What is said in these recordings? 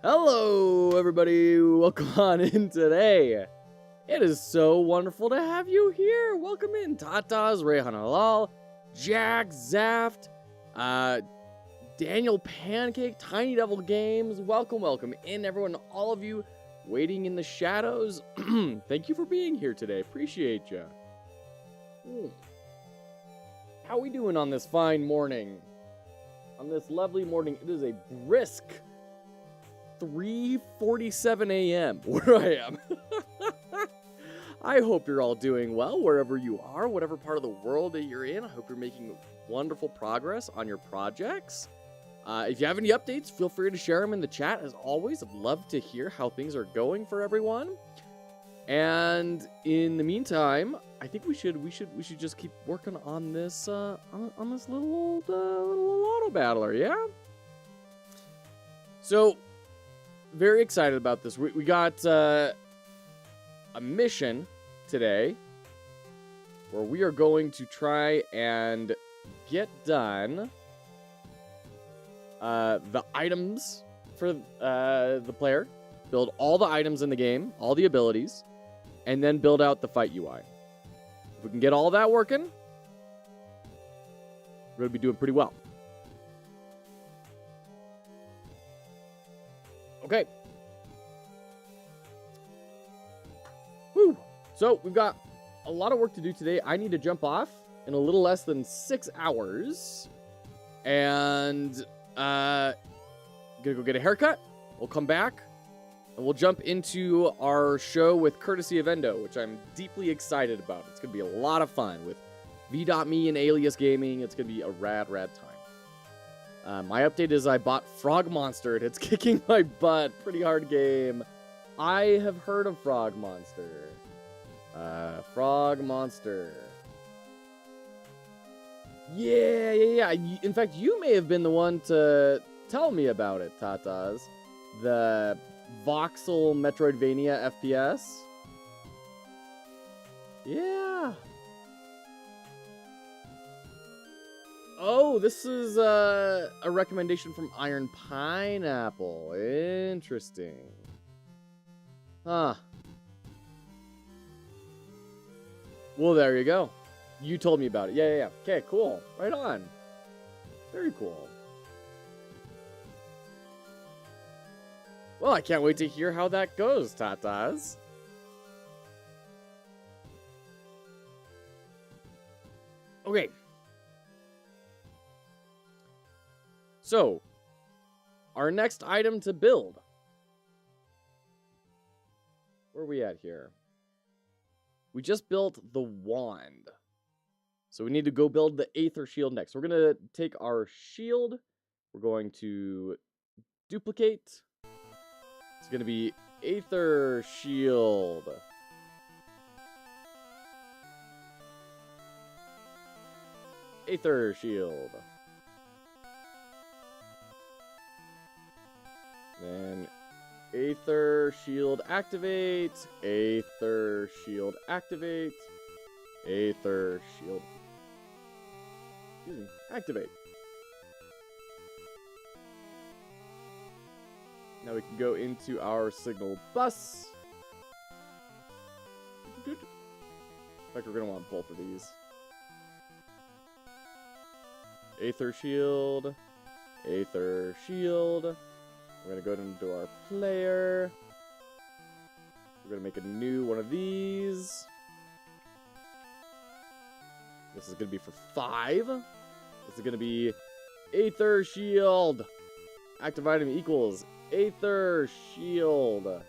Hello, everybody. Welcome on in today. It is so wonderful to have you here. Welcome in, Tatas, Rayhan Halal, Jack, Zaft, Daniel Pancake, Tiny Devil Games. Welcome in, everyone. All of you waiting in the shadows. Thank you for being here today. Appreciate you. How we doing on this fine morning? On this lovely morning, it is a brisk 3:47 a.m. where I am. I hope you're all doing well wherever you are, whatever part of the world that you're in. I hope you're making wonderful progress on your projects. If you have any updates, feel free to share them in the chat. As always, I'd love to hear how things are going for everyone. And in the meantime, I think we should just keep working on this on this little Autobattler, yeah. So, very excited about this. We got a mission today where we are going to try and get done the items for the player, build all the items in the game, all the abilities, and then build out the fight UI. If we can get all that working, we're going to be doing pretty well. Okay. Whew. So, we've got a lot of work to do today. I need to jump off in a little less than 6 hours. And, gonna go get a haircut. We'll come back. And we'll jump into our show with Courtesy of Endo, which I'm deeply excited about. It's gonna be a lot of fun with V.me and Alias Gaming. It's gonna be a rad time. My update is I bought Frog Monster. It's kicking my butt. Pretty hard game. I have heard of Frog Monster. Frog Monster. Yeah. In fact, you may have been the one to tell me about it, Tatas. The voxel Metroidvania FPS. Yeah. Oh, this is a recommendation from Iron Pineapple. Interesting. Huh. Well, there you go. You told me about it. Yeah. Okay, cool. Right on. Very cool. Well, I can't wait to hear how that goes, Tatas. Okay. So, our next item to build. Where are we at here? We just built the wand. So we need to go build the Aether Shield next. We're going to take our shield. We're going to duplicate. It's going to be Aether Shield. Aether Shield. Then Aether Shield activate. Aether Shield activate. Aether Shield. Excuse me. Activate. Now we can go into our signal bus. In fact, we're going to want both of these. Aether Shield. Aether Shield. We're going to go into our player. We're going to make a new one of these. This is going to be for 5. This is going to be Aether Shield. Active item equals Aether Shield. And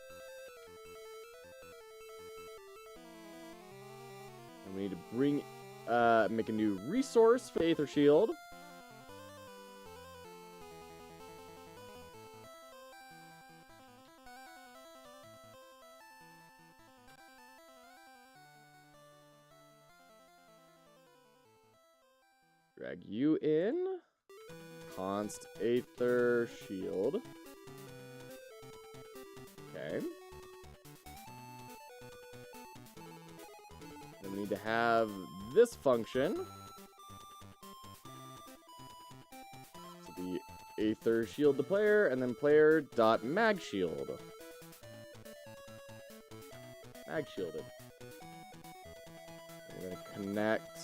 we need to bring, make a new resource for Aether Shield. Drag you in. Const Aether Shield. Okay. need to have this function. So the Aether shield the player, and then player.magshield. Mag shielded. We're going to connect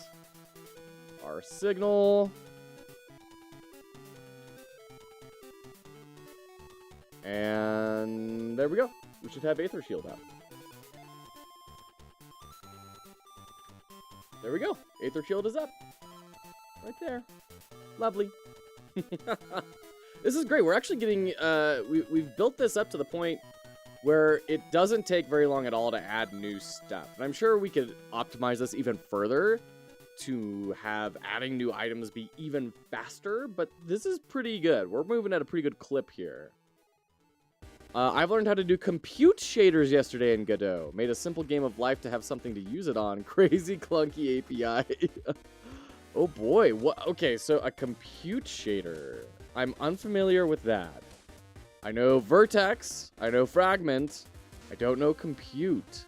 our signal. And there we go. We should have Aether shield out. There we go. Aether shield is up. Right there. Lovely. This is great. We're actually getting, we've built this up to the point where it doesn't take very long at all to add new stuff. And I'm sure we could optimize this even further to have adding new items be even faster, but this is pretty good. We're moving at a pretty good clip here. I've learned how to do compute shaders yesterday in Godot. Made a simple game of life to have something to use it on. Crazy clunky API. Oh boy. What? Okay, so a compute shader. I'm unfamiliar with that. I know vertex. I know fragment. I don't know compute.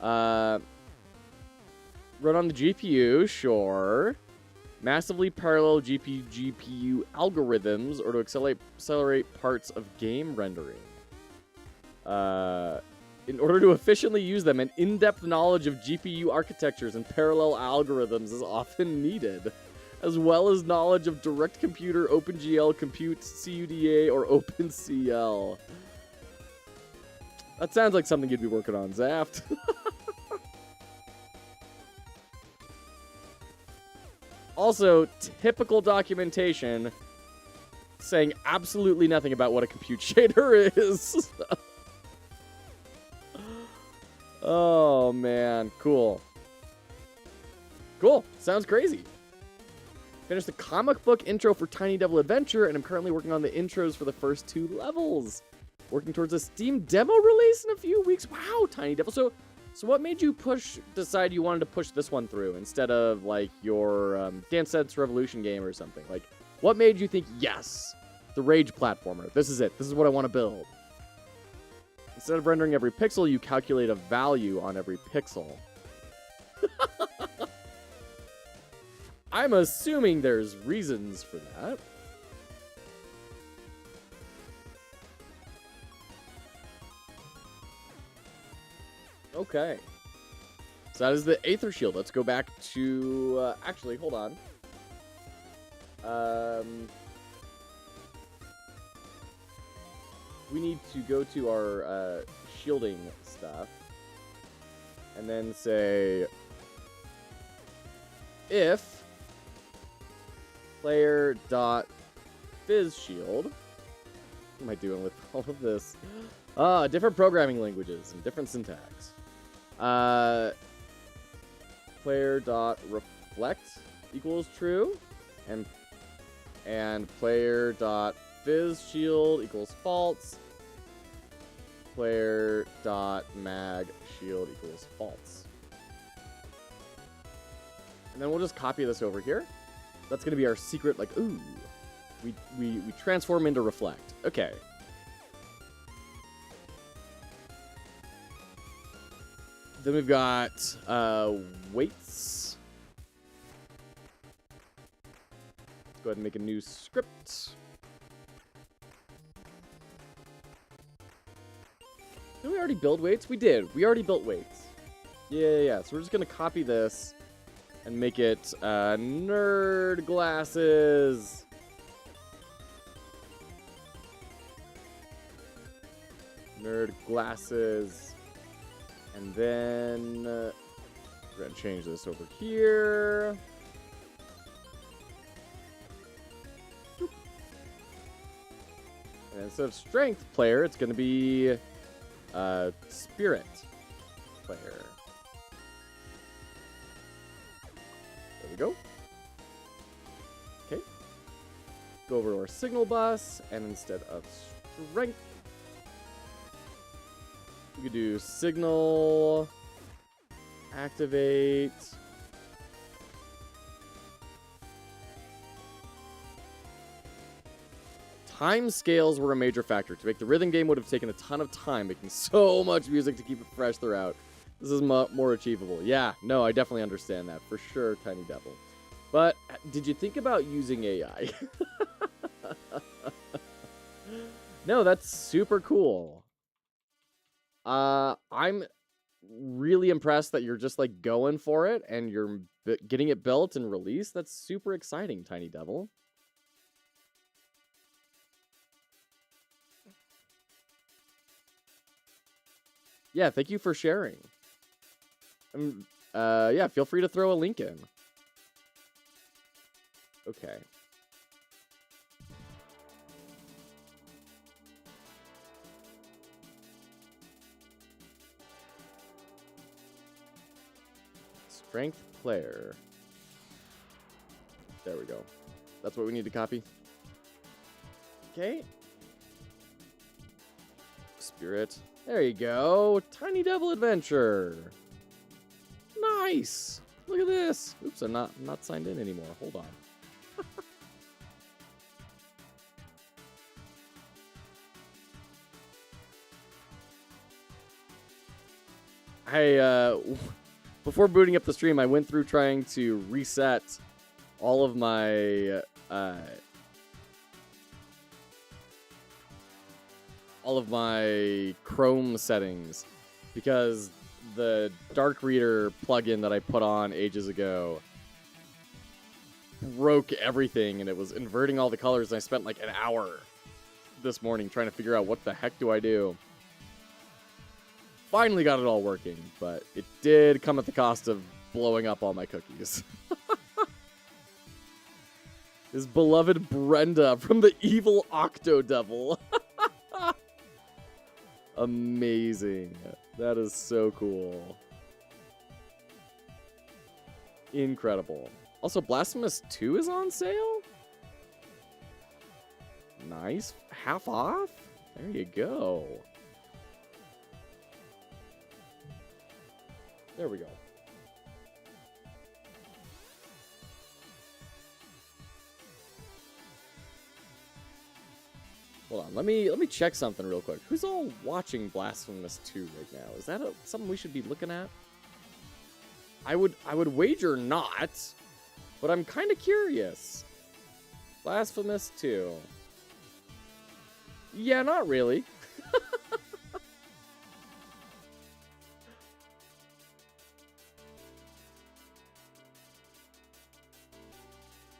Run on the GPU, sure. Massively parallel GPU algorithms or to accelerate parts of game rendering. In order to efficiently use them, an in-depth knowledge of GPU architectures and parallel algorithms is often needed, as well as knowledge of direct computer, OpenGL, Compute, CUDA, or OpenCL. That sounds like something you'd be working on, Zaft. Also, typical documentation saying absolutely nothing about what a compute shader is. Oh, man. Cool. Cool. Sounds crazy. Finished the comic book intro for Tiny Devil Adventure, and I'm currently working on the intros for the first 2 levels. Working towards a Steam demo release in a few weeks. Wow, Tiny Devil. So what made you decide you wanted to push this one through instead of, like, your Dance Dance Revolution game or something? Like, what made you think, yes, the Rage platformer, this is it. This is what I want to build. Instead of rendering every pixel, you calculate a value on every pixel. I'm assuming there's reasons for that. Okay. So that is the Aether Shield. Let's go back to... actually, hold on. We need to go to our shielding stuff. And then say... if player.fizzShield. What am I doing with all of this? Different programming languages and different syntax. Player.reflect equals true. And player.fizzShield equals false. Player.magshield equals false. And then we'll just copy this over here. That's going to be our secret, like, ooh. We transform into reflect. Okay. Then we've got weights. Let's go ahead and make a new script. Did we already build weights? We did. We already built weights. Yeah. So we're just going to copy this and make it nerd glasses. Nerd glasses. And then we're going to change this over here. Boop. And instead of strength player, it's going to be spirit player. There we go. Okay. Go over to our signal bus, and instead of strength, we could do signal, activate. Time scales were a major factor. To make the rhythm game would have taken a ton of time, making so much music to keep it fresh throughout. This is more achievable. Yeah, no, I definitely understand that. For sure, Tiny Devil. But did you think about using AI? No, that's super cool. I'm really impressed that you're just like going for it and you're getting it built and released. That's super exciting, Tiny Devil. Yeah, thank you for sharing. Yeah, feel free to throw a link in. Okay. Strength player. There we go. That's what we need to copy. Okay. Spirit. There you go. Tiny Devil Adventure. Nice. Look at this. Oops, I'm not signed in anymore. Hold on. Before booting up the stream, I went through trying to reset all of my Chrome settings because the Dark Reader plugin that I put on ages ago broke everything and it was inverting all the colors, and I spent like an hour this morning trying to figure out what the heck do I do. Finally got it all working, but it did come at the cost of blowing up all my cookies. His beloved Brenda from the evil Octo Devil. Amazing. That is so cool. Incredible. Also, Blasphemous 2 is on sale? Nice. Half off? There you go. There we go. Hold on, let me check something real quick. Who's all watching Blasphemous 2 right now? Is that something we should be looking at? I would wager not, but I'm kind of curious. Blasphemous 2. Yeah, not really.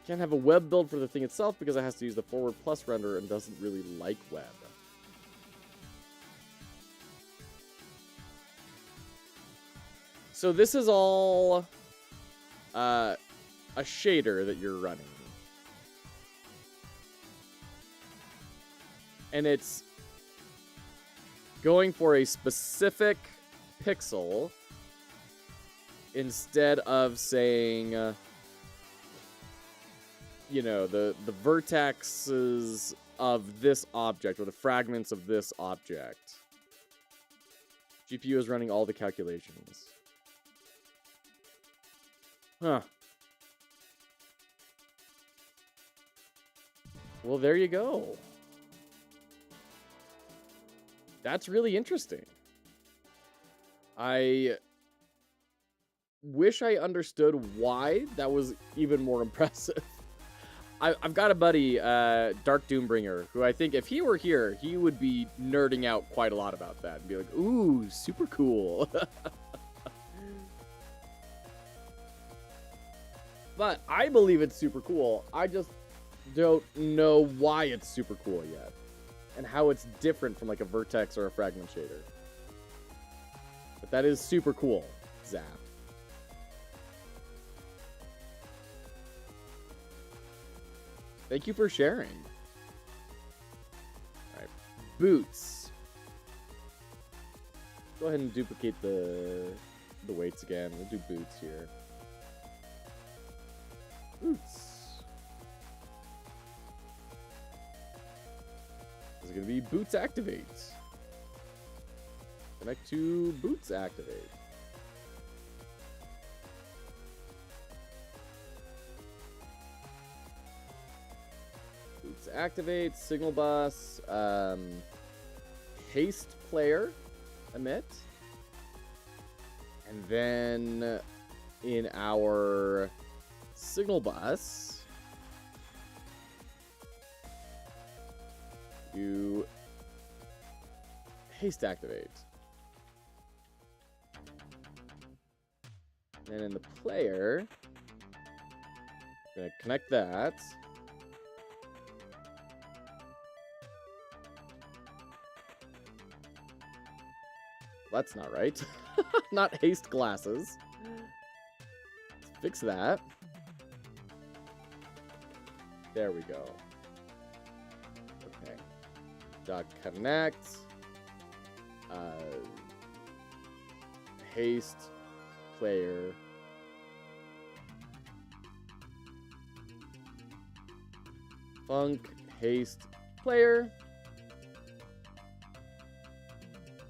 Can't have a web build for the thing itself because it has to use the forward plus render and doesn't really like web. So this is all a shader that you're running. And it's going for a specific pixel instead of saying, you know, the vertexes of this object or the fragments of this object. GPU is running all the calculations. Huh. Well, there you go. That's really interesting. I wish I understood why that was even more impressive. I've got a buddy, Dark Doombringer, who I think if he were here, he would be nerding out quite a lot about that and be like, ooh, super cool. But I believe it's super cool. I just don't know why it's super cool yet. And how it's different from like a vertex or a fragment shader. But that is super cool, Zap. Thank you for sharing. Alright, boots. Go ahead and duplicate the weights again. We'll do boots here. Boots. Is it going to be boots activate? Connect to boots activate. Boots activate, signal bus, haste player, emit. And then in our signal bus, you haste activate. And in the player, I'm gonna connect that. That's not right. Not haste glasses. Let's fix that. There we go. Okay. Dot connect. Haste player. Func haste player.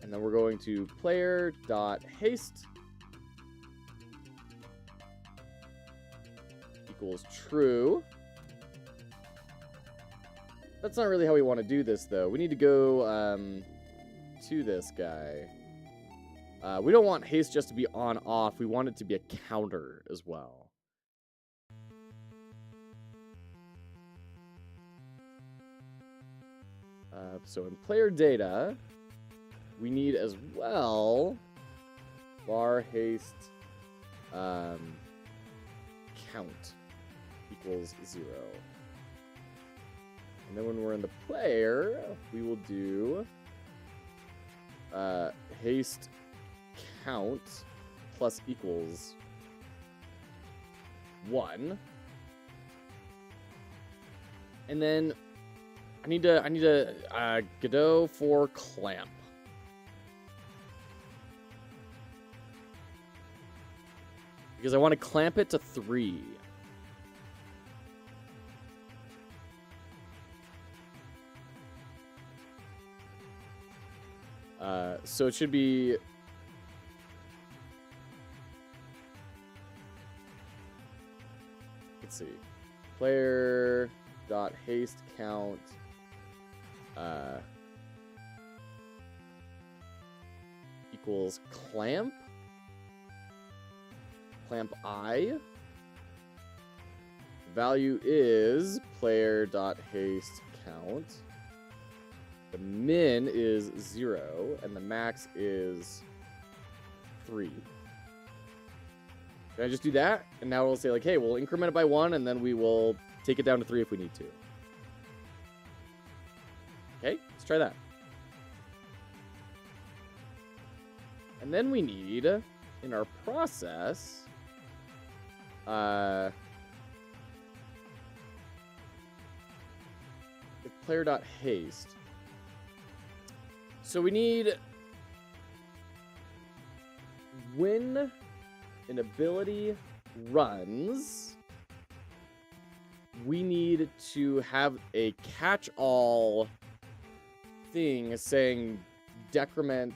And then we're going to player.haste equals true. That's not really how we want to do this, though. We need to go to this guy. We don't want haste just to be on-off. We want it to be a counter as well. So in player data, we need as well var haste count equals 0. And then when we're in the player, we will do haste count plus equals 1. And then I need to Godot for clamp. Because I want to clamp it to 3. So it should be... Let's see. Player.haste count equals clamp. Clamp I. Value is player.haste count. The min is 0, and the max is 3. Can I just do that? And now we'll say, like, hey, we'll increment it by 1, and then we will take it down to 3 if we need to. Okay, let's try that. And then we need, in our process, if player.haste. So we need, when an ability runs, we need to have a catch-all thing saying decrement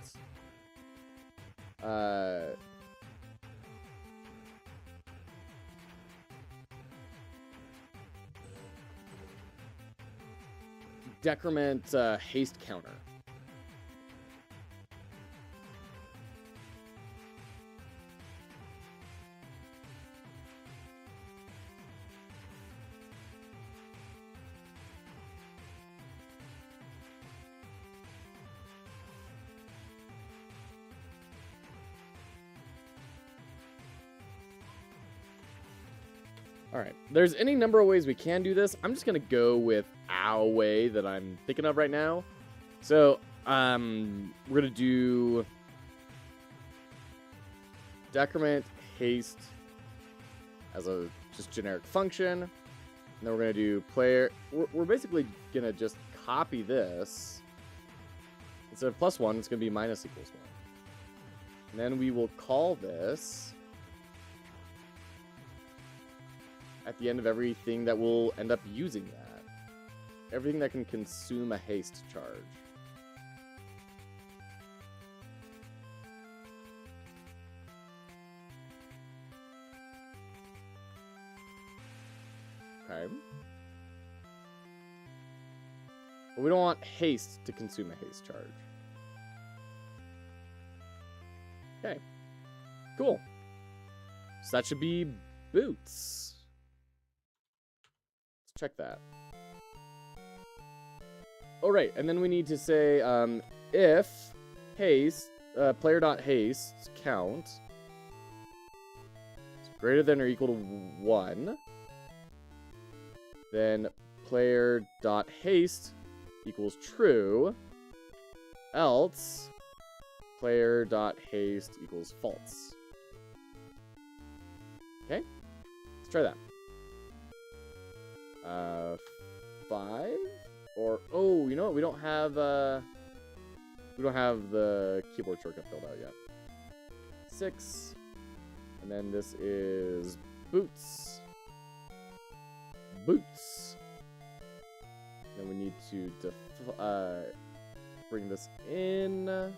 haste counter. All right, there's any number of ways we can do this. I'm just gonna go with our way that I'm thinking of right now. So we're gonna do decrement haste as a just generic function. And then we're gonna do player. We're basically gonna just copy this. Instead of +1, it's gonna be minus equals 1. And then we will call this at the end of everything that will end up using that. Everything that can consume a haste charge. Okay. But we don't want haste to consume a haste charge. Okay. Cool. So that should be boots. Let's check that. Oh, right. And then we need to say if haste, player.haste count is greater than or equal to 1, then player.haste equals true, else player.haste equals false. Okay, let's try that. 5 or oh, you know what? We don't have the keyboard shortcut filled out yet. 6, and then this is boots. Boots. Then we need to bring this in.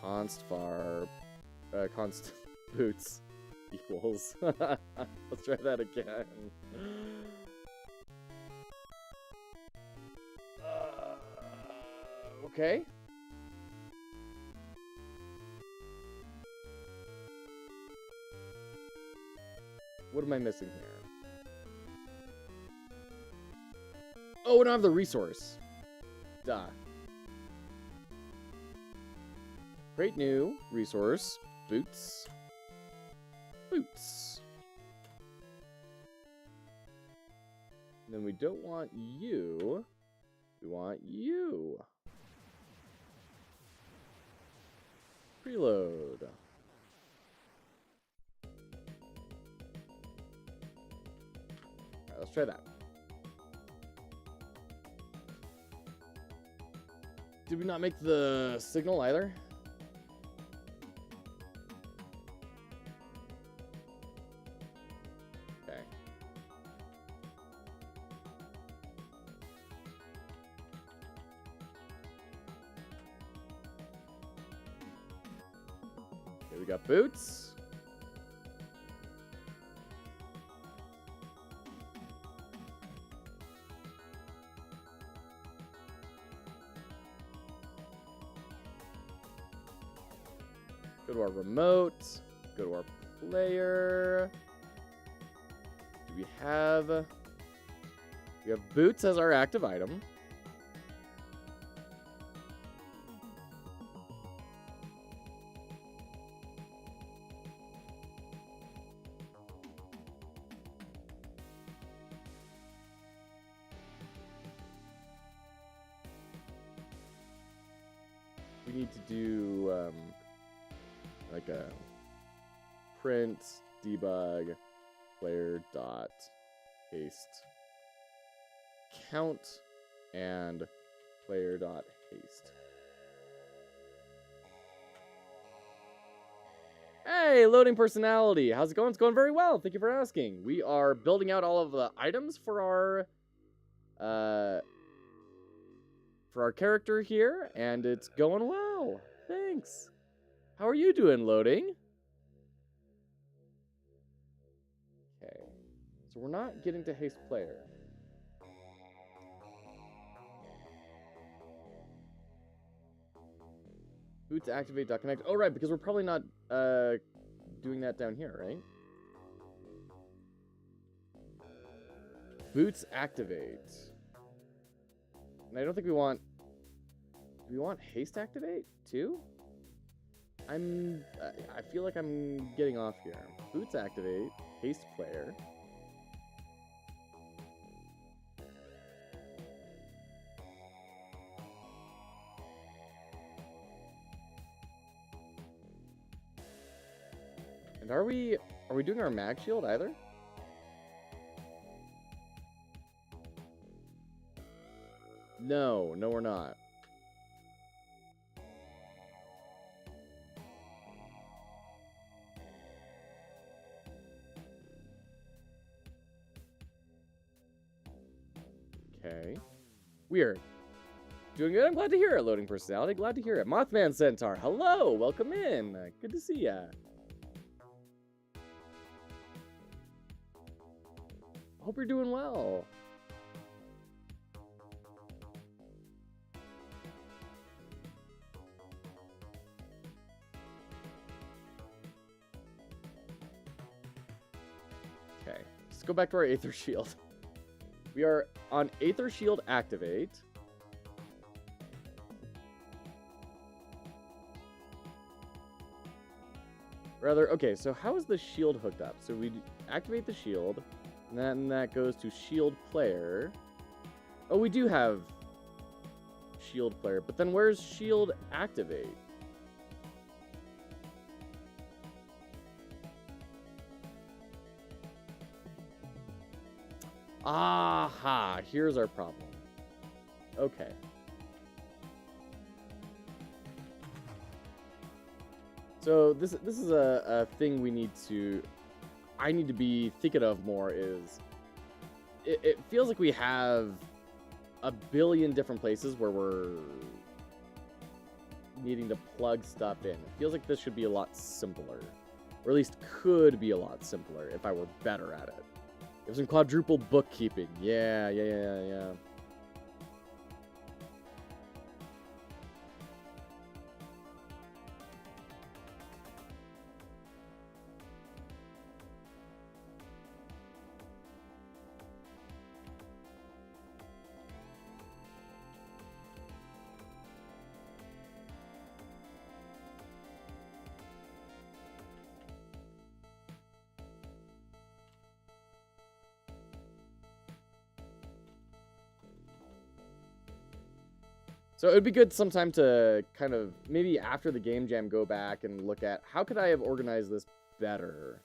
Const boots equals. Let's try that again. Okay. What am I missing here? Oh, we don't have the resource. Duh. Create new resource. Boots. Boots. And then we don't want you. We want you. Preload. Alright, let's try that. Did we not make the signal either? Okay. Okay, we got boots. Go to our remote, go to our player. Do we have boots as our active item. We need to do like a print debug player dot haste count and player dot haste. Hey, loading personality. How's it going? It's going very well. Thank you for asking. We are building out all of the items for our character here, and it's going well. Thanks. How are you doing, loading? Okay. So we're not getting to haste player. Boots activate .connect. Oh, right, because we're probably not doing that down here, right? Boots activate. And I don't think we want... Do we want haste activate, too? I feel like I'm getting off here. Boots activate. Haste player. And are we doing our mag shield either? No, we're not. Okay. Weird. Doing good? I'm glad to hear it, loading personality. Glad to hear it. Mothman Centaur, hello! Welcome in. Good to see ya. Hope you're doing well. Okay, let's go back to our Aether Shield. We are on Aether Shield activate. Rather, okay, so how is the shield hooked up? So we activate the shield, and then that goes to shield player. Oh, we do have shield player, but then where's shield activate? Aha, here's our problem. Okay. So this is a thing I need to be thinking of more is, it feels like we have a billion different places where we're needing to plug stuff in. It feels like this should be a lot simpler, or at least could be a lot simpler if I were better at it. It was in quadruple bookkeeping. Yeah. So it would be good sometime to kind of, maybe after the game jam, go back and look at how could I have organized this better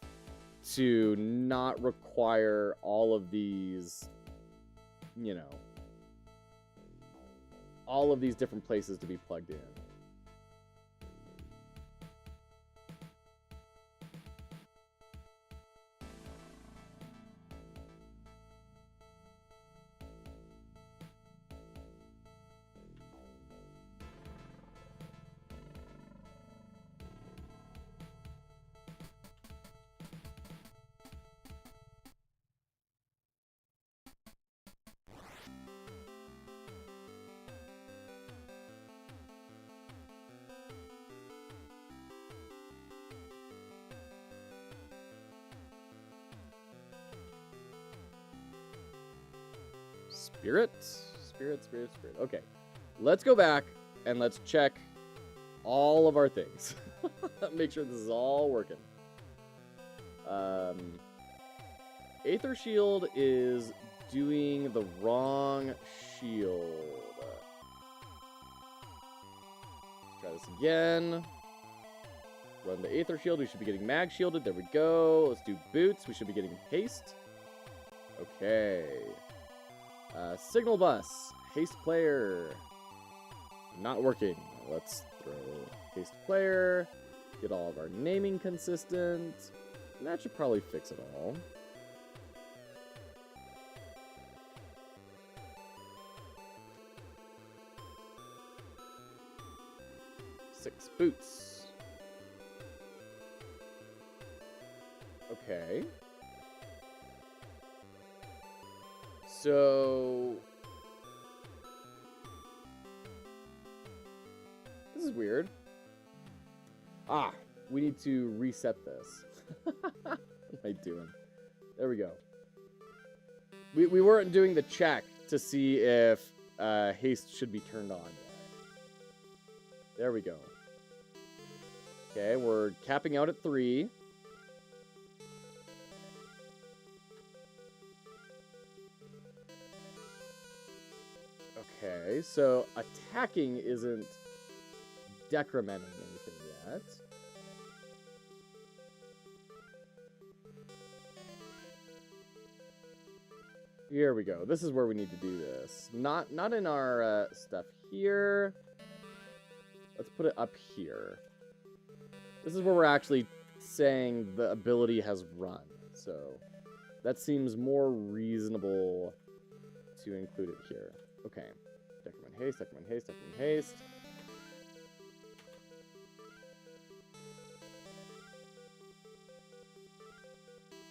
to not require all of these, you know, all of these different places to be plugged in. Spirit. Okay, let's go back and let's check all of our things. Make sure this is all working. Aether Shield is doing the wrong shield. Let's try this again. Run the Aether Shield. We should be getting mag shielded. There we go. Let's do boots. We should be getting haste. Okay. Signal bus. Haste player. Not working. Let's throw haste player. Get all of our naming consistent. And that should probably fix it all. Six boots. Okay. So this is weird. Ah, we need to reset this. What am I doing? There we go. We weren't doing the check to see if haste should be turned on. There we go. Okay, we're capping out at 3. Okay, so attacking isn't decrementing anything yet. Here we go. This is where we need to do this. Not in our stuff here. Let's put it up here. This is where we're actually saying the ability has run. So that seems more reasonable to include it here. Okay. Decrement haste, decrement haste, decrement haste.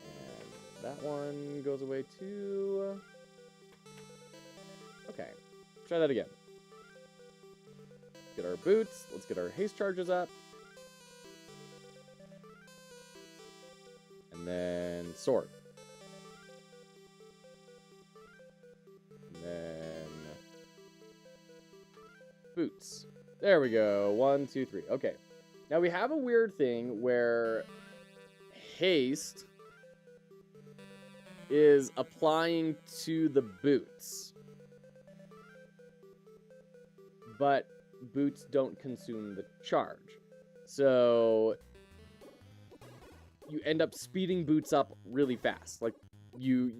And that one goes away too. Okay. Try that again. Get our boots. Let's get our haste charges up. And then sword. boots. There we go. 1, 2, 3. Okay. Now we have a weird thing where haste is applying to the boots, but boots don't consume the charge. So you end up speeding boots up really fast. Like you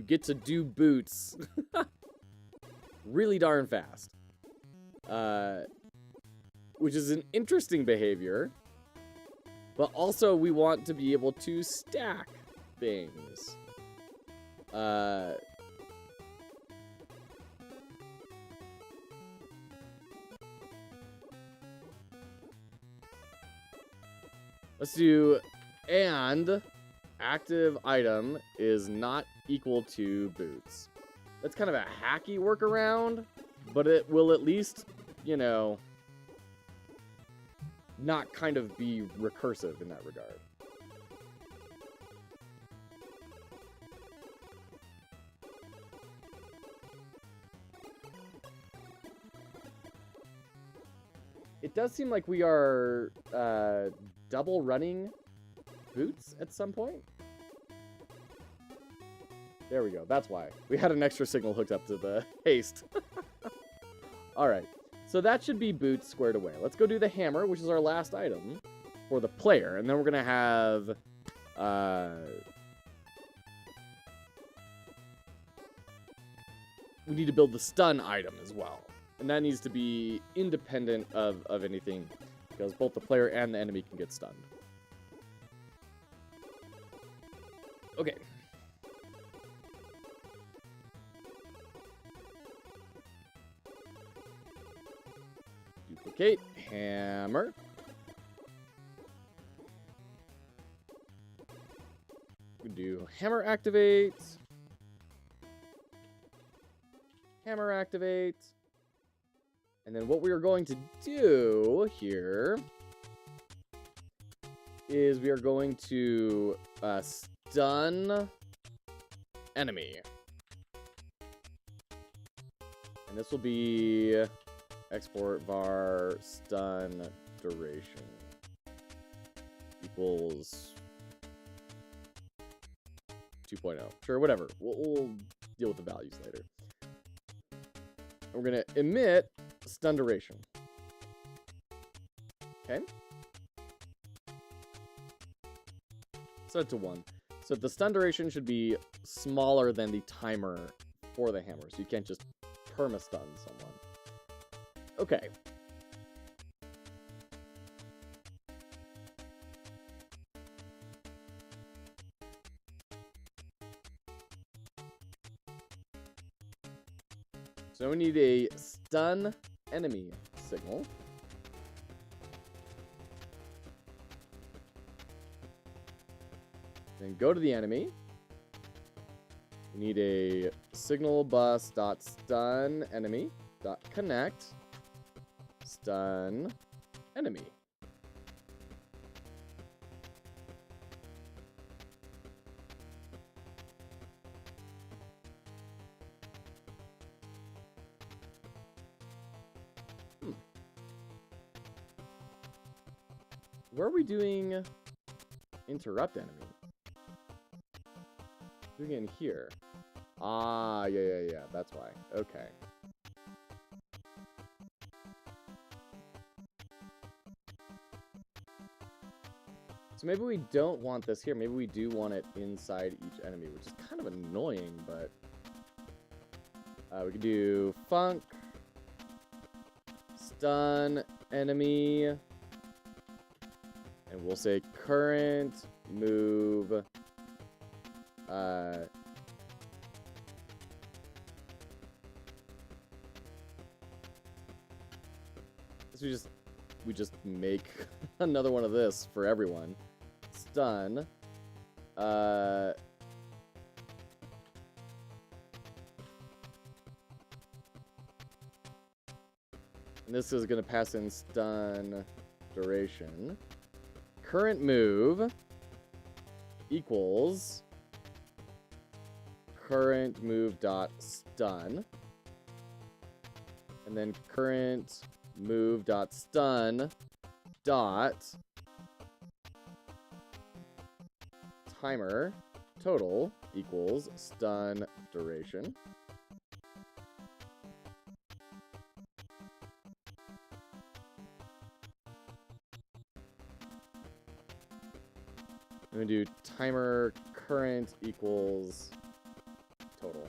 get to do boots really darn fast. Which is an interesting behavior. But also we want to be able to stack things. Let's do, and active item is not equal to boots. That's kind of a hacky workaround, but it will at least, you know, not kind of be recursive in that regard. It does seem like we are double running boots at some point. There we go. That's why. We had an extra signal hooked up to the haste. Alright. So that should be boots squared away. Let's go do the hammer, which is our last item for the player. And then we're going to have... we need to build the stun item as well. And that needs to be independent of anything, because both the player and the enemy can get stunned. Okay. Duplicate, hammer. We do hammer activate. Hammer activate. And then what we are going to do here is we are going to stun enemy. And this will be export var stun duration equals 2.0. Sure, whatever. We'll deal with the values later. And we're going to emit stun duration. Okay. Set it to 1. So the stun duration should be smaller than the timer for the hammer. So you can't just perma-stun someone. Okay. So we need a stun enemy signal. Then go to the enemy. We need a signal bus dot stun enemy dot connect stun enemy. Where are we doing interrupt enemy? Doing it in here. Ah, yeah. That's why. Okay. So maybe we don't want this here. Maybe we do want it inside each enemy, which is kind of annoying, but... we can do func stun enemy... And we'll say current move so we just make another one of this for everyone. Stun. And this is going to pass in stun duration. Current move equals current move dot stun, and then current move.stun dot timer total equals stun duration. I'm gonna do timer current equals total.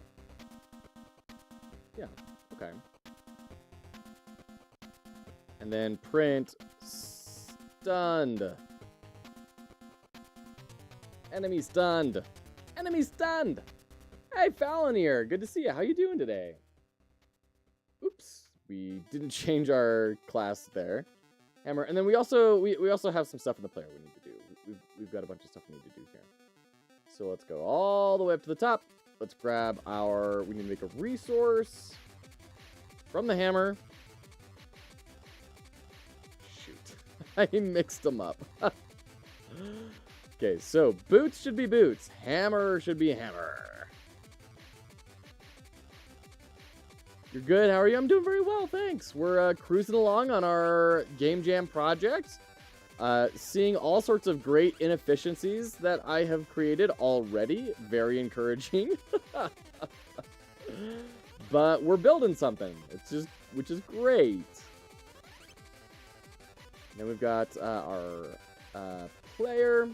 Yeah, okay. And then print stunned. Enemy stunned. Enemy stunned. Hey, Fallon here. Good to see you. How you doing today? Oops, we didn't change our class there. Hammer, and then we also have some stuff in the player we need to do. We've got a bunch of stuff we need to do here. So let's go all the way up to the top. Let's grab our. We need to make a resource from the hammer. Shoot, I mixed them up. Okay, so boots should be boots. Hammer should be hammer. You're good. How are you? I'm doing very well, thanks. We're cruising along on our Game Jam project. Seeing all sorts of great inefficiencies that I have created already. Very encouraging. But we're building something. Which is great. Then we've got our player.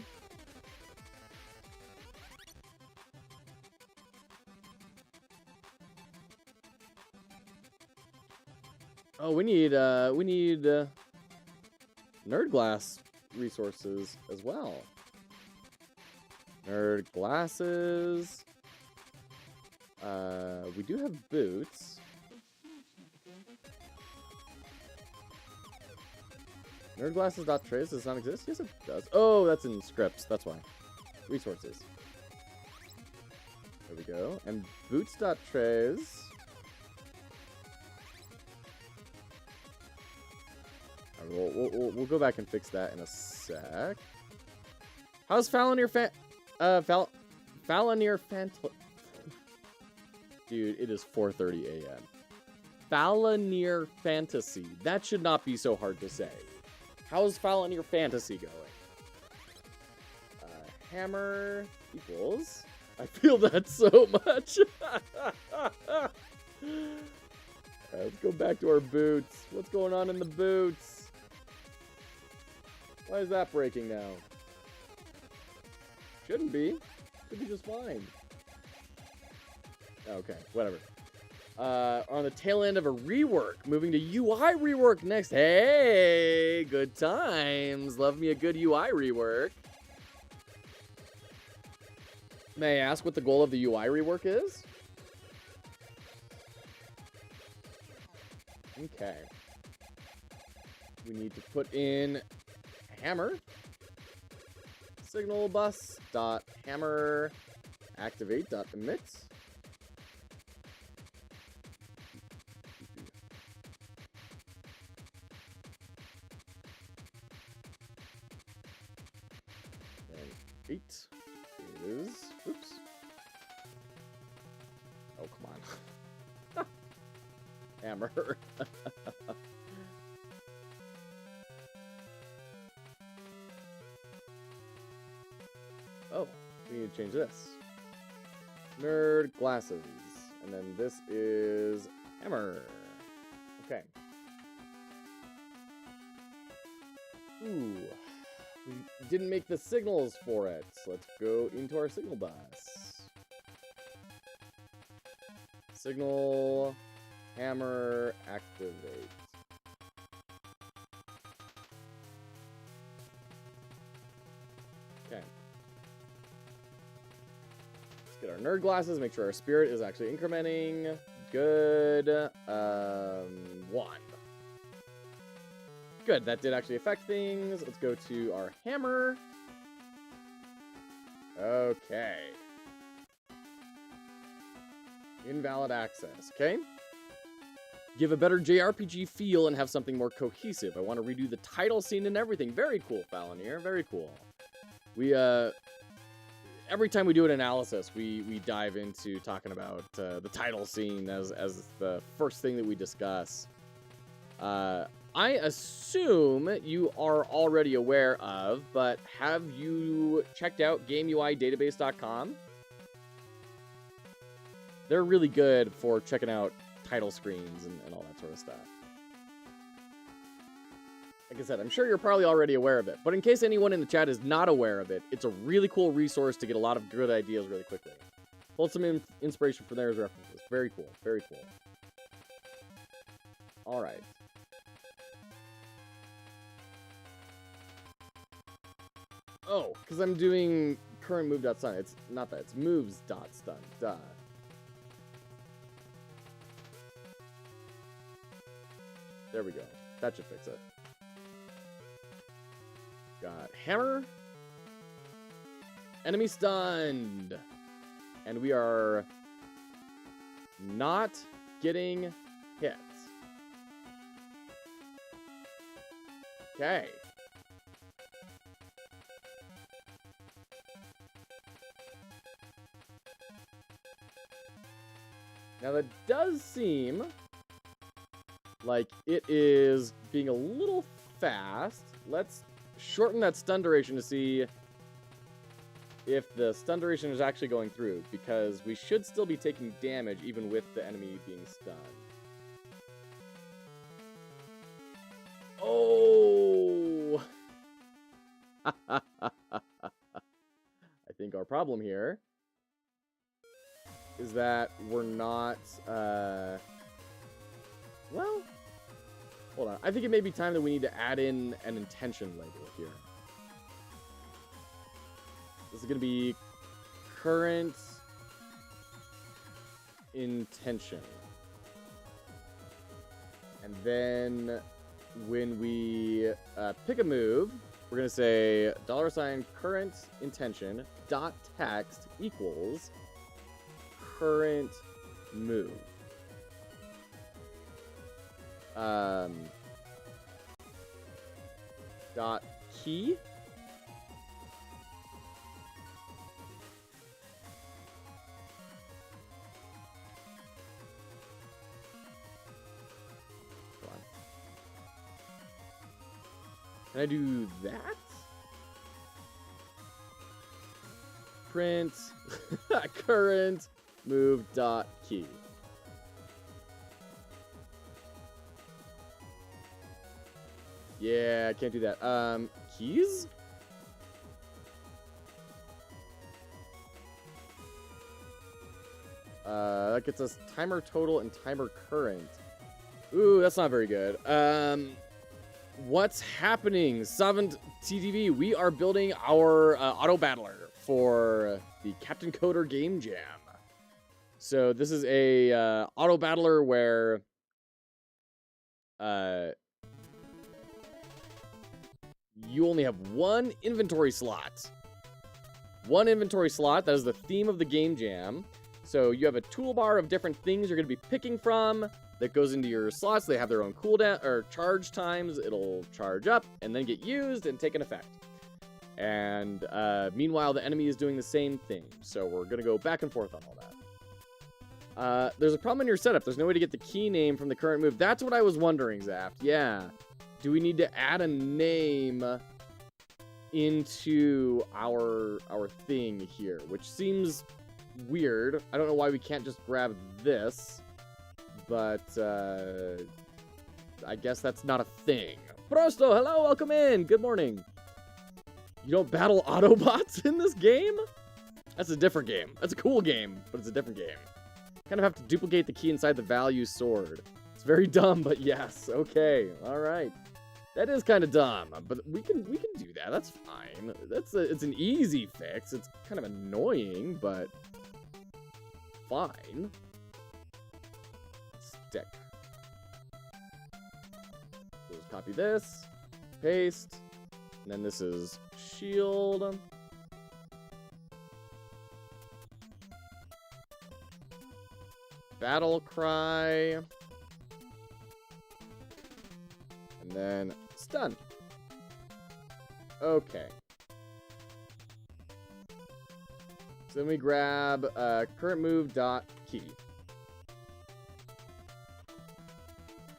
Oh, we need nerd glass resources as well. Nerd glasses. We do have boots. Nerd glasses.trace does not exist? Yes, it does. Oh, that's in scripts. That's why. Resources. There we go. And boots.trace. We'll go back and fix that in a sec. How's Falonir Falonir Dude, it is 4:30 a.m. Falonir Fantasy. That should not be so hard to say. How's Falonir Fantasy going? Hammer equals. I feel that so much. Let's go back to our boots. What's going on in the boots? Why is that breaking now? Shouldn't be. Should be just fine. Okay, whatever. On the tail end of a rework. Moving to UI rework next. Hey, good times. Love me a good UI rework. May I ask what the goal of the UI rework is? Okay. We need to put in hammer. Signal bus dot hammer activate dot emit. And 8 is oops. Oh, come on. Hammer. Oh, we need to change this. Nerd glasses. And then this is hammer. Okay. Ooh. We didn't make the signals for it. So let's go into our signal bus. Signal, hammer, activate. Okay. Let's get our nerd glasses, make sure our spirit is actually incrementing. Good. 1. Good, that did actually affect things. Let's go to our hammer. Okay. Invalid access, okay? Give a better JRPG feel and have something more cohesive. I want to redo the title scene and everything. Very cool, Falonir. Very cool. We, every time we do an analysis, we dive into talking about the title scene as the first thing that we discuss. I assume you are already aware of, but have you checked out GameUIDatabase.com? They're really good for checking out title screens and all that sort of stuff. Like I said, I'm sure you're probably already aware of it, but in case anyone in the chat is not aware of it, it's a really cool resource to get a lot of good ideas really quickly. Pull some inspiration from there as references. Very cool. Very cool. All right. Oh, because I'm doing current move.stun. It's not that. It's moves.stun. Duh. There we go. That should fix it. Got hammer. Enemy stunned. And we are not getting hit. Okay. Now that does seem like it is being a little fast. Let's shorten that stun duration to see if the stun duration is actually going through, because we should still be taking damage even with the enemy being stunned. Oh! I think our problem here is that we're not, well, hold on. I think it may be time that we need to add in an intention label here. This is going to be current intention. And then when we pick a move, we're going to say $current intention dot text equals current move. Dot key. Can I do that? Print current move dot key. Yeah, I can't do that. Keys? That gets us timer total and timer current. Ooh, that's not very good. What's happening? Savant TTV, we are building our Autobattler for the Captain Coder Game Jam. So this is a Autobattler where you only have one inventory slot. One inventory slot, that is the theme of the Game Jam. So you have a toolbar of different things you're going to be picking from that goes into your slots. They have their own cooldown or charge times. It'll charge up and then get used and take an effect. And meanwhile, the enemy is doing the same thing. So we're going to go back and forth on all that. There's a problem in your setup. There's no way to get the key name from the current move. That's what I was wondering, Zaft. Yeah. Do we need to add a name into our thing here? Which seems weird. I don't know why we can't just grab this. But, I guess that's not a thing. Prosto, hello, welcome in. Good morning. You don't battle Autobots in this game? That's a different game. That's a cool game, but it's a different game. Kind of have to duplicate the key inside the value sword. It's very dumb, but yes. Okay, all right. That is kind of dumb, but we can do that. That's fine. It's an easy fix. It's kind of annoying, but fine. Stick. So just copy this, paste, and then this is shield. Battle cry. And then stun. Okay. So then we grab current move dot key.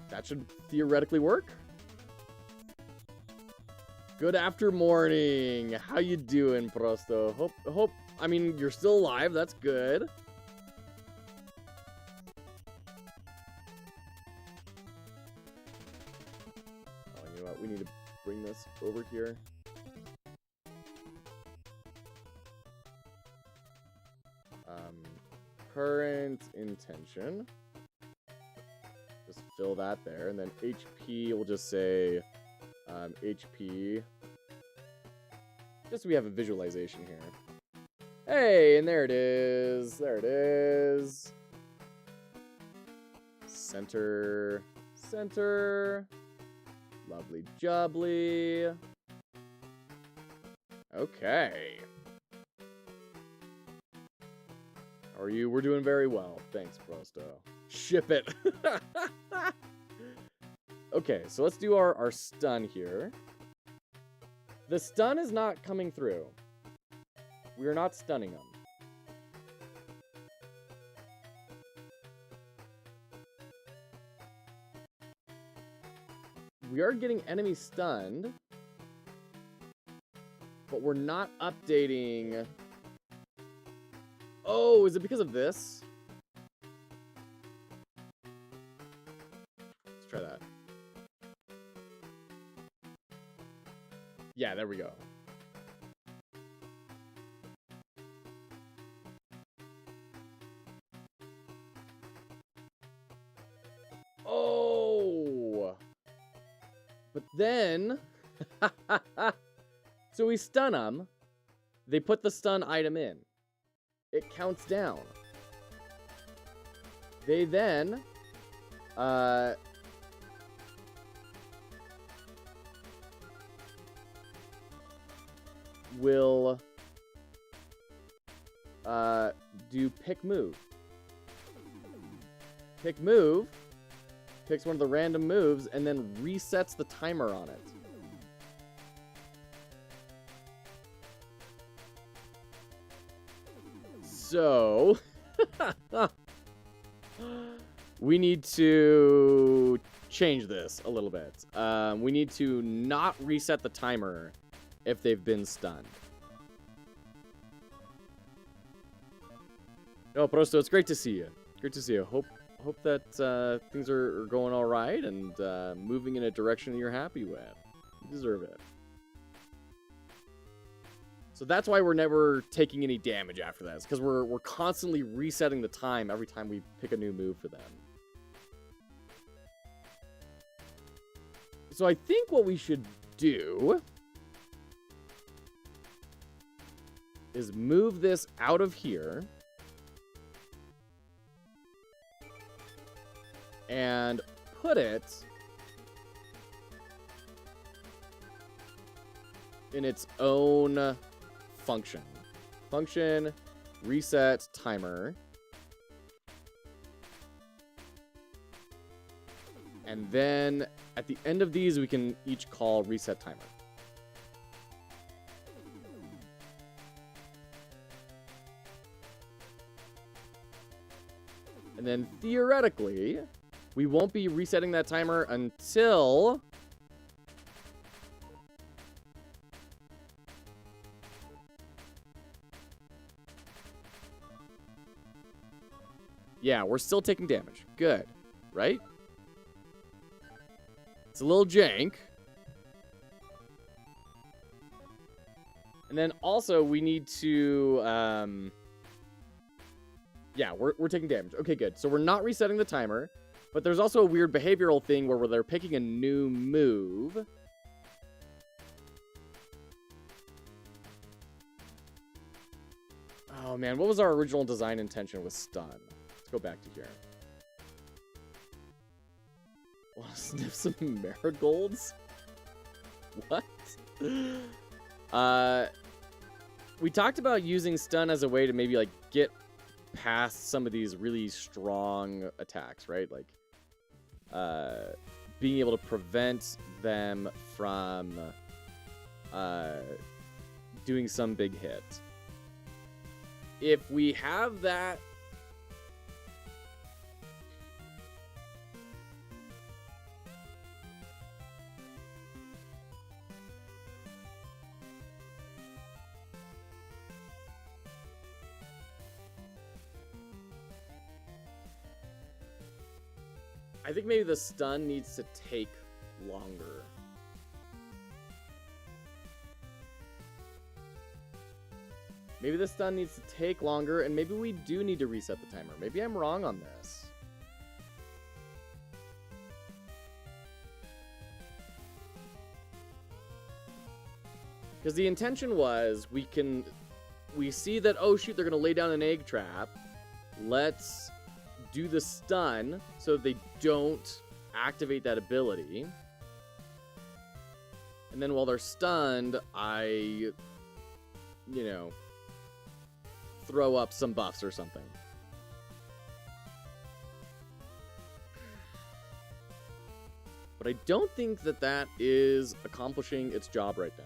That should theoretically work. Good after morning. How you doing, Prosto? Hope. I mean, you're still alive. That's good. Oh, you know what? We need to bring this over here. Current intention. Just fill that there, and then HP. We'll just say HP. Just so we have a visualization here. Hey, and there it is. There it is. Center. Center. Lovely jubbly. Okay. How are you? We're doing very well. Thanks, Prosto. Ship it. Okay, so let's do our stun here. The stun is not coming through. We are not stunning them. We are getting enemies stunned, but we're not updating. Oh, is it because of this? Let's try that. Yeah, there we go. Oh! But then... So we stun them. They put the stun item in. It counts down. They then... will do pick move. Pick move picks one of the random moves and then resets the timer on it. So we need to change this a little bit. We need to not reset the timer if they've been stunned. Oh, Prosto, it's great to see you. Great to see you. Hope that things are going all right and moving in a direction you're happy with. You deserve it. So that's why we're never taking any damage after that. It's because we're constantly resetting the time every time we pick a new move for them. So I think what we should do is move this out of here and put it in its own function. Function, reset, timer. And then at the end of these, we can each call reset timer. And then theoretically, we won't be resetting that timer until yeah, we're still taking damage. Good, right? It's a little jank. And then also we need to yeah, we're taking damage. Okay, good. So we're not resetting the timer, but there's also a weird behavioral thing where they're picking a new move. Oh man, what was our original design intention with stun? Let's go back to here. Want to sniff some marigolds? What? We talked about using stun as a way to maybe like get past some of these really strong attacks, right? Like being able to prevent them from doing some big hit. If we have that I think maybe the stun needs to take longer. Maybe the stun needs to take longer, and maybe we do need to reset the timer. Maybe I'm wrong on this. Because the intention was, we see that, oh shoot, they're going to lay down an egg trap. Let's do the stun so they don't activate that ability. And then while they're stunned, I, you know, throw up some buffs or something. But I don't think that that is accomplishing its job right now.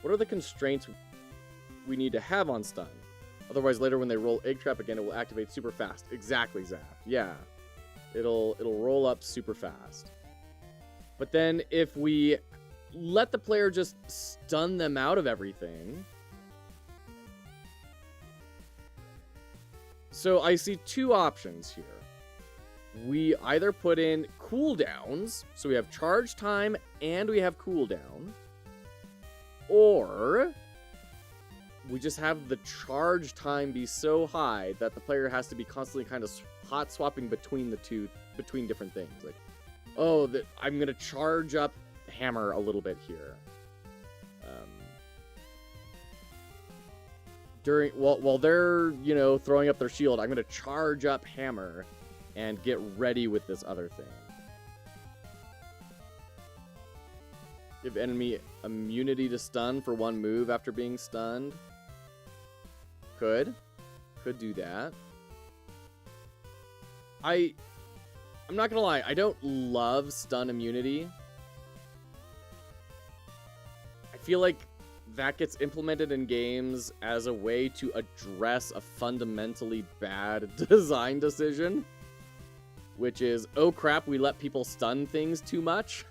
What are the constraints we need to have on stun? Otherwise, later when they roll egg trap again, it will activate super fast. Exactly, Zap. Yeah, it'll roll up super fast. But then if we let the player just stun them out of everything. So I see two options here. We either put in cooldowns, so we have charge time and we have cooldown, or we just have the charge time be so high that the player has to be constantly kind of hot swapping between different things. Like, oh, I'm gonna charge up hammer a little bit here. While they're, you know, throwing up their shield, I'm gonna charge up hammer and get ready with this other thing. Give enemy immunity to stun for one move after being stunned. Could do that. I'm not gonna lie, I don't love stun immunity. I feel like that gets implemented in games as a way to address a fundamentally bad design decision, which is, oh crap, we let people stun things too much.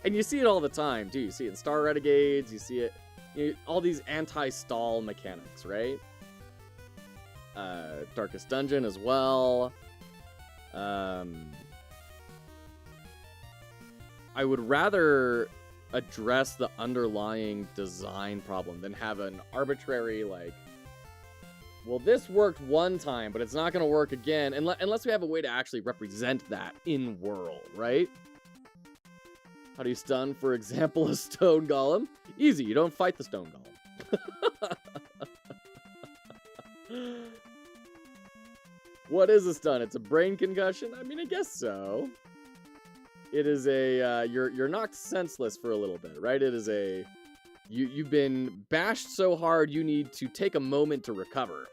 And you see it all the time, too. You see it in Star Renegades, you see it, all these anti-stall mechanics, right? Darkest Dungeon as well. I would rather address the underlying design problem than have an arbitrary, like, well, this worked one time, but it's not going to work again, unless we have a way to actually represent that in-world, right? How do you stun, for example, a stone golem? Easy, you don't fight the stone golem. What is a stun? It's a brain concussion? I mean, I guess so. It is a, you're knocked senseless for a little bit, right? It is a, you've been bashed so hard you need to take a moment to recover.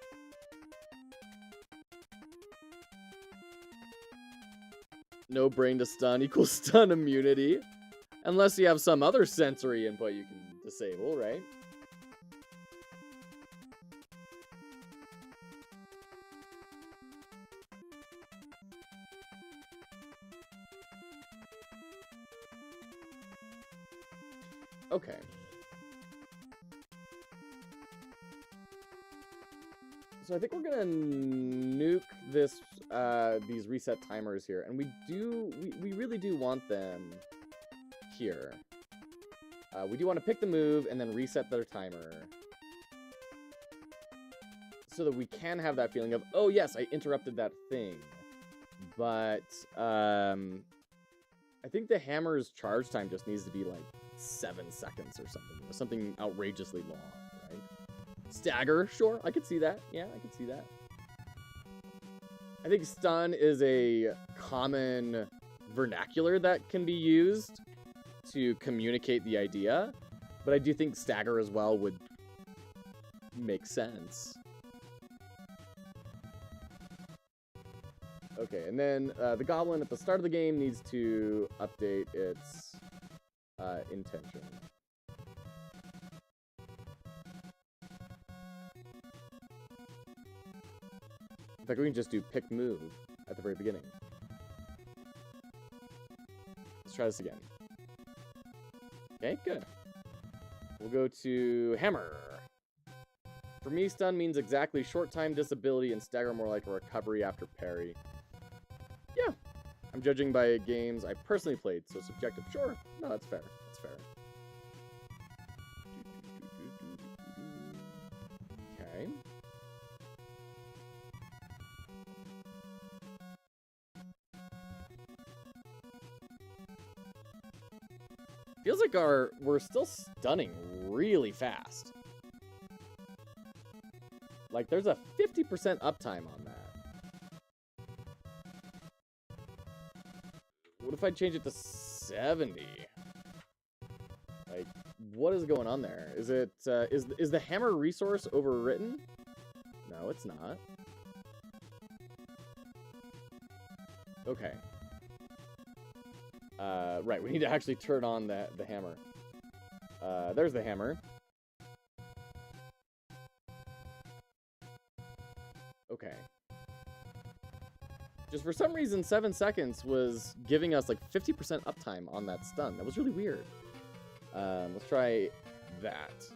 No brain to stun equals stun immunity. Unless you have some other sensory input you can disable, right? Okay. So I think we're gonna nuke this, these reset timers here, and we really do want them here. We do want to pick the move and then reset their timer, so that we can have that feeling of, oh yes, I interrupted that thing. But I think the hammer's charge time just needs to be like 7 seconds or something. Something outrageously long, right? Stagger, sure, I could see that. Yeah, I could see that. I think stun is a common vernacular that can be used to communicate the idea, but I do think stagger as well would make sense. Okay, and then the goblin at the start of the game needs to update its intention. In fact, we can just do pick move at the very beginning. Let's try this again. Okay, good. We'll go to hammer. For me, stun means exactly short time disability and stagger more like a recovery after parry. Yeah. I'm judging by games I personally played, so subjective. Sure. No, that's fair. That's fair. Okay. Feels like we're still stunning really fast. Like, there's a 50% uptime on that. What if I change it to 70? Like, what is going on there? Is it, is the hammer resource overwritten? No, it's not. Okay. Right, we need to actually turn on the hammer. There's the hammer. Okay. Just for some reason, 7 seconds was giving us like 50% uptime on that stun. That was really weird. Let's try that.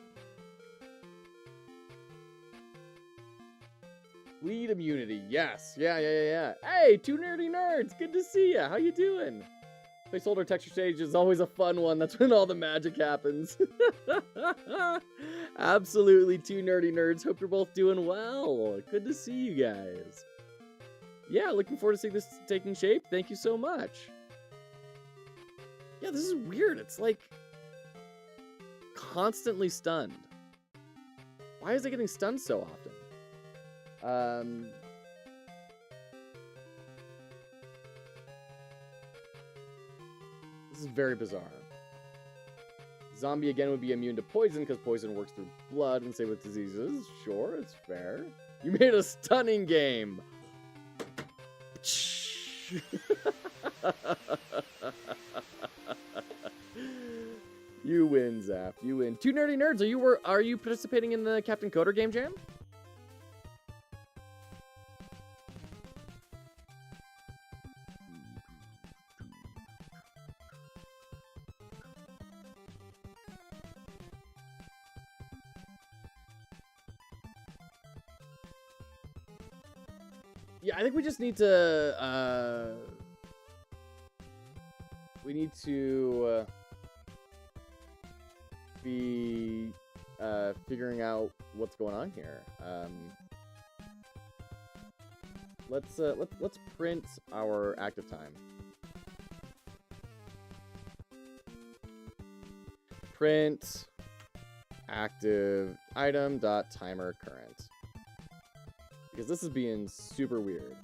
Bleed immunity, yes. Yeah. Hey, two nerdy nerds, good to see ya. How you doing? Placeholder texture stage is always a fun one. That's when all the magic happens. Absolutely, two nerdy nerds. Hope you're both doing well. Good to see you guys. Yeah, looking forward to seeing this taking shape. Thank you so much. Yeah, this is weird. It's like constantly stunned. Why is it getting stunned so often? This is very bizarre. Zombie again would be immune to poison because poison works through blood and same with diseases. Sure, it's fair. You made a stunning game. You win, Zap. You win. Two nerdy nerds. Are you participating in the Captain Coder Game Jam? Yeah, I think we just need to, be, figuring out what's going on here. Let's print our active time. Print active item dot timer current. Because this is being super weird.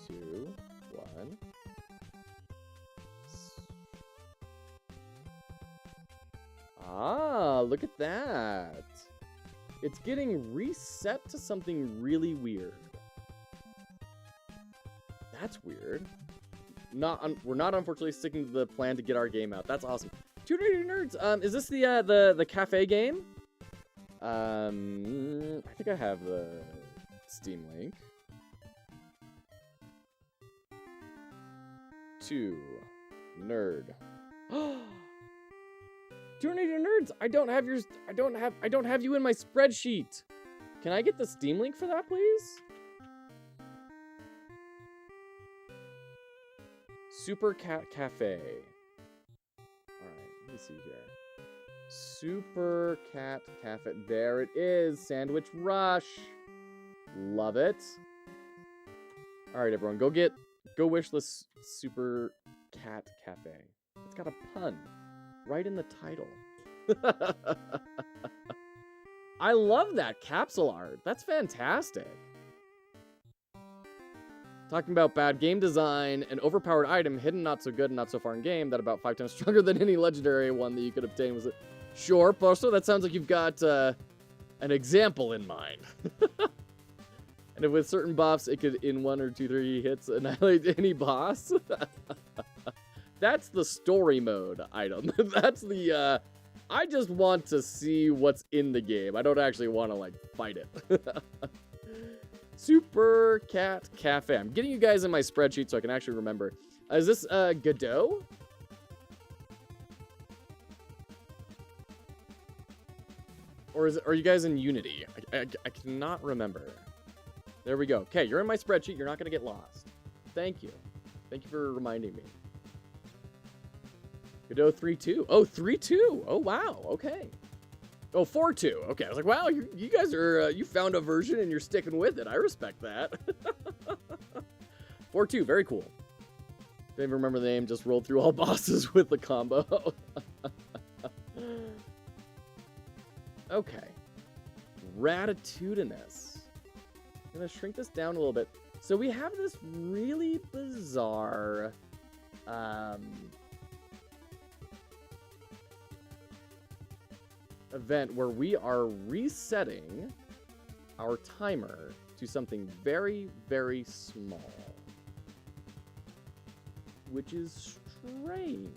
Two, one. Ah, look at that. It's getting reset to something really weird. That's weird. We're not unfortunately sticking to the plan to get our game out. That's awesome. Two nerdy nerds. Is this the cafe game? I think I have the Steam link. Two nerd. Two nerdy nerds. I don't have you in my spreadsheet. Can I get the Steam link for that, please? Super Cat Cafe. Let me see here. Super Cat Cafe. There it is. Sandwich Rush. Love it. All right, everyone. Go wish this Super Cat Cafe. It's got a pun right in the title. I love that capsule art. That's fantastic. Talking about bad game design, an overpowered item hidden not so good and not so far in game that about 5 times stronger than any legendary one that you could obtain was it. Sure, Posto, that sounds like you've got an example in mind. And if with certain buffs, it could, in 1 or 2, 3 hits, annihilate any boss. That's the story mode item. That's the, I just want to see what's in the game. I don't actually want to, like, fight it. Super Cat Cafe. I'm getting you guys in my spreadsheet so I can actually remember. Is this Godot? Or are you guys in Unity? I cannot remember. There we go. Okay, you're in my spreadsheet. You're not going to get lost. Thank you. Thank you for reminding me. Godot 3.2. Oh, 3.2. Oh, wow. Okay. Oh, 4.2. Okay, I was like, wow, you guys are, you found a version and you're sticking with it. I respect that. 4.2, very cool. Didn't even remember the name, just rolled through all bosses with the combo. Okay. Ratatoutinous. I'm going to shrink this down a little bit. So we have this really bizarre event where we are resetting our timer to something very, very small, which is strange.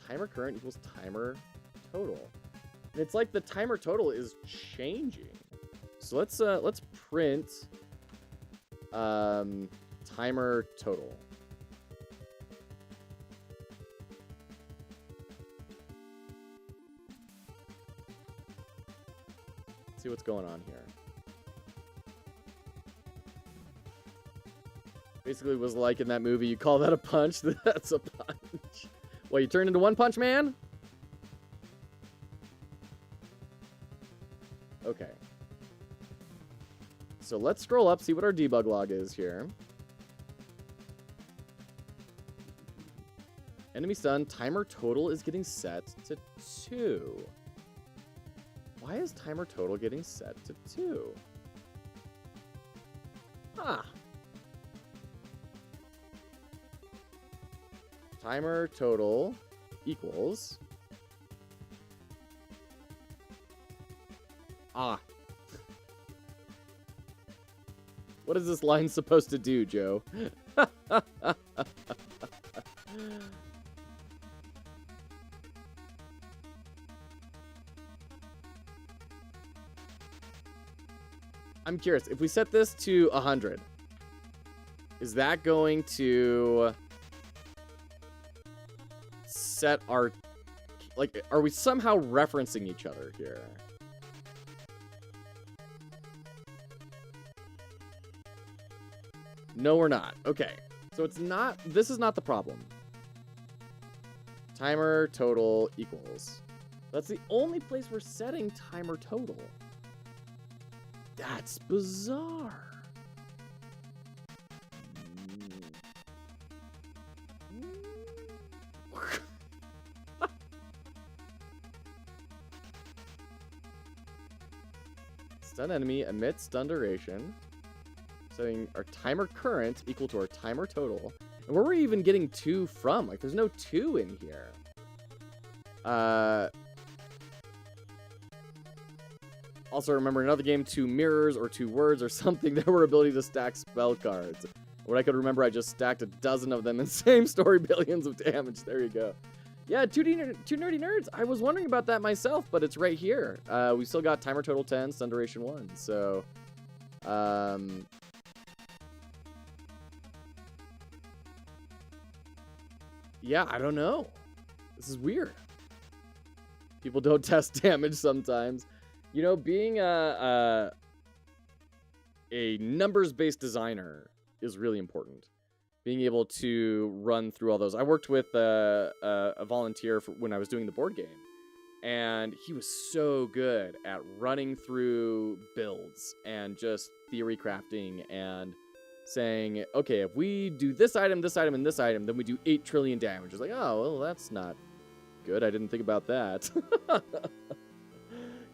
Timer current equals timer total. And it's like the timer total is changing. So let's print timer total. See what's going on here. Basically was like in that movie, you call that a punch? That's a punch. Well, you turned into One Punch Man? Okay. So let's scroll up, see what our debug log is here. Enemy stun, timer total is getting set to 2. Why is timer total getting set to 2? Ah. Timer total equals... Ah. What is this line supposed to do, Joe? I'm curious, if we set this to 100, is that going to set our... Like, are we somehow referencing each other here? No, we're not. Okay. So it's not... This is not the problem. Timer total equals... That's the only place we're setting timer total. That's bizarre. Stun enemy, emit stun duration. Setting our timer current equal to our timer total. And where are we even getting 2 from? Like, there's no 2 in here. Also, remember another game, 2 mirrors or 2 words or something. There were ability to stack spell cards. What I could remember, I just stacked a dozen of them in same story, billions of damage. There you go. Yeah, two nerdy nerds. I was wondering about that myself, but it's right here. We still got timer total 10, stun duration 1. So, yeah, I don't know. This is weird. People don't test damage sometimes. You know, being a numbers-based designer is really important. Being able to run through all those. I worked with a volunteer when I was doing the board game, and he was so good at running through builds and just theory crafting and saying, okay, if we do this item, and this item, then we do 8 trillion damage. It's like, oh, well, that's not good. I didn't think about that.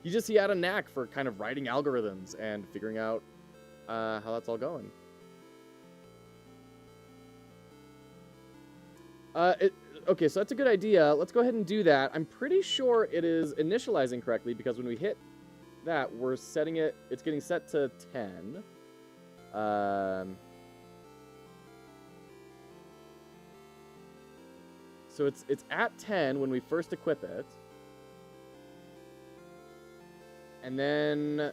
He had a knack for kind of writing algorithms and figuring out how that's all going. Okay, so that's a good idea. Let's go ahead and do that. I'm pretty sure it is initializing correctly because when we hit that, we're setting it, it's getting set to 10. So it's at 10 when we first equip it. And then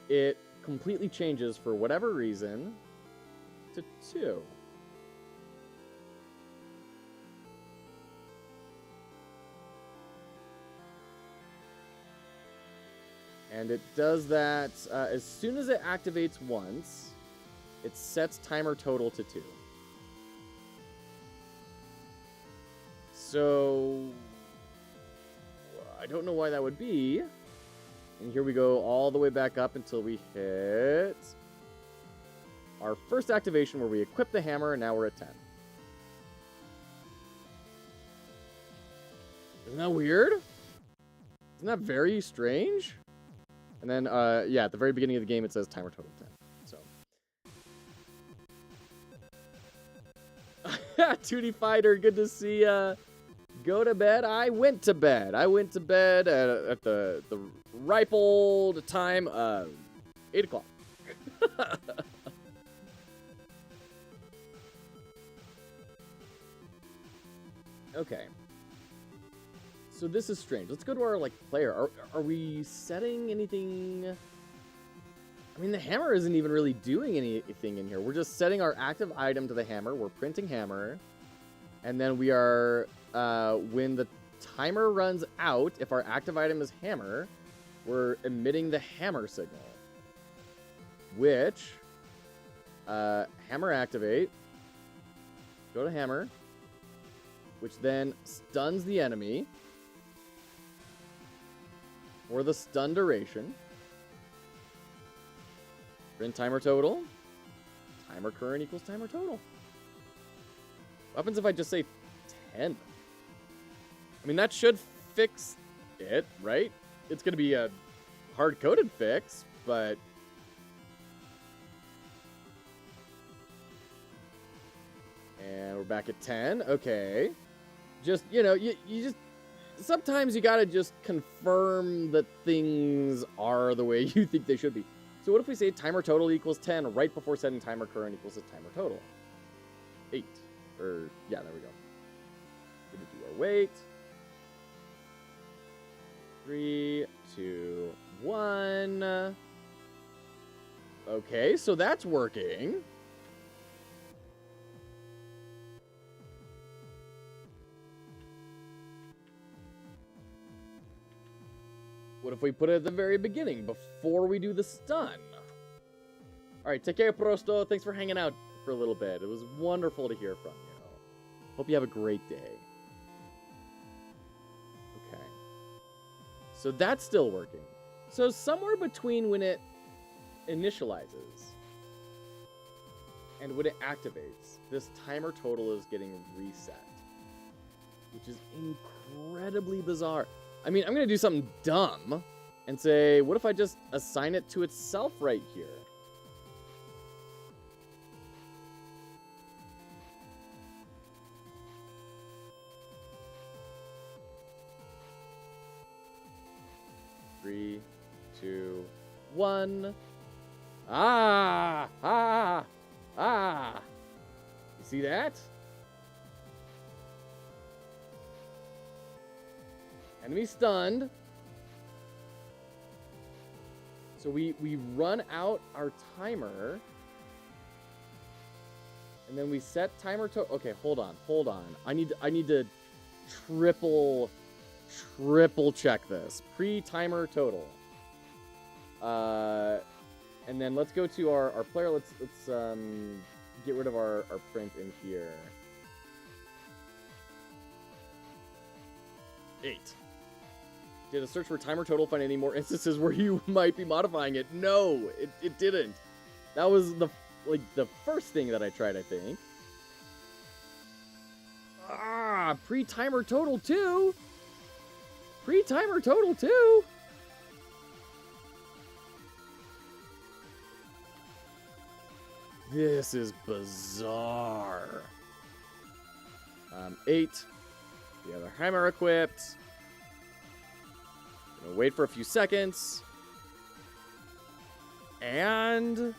it completely changes for whatever reason to 2. And it does that as soon as it activates once, it sets timer total to 2. So I don't know why that would be. And here we go all the way back up until we hit our first activation where we equip the hammer, and now we're at 10. Isn't that weird? Isn't that very strange? And then, yeah, at the very beginning of the game, it says timer total 10. So. 2D Fighter, good to see ya. Go to bed. I went to bed. I went to bed at the ripe old time of 8 o'clock. Okay. So this is strange. Let's go to our, player. Are we setting anything? I mean, the hammer isn't even really doing anything in here. We're just setting our active item to the hammer. We're printing hammer. And then we are, when the timer runs out, if our active item is hammer, we're emitting the hammer signal. Which, hammer activate. Go to hammer. Which then stuns the enemy. For the stun duration. Print timer total. Timer current equals timer total. What happens if I just say 10? I mean, that should fix it, right? It's going to be a hard-coded fix, but... And we're back at 10. Okay. Just, you know, you just... Sometimes you gotta just confirm that things are the way you think they should be. So what if we say timer total equals 10 right before setting timer current equals the timer total? 8. Or, yeah, there we go. Gonna do our wait. 3, 2, 1. Okay, so that's working. What if we put it at the very beginning, before we do the stun? Alright, take care, Prosto. Thanks for hanging out for a little bit. It was wonderful to hear from you. Hope you have a great day. Okay. So that's still working. So somewhere between when it initializes and when it activates, this timer total is getting reset. Which is incredibly bizarre. I mean, I'm going to do something dumb and say, what if I just assign it to itself right here? Three, 2, 1. Ah! Ah! Ah! You see that? Enemy stunned. So we run out our timer. And then we set timer to... Okay, hold on. I need to triple check this. Pre-timer total. And then let's go to our player. Let's get rid of our print in here. 8. Did a search for timer total find any more instances where you might be modifying it? No, it didn't. That was the first thing that I tried, I think. Ah, pre-timer total 2. Pre-timer total 2. This is bizarre. 8. The other hammer equipped. Gonna wait for a few seconds. And...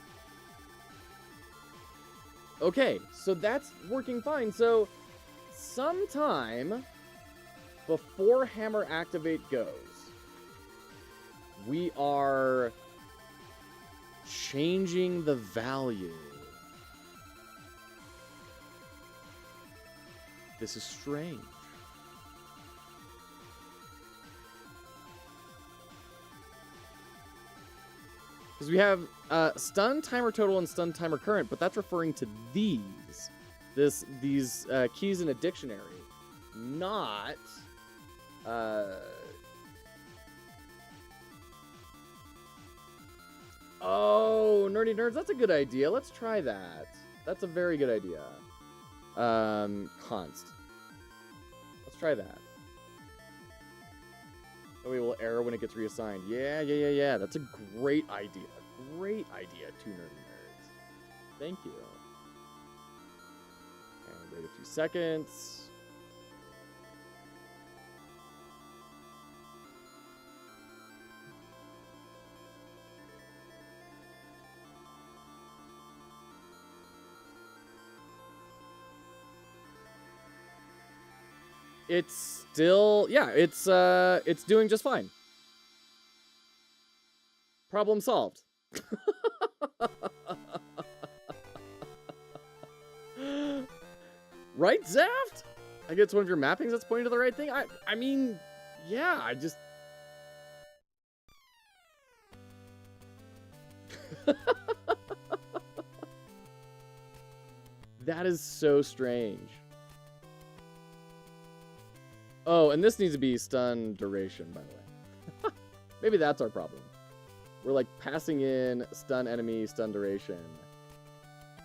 Okay, so that's working fine. So, sometime before hammer activate goes, we are changing the value. This is strange. Because we have stun timer total and stun timer current, but that's referring to these keys in a dictionary, not oh, nerdy nerds, that's a good idea. Let's try that. That's a very good idea. Const. Let's try that. That way we'll error when it gets reassigned. Yeah. That's a great idea. Great idea, 2 nerdy nerds. Thank you. And wait a few seconds. It's still, yeah, it's doing just fine. Problem solved. Right, Zaft? I guess one of your mappings that's pointing to the right thing? I mean, yeah, I just... That is so strange. Oh, and this needs to be stun duration, by the way. Maybe that's our problem. We're like passing in stun enemy, stun duration,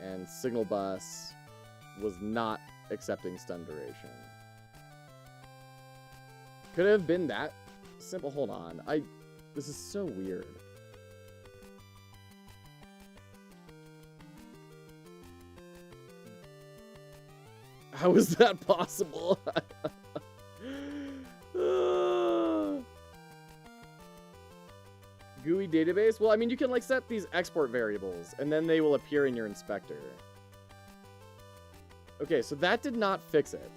and signal bus was not accepting stun duration. Could it have been that simple? Hold on. This is so weird. How is that possible? GUI database? Well, I mean, you can like set these export variables and then they will appear in your inspector. Okay, so that did not fix it.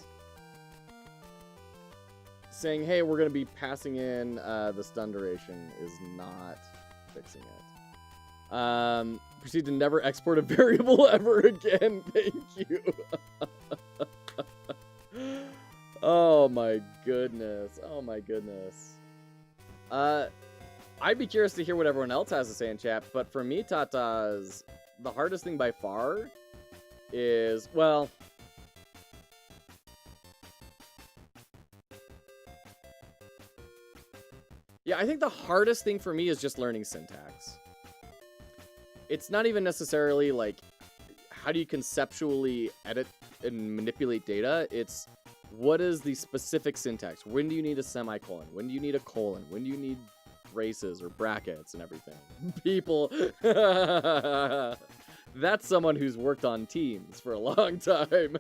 Saying, hey, we're going to be passing in the stun duration is not fixing it. Proceed to never export a variable ever again. Thank you. Oh my goodness. Oh my goodness. I'd be curious to hear what everyone else has to say in chat, but for me, Tatas, the hardest thing by far is, well... Yeah, I think the hardest thing for me is just learning syntax. It's not even necessarily like, how do you conceptually edit and manipulate data? It's, what is the specific syntax? When do you need a semicolon? When do you need a colon? When do you need braces or brackets and everything? People, that's someone who's worked on Teams for a long time.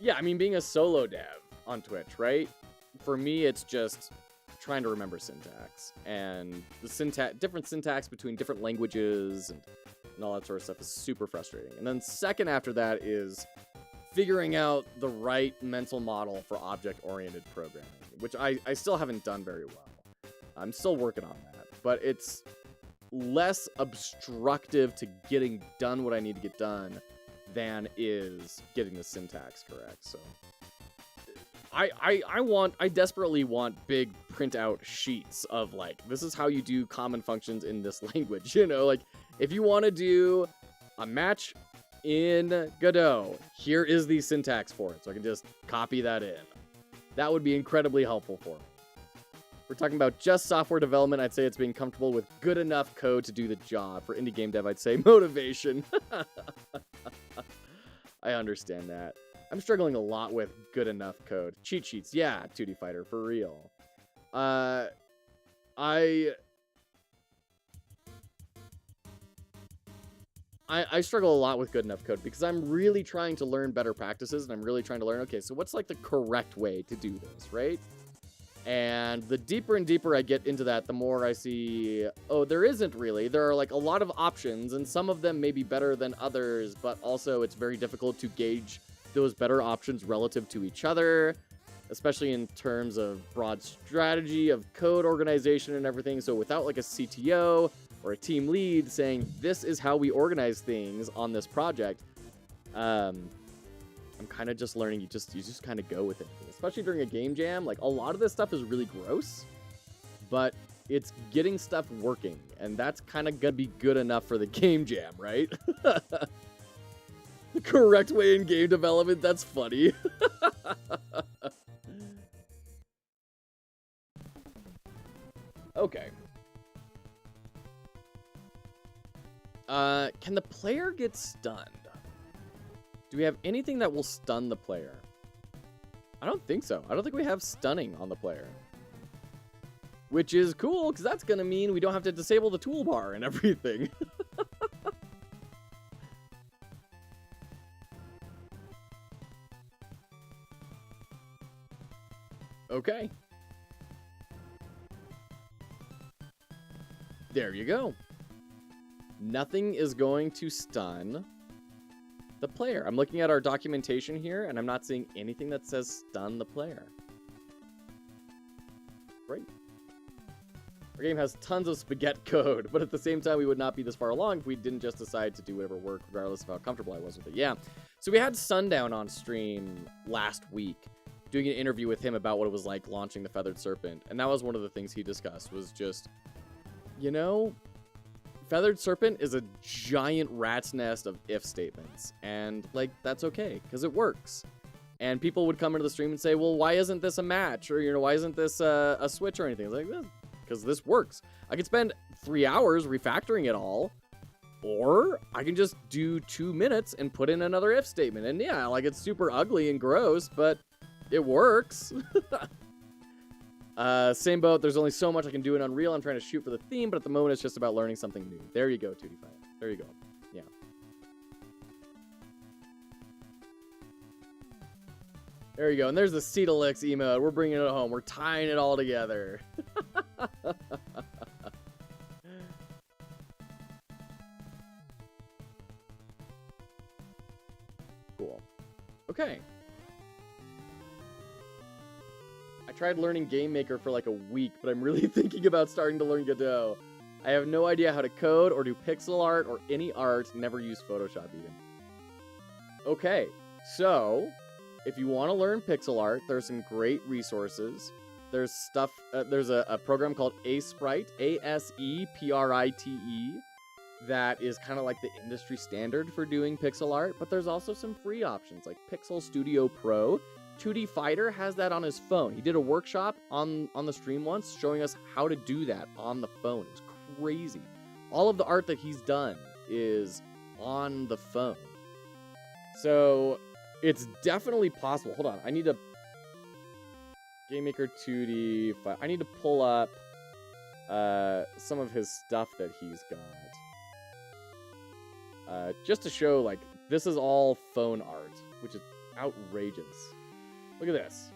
Yeah, I mean, being a solo dev on Twitch, right? For me, it's just trying to remember syntax, and the different syntax between different languages and all that sort of stuff is super frustrating. And then second after that is figuring out the right mental model for object-oriented programming, which I still haven't done very well. I'm still working on that, but it's less obstructive to getting done what I need to get done than is getting the syntax correct. So I desperately want big printout sheets of like, this is how you do common functions in this language, you know, like if you want to do a match in Godot, here is the syntax for it, so I can just copy that in. That would be incredibly helpful for me. If we're talking about just software development, I'd say it's being comfortable with good enough code to do the job. For indie game dev, I'd say motivation. I understand that. I'm struggling a lot with good enough code. Cheat sheets, yeah, 2D Fighter, for real. I struggle a lot with good enough code because I'm really trying to learn better practices, and I'm really trying to learn, okay, so what's like the correct way to do this, right? And the deeper and deeper I get into that, the more I see, oh, there isn't really. There are like a lot of options, and some of them may be better than others, but also it's very difficult to gauge those better options relative to each other, especially in terms of broad strategy of code organization and everything. So without like a CTO or a team lead saying, this is how we organize things on this project, I'm kind of just learning, you just kind of go with it. Especially during a game jam, like a lot of this stuff is really gross, but It's getting stuff working, and that's kind of gonna be good enough for the game jam, right? The correct way in game development, that's funny. Okay. Can the player get stunned? Do we have anything that will stun the player? I don't think so. I don't think we have stunning on the player. Which is cool, because that's going to mean we don't have to disable the toolbar and everything. Okay. There you go. Nothing is going to stun the player. I'm looking at our documentation here, and I'm not seeing anything that says stun the player. Great. Our game has tons of spaghetti code, but at the same time, we would not be this far along if we didn't just decide to do whatever worked, regardless of how comfortable I was with it. Yeah. So we had Sundown on stream last week, doing an interview with him about what it was like launching the Feathered Serpent, and that was one of the things he discussed, was just, you know, Feathered Serpent is a giant rat's nest of if statements, and, like, that's okay, because it works. And people would come into the stream and say, well, why isn't this a match? Or, you know, why isn't this a switch or anything? It's like, because this works. I could spend 3 hours refactoring it all, or I can just do 2 minutes and put in another if statement. And yeah, like, it's super ugly and gross, but it works. Same boat. There's only so much I can do in Unreal. I'm trying to shoot for the theme, but at the moment, it's just about learning something new. There you go, 2D5. There you go. Yeah. There you go. And there's the Cetalix emote. We're bringing it home. We're tying it all together. Cool. Okay. I tried learning GameMaker for like a week, but I'm really thinking about starting to learn Godot. I have no idea how to code or do pixel art or any art. Never use Photoshop even. Okay, so if you want to learn pixel art, there's some great resources. There's stuff. There's a program called Asprite, A-S-E-P-R-I-T-E, that is kind of like the industry standard for doing pixel art. But there's also some free options like Pixel Studio Pro. 2D Fighter has that on his phone. He did a workshop on the stream once showing us how to do that on the phone. It was crazy. All of the art that he's done is on the phone. So it's definitely possible. Hold on. I need to... GameMaker 2D... I need to pull up some of his stuff that he's got. Just to show, like, this is all phone art, which is outrageous. Look at this.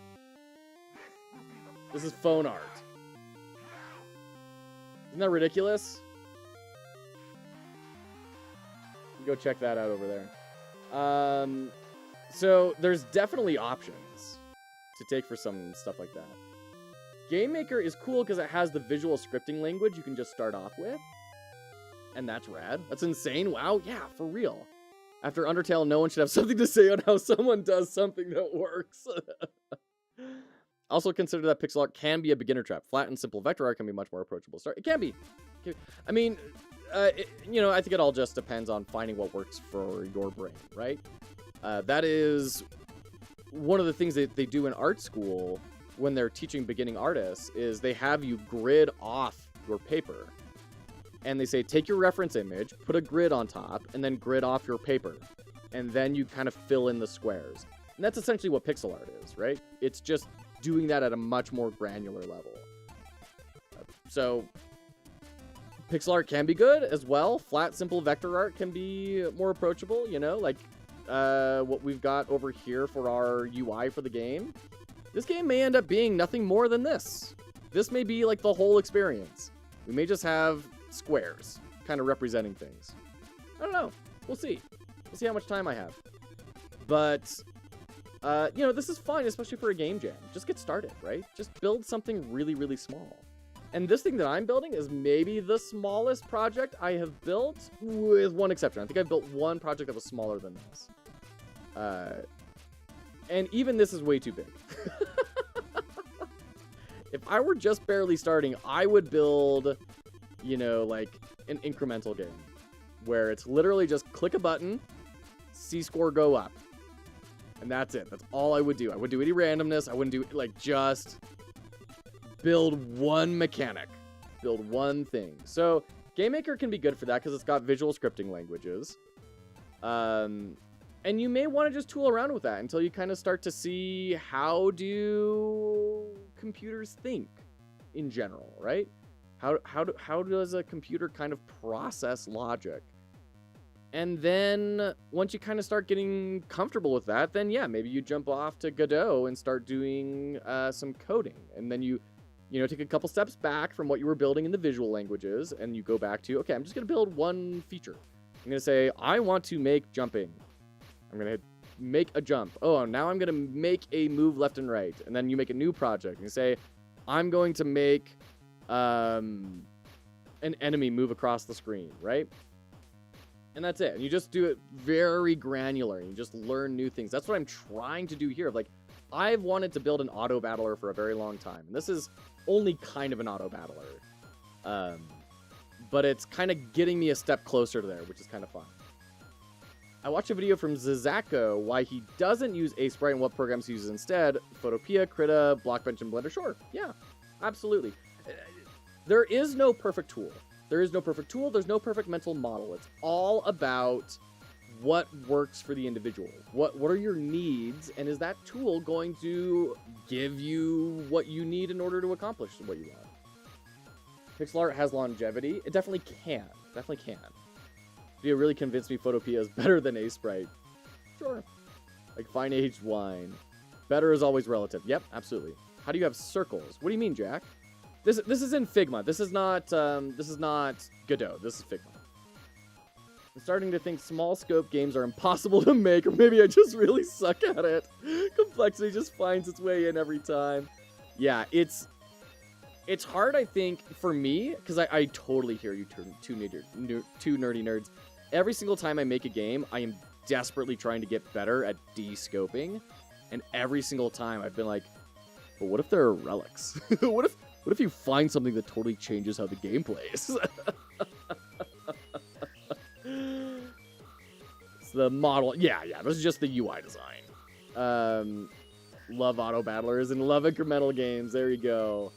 This is phone art. Isn't that ridiculous? Go check that out over there. So there's definitely options to take for some stuff like that. GameMaker is cool because it has the visual scripting language you can just start off with. And that's rad. That's insane. Wow. Yeah, for real. After Undertale, no one should have something to say on how someone does something that works. Also consider that pixel art can be a beginner trap. Flat and simple vector art can be much more approachable. It can be. I mean, you know, I think it all just depends on finding what works for your brain, right? That is one of the things that they do in art school when they're teaching beginning artists is they have you grid off your paper. And they say, take your reference image, put a grid on top, and then grid off your paper. And then you kind of fill in the squares. And that's essentially what pixel art is, right? It's just doing that at a much more granular level. So, pixel art can be good as well. Flat, simple vector art can be more approachable, you know? Like, what we've got over here for our UI for the game. This game may end up being nothing more than this. This may be like the whole experience. We may just have squares kind of representing things. I don't know. We'll see. We'll see how much time I have. But, you know, this is fun, especially for a game jam. Just get started, right? Just build something really, really small. And this thing that I'm building is maybe the smallest project I have built, with one exception. I think I built one project that was smaller than this. And even this is way too big. if I were just barely starting, I would build, you know, like an incremental game where it's literally just click a button, see score go up. And that's it. That's all I would do. I wouldn't do any randomness. I wouldn't do, like, just build one mechanic. Build one thing. So, GameMaker can be good for that because it's got visual scripting languages. And you may want to just tool around with that until you kind of start to see how do computers think in general, right? How does a computer kind of process logic? And then once you kind of start getting comfortable with that, then yeah, maybe you jump off to Godot and start doing some coding. And then you take a couple steps back from what you were building in the visual languages, and you go back to, okay, I'm just going to build one feature. I'm going to say, I want to make jumping. I'm going to make a jump. Oh, now I'm going to make a move left and right. And then you make a new project. And you say, I'm going to make an enemy move across the screen, right? And that's it. And you just do it very granular. And you just learn new things. That's what I'm trying to do here. Like, I've wanted to build an Autobattler for a very long time. And this is only kind of an Autobattler. But it's kind of getting me a step closer to there, which is kind of fun. I watched a video from Zizako why he doesn't use Sprite and what programs he uses instead. Photopea, Krita, Blockbench, and Blender. Sure, yeah, absolutely. There is no perfect tool. There's no perfect mental model. It's all about what works for the individual. What are your needs, and is that tool going to give you what you need in order to accomplish what you want? Pixel art has longevity. It definitely can. Video really convinced me Photopea is better than Sprite. Sure. Like fine aged wine. Better is always relative. Yep, absolutely. How do you have circles? What do you mean, Jack? This is in Figma. This is not Godot. This is Figma. I'm starting to think small scope games are impossible to make, or maybe I just really suck at it. Complexity just finds its way in every time. Yeah, it's hard, I think, for me, because I totally hear you two nerdy nerds. Every single time I make a game, I am desperately trying to get better at de-scoping, and every single time I've been like, but what if there are relics? What if you find something that totally changes how the game plays? It's the model. Yeah, this is just the UI design. Love Autobattlers and love incremental games. There you go.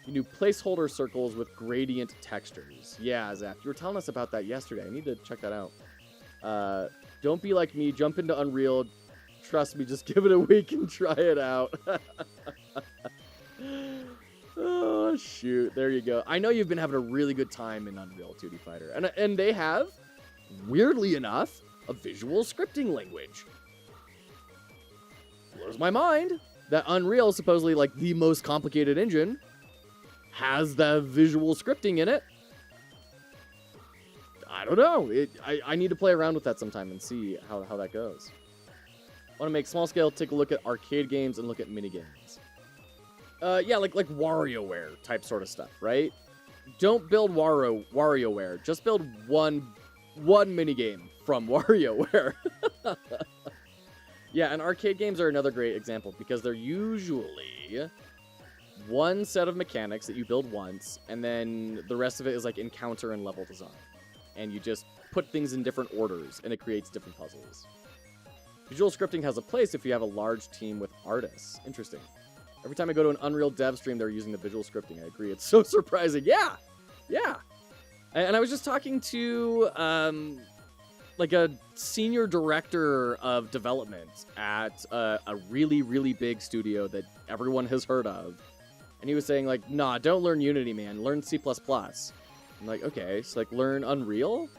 You do placeholder circles with gradient textures. Yeah, Zach, you were telling us about that yesterday. I need to check that out. Don't be like me. Jump into Unreal. Trust me, just give it a week and try it out. Oh, shoot. There you go. I know you've been having a really good time in Unreal 2D Fighter. And they have, weirdly enough, a visual scripting language. Blows my mind that Unreal, supposedly like the most complicated engine, has the visual scripting in it. I don't know. I need to play around with that sometime and see how that goes. Want to make small scale, take a look at arcade games and look at mini games. Yeah, like WarioWare type sort of stuff, right? Don't build WarioWare. Just build one minigame from WarioWare. Yeah, and arcade games are another great example because they're usually one set of mechanics that you build once, and then the rest of it is like encounter and level design. And you just put things in different orders, and it creates different puzzles. Visual scripting has a place if you have a large team with artists. Interesting. Every time I go to an Unreal dev stream, they're using the visual scripting. I agree. It's so surprising. Yeah. And I was just talking to like a senior director of development at a really, really big studio that everyone has heard of. And he was saying, like, nah, don't learn Unity, man. Learn C++. I'm like, okay, so, like, learn Unreal?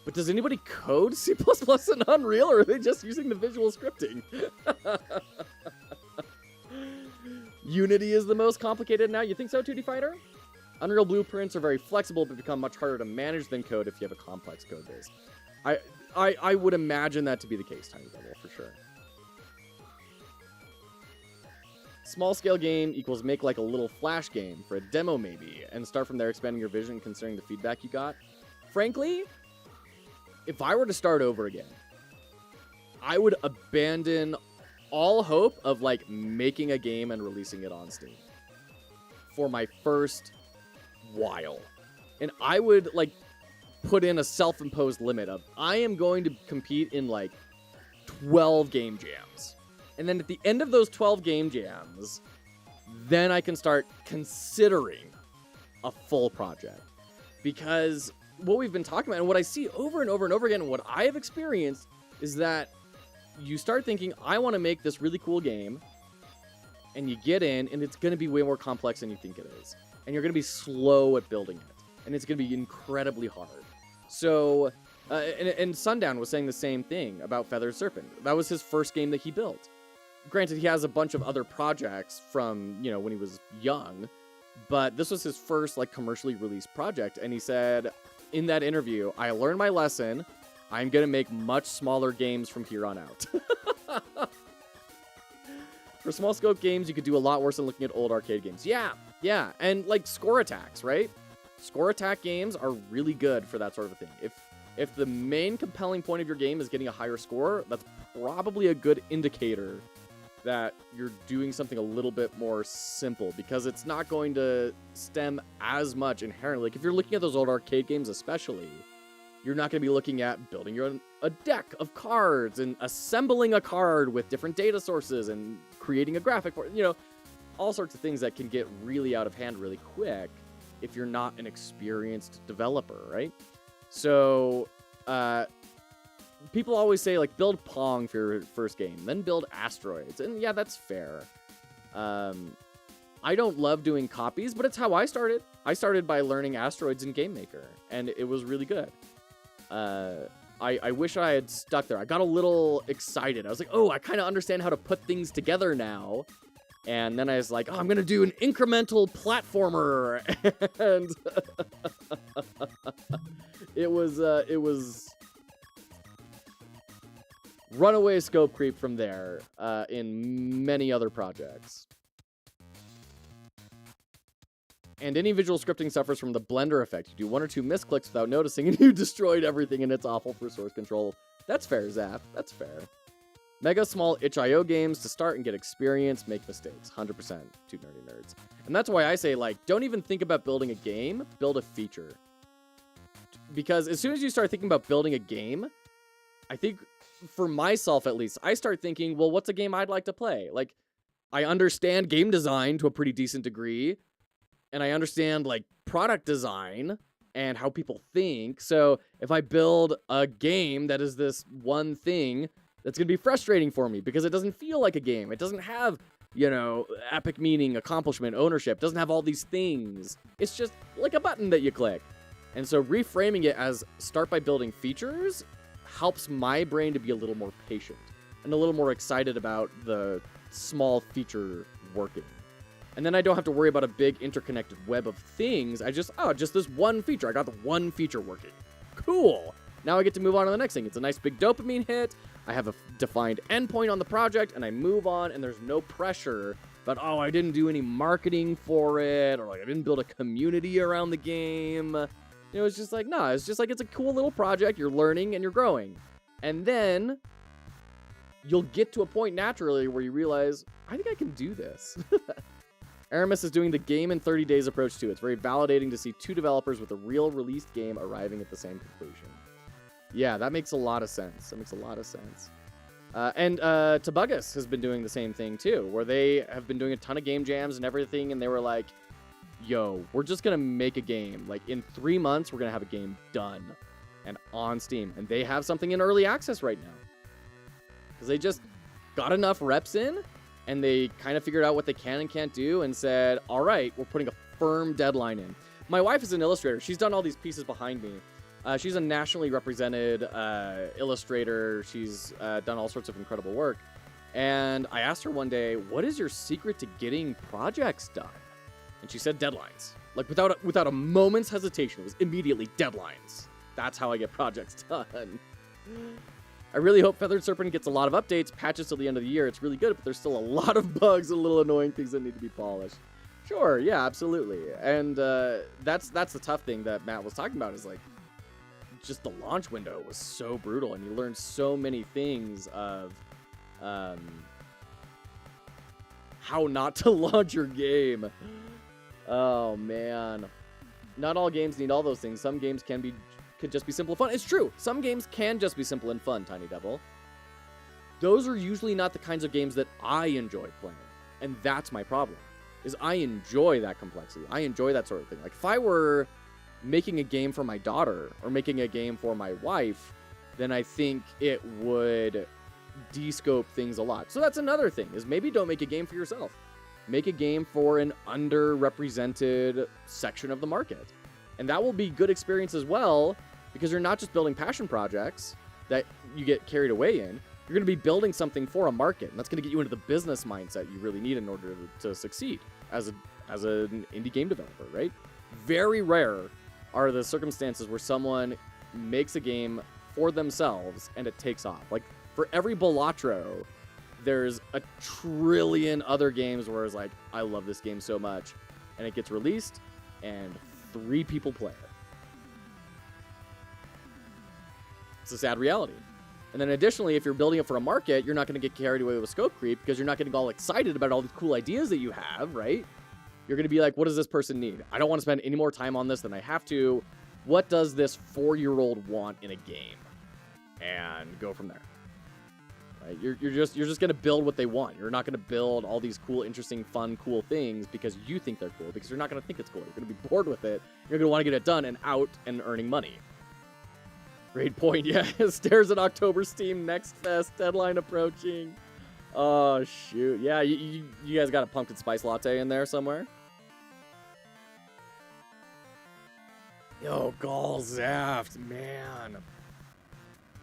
But does anybody code C++ in Unreal, or are they just using the visual scripting? Unity is the most complicated now. You think so, 2D Fighter? Unreal blueprints are very flexible, but become much harder to manage than code if you have a complex code base. I would imagine that to be the case, Tiny Devil, for sure. Small scale game equals make like a little Flash game for a demo maybe, and start from there expanding your vision considering the feedback you got. Frankly, if I were to start over again, I would abandon all hope of like making a game and releasing it on Steam for my first while. And I would like put in a self-imposed limit of I am going to compete in like 12 game jams. And then at the end of those 12 game jams, then I can start considering a full project. Because what we've been talking about and what I see over and over and over again and what I have experienced is that you start thinking, I want to make this really cool game, and you get in, and it's going to be way more complex than you think it is. And you're going to be slow at building it. And it's going to be incredibly hard. So, and Sundown was saying the same thing about Feathered Serpent. That was his first game that he built. Granted, he has a bunch of other projects from, you know, when he was young, but this was his first, like, commercially released project. And he said in that interview, I learned my lesson. I'm going to make much smaller games from here on out. For small scope games, you could do a lot worse than looking at old arcade games. Yeah. And like score attacks, right? Score attack games are really good for that sort of a thing. If the main compelling point of your game is getting a higher score, that's probably a good indicator that you're doing something a little bit more simple, because it's not going to stem as much inherently. Like if you're looking at those old arcade games especially, you're not going to be looking at building a deck of cards and assembling a card with different data sources and creating a graphic for it. You know, all sorts of things that can get really out of hand really quick if you're not an experienced developer, right? So, people always say, like, build Pong for your first game, then build Asteroids. And yeah, that's fair. I don't love doing copies, but it's how I started. I started by learning Asteroids in GameMaker, and it was really good. I wish I had stuck there. I got a little excited. I was like, oh, I kind of understand how to put things together now. And then I was like, oh, I'm going to do an incremental platformer. And it was runaway scope creep from there in many other projects. And any visual scripting suffers from the blender effect. You do one or two misclicks without noticing, and you destroyed everything, and it's awful for source control. That's fair, Zap. That's fair. Mega small itch.io games to start and get experience, make mistakes. 100%, two nerdy nerds. And that's why I say, like, don't even think about building a game, build a feature. Because as soon as you start thinking about building a game, I think, for myself at least, I start thinking, well, what's a game I'd like to play? Like, I understand game design to a pretty decent degree, and I understand, like, product design and how people think. So if I build a game that is this one thing, that's going to be frustrating for me because it doesn't feel like a game. It doesn't have, you know, epic meaning, accomplishment, ownership. It doesn't have all these things. It's just like a button that you click. And so reframing it as start by building features helps my brain to be a little more patient and a little more excited about the small feature working. And then I don't have to worry about a big interconnected web of things. I just this one feature. I got the one feature working. Cool. Now I get to move on to the next thing. It's a nice big dopamine hit. I have a defined endpoint on the project, and I move on, and there's no pressure. But, oh, I didn't do any marketing for it, or like I didn't build a community around the game. You know, it's just like, no, it's just like it's a cool little project. You're learning and you're growing. And then you'll get to a point naturally where you realize, I think I can do this. Aramis is doing the game in 30 days approach too. It's very validating to see two developers with a real released game arriving at the same conclusion. Yeah, that makes a lot of sense. And Tabugus has been doing the same thing too, where they have been doing a ton of game jams and everything, and they were like, yo, we're just going to make a game. Like, in 3 months, we're going to have a game done and on Steam. And they have something in early access right now. Because they just got enough reps in, and they kind of figured out what they can and can't do and said, all right, we're putting a firm deadline in. My wife is an illustrator. She's done all these pieces behind me. She's a nationally represented illustrator. She's done all sorts of incredible work. And I asked her one day, what is your secret to getting projects done? And she said deadlines. Like, without a moment's hesitation, it was immediately deadlines. That's how I get projects done. I really hope Feathered Serpent gets a lot of updates, patches till the end of the year. It's really good, but there's still a lot of bugs and little annoying things that need to be polished. Sure, yeah, absolutely. And that's the tough thing that Matt was talking about, is like, just the launch window was so brutal, and you learned so many things of how not to launch your game. Oh, man. Not all games need all those things. Some games could just be simple and fun. It's true. Some games can just be simple and fun, Tiny Devil. Those are usually not the kinds of games that I enjoy playing. And that's my problem, is I enjoy that complexity. I enjoy that sort of thing. Like, if I were making a game for my daughter or making a game for my wife, then I think it would de-scope things a lot. So that's another thing, is maybe don't make a game for yourself. Make a game for an underrepresented section of the market. And that will be good experience as well, because you're not just building passion projects that you get carried away in. You're going to be building something for a market, and that's going to get you into the business mindset you really need in order to succeed as an indie game developer, right? Very rare are the circumstances where someone makes a game for themselves and it takes off. Like, for every Balatro, there's a trillion other games where it's like, I love this game so much, and it gets released, and 3 people play it. It's a sad reality. And then additionally, if you're building it for a market, you're not going to get carried away with scope creep, because you're not getting all excited about all these cool ideas that you have, right? You're going to be like, what does this person need? I don't want to spend any more time on this than I have to. What does this 4-year-old want in a game? And go from there. Right? You're just going to build what they want. You're not going to build all these cool, interesting, fun, cool things because you think they're cool, because you're not going to think it's cool. You're going to be bored with it. You're going to want to get it done and out and earning money. Great point. Yeah, Stairs at October Steam Next Fest deadline approaching. Oh shoot. Yeah, you guys got a pumpkin spice latte in there somewhere? Yo, Galzaft, man.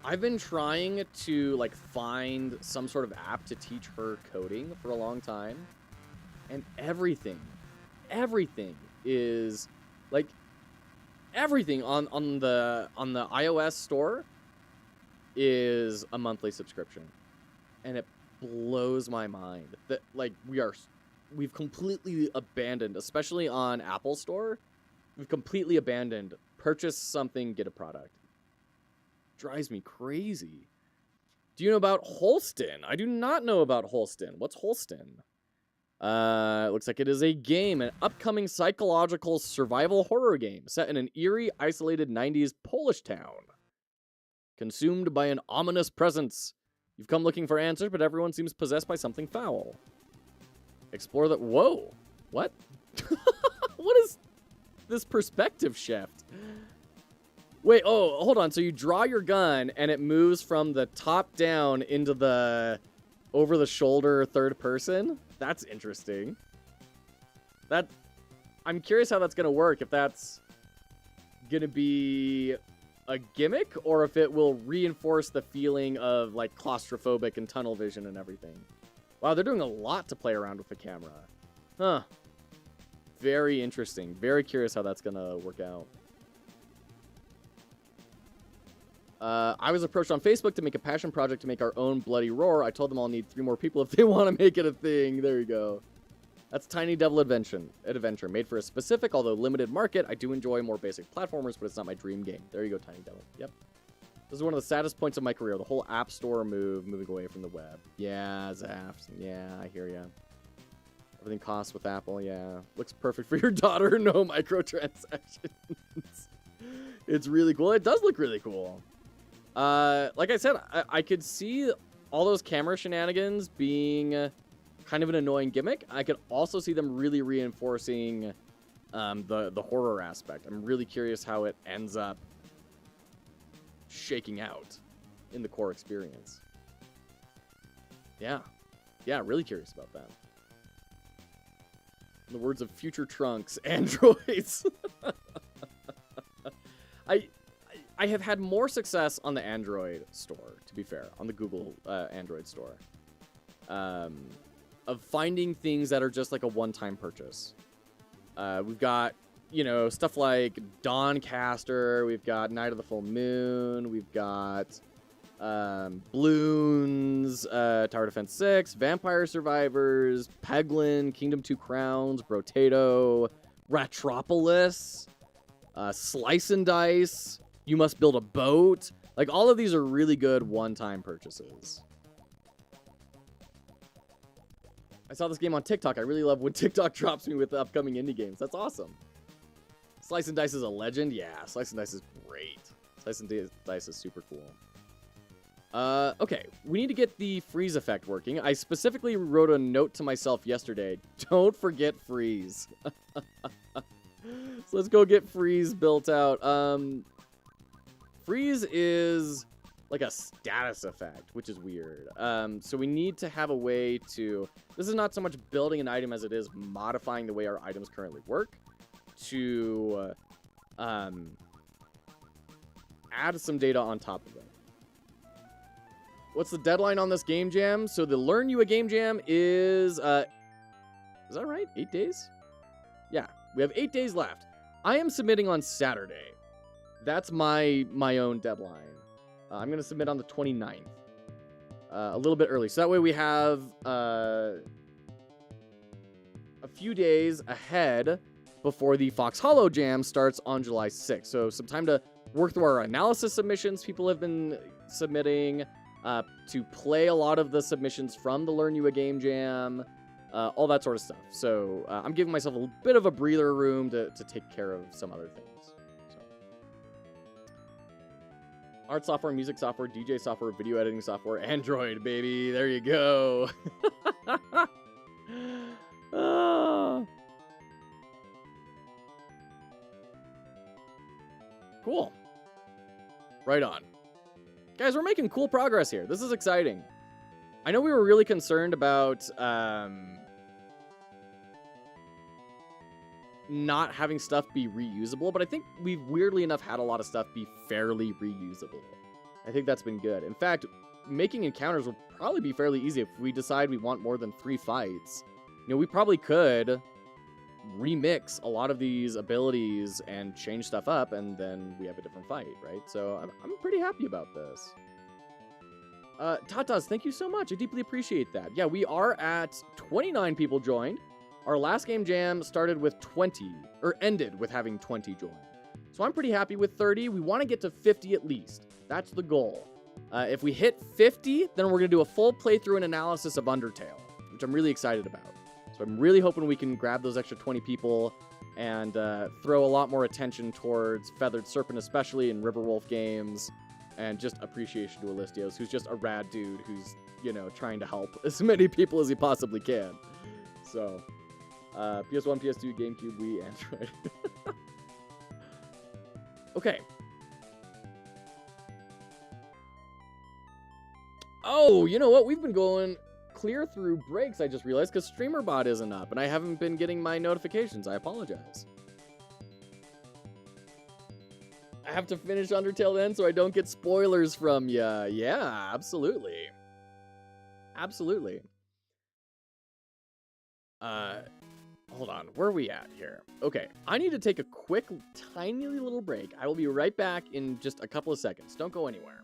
I've been trying to like find some sort of app to teach her coding for a long time, and everything is like. Everything on the iOS store is a monthly subscription, and it blows my mind that like we've completely abandoned, especially on Apple Store, we've completely abandoned purchase something, get a product. Drives me crazy. Do you know about Holston? I do not know about Holston. What's Holston? Looks like it is a game, an upcoming psychological survival horror game set in an eerie, isolated 90s Polish town. Consumed by an ominous presence. You've come looking for answers, but everyone seems possessed by something foul. Explore the... Whoa! What? What is this perspective shift? Wait, oh, hold on. So you draw your gun, and it moves from the top down into the over-the-shoulder third person? That's interesting. I'm curious how that's going to work, if that's going to be a gimmick, or if it will reinforce the feeling of, like, claustrophobic and tunnel vision and everything. Wow, they're doing a lot to play around with the camera. Huh. Very interesting. Very curious how that's going to work out. I was approached on Facebook to make a passion project to make our own Bloody Roar. I told them I'll need 3 more people if they want to make it a thing. There you go. That's Tiny Devil Adventure. Made for a specific, although limited market. I do enjoy more basic platformers, but it's not my dream game. There you go, Tiny Devil. Yep. This is one of the saddest points of my career. The whole App Store moving away from the web. Yeah, Zaft. Yeah, I hear ya. Everything costs with Apple, yeah. Looks perfect for your daughter. No microtransactions. It's really cool. It does look really cool. Like I said, I could see all those camera shenanigans being kind of an annoying gimmick. I could also see them really reinforcing the horror aspect. I'm really curious how it ends up shaking out in the core experience. Yeah, really curious about that. In the words of Future Trunks, androids. I have had more success on the Android store, to be fair, on the Google Android store, of finding things that are just like a one-time purchase. We've got, stuff like Dawncaster, we've got Night of the Full Moon, we've got Bloons, Tower Defense 6, Vampire Survivors, Peglin, Kingdom 2 Crowns, Brotato, Ratropolis, Slice and Dice, You Must Build a Boat. Like, all of these are really good one-time purchases. I saw this game on TikTok. I really love when TikTok drops me with upcoming indie games. That's awesome. Slice and Dice is a legend. Yeah, Slice and Dice is great. Slice and Dice is super cool. Okay, we need to get the freeze effect working. I specifically wrote a note to myself yesterday. Don't forget freeze. So let's go get freeze built out. Freeze is like a status effect, which is weird. So we need to have a way to... This is not so much building an item as it is modifying the way our items currently work to add some data on top of it. What's the deadline on this game jam? So the Learn You a Game Jam is that right? 8 days? Yeah, we have 8 days left. I am submitting on Saturday. That's my own deadline. I'm going to submit on the 29th. A little bit early. So that way we have a few days ahead before the Fox Hollow Jam starts on July 6th. So some time to work through our analysis submissions people have been submitting, to play a lot of the submissions from the Learn You a Game Jam, all that sort of stuff. So I'm giving myself a bit of a breather room to take care of some other things. So. Art software, music software, DJ software, video editing software, Android, baby. There you go. Cool. Right on. Guys, we're making cool progress here. This is exciting. I know we were really concerned about not having stuff be reusable, but I think we've weirdly enough had a lot of stuff be fairly reusable. I think that's been good. In fact, making encounters will probably be fairly easy if we decide we want more than 3 fights. You know, we probably could remix a lot of these abilities and change stuff up, and then we have a different fight, right? So I'm pretty happy about this. Tatas, thank you so much. I deeply appreciate that. Yeah, we are at 29 people joined. Our last game jam started with 20, or ended with having 20 join. So I'm pretty happy with 30. We want to get to 50 at least. That's the goal. If we hit 50, then we're going to do a full playthrough and analysis of Undertale, which I'm really excited about. So I'm really hoping we can grab those extra 20 people and throw a lot more attention towards Feathered Serpent especially, and Riverwolf games, and just appreciation to Alistios, who's just a rad dude who's, you know, trying to help as many people as he possibly can. So, PS1, PS2, GameCube, Wii, Android. Okay. Oh, you know what? We've been going clear through breaks, I just realized, because StreamerBot isn't up, and I haven't been getting my notifications. I apologize. I have to finish Undertale then so I don't get spoilers from ya. Yeah, absolutely. Absolutely. Hold on. Where are we at here? Okay, I need to take a quick, tiny little break. I will be right back in just a couple of seconds. Don't go anywhere.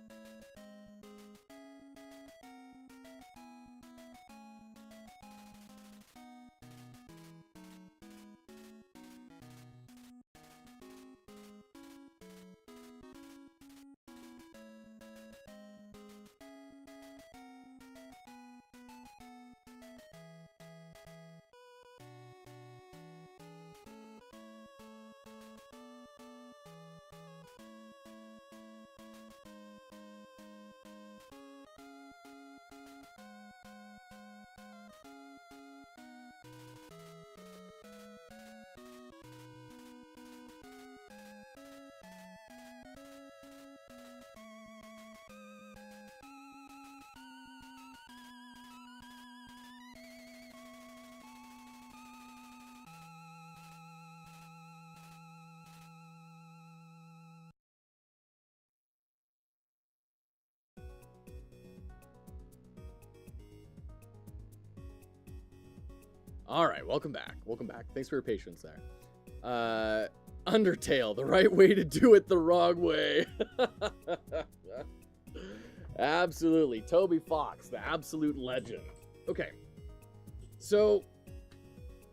All right, welcome back. Welcome back. Thanks for your patience there. Undertale, the right way to do it the wrong way. Absolutely. Toby Fox, the absolute legend. Okay. So,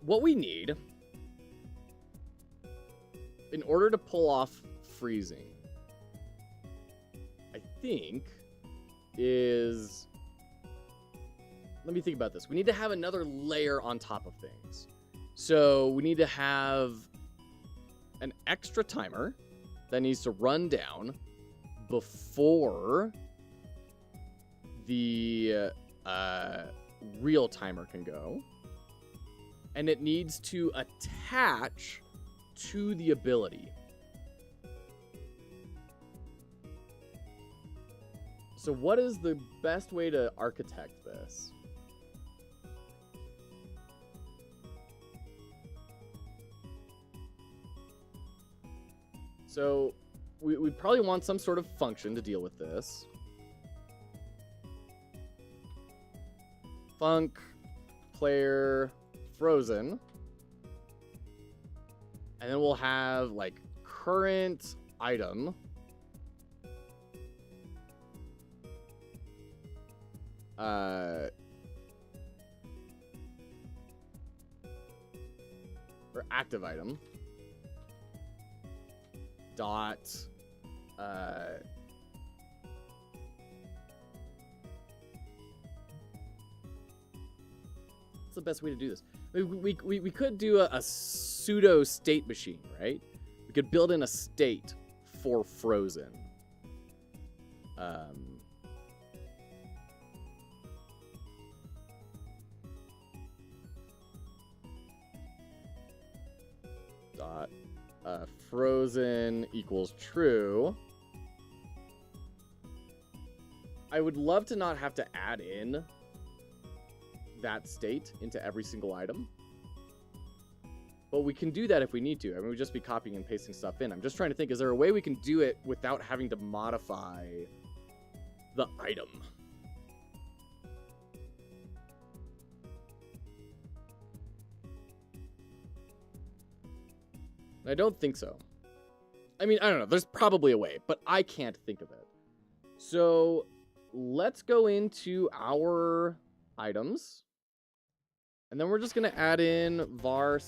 what we need in order to pull off freezing, I think, is let me think about this. We need to have another layer on top of things. So we need to have an extra timer that needs to run down before the real timer can go. And it needs to attach to the ability. So what is the best way to architect this? So we probably want some sort of function to deal with this. Func player frozen. And then we'll have like current item. Or active item. Dot. What's the best way to do this? We could do a pseudo state machine, right? We could build in a state for frozen. Dot frozen equals true. I would love to not have to add in that state into every single item. But we can do that if we need to. I mean, we'd just be copying and pasting stuff in. I'm just trying to think, is there a way we can do it without having to modify the item? I don't think so. I mean, I don't know. There's probably a way, but I can't think of it. So let's go into our items. And then we're just going to add in var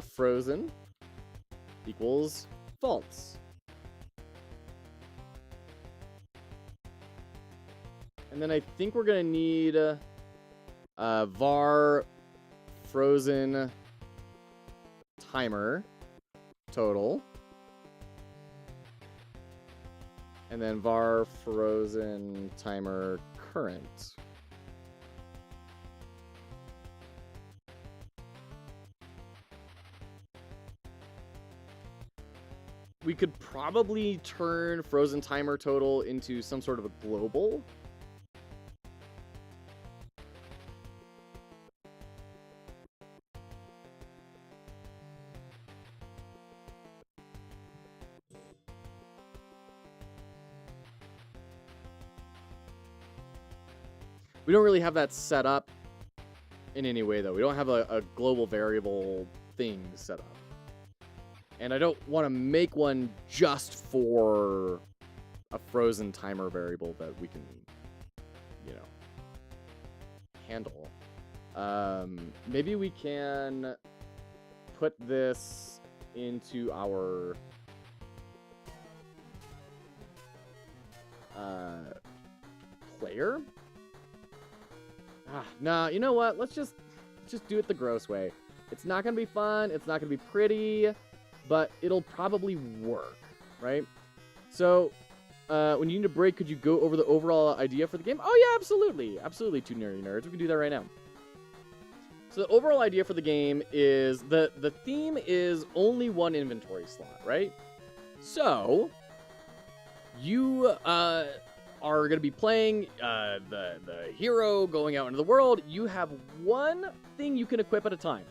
frozen equals false. And then I think we're going to need var frozen timer total. And then var frozen timer current. We could probably turn frozen timer total into some sort of a global. We don't really have that set up in any way, though. We don't have a global variable thing set up. And I don't want to make one just for a frozen timer variable that we can, you know, handle. Maybe we can put this into our player. Nah, you know what? Let's just do it the gross way. It's not gonna be fun. It's not gonna be pretty, but it'll probably work, right? So, when you need a break, could you go over the overall idea for the game? Oh yeah, absolutely, absolutely, two nerdy nerds. We can do that right now. So the overall idea for the game is the theme is only one inventory slot, right? So you are going to be playing the hero going out into the world. You have one thing you can equip at a time.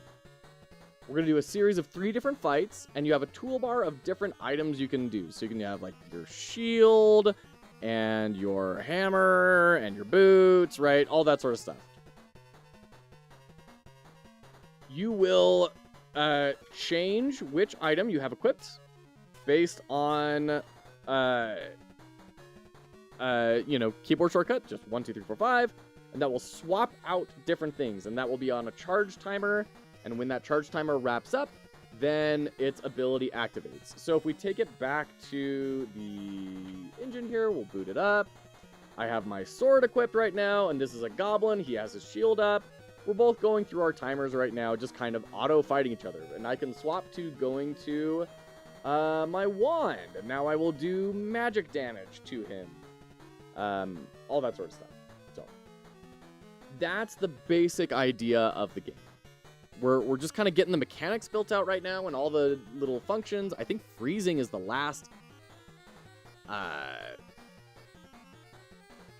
We're going to do a series of 3 different fights, and you have a toolbar of different items you can do. So you can have like your shield and your hammer and your boots, right? All that sort of stuff. You will change which item you have equipped based on you know, keyboard shortcut, just 1, 2, 3, 4, 5, and that will swap out different things, and that will be on a charge timer, and when that charge timer wraps up, then its ability activates. So if we take it back to the engine here, we'll boot it up. I have my sword equipped right now, and this is a goblin. He has his shield up. We're both going through our timers right now, just kind of auto-fighting each other. And I can swap to going to my wand. And now I will do magic damage to him. All that sort of stuff. So, that's the basic idea of the game. We're just kind of getting the mechanics built out right now and all the little functions. I think freezing is the last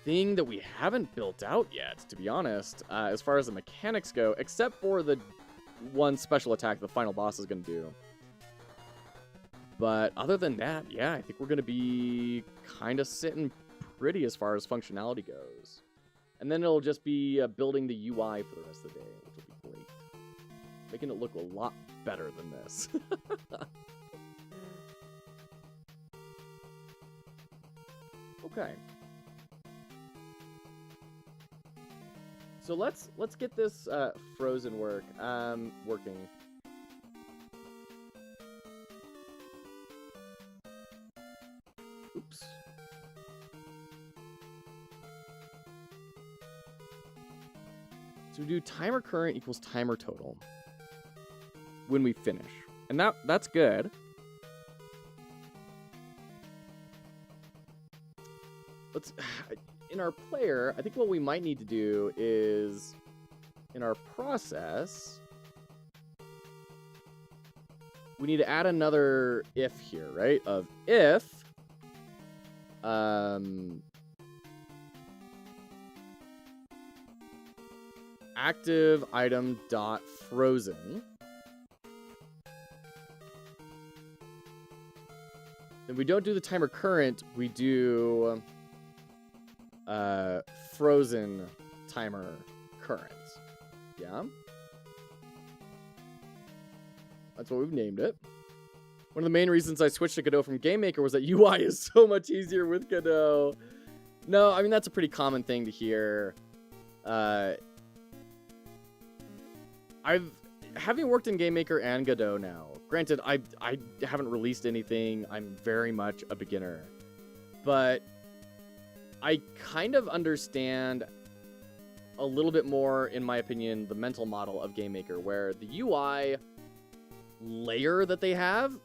thing that we haven't built out yet, to be honest, as far as the mechanics go, except for the one special attack the final boss is going to do. But other than that, yeah, I think we're going to be kind of sitting pretty as far as functionality goes. And then it'll just be building the UI for the rest of the day, which will be great. Making it look a lot better than this. Okay. So let's get this frozen working. Oops. So we do timer current equals timer total when we finish. And that's good. In our player, I think what we might need to do is, in our process, we need to add another if here, right? Of if active item dot frozen. Then we don't do the timer current, we do frozen timer current. Yeah? That's what we've named it. One of the main reasons I switched to Godot from GameMaker was that UI is so much easier with Godot. No, I mean, that's a pretty common thing to hear. Having worked in GameMaker and Godot now, granted, I haven't released anything. I'm very much a beginner. But I kind of understand a little bit more, in my opinion, the mental model of GameMaker, where the UI layer that they have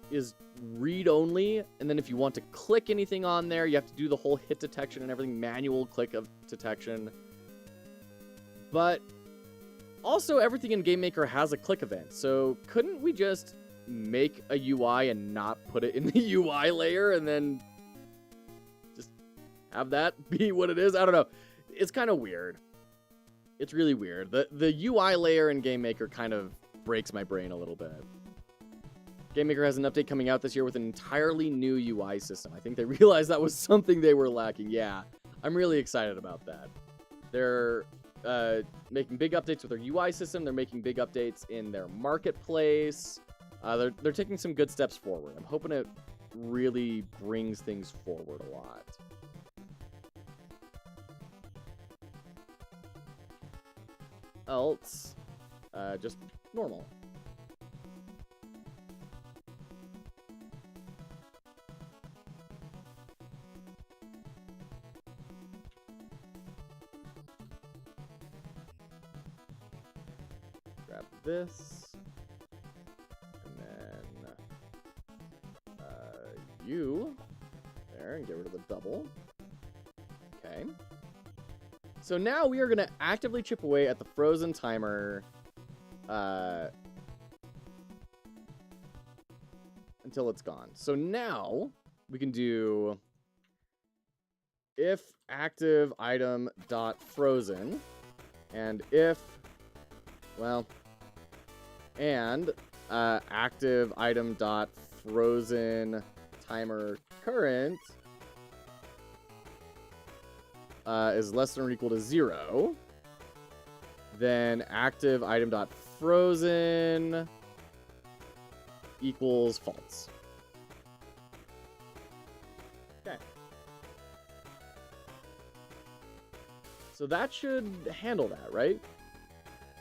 is read-only, and then if you want to click anything on there, you have to do the whole hit detection and everything, manual click of detection. But also, everything in GameMaker has a click event, so couldn't we just make a UI and not put it in the UI layer, and then just have that be what it is? I don't know. It's kind of weird. It's really weird. The UI layer in GameMaker kind of breaks my brain a little bit. GameMaker has an update coming out this year with an entirely new UI system. I think they realized that was something they were lacking. Yeah, I'm really excited about that. They're making big updates with their UI system. They're making big updates in their marketplace. They're taking some good steps forward. I'm hoping it really brings things forward a lot. Else, just normal. Grab this, and then you there, and get rid of the double. Okay. So now we are going to actively chip away at the frozen timer until it's gone. So now we can do if active item dot frozen and if, well, and active item dot frozen timer current is less than or equal to 0, then active item dot frozen equals false. Okay. So that should handle that, right?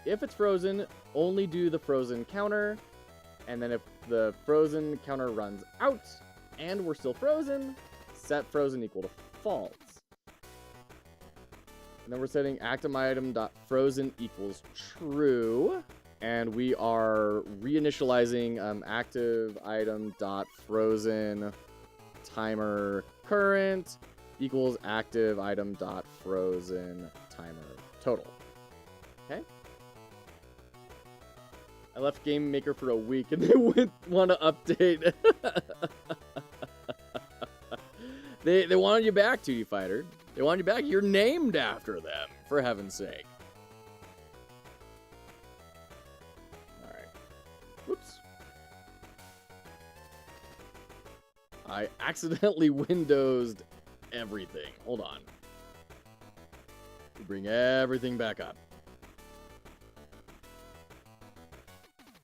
If it's frozen, only do the frozen counter, and then if the frozen counter runs out and we're still frozen, set frozen equal to false. And then we're setting activeItem.frozen equals true. And we are reinitializing activeItem.frozen timer current equals activeItem.frozen timer total. Okay. I left GameMaker for a week and they wouldn't want to update. They wanted you back, 2D Fighter. They wanted you back. You're named after them, for heaven's sake. Alright. Whoops. I accidentally windowsed everything. Hold on. We bring everything back up.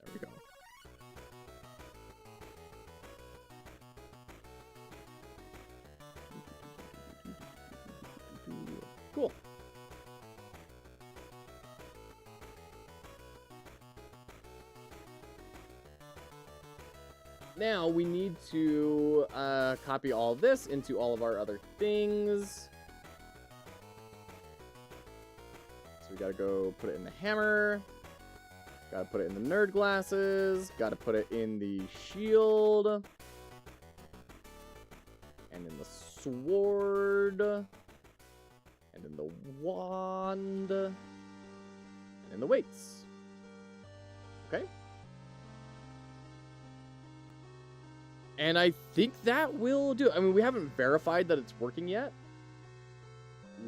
There we go. Cool. Now we need to copy all this into all of our other things. So we gotta go put it in the hammer. Gotta put it in the nerd glasses. Gotta put it in the shield. And in the sword. And in the wand. And in the weights. Okay. And I think that will do. I mean, we haven't verified that it's working yet.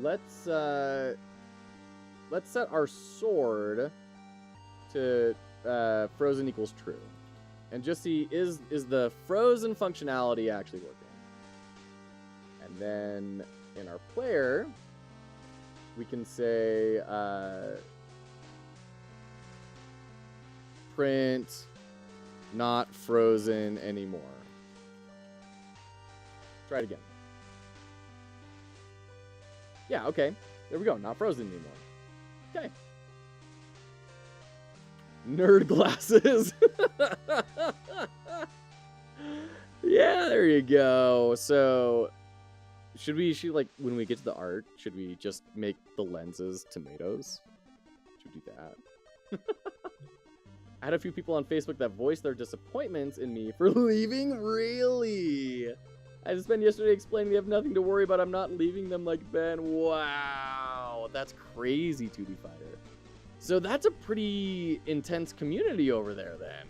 Let's set our sword to frozen equals true. And just see, is the frozen functionality actually working? And then in our player, we can say print not frozen anymore. Try it again. Yeah, okay. There we go. Not frozen anymore. Okay. Nerd glasses. Yeah, there you go. So, should like, when we get to the art, should we just make the lenses tomatoes? Should we do that? I had a few people on Facebook that voiced their disappointments in me for leaving. Really? I just spent yesterday explaining they have nothing to worry about. I'm not leaving them like Ben. Wow. That's crazy, 2D Fighter. So that's a pretty intense community over there, then.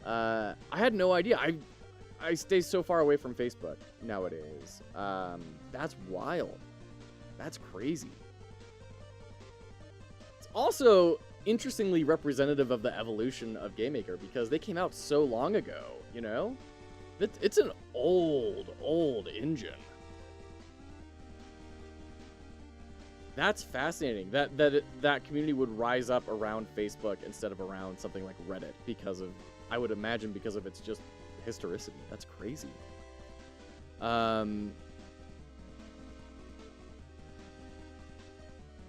I had no idea. I stay so far away from Facebook nowadays. That's wild. That's crazy. It's also interestingly representative of the evolution of GameMaker because they came out so long ago, you know? It's an old engine. That's fascinating. That community would rise up around Facebook instead of around something like Reddit because of, I would imagine, because of its just historicity. That's crazy.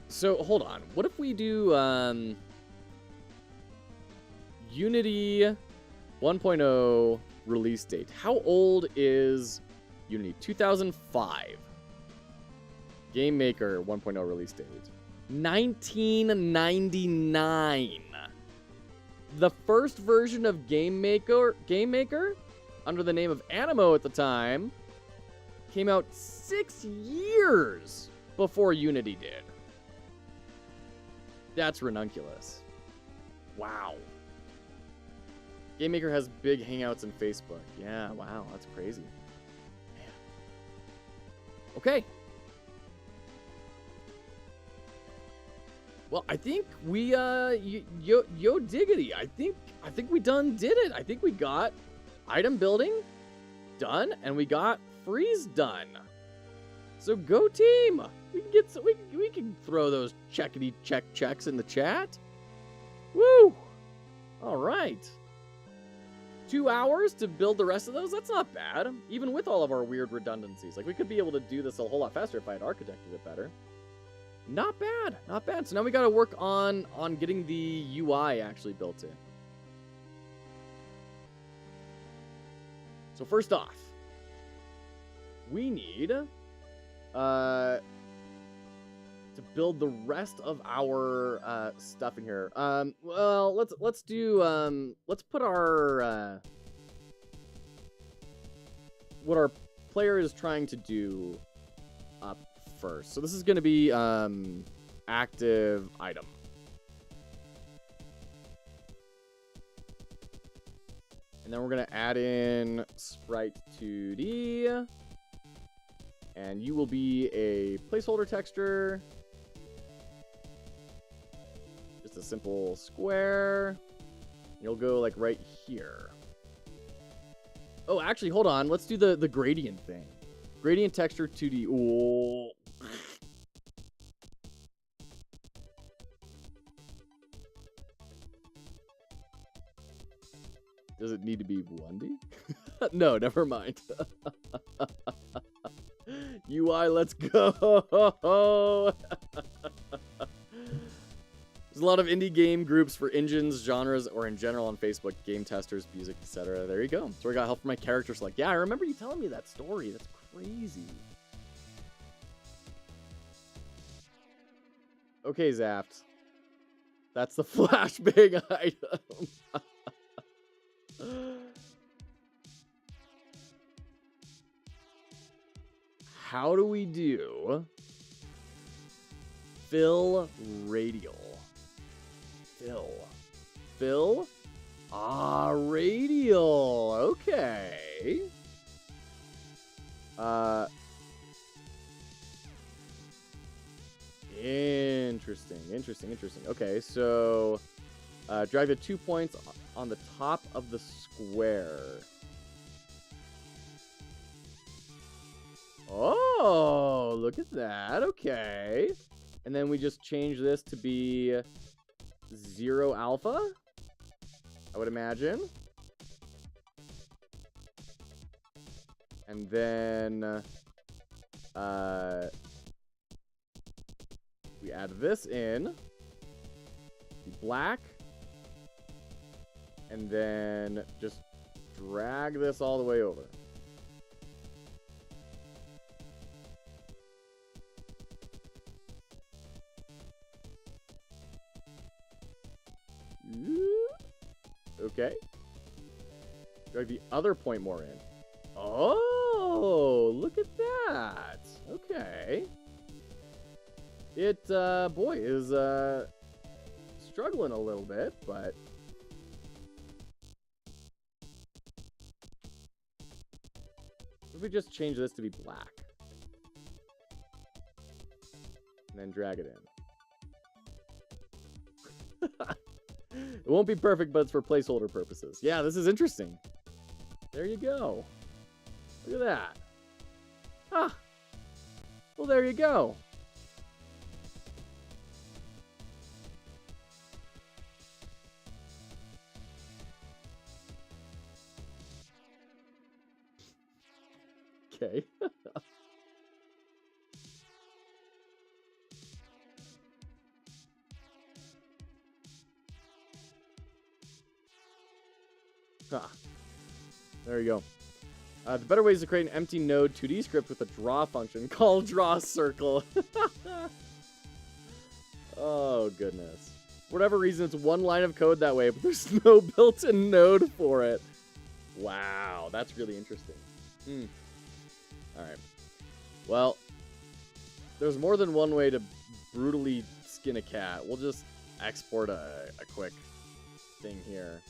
So hold on. What if we do Unity 1.0 release date? How old is Unity? 2005. GameMaker 1.0 release date. 1999. The first version of GameMaker, under the name of Animo at the time, came out 6 years before Unity did. That's ranunculus. Wow. GameMaker has big hangouts in Facebook. Yeah, wow, that's crazy. Man. Okay. Well, I think we, yo diggity. I think we done did it. I think we got item building done, and we got freeze done. So go team. We can get we can throw those checks in the chat. Woo! All right. 2 hours to build the rest of those? That's not bad. Even with all of our weird redundancies. Like, we could be able to do this a whole lot faster if I had architected it better. Not bad. Not bad. So now we got to work on getting the UI actually built in. So first off, we need to build the rest of our stuff in here. Well, let's put our what our player is trying to do up first. So this is going to be active item. And then we're going to add in sprite 2D. And you will be a placeholder texture. Just a simple square. You'll go like right here. Oh, actually, hold on. Let's do the gradient thing. Gradient texture 2D. Ooh. Does it need to be 1D? No, never mind. UI, let's go. There's a lot of indie game groups for engines, genres, or in general on Facebook, game testers, music, etc. There you go. So I got help from my character select. Yeah, I remember you telling me that story. That's crazy. Okay, Zapped. That's the flashbang item. How do we do fill radial? Fill? Ah, radial. Okay. Interesting. Okay, so drag the 2 points on the top of the square. Oh, look at that. Okay. And then we just change this to be 0 alpha, I would imagine. And then we add this in, black, and then just drag this all the way over. Okay. Drag the other point more in. Oh, look at that. Okay. It, boy, is, struggling a little bit, but... If we just change this to be black. And then drag it in. It won't be perfect, but it's for placeholder purposes. Yeah, this is interesting. There you go. Look at that. Ah. Well, there you go. Okay. There you go. The better way is to create an empty node 2D script with a draw function called draw circle. Oh, goodness. For whatever reason, it's one line of code that way, but there's no built-in node for it. Wow, that's really interesting. Alright. Well, there's more than one way to brutally skin a cat. We'll just export a quick thing here.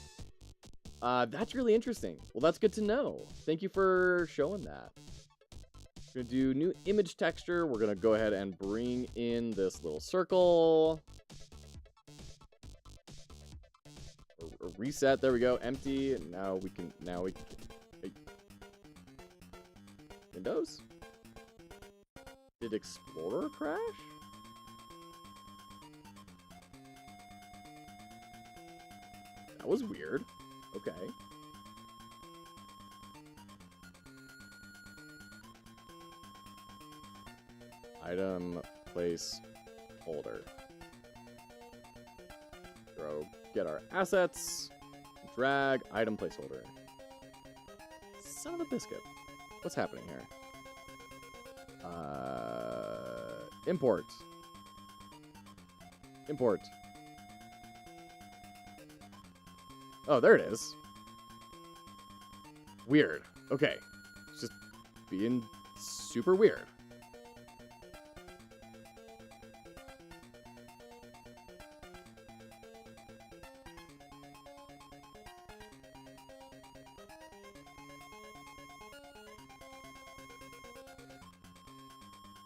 That's really interesting. Well, that's good to know. Thank you for showing that. We're going to do new image texture. We're going to go ahead and bring in this little circle. Reset. There we go. Empty. And now we can... Hey. Windows? Did Explorer crash? That was weird. Okay. Item place holder. Get our assets. Drag item placeholder. Son of a biscuit. What's happening here? Import. Import. Oh, there it is. Weird. Okay. It's just being super weird.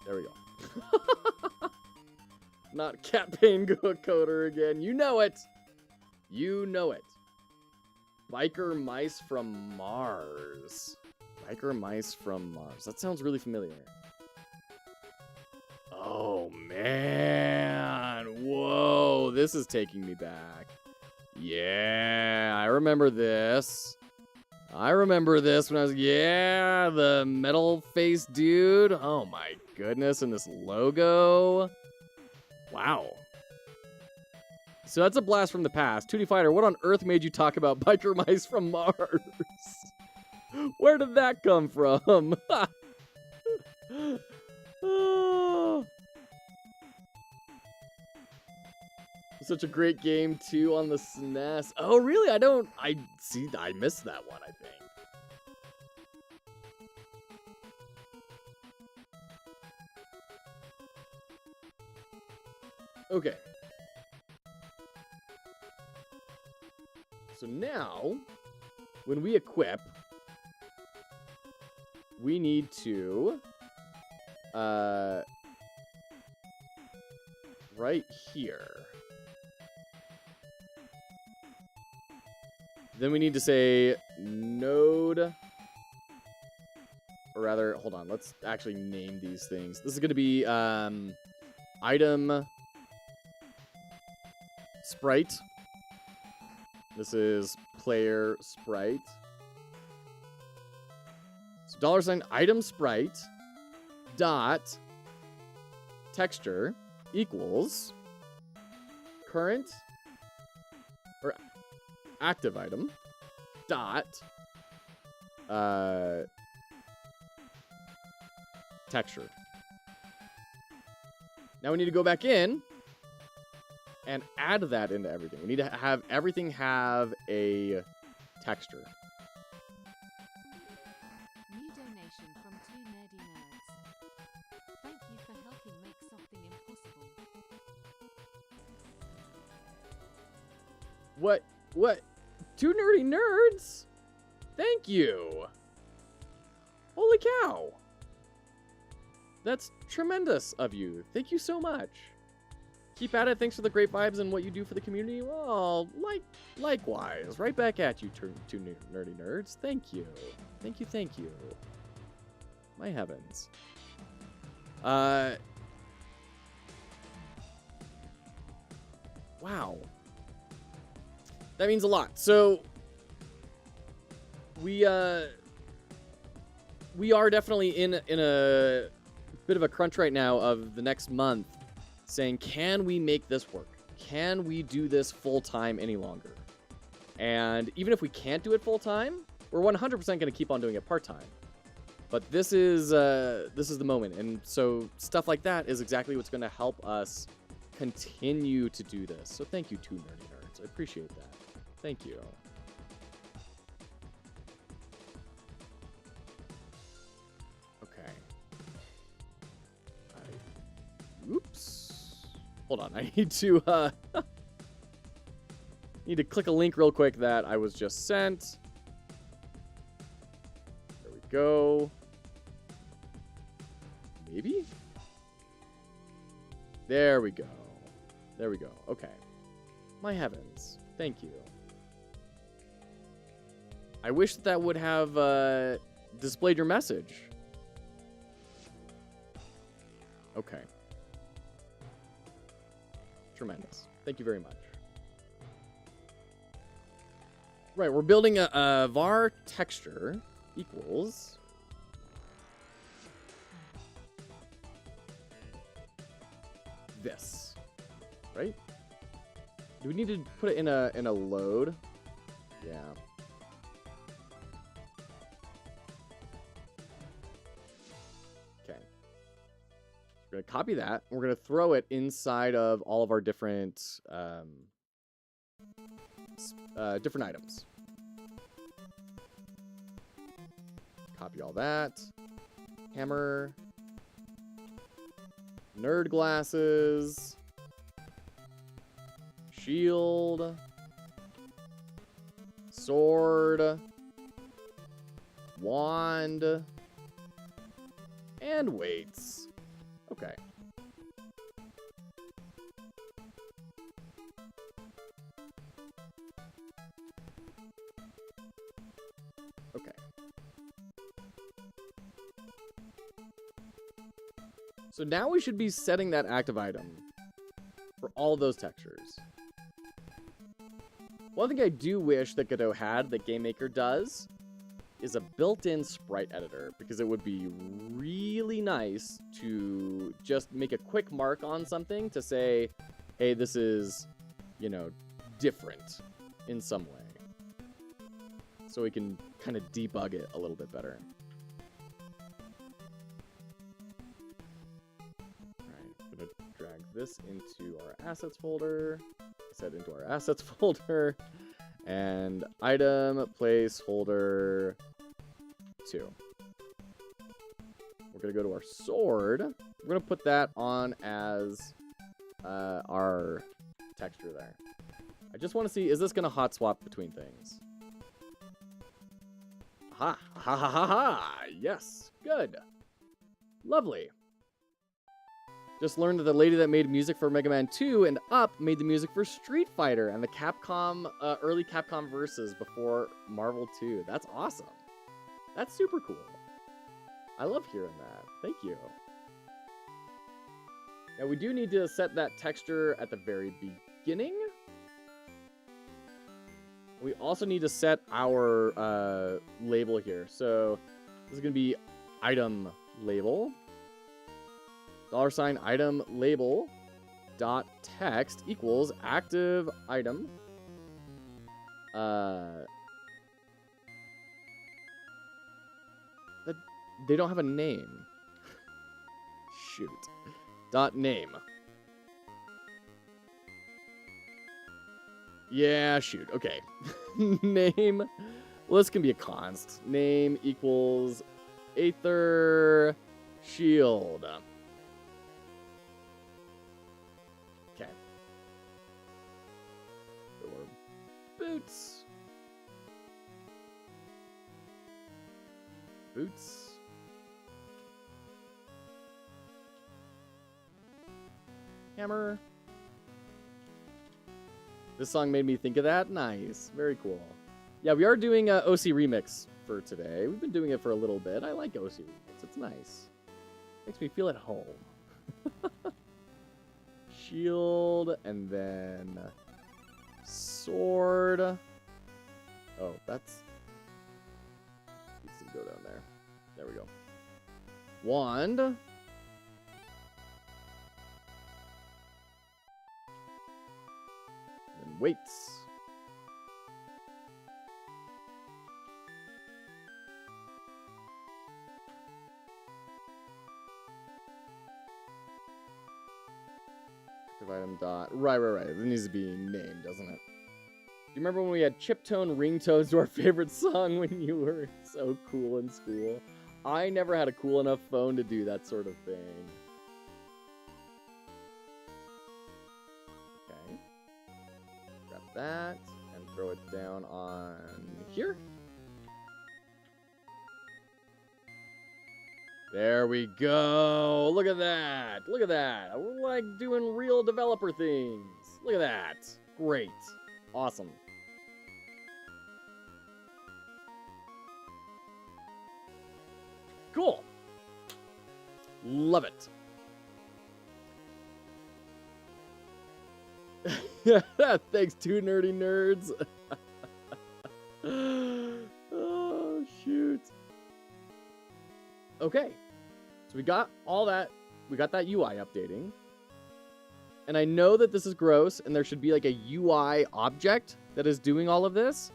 There we go. Not cat pain coder again. You know it. You know it. Biker mice from Mars. Biker mice from Mars. That sounds really familiar. Oh, man. Whoa. This is taking me back. Yeah, I remember this. I remember this when I was, yeah, the metal-faced dude. Oh, my goodness. And this logo. Wow. So that's a blast from the past. 2D Fighter, what on earth made you talk about biker mice from Mars? Where did that come from? Oh. Such a great game, too, on the SNES. Oh, really? I missed that one, I think. Okay. So now, when we equip, we need to, right here. Then we need to say node, or rather, hold on, let's actually name these things. This is going to be item sprite. This is player sprite. So $ item sprite dot texture equals current or active item dot texture. Now we need to go back in and add that into everything. We need to have everything have a texture. New donation from 2 nerdy nerds. Thank you for helping make something impossible. What? 2 nerdy nerds? Thank you. Holy cow. That's tremendous of you. Thank you so much. Keep at it. Thanks for the great vibes and what you do for the community. Well, likewise. Right back at you, 2 nerdy nerds. Thank you. Thank you, thank you. My heavens. Wow. That means a lot. So, we are definitely in a bit of a crunch right now of the next month, saying, can we make this work? Can we do this full-time any longer? And even if we can't do it full-time, we're 100% going to keep on doing it part-time. But this is the moment. And so stuff like that is exactly what's going to help us continue to do this. So thank you, 2 nerdy nerds. I appreciate that. Thank you. Okay. Oops. Hold on. I need to click a link real quick that I was just sent. There we go. Maybe? There we go. There we go. Okay. My heavens. Thank you. I wish that would have displayed your message. Okay. Tremendous. Thank you very much. Right, we're building a var texture equals this, right? Do we need to put it in a load? Yeah. Okay. We're We're going to copy that. We're going to throw it inside of all of our different different items. Copy all that. Hammer. Nerd glasses. Shield. Sword. Wand. And weights. Okay. Okay. So now we should be setting that active item for all those textures. One thing I do wish that Godot had that GameMaker does is a built-in sprite editor, because it would be really nice to just make a quick mark on something to say, hey, this is, you know, different in some way. So we can kind of debug it a little bit better. Alright, I'm gonna drag this into our assets folder, set into our assets folder, and item placeholder 2. We're going to go to our sword. We're going to put that on as our texture there. I just want to see, is this going to hot swap between things? Ha! Ha ha ha ha! Yes! Good! Lovely! Just learned that the lady that made music for Mega Man 2 and Up made the music for Street Fighter and the Capcom, early Capcom verses before Marvel 2. That's awesome. That's super cool. I love hearing that. Thank you. Now we do need to set that texture at the very beginning. We also need to set our label here. So this is going to be item label. $ item label dot text equals active item. They don't have a name. Shoot. Dot name. Yeah, shoot. Okay. Name. Well, this can be a const. Name equals Aether Shield. Okay. Or boots. Boots. Hammer. This song made me think of that. Nice. Very cool. Yeah, we are doing a OC Remix for today. We've been doing it for a little bit. I like OC Remix. It's nice. Makes me feel at home. Shield, and then sword. Oh, that's... needs to go down there. There we go. Wand. Weights. Active item dot. Right. It needs to be named, doesn't it? Do you remember when we had chiptone ringtones to our favorite song when you were so cool in school? I never had a cool enough phone to do that sort of thing. That and throw it down on here. There we go. Look at that. Look at that. We're like doing real developer things. Look at that. Great. Awesome. Cool. Love it. Thanks, two nerdy nerds. Oh, shoot. Okay. So we got all that. We got that UI updating. And I know that this is gross, and there should be like a UI object that is doing all of this.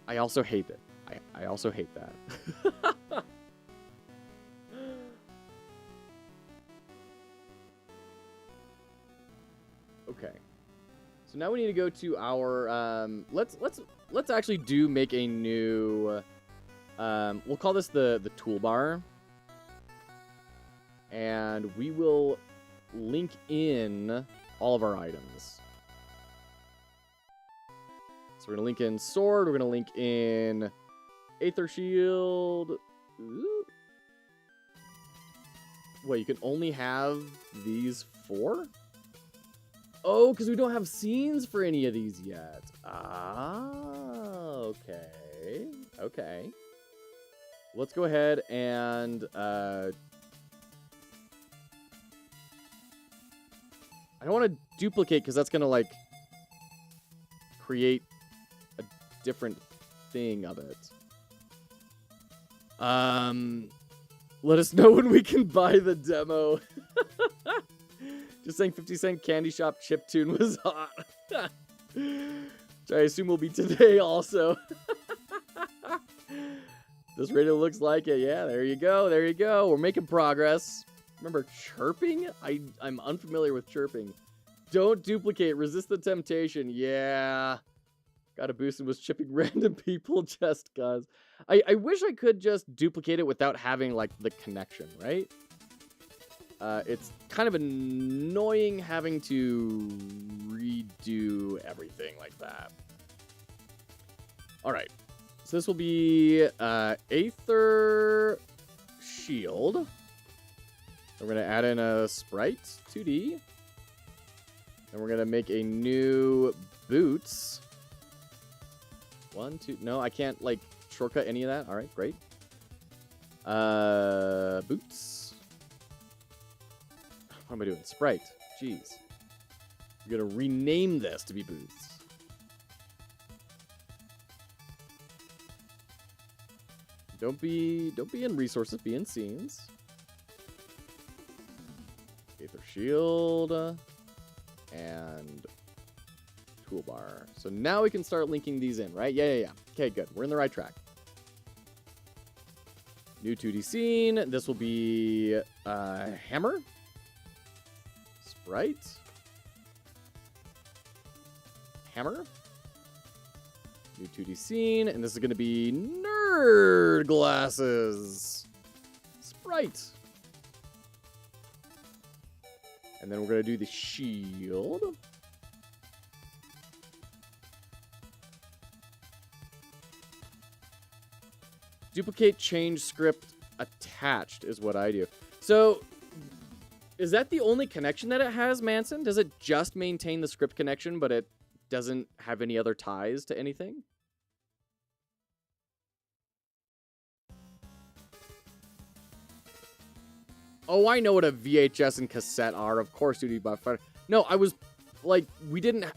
I also hate it. I also hate that. So now we need to go to our let's actually make a new we'll call this the toolbar. And we will link in all of our items. So we're going to link in sword. We're going to link in Aether Shield. Ooh. Wait, you can only have these 4? Oh, because we don't have scenes for any of these yet. Ah, okay. Okay. Let's go ahead and... I don't want to duplicate because that's going to, like, create a different thing of it. Let us know when we can buy the demo. Just saying 50-cent candy shop chiptune was hot. Which I assume will be today also. This radio looks like it. Yeah, there you go. There you go. We're making progress. Remember chirping? I'm unfamiliar with chirping. Don't duplicate. Resist the temptation. Yeah. Got a boost and was chipping random people just cause. I wish I could just duplicate it without having, like, the connection, right? It's kind of annoying having to redo everything like that. All right. So this will be Aether Shield. We're going to add in a sprite, 2D. And we're going to make a new boots. 1, 2. No, I can't, like, shortcut any of that. All right, great. Boots. What am I doing? Sprite. Jeez. We're going to rename this to be boots. Don't be in resources, be in scenes. Aether Shield and toolbar. So now we can start linking these in, right? Yeah. Okay, good. We're in the right track. New 2D scene. This will be hammer. Sprite. Hammer. New 2D scene. And this is going to be nerd glasses. Sprite. And then we're going to do the shield. Duplicate, change, script, attached is what I do. So, is that the only connection that it has, Manson? Does it just maintain the script connection, but it doesn't have any other ties to anything? Oh, I know what a VHS and cassette are. Of course, Duty Buff. No, I was like,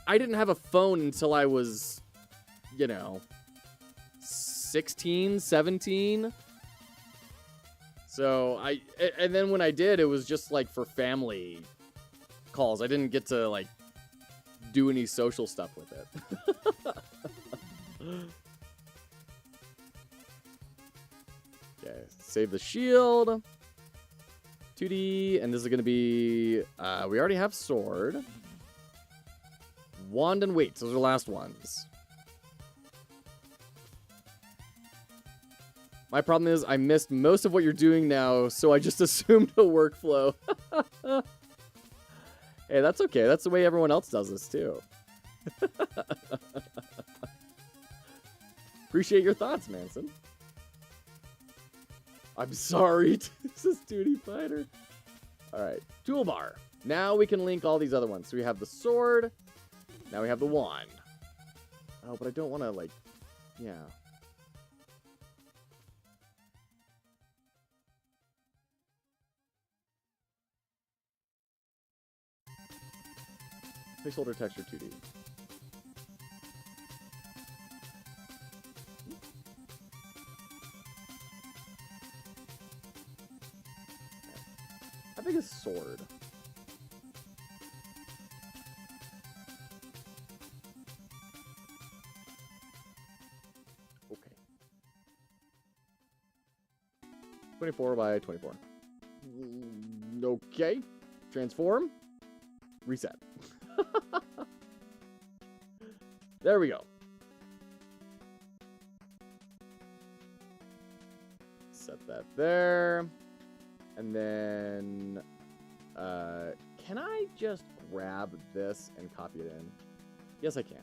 I didn't have a phone until I was, 16, 17. So and then when I did, it was just like for family calls. I didn't get to like do any social stuff with it. Okay, save the shield. 2D, and this is going to be, we already have sword. Wand and weights, those are the last ones. My problem is I missed most of what you're doing now, so I just assumed a workflow. Hey, that's okay. That's the way everyone else does this, too. Appreciate your thoughts, Manson. I'm sorry. This is Duty Fighter. All right. Toolbar. Now we can link all these other ones. So we have the sword. Now we have the wand. Oh, but I don't want to, like... Yeah. Placeholder texture 2D. How big is sword? Okay. 24 by 24. Okay. Transform. Reset. There we go. Set that there. And then, can I just grab this and copy it in? Yes, I can.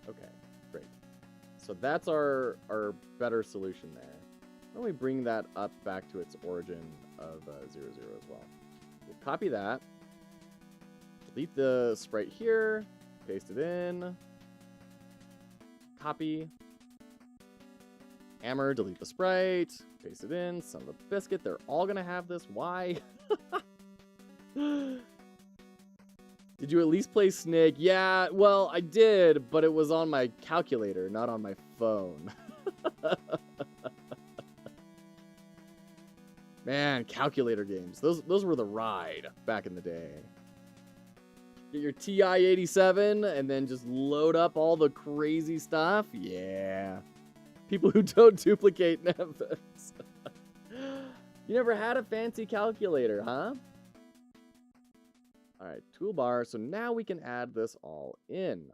Okay, great. So that's our better solution there. Why don't we bring that up back to its origin of 0, 0 as well? We'll copy that. Delete the sprite here. Paste it in. Copy. Hammer, delete the sprite. Paste it in. Son of a biscuit. They're all going to have this. Why? Did you at least play Snake? Yeah, well, I did, but it was on my calculator, not on my phone. Man, calculator games. Those were the ride back in the day. Get your TI-87 and then just load up all the crazy stuff. Yeah. People who don't duplicate Nevis. You never had a fancy calculator, huh? All right, toolbar. So now we can add this all in.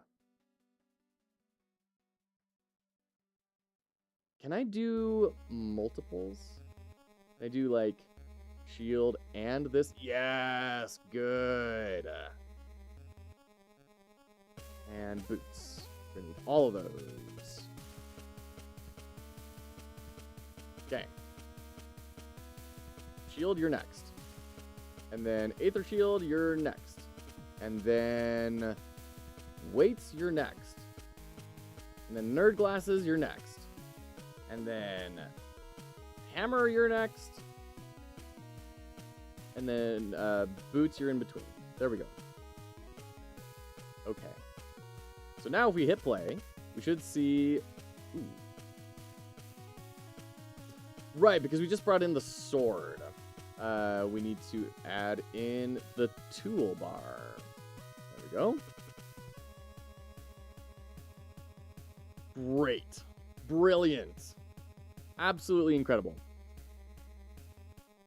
Can I do multiples? Can I do like shield and this? Yes, good. And boots. We're gonna need all of those. Okay. Shield, you're next. And then Aether Shield, you're next. And then Weights, you're next. And then Nerd Glasses, you're next. And then Hammer, you're next. And then Boots, you're in between. There we go. Okay. So now if we hit play, we should see... Ooh. Right, because we just brought in the sword. We need to add in the toolbar. There we go. Great. Brilliant. Absolutely incredible.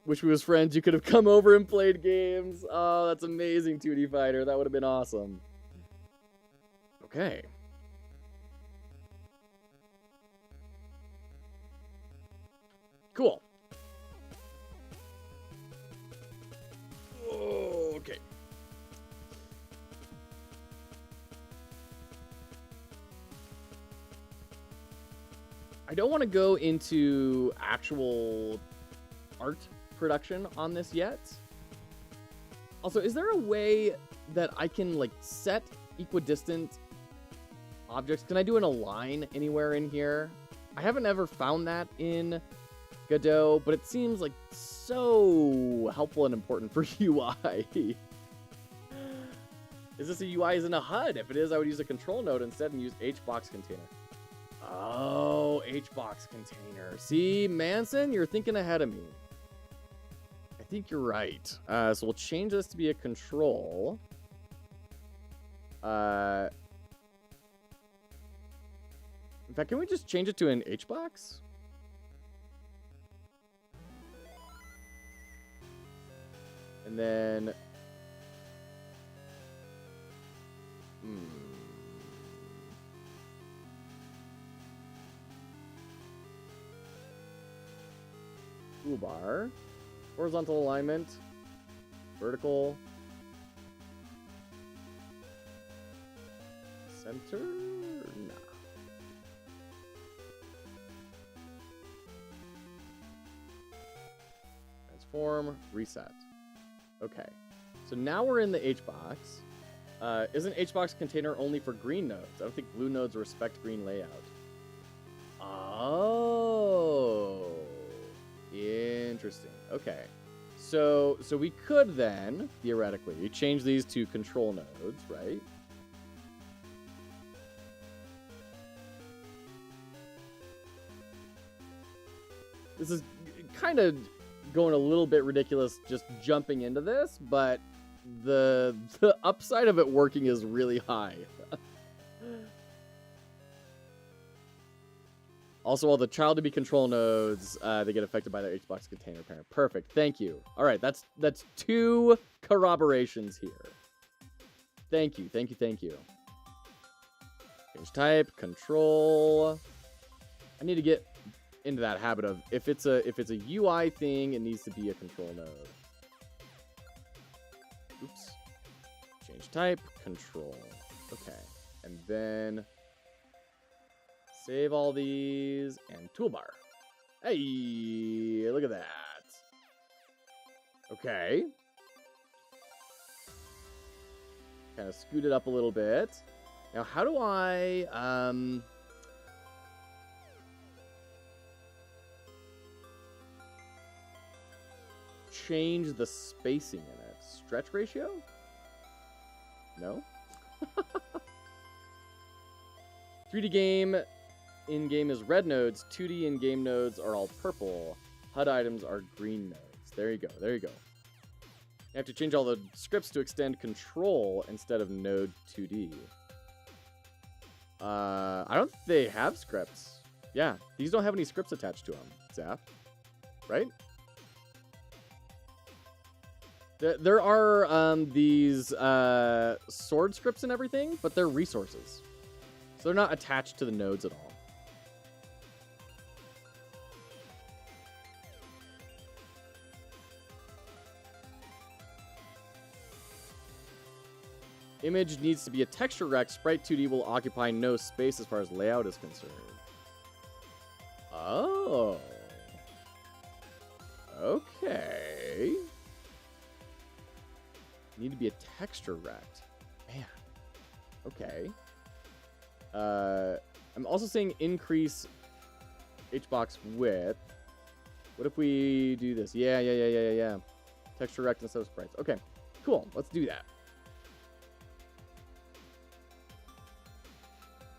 Wish we was friends. You could have come over and played games. Oh, that's amazing, 2D Fighter. That would have been awesome. Okay. Cool. Okay. I don't want to go into actual art production on this yet. Also, is there a way that I can like set equidistant objects? Can I do an align anywhere in here? I haven't ever found that in Godot, but it seems like so helpful and important for UI. Is this a UI as in a HUD? If it is, I would use a control node instead and use HBox container. Oh, HBox container. See, Manson, you're thinking ahead of me. I think you're right. So we'll change this to be a control. In fact, can we just change it to an HBox? And then... Toolbar. Horizontal alignment. Vertical. Center? Nah. Transform. Reset. Okay. So now we're in the HBox. Isn't HBox container only for green nodes? I don't think blue nodes respect green layout. Oh. Interesting. Okay. So we could then, theoretically, change these to control nodes, right? This is kind of going a little bit ridiculous just jumping into this, but the upside of it working is really high. Also, all the child-to-be control nodes, they get affected by their HBox container parent. Perfect. Thank you. All right, that's 2 corroborations here. Thank you. Change type, control. I need to get into that habit of if it's a UI thing, it needs to be a control node. Oops. Change type, control. Okay. And then save all these and toolbar. Hey, look at that. Okay. Kind of scoot it up a little bit. Now, how do I change the spacing in it? Stretch ratio? No? 3D game in-game is red nodes. 2D in-game nodes are all purple. HUD items are green nodes. There you go. There you go. You have to change all the scripts to extend control instead of node 2D. I don't think they have scripts. Yeah, these don't have any scripts attached to them, Zap. Right? There are these sword scripts and everything, but they're resources. So they're not attached to the nodes at all. Image needs to be a texture rect. Sprite 2D will occupy no space as far as layout is concerned. Oh. Okay. Need to be a texture rect. Man. Okay. I'm also saying increase HBox width. What if we do this? Yeah. Texture rect instead of sprites. Okay, cool. Let's do that.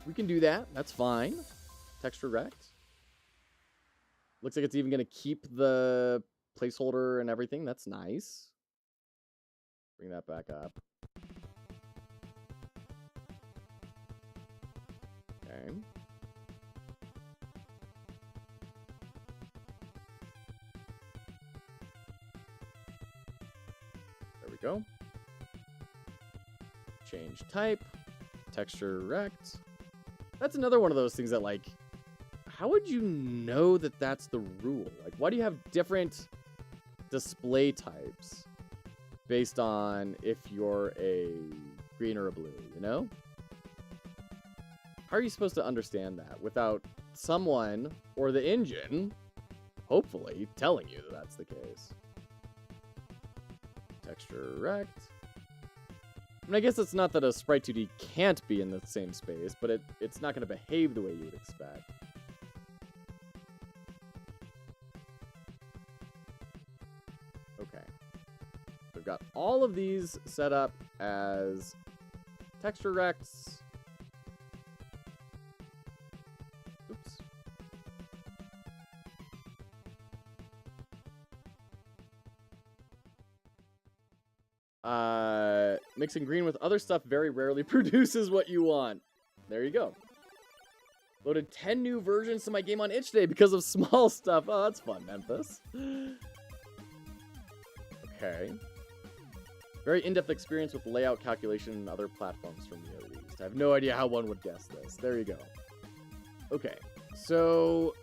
We can do that. That's fine. Texture rect. Looks like it's even going to keep the placeholder and everything. That's nice. Bring that back up. Okay. There we go. Change type. Texture rect. That's another one of those things that, like, how would you know that that's the rule? Like, why do you have different display types based on if you're a green or a blue, you know? How are you supposed to understand that without someone or the engine, hopefully, telling you that that's the case? Texture rect. I mean, I guess it's not that a Sprite 2D can't be in the same space, but it's not going to behave the way you would expect. Okay. So we've got all of these set up as texture rects. Oops. Mixing green with other stuff very rarely produces what you want. There you go. Loaded 10 new versions to my game on itch today because of small stuff. Oh, that's fun, Memphis. Okay. Very in-depth experience with layout calculation and other platforms from me, at least. I have no idea how one would guess this. There you go. Okay, so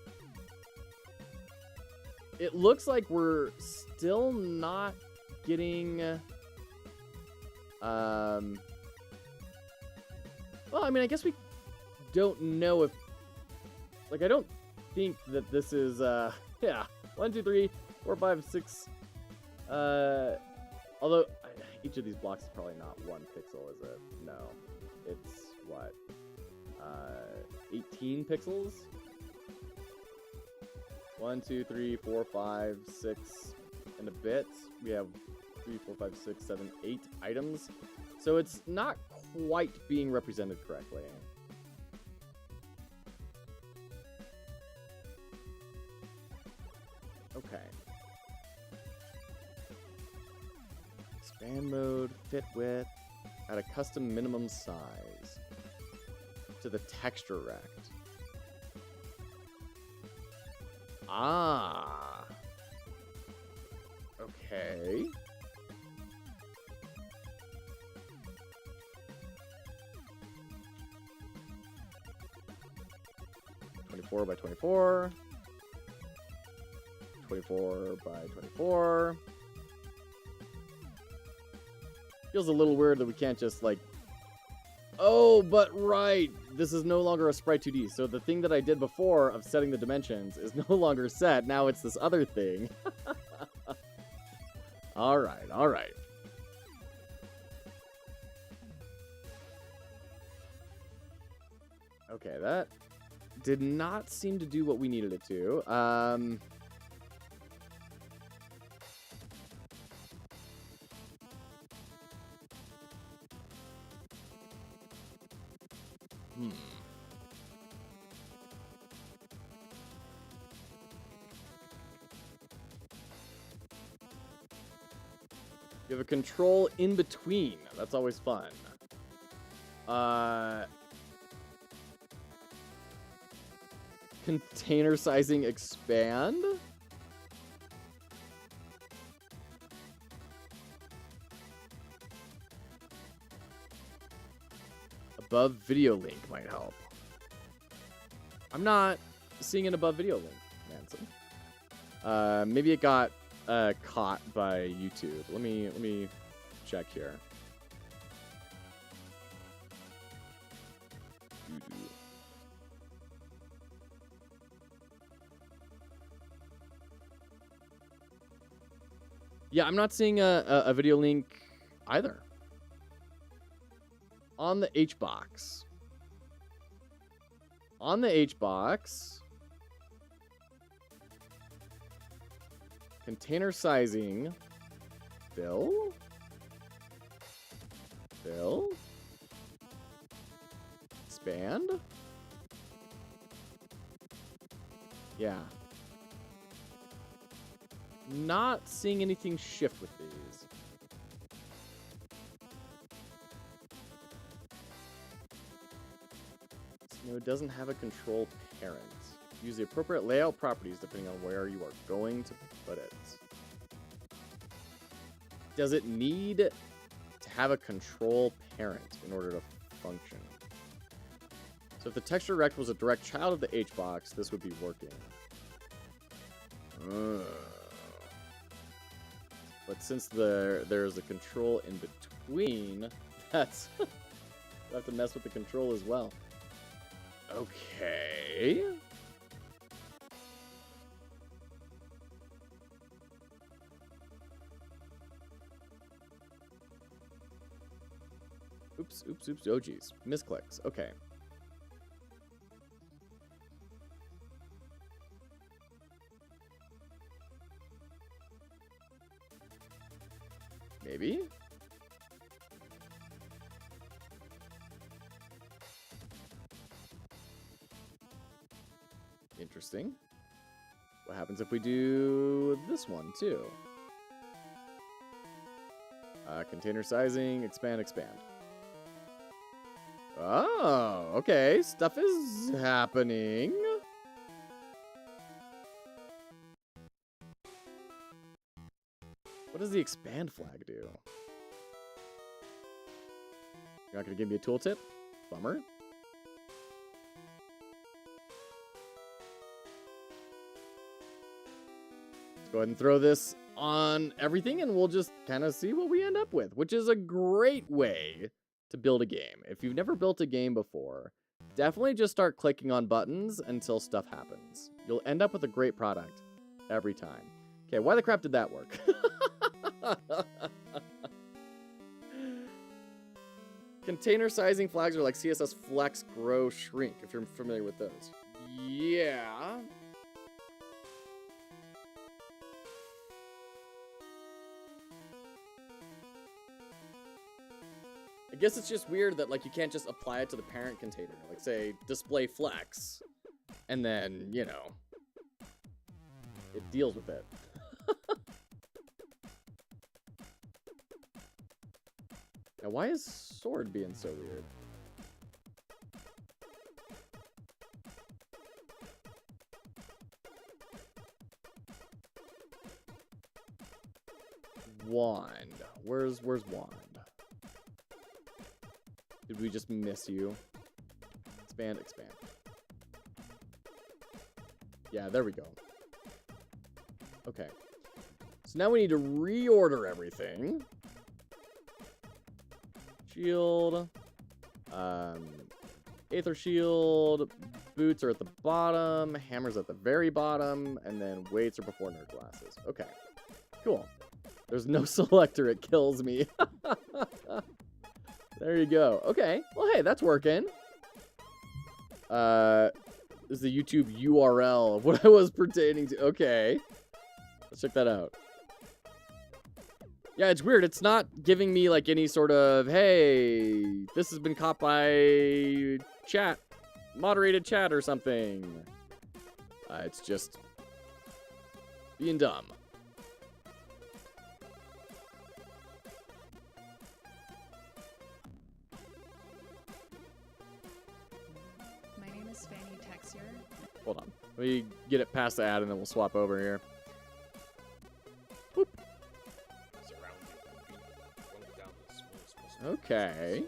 it looks like we're still not getting... well, I mean, I guess we don't know if... Like, I don't think that this is, yeah. 1, 2, 3, 4, 5, 6... although, each of these blocks is probably not 1 pixel, is it? No. It's, what? 18 pixels? 1, 2, 3, 4, 5, 6, and a bit. We have 3, 4, 5, 6, 7, 8 items. So it's not quite being represented correctly. Okay. Expand mode, fit width, at a custom minimum size. To the texture rect. Ah. Okay. 24 by 24. 24 by 24. Feels a little weird that we can't just, like... Oh, but right! This is no longer a Sprite 2D. So the thing that I did before of setting the dimensions is no longer set. Now it's this other thing. Alright, alright. Okay, that did not seem to do what we needed it to. You have a control in between. That's always fun. Container sizing expand? Above video link might help. I'm not seeing an above video link, Manson. Maybe it got caught by YouTube. Let me check here. Yeah, I'm not seeing a video link either. On the HBox. On the HBox. Container sizing. Fill? Fill? Expand? Yeah. Not seeing anything shift with these. No, it doesn't have a control parent. Use the appropriate layout properties depending on where you are going to put it. Does it need to have a control parent in order to function? So if the texture rect was a direct child of the HBox, this would be working. But since there's a control in between, that's... we'll have to mess with the control as well. Okay. Oops. Oh, geez. Misclicks. Okay. Maybe? Interesting. What happens if we do this one, too? Container sizing, expand. Oh, okay. Stuff is happening. What does the expand flag do? You're not going to give me a tooltip? Bummer. Let's go ahead and throw this on everything, and we'll just kind of see what we end up with, which is a great way to build a game. If you've never built a game before, definitely just start clicking on buttons until stuff happens. You'll end up with a great product every time. Okay, why the crap did that work? Container sizing flags are like CSS flex, grow, shrink, if you're familiar with those. Yeah. I guess it's just weird that, like, you can't just apply it to the parent container. Like, say, display flex, and then, you know, it deals with it. Now, why is sword being so weird? Wand. Where's wand? Did we just miss you? Expand. Yeah, there we go. Okay. So now we need to reorder everything. Shield. Aether shield. Boots are at the bottom. Hammers at the very bottom. And then weights are before nerd glasses. Okay. Cool. There's no selector. It kills me. There you go. Okay. Well, hey, that's working. This is the YouTube URL of what I was pertaining to. Okay. Let's check that out. Yeah, it's weird. It's not giving me, like, any sort of, hey, this has been caught by chat, moderated chat or something. It's just being dumb. My name is Fanny Texier. Hold on. Let me get it past the ad and then we'll swap over here. Boop. Okay.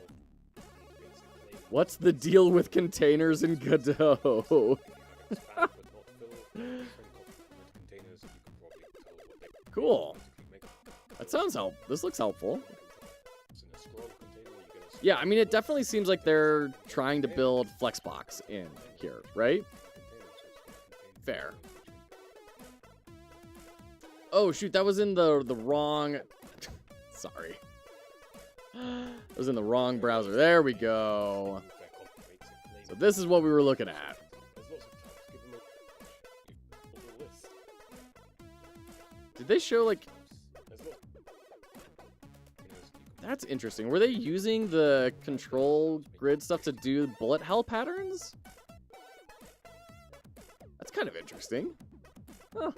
What's the deal with containers in Godot? Cool. That sounds this looks helpful. Yeah, I mean, it definitely seems like they're trying to build Flexbox in here, right? Fair. Oh, shoot, that was in the wrong... Sorry. It was in the wrong browser. There we go. So this is what we were looking at. Did they show, like... That's interesting. Were they using the control grid stuff to do bullet hell patterns? That's kind of interesting. Huh.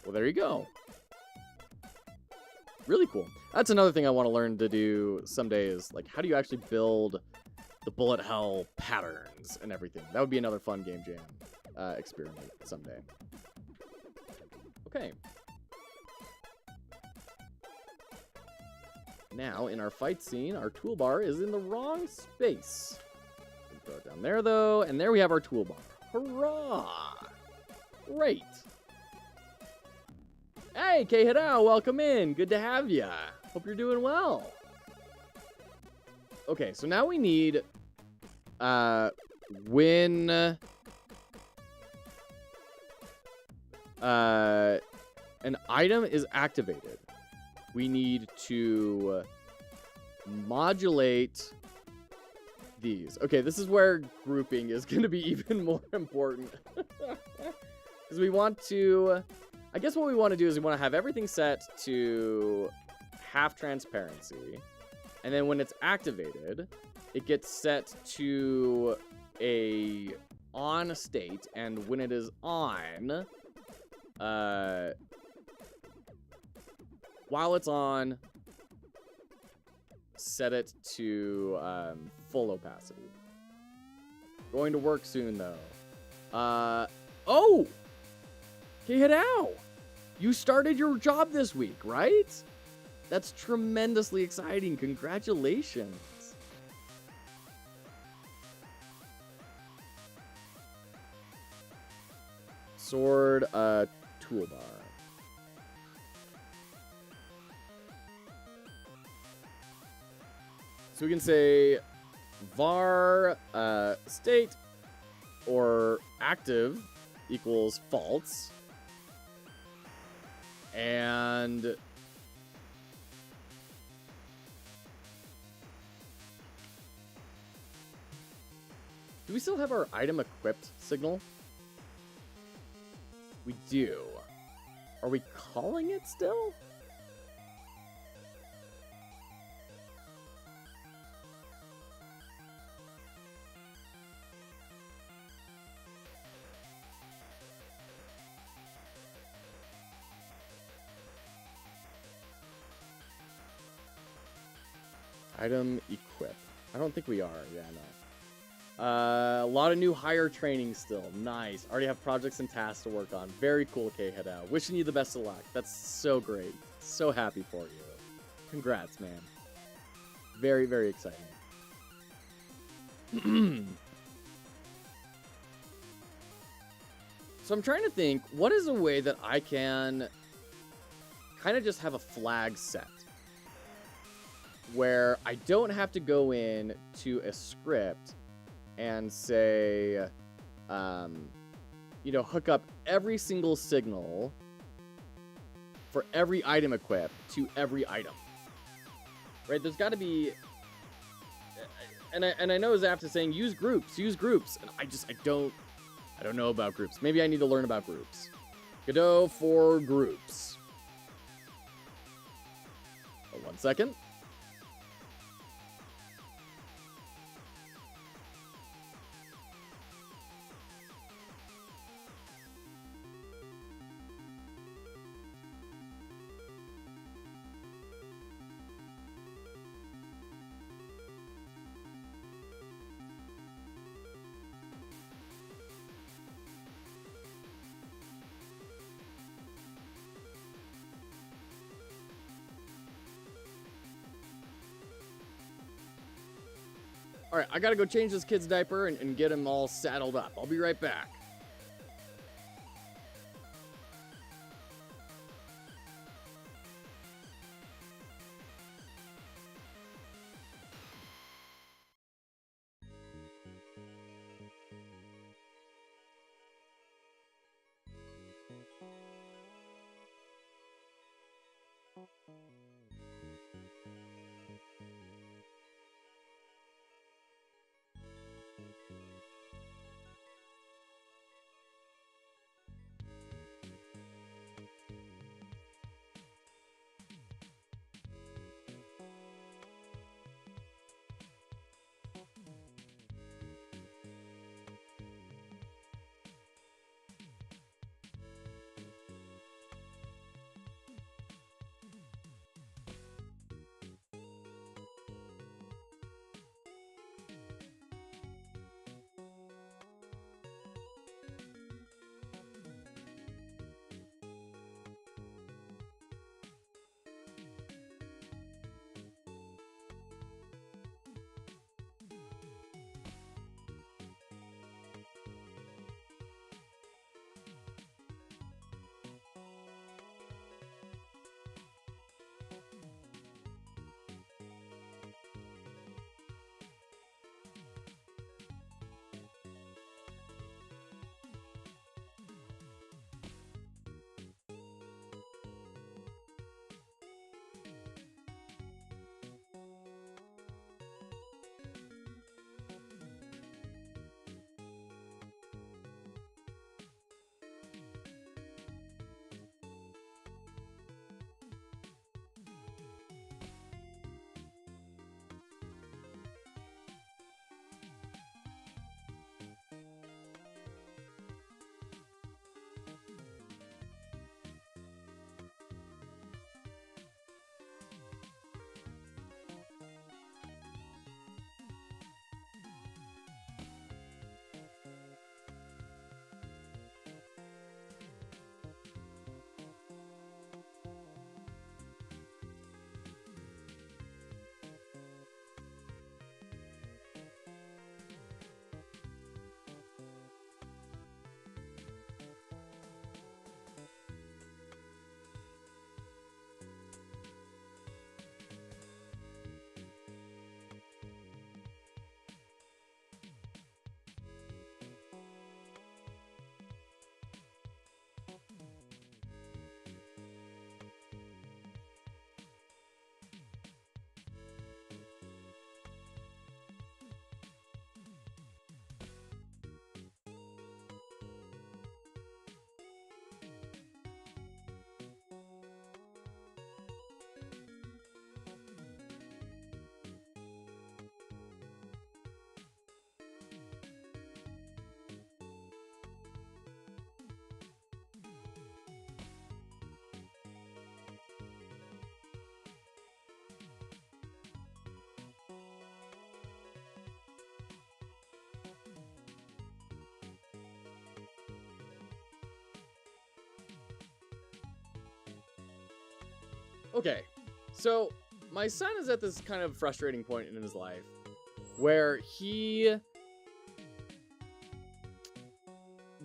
Well, there you go. Really cool. That's another thing I want to learn to do someday is, like, how do you actually build the bullet hell patterns and everything? That would be another fun game jam experiment someday. Okay. Now, in our fight scene, our toolbar is in the wrong space. Throw it down there, though, and there we have our toolbar. Hurrah! Great. Hey, K-Hidao, welcome in. Good to have ya. Hope you're doing well. Okay, so now we need, when, an item is activated, we need to modulate these. Okay, this is where grouping is going to be even more important. Because we want to... I guess what we want to do is we want to have everything set to half transparency. And then when it's activated, it gets set to a on state. And when it is on... while it's on, set it to full opacity. Going to work soon, though. Oh! K-Hidao! You started your job this week, right? That's tremendously exciting. Congratulations. Sword, toolbar. So we can say var state or active equals false. And do we still have our item equipped signal? We do. Are we calling it still? Item equip. I don't think we are. Yeah, no. A lot of new hire training still. Nice. Already have projects and tasks to work on. Very cool, K-Hidao. Wishing you the best of luck. That's so great. So happy for you. Congrats, man. Very, very exciting. So I'm trying to think, what is a way that I can kind of just have a flag set where I don't have to go in to a script and say, hook up every single signal for every item equipped to every item. Right? There's got to be, and I know Zaft is saying use groups, and I don't know about groups. Maybe I need to learn about groups. Godot for groups. Oh, 1 second. All right, I gotta go change this kid's diaper and get him all saddled up. I'll be right back. Okay, so my son is at this kind of frustrating point in his life where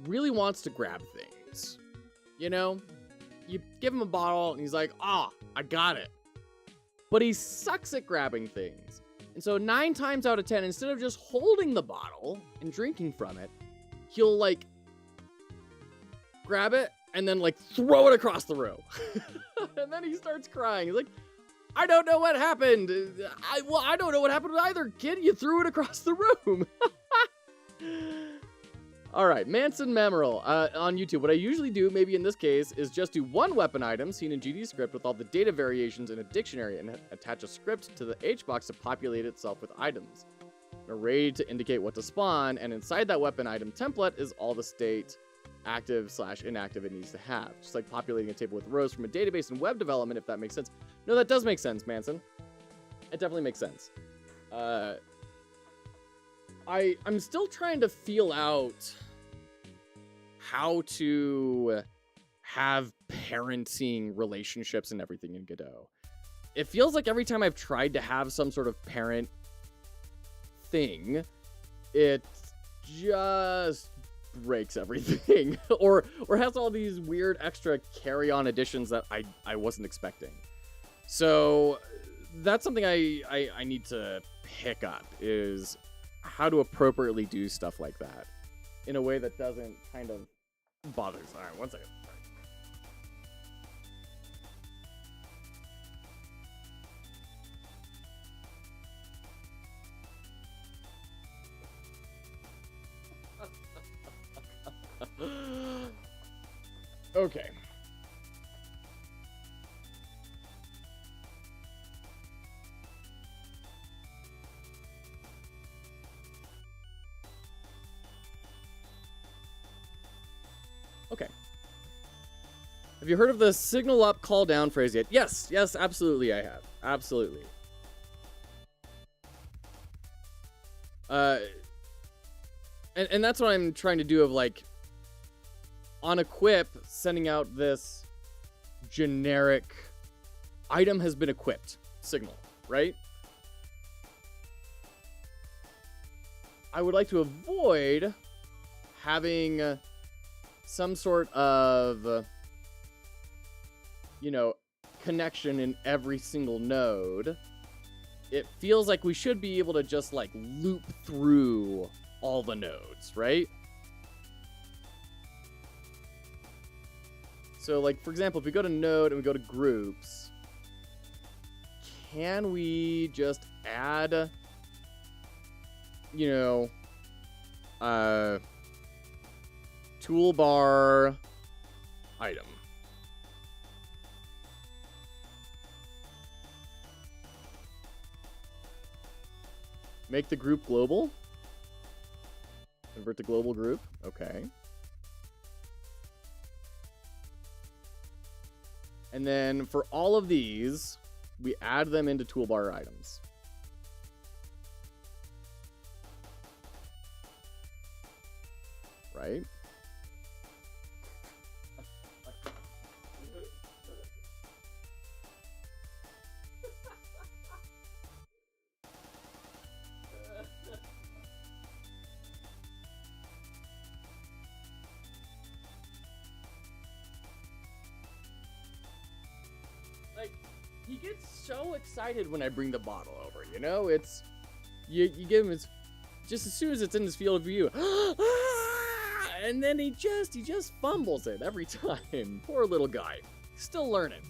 really wants to grab things. You know? You give him a bottle and he's like, ah, I got it. But he sucks at grabbing things. And so 9 times out of 10, instead of just holding the bottle and drinking from it, he'll like grab it and then like throw it across the room. And then he starts crying. He's like, I don't know what happened. I don't know what happened either, kid. You threw it across the room. All right, Manson Memoral on YouTube. What I usually do, maybe in this case, is just do one weapon item seen in GD script with all the data variations in a dictionary and attach a script to the H-box to populate itself with items. An array to indicate what to spawn, and inside that weapon item template is all the state active/inactive it needs to have. Just like populating a table with rows from a database in web development, if that makes sense. No, that does make sense, Manson. It definitely makes sense. I'm still trying to feel out how to have parenting relationships and everything in Godot. It feels like every time I've tried to have some sort of parent thing, it just breaks everything or has all these weird extra carry-on additions that I wasn't expecting. So that's something I need to pick up, is how to appropriately do stuff like that in a way that doesn't kind of bother us. All right, one second. Okay. Okay. Have you heard of the signal up, call down phrase yet? Yes, yes, absolutely I have. Absolutely. And that's what I'm trying to do, of like, on equip, sending out this generic item has been equipped signal, right? I would like to avoid having some sort of, you know, connection in every single node. It feels like we should be able to just like loop through all the nodes, right? So like, for example, if we go to node and we go to groups, can we just add, you know, toolbar item? Make the group global. Convert to global group. Okay. And then for all of these, we add them into toolbar items. Right? Like, he gets so excited when I bring the bottle over, you know? It's, you give him his, just as soon as it's in his field of view, and then he just fumbles it every time. Poor little guy. Still learning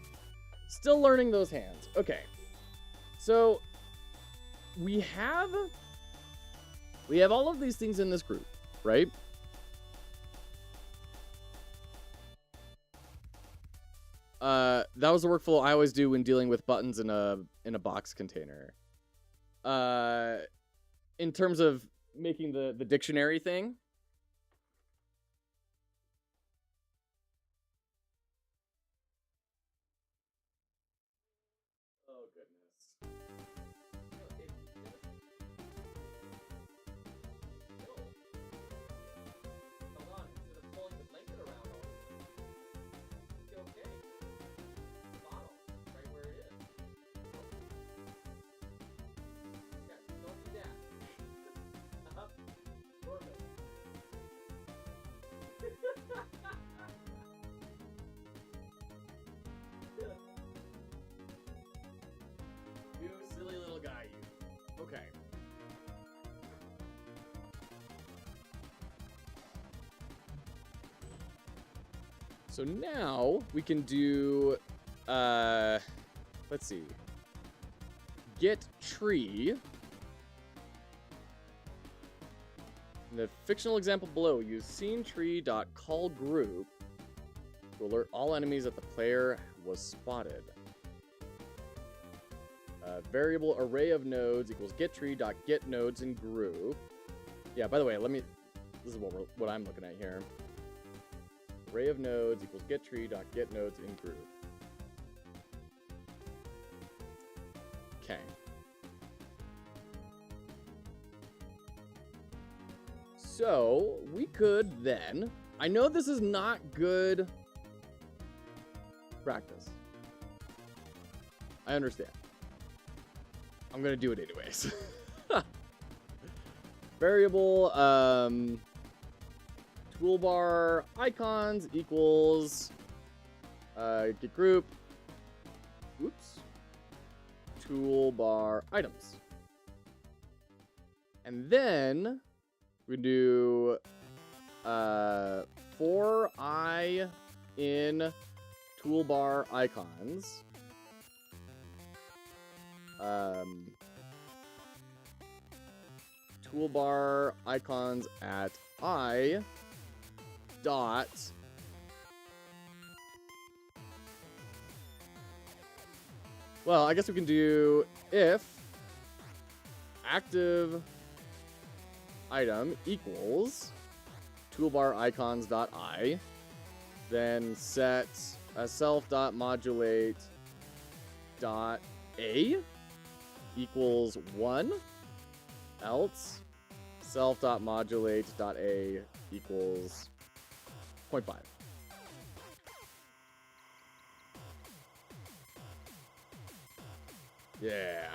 those hands. Okay. So, we have all of these things in this group, right? That was the workflow I always do when dealing with buttons in a box container. In terms of making the dictionary thing. Oh goodness. Come on, instead of pulling the blanket around all the time. Okay. Bottle, right where it is. Yeah, don't do that. Perfect. Okay. So now we can do, let's see, get tree. In the fictional example below, use scenetree.callGroup to alert all enemies that the player was spotted. Variable array of nodes equals getTree.getNodes in group. Yeah, by the way, this is what I'm looking at here. Array of nodes equals getTree.getNodes in group. Okay. So we could then, I know this is not good practice. I understand. I'm gonna do it anyways. Variable toolbar icons equals get group. Oops. Toolbar items. And then we do for I in toolbar icons. Toolbar icons at I dot well, I guess we can do if active item equals toolbar icons dot I, then set self dot modulate dot A equals 1, else self.modulate.a equals 0.5. Yeah.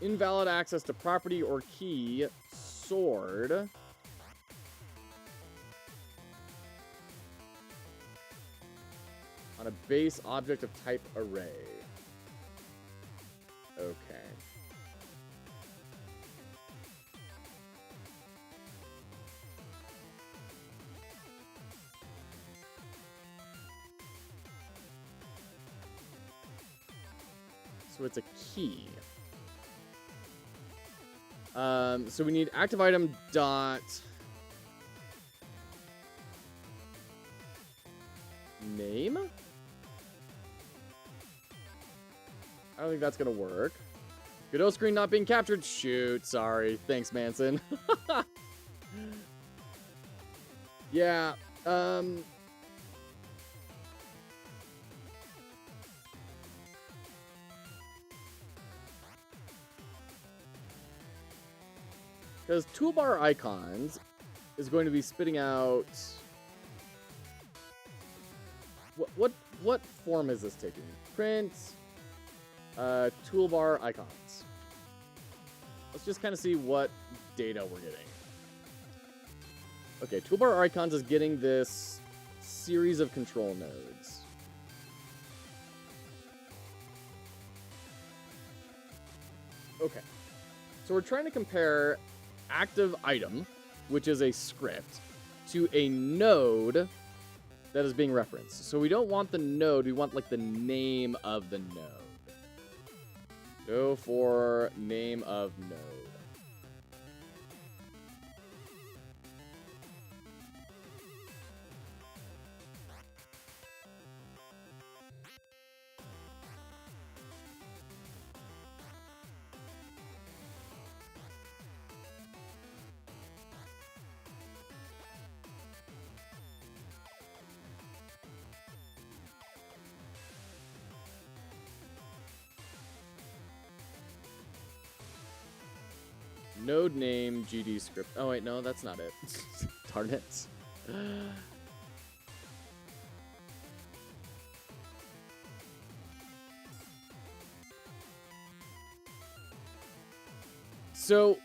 Invalid access to property or key sword. On a base object of type array. Okay. So it's a key. So we need active item dot name. I don't think that's gonna work. Godot screen not being captured. Shoot, sorry. Thanks, Manson. Yeah. Because toolbar icons is going to be spitting out. What form is this taking? Print. Toolbar icons. Let's just kind of see what data we're getting. Okay, toolbar icons is getting this series of control nodes. Okay, so we're trying to compare active item, which is a script, to a node that is being referenced. So we don't want the node, we want like the name of the node. Go for name of node. Node name GD script. Oh wait, no, that's not it. Darn it. So,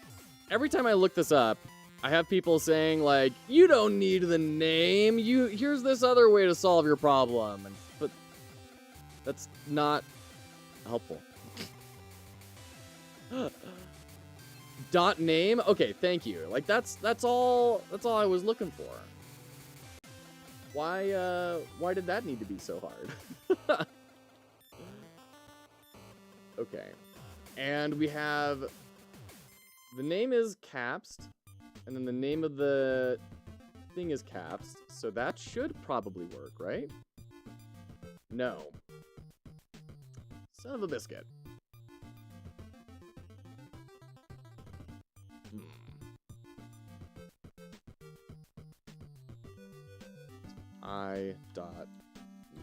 every time I look this up, I have people saying like, "You don't need the name. Here's this other way to solve your problem." But that's not helpful. Dot name? Okay, thank you. Like that's all I was looking for. Why did that need to be so hard? Okay. And we have the name is capsed, and then the name of the thing is capsed, so that should probably work, right? No. Son of a biscuit. I dot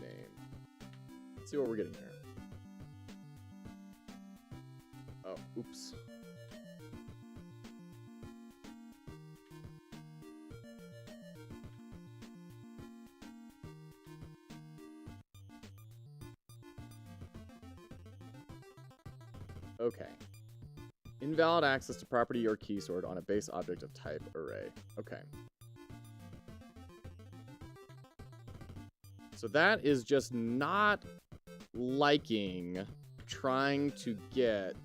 name. Let's see what we're getting here. Oh, oops. Okay. Invalid access to property or key stored on a base object of type array. Okay. So that is just not liking trying to get...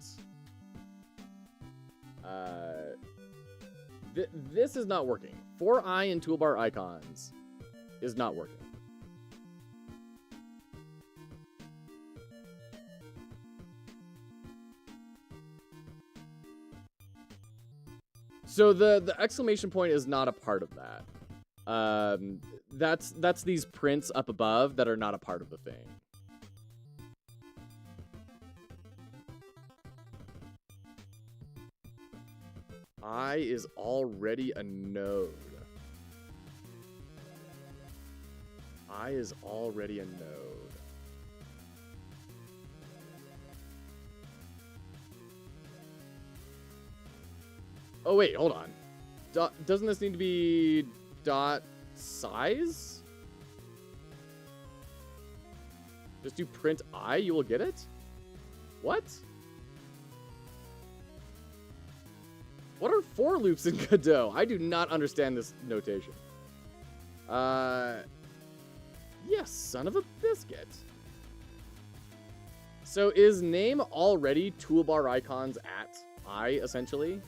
this is not working. For eye and toolbar icons is not working. So the exclamation point is not a part of that. That's these prints up above that are not a part of the thing. I is already a node. I is already a node. Oh wait, hold on. Doesn't this need to be dot size? Just do print I, you will get it? What? What are for loops in Godot? I do not understand this notation. Yes, son of a biscuit. So is name already toolbar icons at I, essentially?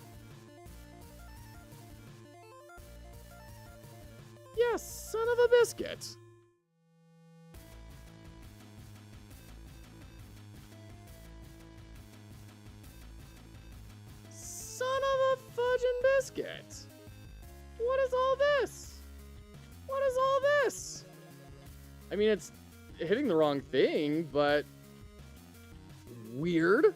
Yes, son of a biscuit. Son of a fudging biscuit. What is all this? What is all this? I mean, it's hitting the wrong thing, but weird.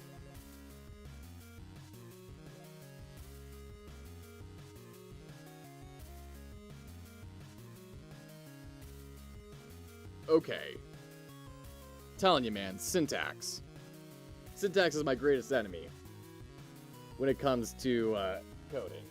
Okay. Telling you, man, syntax. Syntax is my greatest enemy when it comes to coding.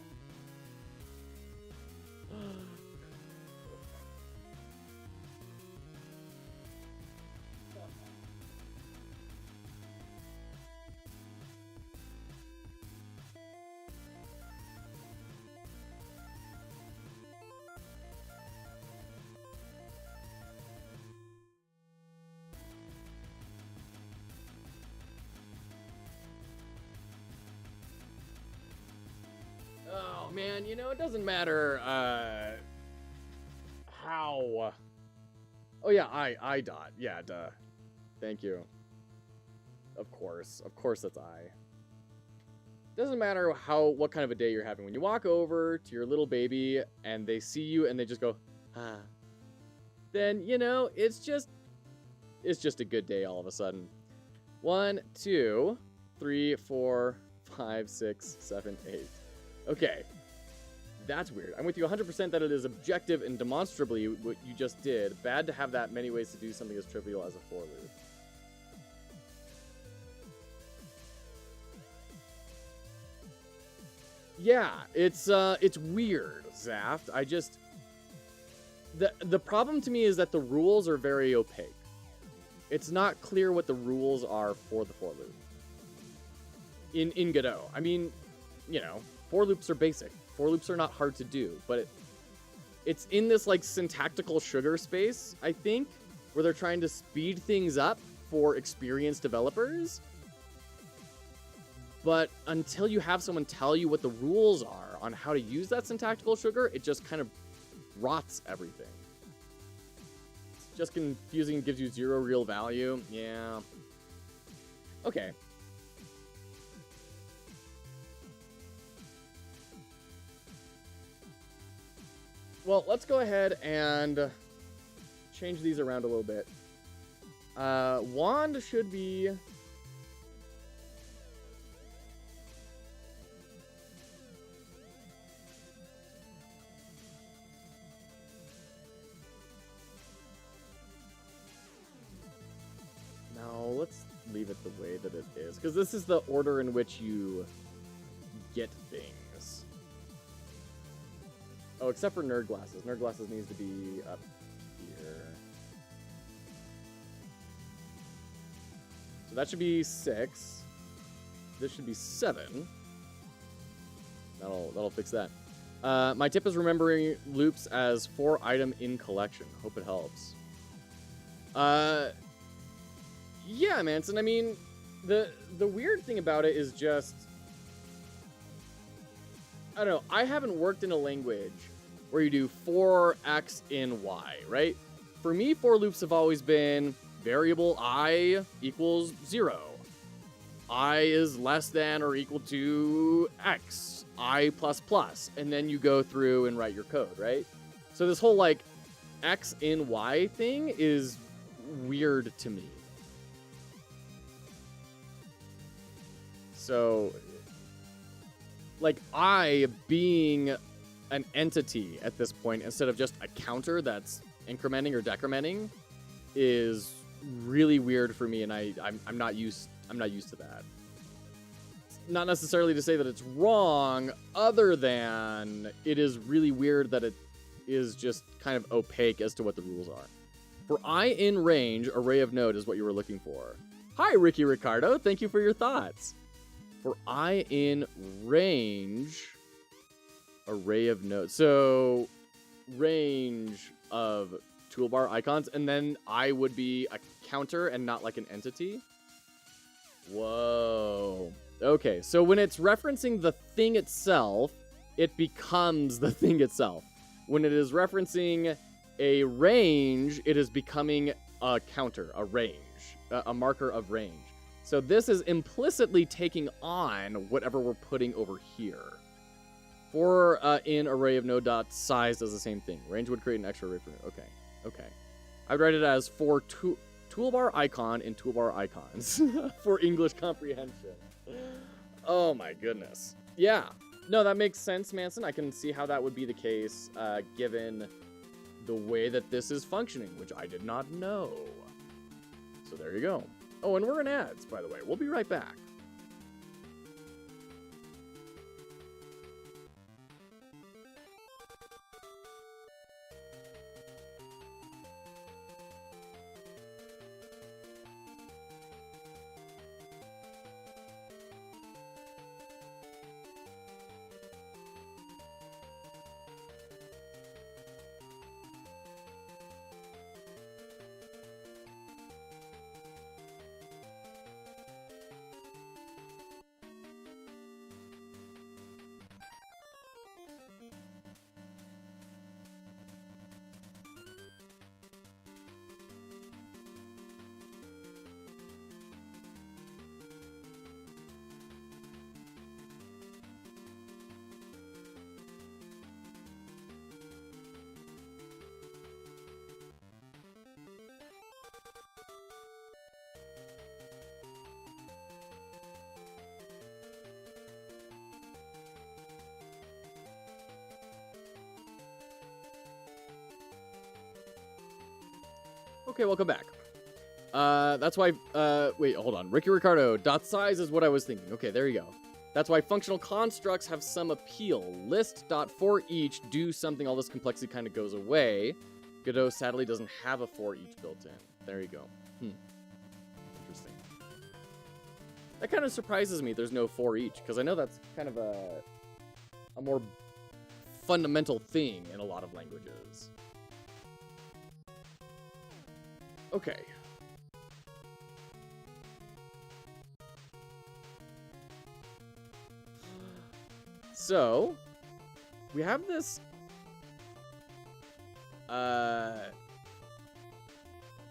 Oh man, you know, it doesn't matter how. Oh yeah, I dot. Yeah, duh. Thank you. Of course that's I. Doesn't matter what kind of a day you're having. When you walk over to your little baby and they see you and they just go, ah, then you know it's just a good day all of a sudden. 1, 2, 3, 4, 5, 6, 7, 8. Okay, that's weird. I'm with you 100% that it is objective and demonstrably what you just did. Bad to have that many ways to do something as trivial as a for loop. Yeah, it's weird, Zaft. I just... The problem to me is that the rules are very opaque. It's not clear what the rules are for the for loop. In Godot. I mean, you know, for loops are basic. For loops are not hard to do, but it's in this like syntactical sugar space, I think, where they're trying to speed things up for experienced developers. But until you have someone tell you what the rules are on how to use that syntactical sugar, it just kind of rots everything. It's just confusing and gives you zero real value. Yeah. Okay. Well, let's go ahead and change these around a little bit. Wand should be... No, let's leave it the way that it is, because this is the order in which you get things. Oh, except for nerd glasses. Nerd glasses needs to be up here. So that should be 6. This should be 7. That'll fix that. My tip is remembering loops as 4 item in collection. Hope it helps. Yeah, Manson. I mean, the weird thing about it is just, I don't know. I haven't worked in a language where you do 4x in y, right? For me, for loops have always been variable I equals 0. I is less than or equal to x, I plus plus, and then you go through and write your code, right? So this whole like x in y thing is weird to me. So, like, I being an entity at this point instead of just a counter that's incrementing or decrementing is really weird for me, and I'm not used to that. Not necessarily to say that it's wrong, other than it is really weird that it is just kind of opaque as to what the rules are. For I in range, array of node is what you were looking for. Hi, Ricky Ricardo. Thank you for your thoughts. For I in range, array of nodes. So range of toolbar icons, and then I would be a counter and not like an entity. Whoa. Okay, so when it's referencing the thing itself, it becomes the thing itself. When it is referencing a range, it is becoming a counter, a range, a marker of range. So this is implicitly taking on whatever we're putting over here. For in array of node dot size does the same thing. Range would create an extra array for it. Okay. I'd write it as for toolbar icon in toolbar icons for English comprehension. Oh my goodness. Yeah. No, that makes sense, Manson. I can see how that would be the case given the way that this is functioning, which I did not know. So there you go. Oh, and we're in ads, by the way. We'll be right back. Okay, welcome back. That's why, wait, hold on. Ricky Ricardo, dot size is what I was thinking. Okay, there you go. That's why functional constructs have some appeal. List dot for each do something, all this complexity kind of goes away. Godot sadly doesn't have a for each built in. There you go. Interesting. That kind of surprises me there's no for each, because I know that's kind of a more fundamental thing in a lot of languages. Okay. So we have this.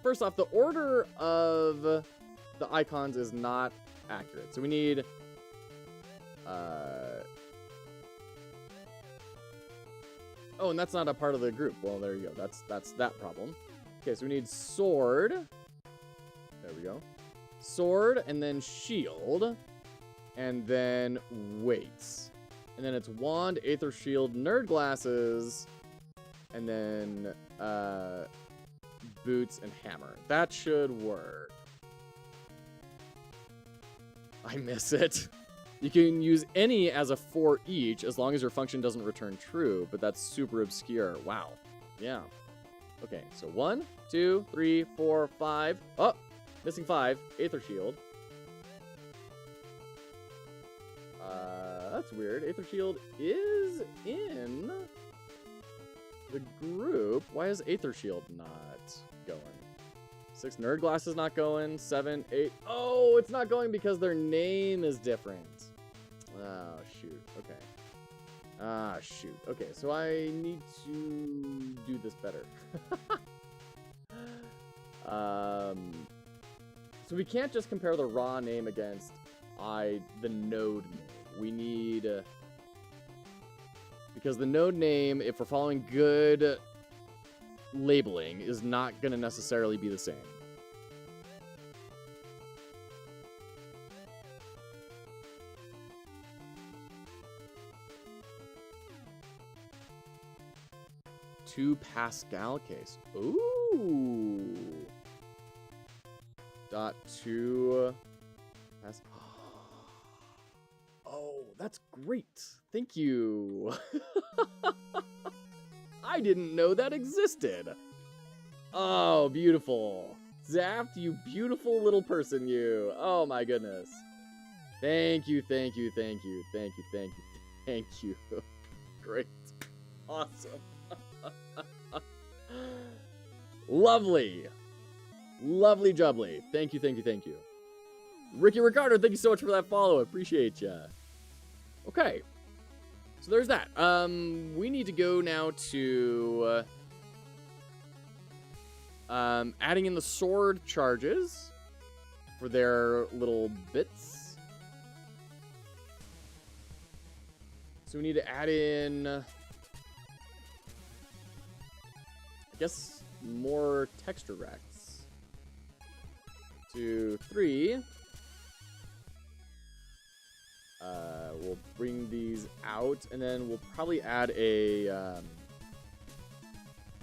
First off, the order of the icons is not accurate. So we need. Oh, and that's not a part of the group. Well, there you go. That's that problem. Okay, so we need sword. There we go. Sword, and then shield, and then weights. And then it's wand, aether shield, nerd glasses, and then boots and hammer. That should work. I miss it. You can use any as a for each as long as your function doesn't return true, but that's super obscure. Wow. Yeah. Okay, so 1, 2, 3, 4, 5. Oh, missing 5. Aether shield. That's weird. Aether shield is in the group. Why is Aether shield not going? 6 nerd glasses not going. 7, 8. Oh, it's not going because their name is different. Oh, shoot. Okay. Ah, shoot. Okay, so I need to do this better. So we can't just compare the raw name against the node name. We need... because the node name, if we're following good labeling, is not going to necessarily be the same. Pascal case. Ooh. .2 Pas- Oh, that's great. Thank you. I didn't know that existed. Oh, beautiful. Zaft, you beautiful little person, you. Oh my goodness. Thank you, thank you, thank you, thank you, thank you, thank you. Great. Awesome. Lovely. Lovely jubbly. Thank you, thank you, thank you. Ricky Ricardo, thank you so much for that follow. Appreciate ya. Okay. So there's that. We need to go now to adding in the sword charges for their little bits. So we need to add in, I guess, more texture rects. 2, 3. We'll bring these out, and then we'll probably add a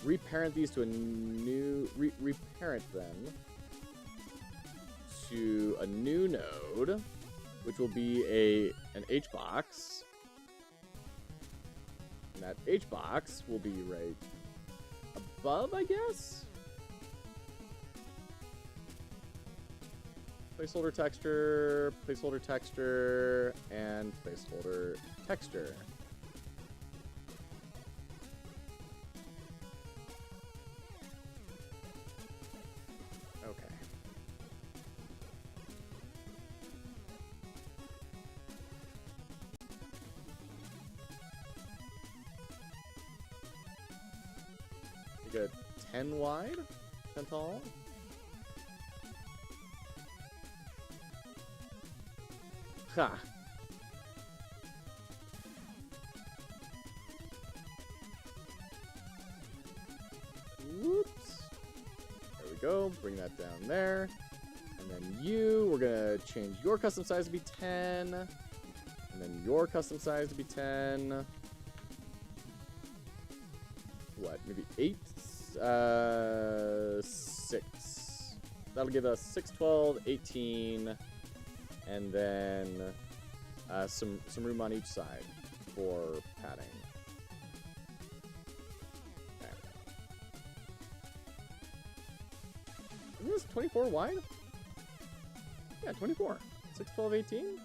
reparent these to a new reparent them to a new node, which will be an H box. And that H box will be right above, I guess. Placeholder texture, and placeholder texture. Okay. Make it 10 wide, 10 tall. Ha. Whoops. There we go. Bring that down there. And then we're going to change your custom size to be 10. And then your custom size to be 10. What? Maybe 8? 6. That'll give us 6, 12, 18. And then some room on each side for padding. Okay. Isn't this 24 wide? Yeah, 24. 6, 12, 18?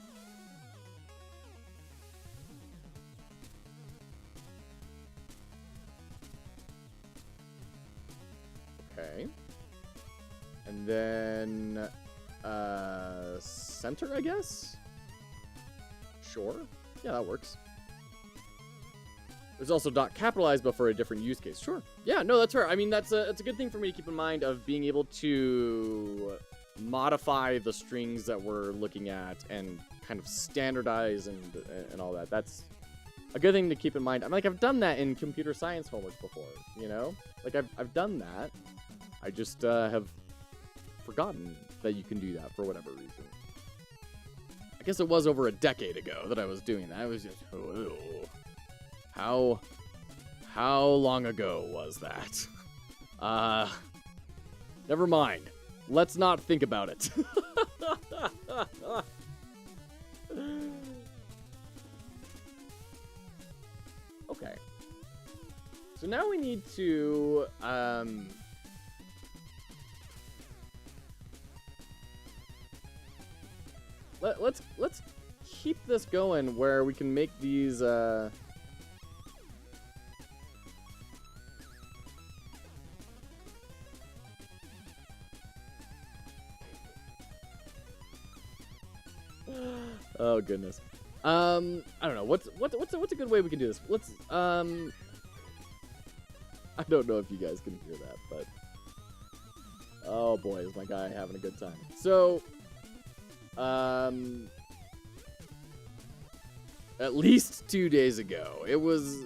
Okay. And then... center, I guess? Sure. Yeah, that works. There's also dot capitalized, but for a different use case. Sure. Yeah, no, that's fair. I mean, that's a good thing for me to keep in mind of being able to modify the strings that we're looking at and kind of standardize and all that. That's a good thing to keep in mind. I'm like, I've done that in computer science homework before, you know? Like, I've done that. I just have forgotten that you can do that for whatever reason. I guess it was over a decade ago that I was doing that. I was just, how long ago was that? Never mind. Let's not think about it. Okay. So now we need to, let's keep this going where we can make these, oh goodness. I don't know. What's a good way we can do this? Let's I don't know if you guys can hear that, but oh boy, is my guy having a good time. So at least 2 days ago, it was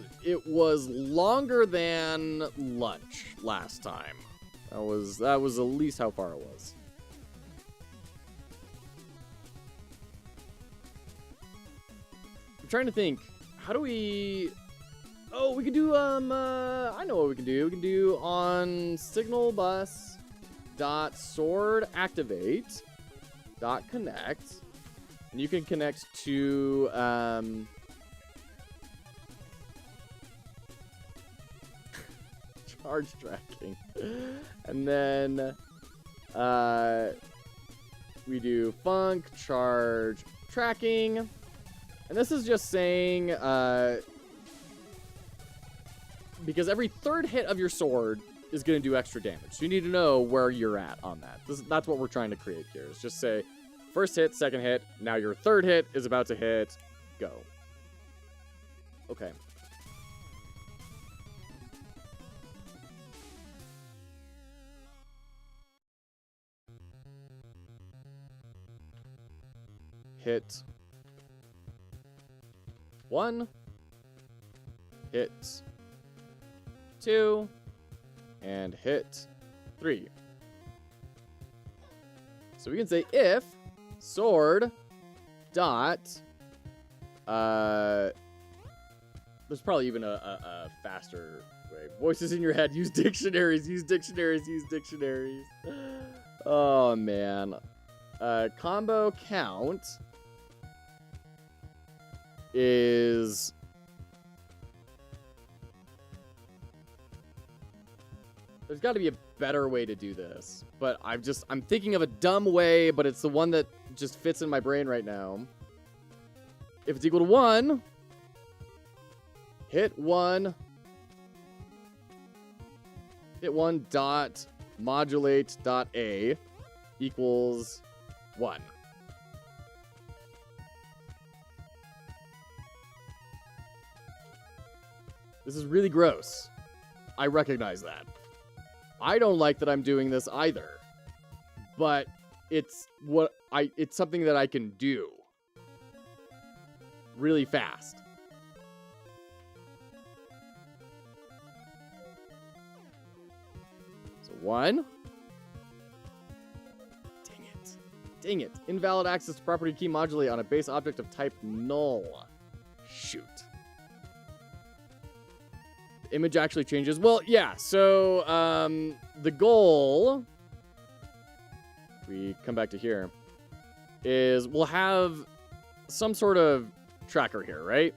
longer than lunch last time. That was at least how far it was. I'm trying to think, how do we... Oh, we can do, I know what we can do. We can do on signal bus dot sword activate dot connect, and you can connect to, charge tracking. And then, we do func charge tracking. And this is just saying, because every third hit of your sword is going to do extra damage. So you need to know where you're at on that. That's what we're trying to create here. Is just say, first hit, second hit, now your third hit is about to hit, go. Okay. Hit 1, hit 2, and hit 3. So we can say if sword dot, there's probably even a faster way. Voices in your head, use dictionaries, use dictionaries, use dictionaries. Oh man. Combo count is there's got to be a better way to do this, but I'm thinking of a dumb way, but it's the one that just fits in my brain right now. If it's equal to 1, hit 1 dot modulate dot a equals 1. This is really gross. I recognize that. I don't like that I'm doing this either. But it's something that I can do really fast. So 1. Dang it. Invalid access to property key modulate on a base object of type null. Shoot. The image actually changes. Well, yeah, so the goal, we come back to here, is we'll have some sort of tracker here, right?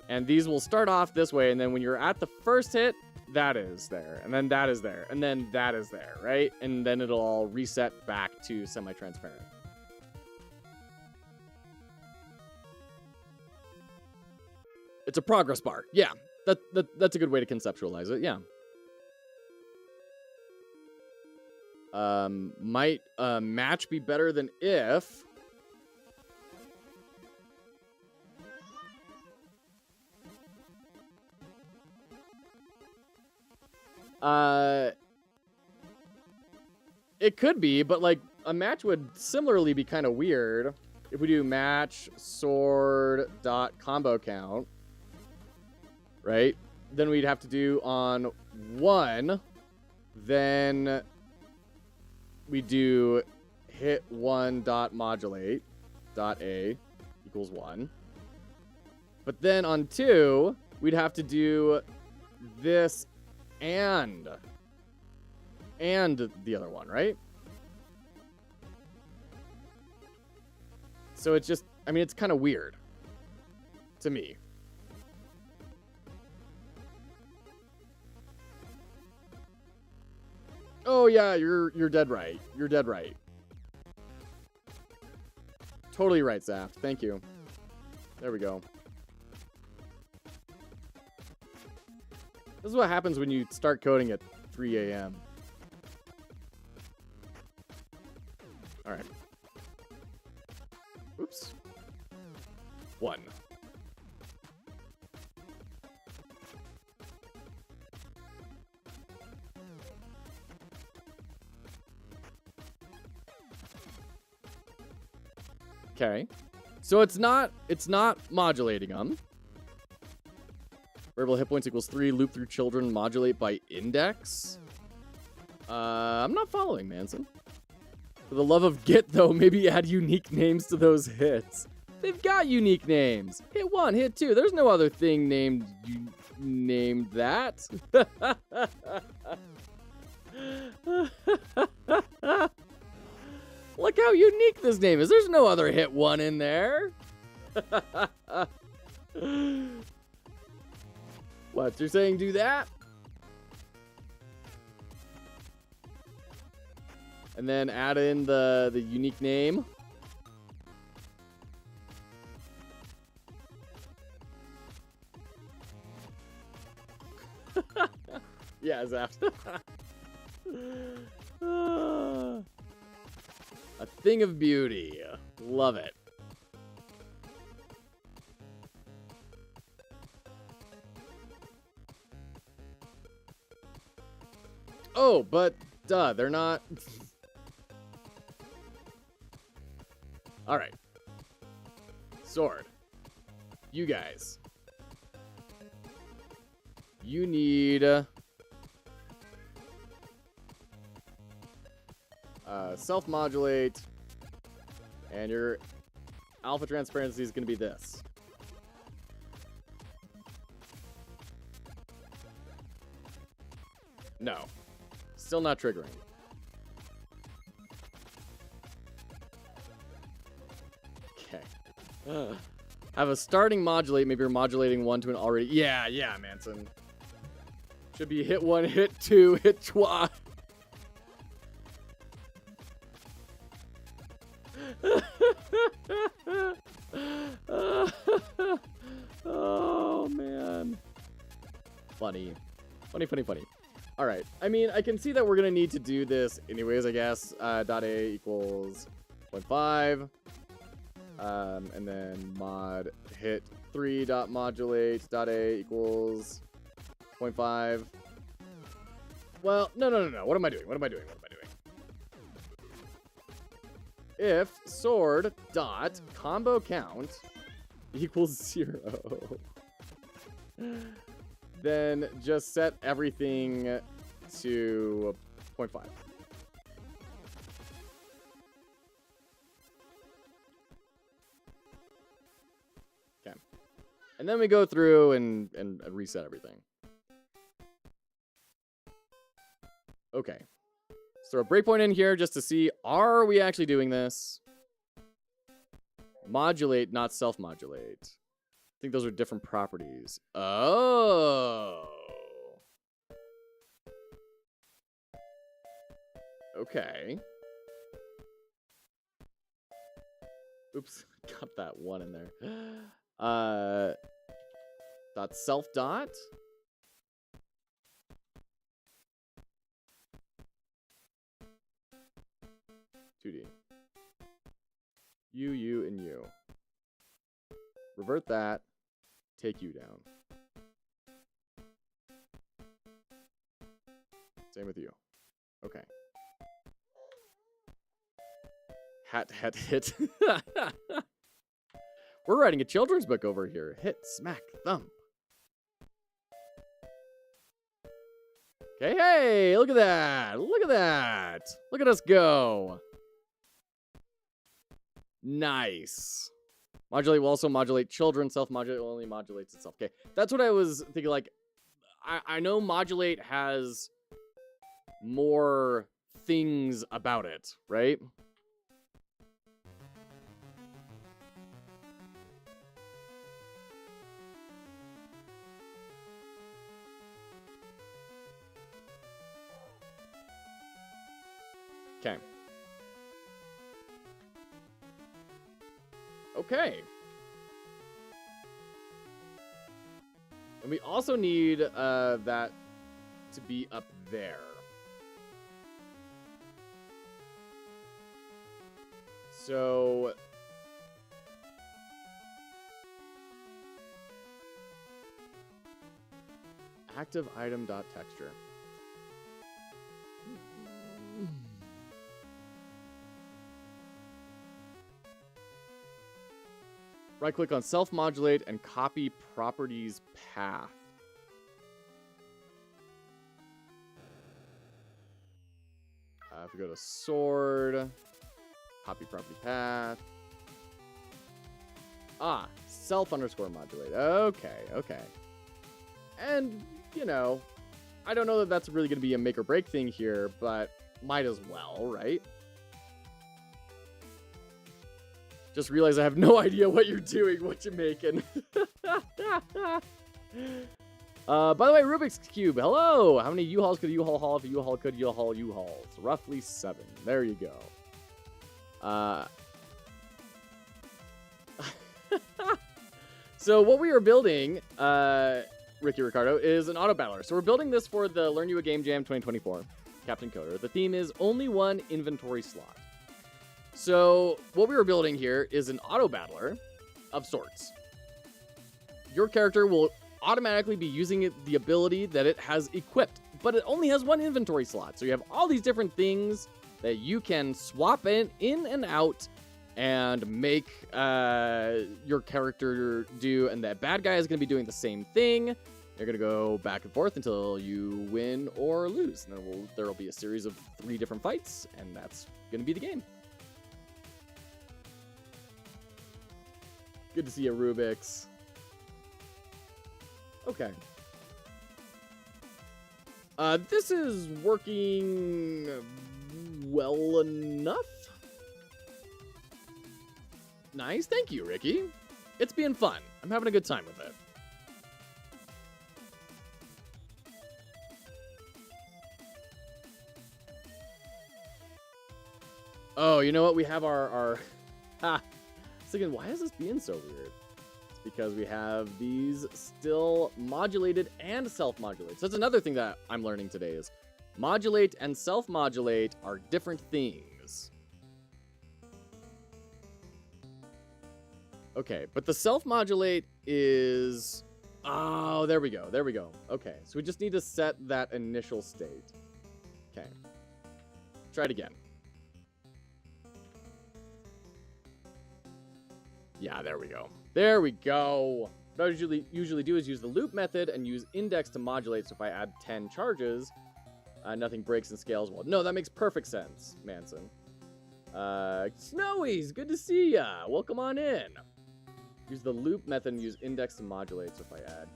And these will start off this way, and then when you're at the first hit, that is there, and then that is there, and then that is there, right? And then it'll all reset back to semi-transparent. It's a progress bar. Yeah, that's a good way to conceptualize it, yeah. Might match be better than if... It could be, but like a match would similarly be kind of weird if we do match sword dot combo count, right? Then we'd have to do on 1, then we do hit 1 dot modulate dot A equals 1. But then on 2, we'd have to do this and the other one, right? So it's just, I mean, it's kind of weird to me. Oh yeah, you're dead right. You're dead right. Totally right, Zaft. Thank you. There we go. This is what happens when you start coding at 3 a.m. All right. Oops. 1. Okay. So it's not modulating them. Variable hit points equals 3. Loop through children. Modulate by index. I'm not following, Manson. For the love of Git, though, maybe add unique names to those hits. They've got unique names. Hit 1, hit 2. There's no other thing named that. Look how unique this name is. There's no other hit 1 in there. What, you're saying do that? And then add in the unique name. Yeah, Zaft. A thing of beauty. Love it. Oh, but duh, they're not. All right. Sword. You guys. You need self-modulate, and your alpha transparency is going to be this. No. Still not triggering. Okay. Have a starting modulate. Maybe you're modulating 1 to an already. Yeah, Manson. Should be hit 1, hit 2, hit twice. Oh, man. Funny. Funny. All right. I mean, I can see that we're going to need to do this anyways, I guess. Dot A equals 0.5. And then mod hit 3 dot modulate dot A equals 0.5. Well, no. What am I doing? If sword dot combo count equals 0, then just set everything to 0.5. Okay. And then we go through and reset everything. Okay. Let's throw a breakpoint in here just to see, are we actually doing this? Modulate, not self-modulate. I think those are different properties. Oh. Okay. Oops, got that 1 in there. Dot self dot. 2D. You, and you. Revert that. Take you down. Same with you. Okay. Hat, hit. We're writing a children's book over here. Hit, smack, thump. Okay, hey, look at that. Look at that. Look at us go. Nice. Modulate will also modulate children. Self-modulate only modulates itself. Okay, that's what I was thinking. Like, I know modulate has more things about it, right? Okay. Okay. And we also need that to be up there. So active item dot texture. Right click on self modulate and copy properties path. If we go to sword, copy property path. Ah, self underscore modulate. Okay, okay. And, you know, I don't know that that's really going to be a make or break thing here, but might as well, right? Just realized I have no idea what you're doing, what you're making. By the way, Rubik's Cube, hello! How many U-Hauls could a U-Haul haul if a U-Haul could U-Haul U-Hauls? Roughly 7. There you go. So what we are building, Ricky Ricardo, is an Autobattler. So we're building this for the Learn You a Game Jam 2024, Captain Coder. The theme is only one inventory slot. So what we were building here is an Autobattler of sorts. Your character will automatically be using the ability that it has equipped, but it only has one inventory slot. So you have all these different things that you can swap in and out and make your character do, and that bad guy is going to be doing the same thing. You're going to go back and forth until you win or lose. And then there will be a series of 3 different fights, and that's going to be the game. Good to see you, Rubik's. Okay. This is working well enough. Nice, thank you, Ricky. It's being fun. I'm having a good time with it. Oh, you know what? We have our I was thinking, why is this being so weird? It's because we have these still modulated and self-modulate. So that's another thing that I'm learning today is modulate and self-modulate are different things. Okay, but the self-modulate is... Oh, there we go. There we go. Okay, so we just need to set that initial state. Okay. Try it again. Yeah, there we go. There we go. What I usually do is use the loop method and use index to modulate. So if I add 10 charges, nothing breaks and scales well. No, that makes perfect sense, Manson. Snowy's, good to see ya. Welcome on in. Use the loop method and use index to modulate. So if I add...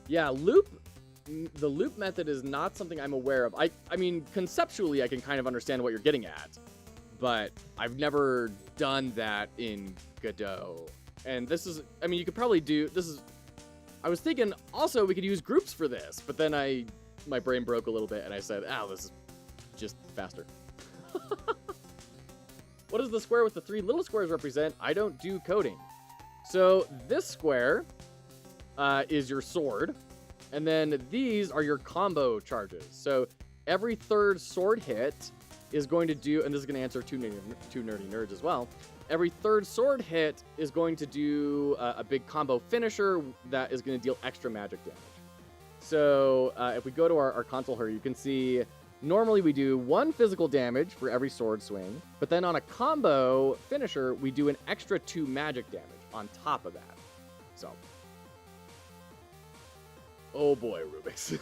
Yeah, the loop method is not something I'm aware of. I mean, conceptually, I can kind of understand what you're getting at. But I've never done that in Godot. And this is, I mean, you could probably do, this is, I was thinking also we could use groups for this, but then my brain broke a little bit and I said, this is just faster. What does the square with the 3 little squares represent? I don't do coding. So this square is your sword, and then these are your combo charges. So every 3rd sword hit is going to do, and this is going to answer two nerdy nerds as well. Every 3rd sword hit is going to do a big combo finisher that is going to deal extra magic damage. So if we go to our console here, you can see normally we do 1 physical damage for every sword swing, but then on a combo finisher, we do an extra 2 magic damage on top of that. So. Oh boy, Rubik's.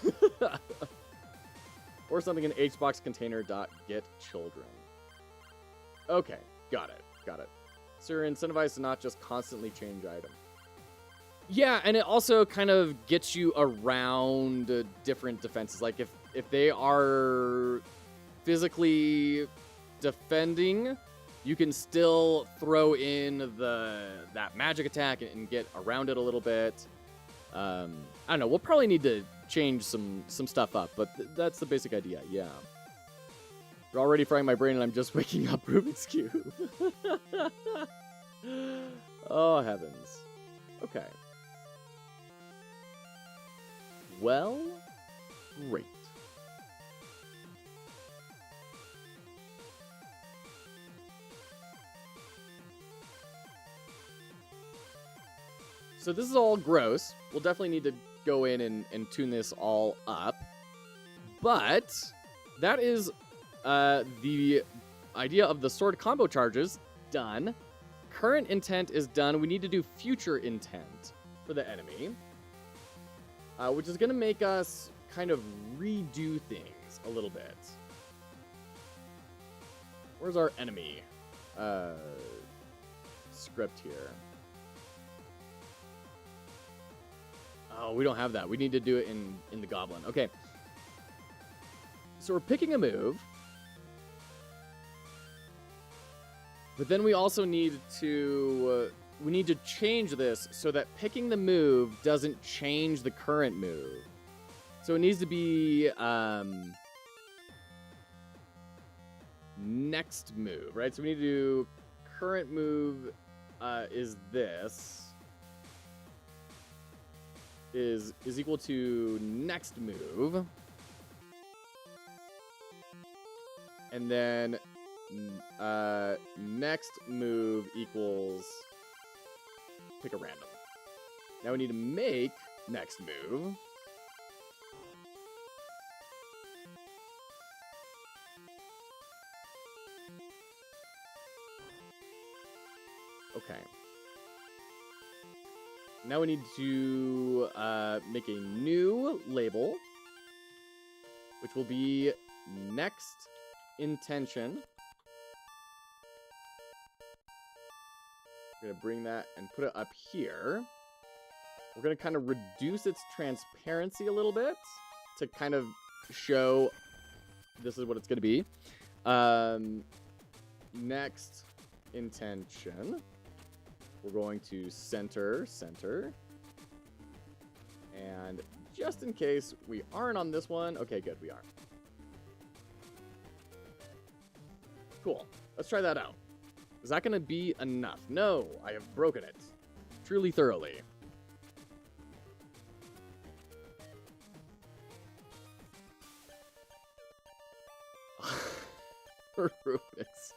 Or something in hbox container.get children. Okay, got it. So you're incentivized to not just constantly change item. Yeah, and it also kind of gets you around different defenses. Like if they are physically defending, you can still throw in that magic attack and get around it a little bit. I don't know. We'll probably need to change some stuff up, but that's the basic idea. Yeah. You're already frying my brain, and I'm just waking up, Rubik's Cube. Oh, heavens. Okay. Well, great. So this is all gross. We'll definitely need to go in and tune this all up. But that is the idea of the sword combo charges done. Current intent is done. We need to do future intent for the enemy, which is going to make us kind of redo things a little bit. Where's our enemy script here? Oh, we don't have that. We need to do it in the Goblin. Okay. So we're picking a move. But then we also need to change this so that picking the move doesn't change the current move. So it needs to be next move, right? So we need to do current move is this. Is equal to next move. And then next move equals pick a random. Now we need to make next move. Okay. Now we need to make a new label, which will be next intention. We're going to bring that and put it up here. We're going to kind of reduce its transparency a little bit to kind of show this is what it's going to be. Next intention. We're going to center. And just in case we aren't on this one. Okay, good, we are. Cool. Let's try that out. Is that going to be enough? No, I have broken it. Truly, thoroughly. Rubik's.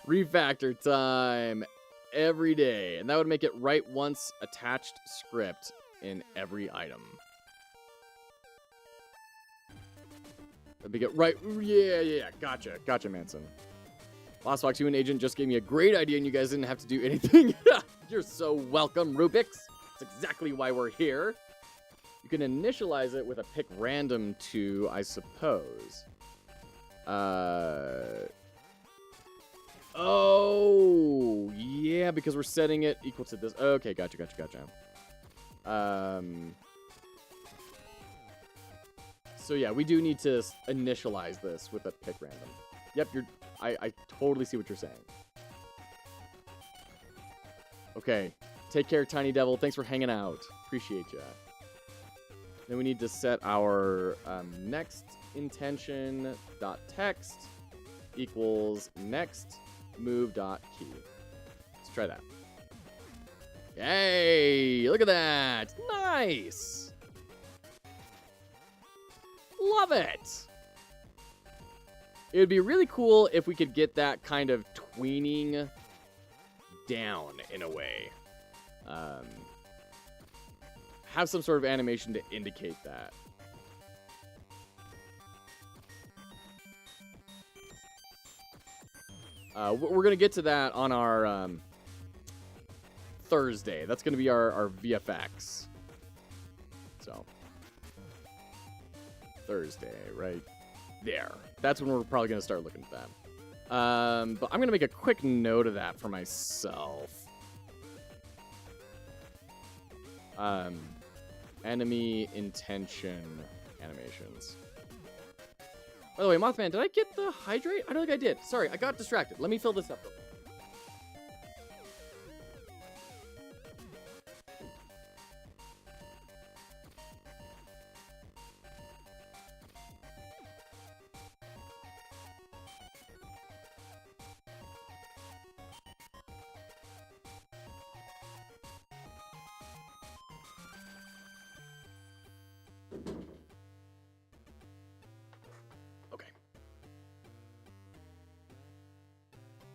Refactor time. Every day, and that would make it write once attached script in every item. That'd make it right. Yeah. Gotcha, Manson. Lost Fox Human Agent just gave me a great idea, and you guys didn't have to do anything. You're so welcome, Rubik's. That's exactly why we're here. You can initialize it with a pick random too, I suppose. Oh, yeah, because we're setting it equal to this. Okay, gotcha. So yeah, we do need to initialize this with a pick random. Yep, I totally see what you're saying. Okay, take care, Tiny Devil. Thanks for hanging out. Appreciate ya. Then we need to set our next intention dot text equals next move.key. Let's try that. Yay! Look at that! Nice! Love it! It would be really cool if we could get that kind of tweening down in a way. Have some sort of animation to indicate that. We're going to get to that on our Thursday. That's going to be our VFX. So, Thursday, right there. That's when we're probably going to start looking at that. But I'm going to make a quick note of that for myself. Enemy intention animations. By the way, Mothman, did I get the hydrate? I don't think I did. Sorry, I got distracted. Let me fill this up real quick.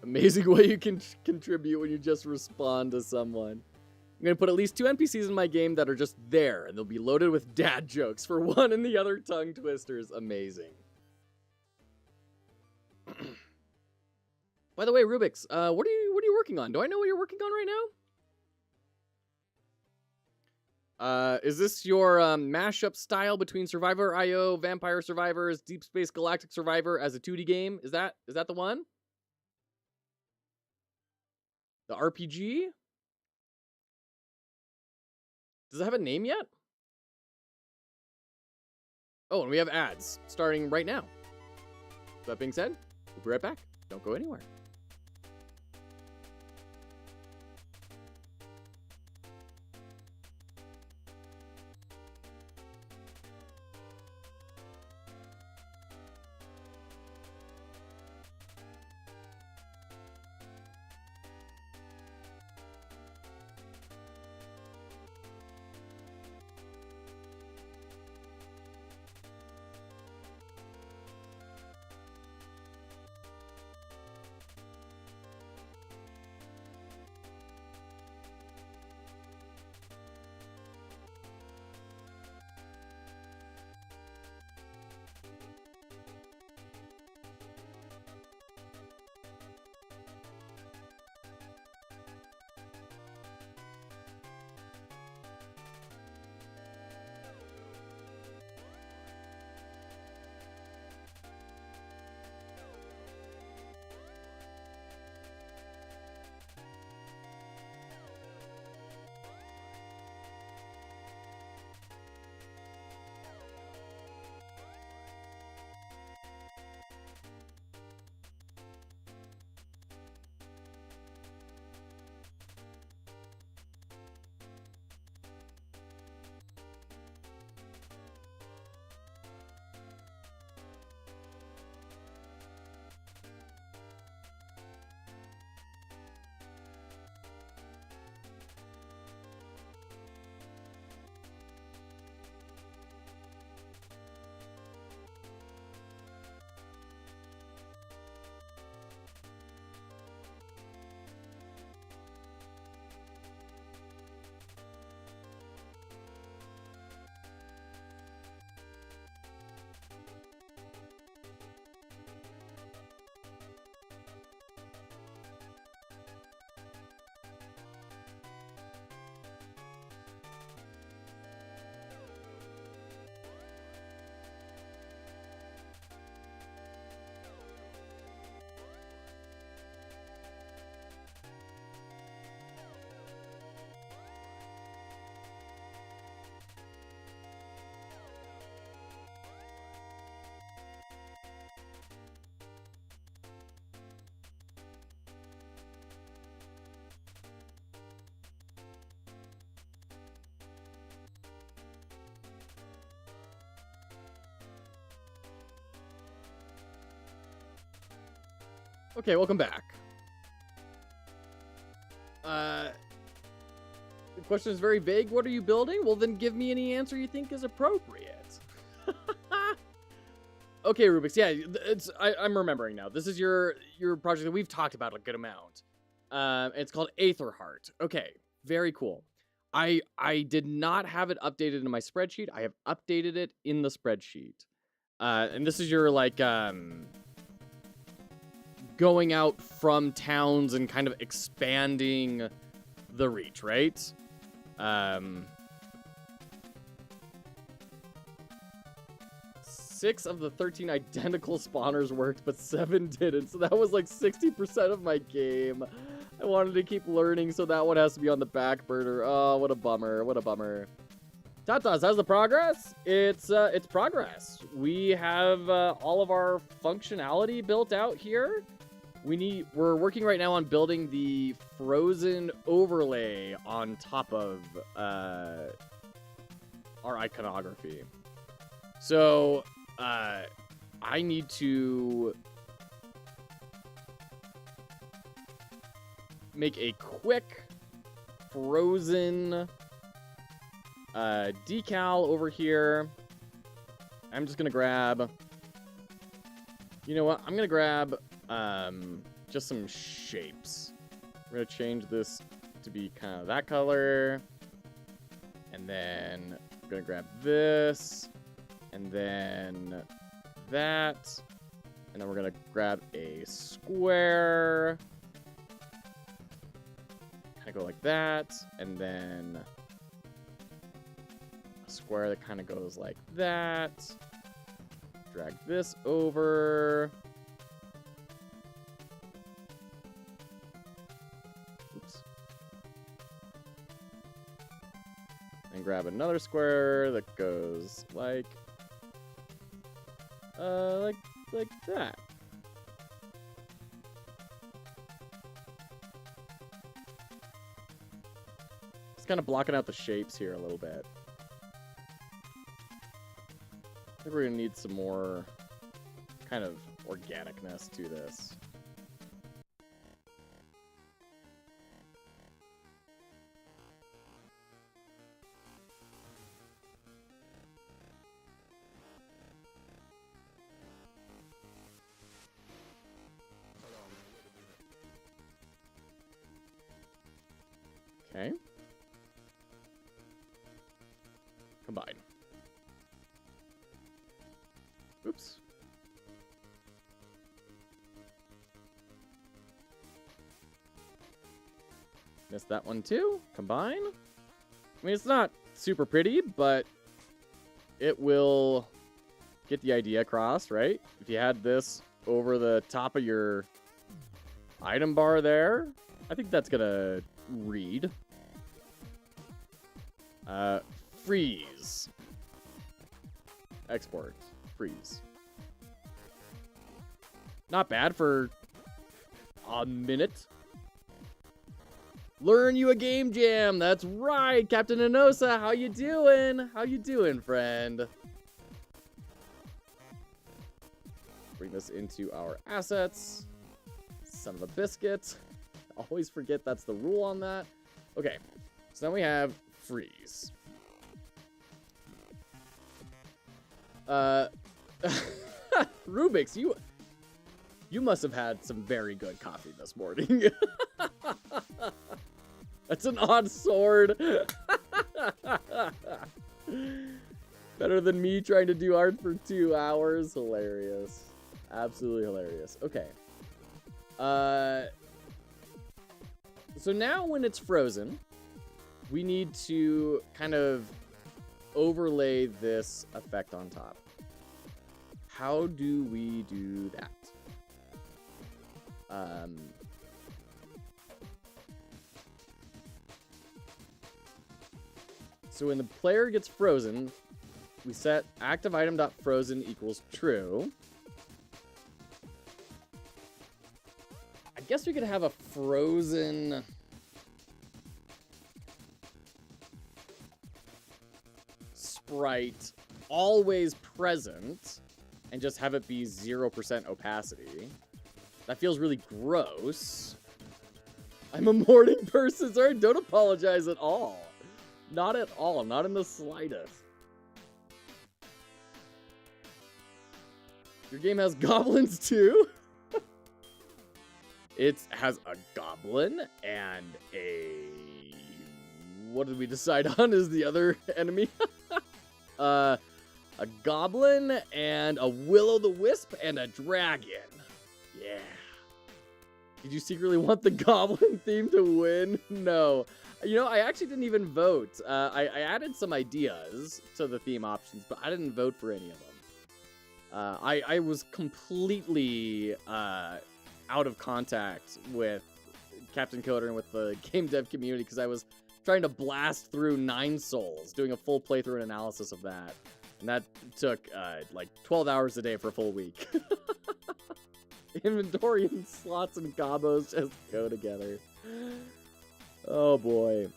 Amazing way you can contribute when you just respond to someone. I'm going to put at least 2 NPCs in my game that are just there, and they'll be loaded with dad jokes for one and the other tongue twisters. Amazing. By the way, Rubik's, what are you working on? Do I know what you're working on right now? Is this your mashup style between Survivor IO, Vampire Survivors, Deep Space Galactic Survivor as a 2D game? Is that the one? The RPG? Does it have a name yet? Oh, and we have ads starting right now. That being said, we'll be right back. Don't go anywhere. Okay, welcome back. The question is very vague. What are you building? Well, then give me any answer you think is appropriate. Okay, Rubik's. Yeah, I'm remembering now. This is your project that we've talked about a good amount. It's called Aetherheart. Okay, very cool. I did not have it updated in my spreadsheet. I have updated it in the spreadsheet. And this is your like going out from towns and kind of expanding the reach, right? 6 of the 13 identical spawners worked, but 7 didn't. So that was like 60% of my game. I wanted to keep learning, so that one has to be on the back burner. Oh, what a bummer. What a bummer. Tatas, how's the progress? It's progress. We have all of our functionality built out here. We're working right now on building the frozen overlay on top of our iconography. So I need to make a quick frozen decal over here. I'm just gonna grab, you know what, I'm gonna grab just some shapes. We're gonna change this to be kind of that color, and then I'm gonna grab this, and then that, and then we're gonna grab a square, kind of go like that, and then a square that kind of goes like that. Drag this over. Oops. And grab another square that goes like that. Just kind of blocking out the shapes here a little bit. I think we're gonna need some more kind of organicness to this. Okay. Combine. Oops. Missed that one too. Combine. I mean, it's not super pretty, but it will get the idea across, right? If you had this over the top of your item bar there, I think that's gonna read. Freeze. Export. Freeze. Not bad for a minute. Learn you a game jam. That's right, Captain Enosa. How you doing? How you doing, friend? Bring this into our assets. Son of a biscuit. Always forget that's the rule on that. Okay, so now we have freeze. Rubik's, you must have had some very good coffee this morning. That's an odd sword. Better than me trying to do art for 2 hours. Hilarious. Absolutely hilarious. Okay. So now when it's frozen, we need to kind of overlay this effect on top. How do we do that? So when the player gets frozen, we set active item.frozen equals true. I guess we could have a frozen sprite always present and just have it be 0% opacity. That feels really gross. I'm a morning person, sorry, don't apologize at all. Not at all, not in the slightest. Your game has goblins too? It has a goblin and a... What did we decide on is the other enemy? A goblin and a will-o'-the-wisp and a dragon. Yeah. Did you secretly want the goblin theme to win? No. You know, I actually didn't even vote. I added some ideas to the theme options, but I didn't vote for any of them. I was completely out of contact with Captain Coder and with the game dev community because I was trying to blast through 9 Souls, doing a full playthrough and analysis of that. And that took like 12 hours a day for a full week. Inventory and slots and combos just go together. Oh boy.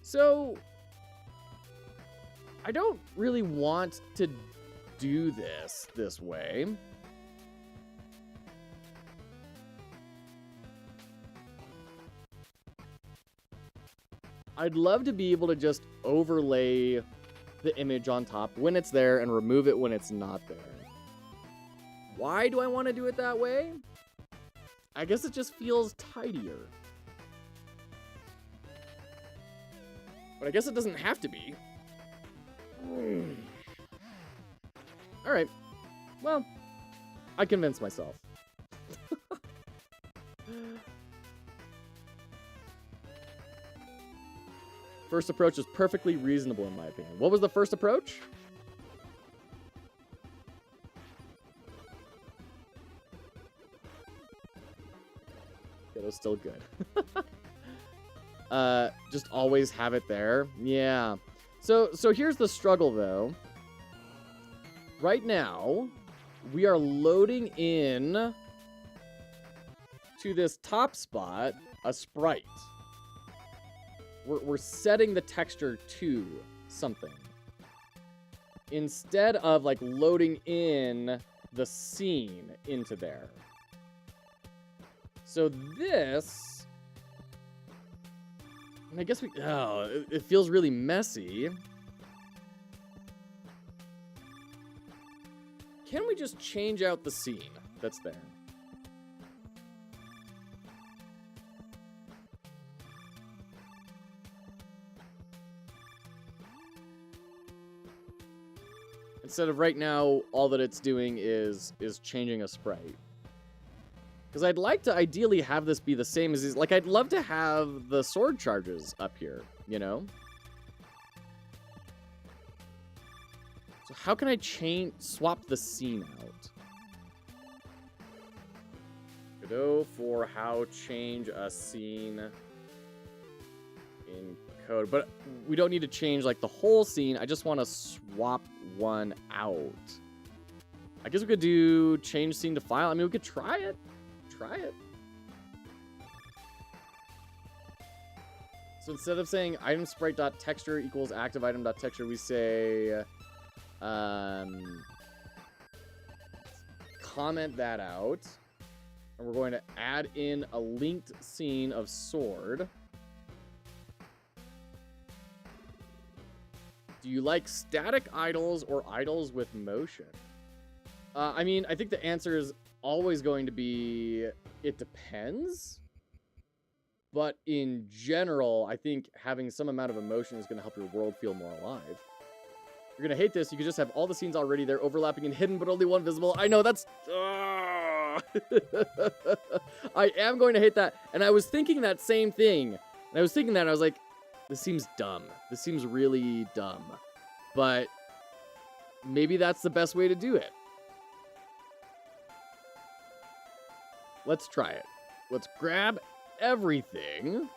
So I don't really want to do this way. I'd love to be able to just overlay the image on top when it's there and remove it when it's not there. Why do I want to do it that way? I guess it just feels tidier. But I guess it doesn't have to be. Alright. Well, I convinced myself. First approach is perfectly reasonable in my opinion. What was the first approach? It was still good. Just always have it there. Yeah. So here's the struggle though. Right now, we are loading in to this top spot a sprite. We're setting the texture to something instead of like loading in the scene into there. So this, and I guess it feels really messy. Can we just change out the scene that's there? Instead of right now, all that it's doing is changing a sprite. Because I'd like to ideally have this be the same as these. Like, I'd love to have the sword charges up here, you know? So how can I swap the scene out? Go for how change a scene in code. But we don't need to change, like, the whole scene. I just want to swap one out. I guess we could do change scene to file. I mean, we could try it. So instead of saying item sprite.texture equals active item.texture, we say comment that out. And we're going to add in a linked scene of sword. Do you like static idols or idols with motion? I mean, I think the answer is always going to be, it depends. But in general, I think having some amount of emotion is going to help your world feel more alive. You're going to hate this. You could just have all the scenes already there, overlapping and hidden, but only one visible. I know, that's... I am going to hate that. And I was thinking that same thing. And I was thinking that, and I was like, this seems dumb. This seems really dumb. But maybe that's the best way to do it. Let's try it. Let's grab everything.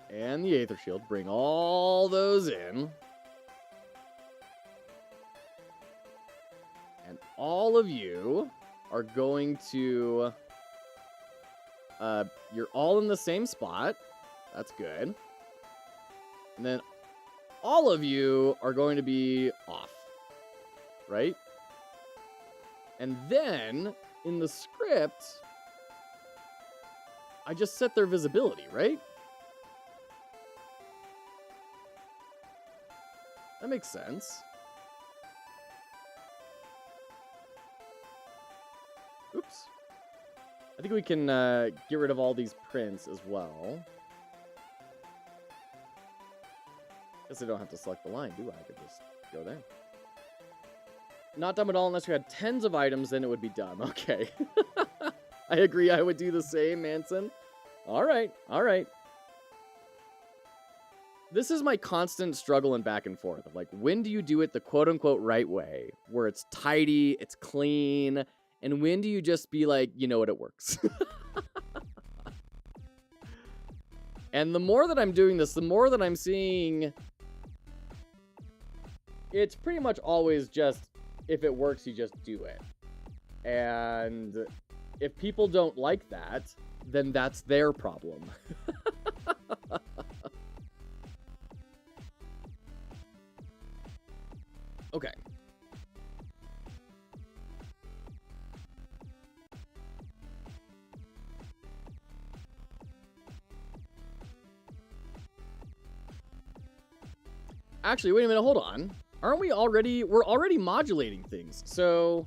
And the Aether Shield. Bring all those in. And all of you are going to... you're all in the same spot. That's good. And then all of you are going to be off. Right? And then, in the script, I just set their visibility, right? That makes sense. Oops. I think we can get rid of all these prints as well. Guess I don't have to select the line, do I? I could just go there. Not dumb at all unless you had tens of items, then it would be dumb. Okay. I agree, I would do the same, Manson. Alright, alright. This is my constant struggle and back and forth of like, when do you do it the quote-unquote right way? Where it's tidy, it's clean, and when do you just be like, you know what, it works? And the more that I'm doing this, the more that I'm seeing... It's pretty much always just, if it works, you just do it. And if people don't like that, then that's their problem. Okay. Actually, wait a minute, hold on. Aren't we already... We're already modulating things, so...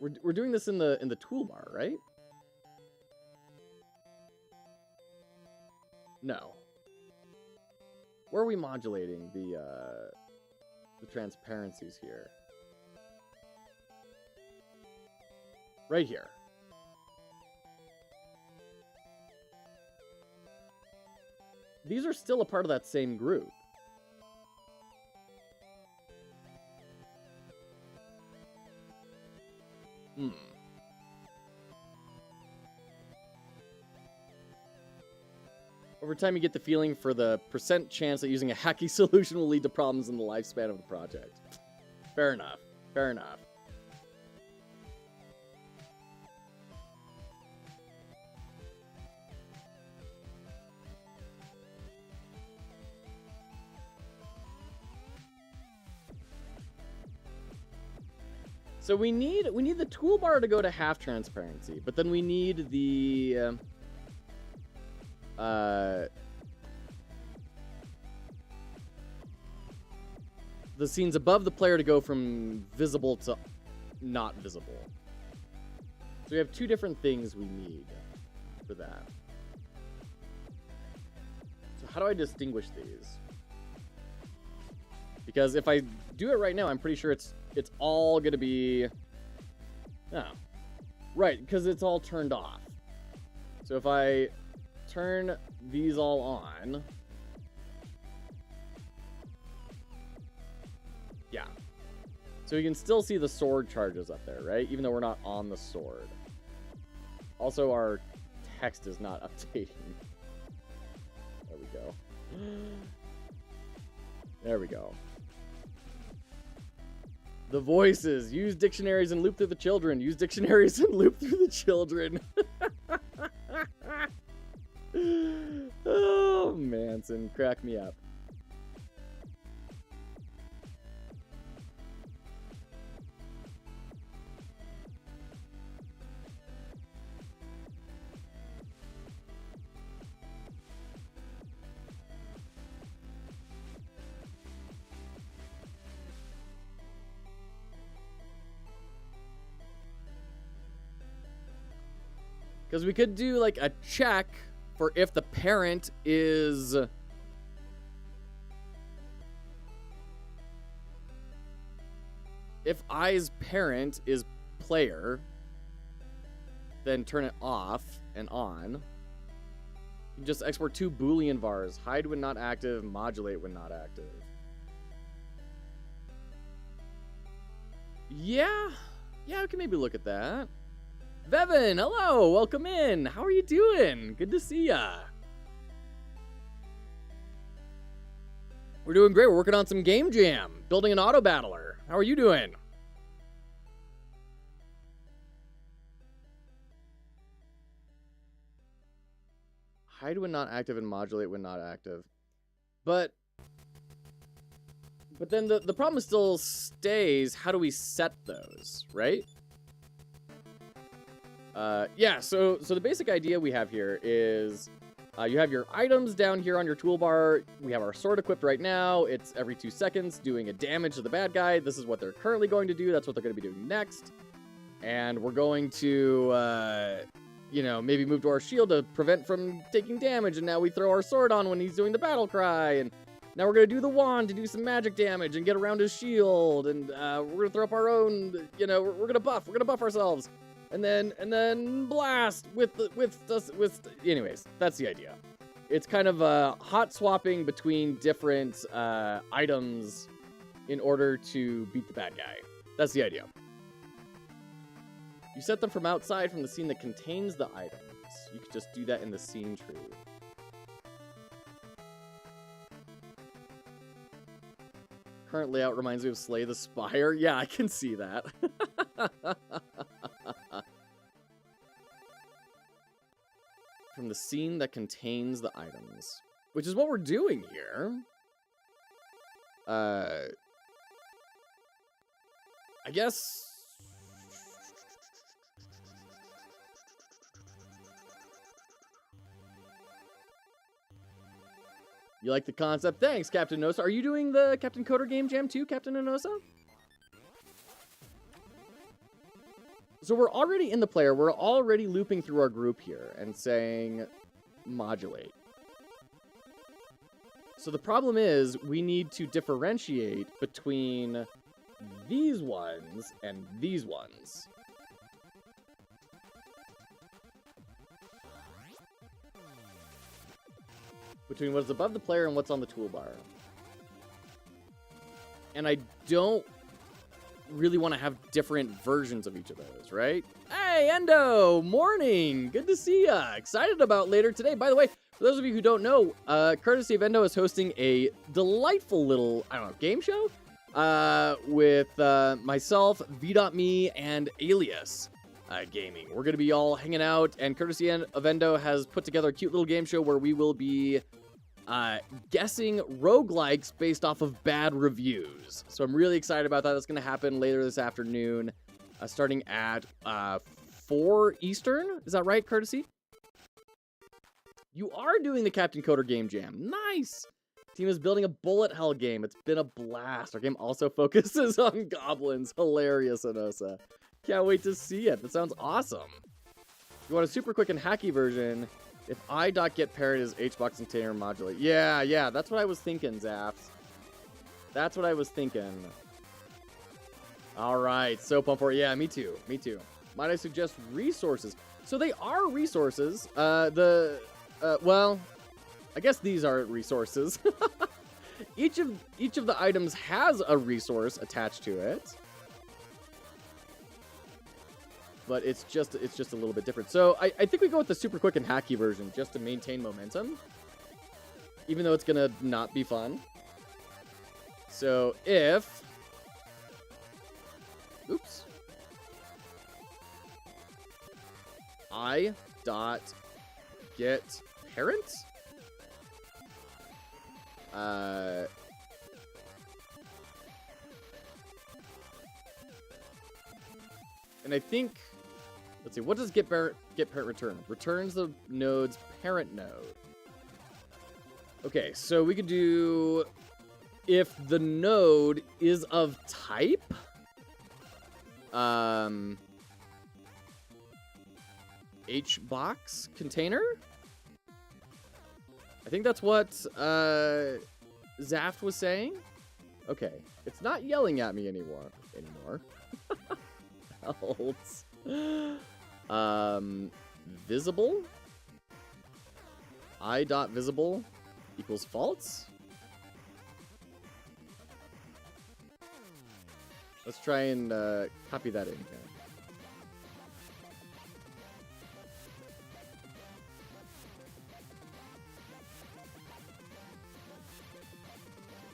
We're doing this in the toolbar, right? No. Where are we modulating the transparencies here? Right here. These are still a part of that same group. Over time, you get the feeling for the % chance that using a hacky solution will lead to problems in the lifespan of the project. Fair enough. Fair enough. So we need the toolbar to go to half transparency, but then we need the scenes above the player to go from visible to not visible. So we have two different things we need for that. So how do I distinguish these? Because if I do it right now, I'm pretty sure it's all gonna be... Oh. Right, because it's all turned off. So if I turn these all on... Yeah. So you can still see the sword charges up there, right? Even though we're not on the sword. Also, our text is not updating. There we go. There we go. The voices. Use dictionaries and loop through the children. Use dictionaries and loop through the children. Oh, Manson. Crack me up. Because we could do like a check for if the parent is... If I's parent is player, then turn it off and on. You can just export two Boolean vars. Hide when not active, modulate when not active. Yeah, we can maybe look at that. Vevin, hello, welcome in. How are you doing? Good to see ya. We're doing great. We're working on some game jam, building an Autobattler. How are you doing? Hide when not active and modulate when not active. But then the problem still stays, how do we set those, right? Yeah, so the basic idea we have here is You have your items down here on your toolbar. We have our sword equipped right now. It's every 2 seconds doing a damage to the bad guy. This is what they're currently going to do. That's what they're going to be doing next. And we're going to, you know, maybe move to our shield to prevent from taking damage. And now we throw our sword on when he's doing the battle cry. And now we're going to do the wand to do some magic damage and get around his shield. And we're going to throw up our own, you know, we're going to buff. We're going to buff ourselves. And then blast anyways, that's the idea. It's kind of hot swapping between different items in order to beat the bad guy. That's the idea. You set them from outside from the scene that contains the items. You could just do that in the scene tree. Current layout reminds me of Slay the Spire. Yeah, I can see that. From the scene that contains the items. Which is what we're doing here. I guess... You like the concept? Thanks, Captain Nosa. Are you doing the Captain Coder Game Jam too, Captain Nosa? So we're already in the player. We're already looping through our group here and saying modulate. So the problem is we need to differentiate between these ones and these ones. Between what's above the player and what's on the toolbar. And I don't really want to have different versions of each of those, right? Hey, Endo! Morning! Good to see ya! Excited about later today. By the way, for those of you who don't know, courtesy of Endo is hosting a delightful little, I don't know, game show? With myself, V.me, and Alias Gaming. We're going to be all hanging out, and courtesy of Endo has put together a cute little game show where we will be guessing roguelikes based off of bad reviews. So I'm really excited about that. That's going to happen later this afternoon, starting at 4 Eastern. Is that right, courtesy? You are doing the Captain Coder Game Jam. Nice! Team is building a bullet hell game. It's been a blast. Our game also focuses on goblins. Hilarious, Anosa. Can't wait to see it. That sounds awesome. If you want a super quick and hacky version, if I.get_parent is HBox container modulate. Yeah, that's what I was thinking, Zaps. That's what I was thinking. All right, so pumped for it. Yeah, me too. Might I suggest resources? So they are resources. Well, I guess these are resources. Each of the items has a resource attached to it. But it's just a little bit different. So I think we go with the super quick and hacky version just to maintain momentum. Even though it's gonna not be fun. So if... Oops. I.get_parent? And I think, let's see, what does get_parent return? Returns the node's parent node. Okay, so we could do if the node is of type HBox container. I think that's what Zaft was saying. Okay, it's not yelling at me anymore. Else. Visible. I.visible equals false. Let's try and copy that in here.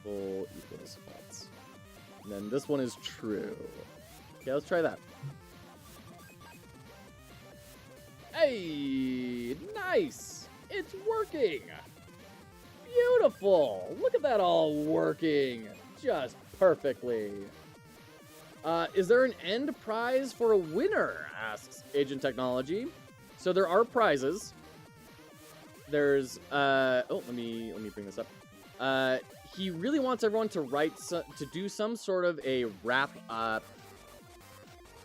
Equals false. And then this one is true. Okay, let's try that. Hey, nice! It's working! Beautiful! Look at that all working! Just perfectly. Is there an end prize for a winner? Asks Agent Technology. So there are prizes. there's let me bring this up. He really wants everyone to do some sort of a wrap up,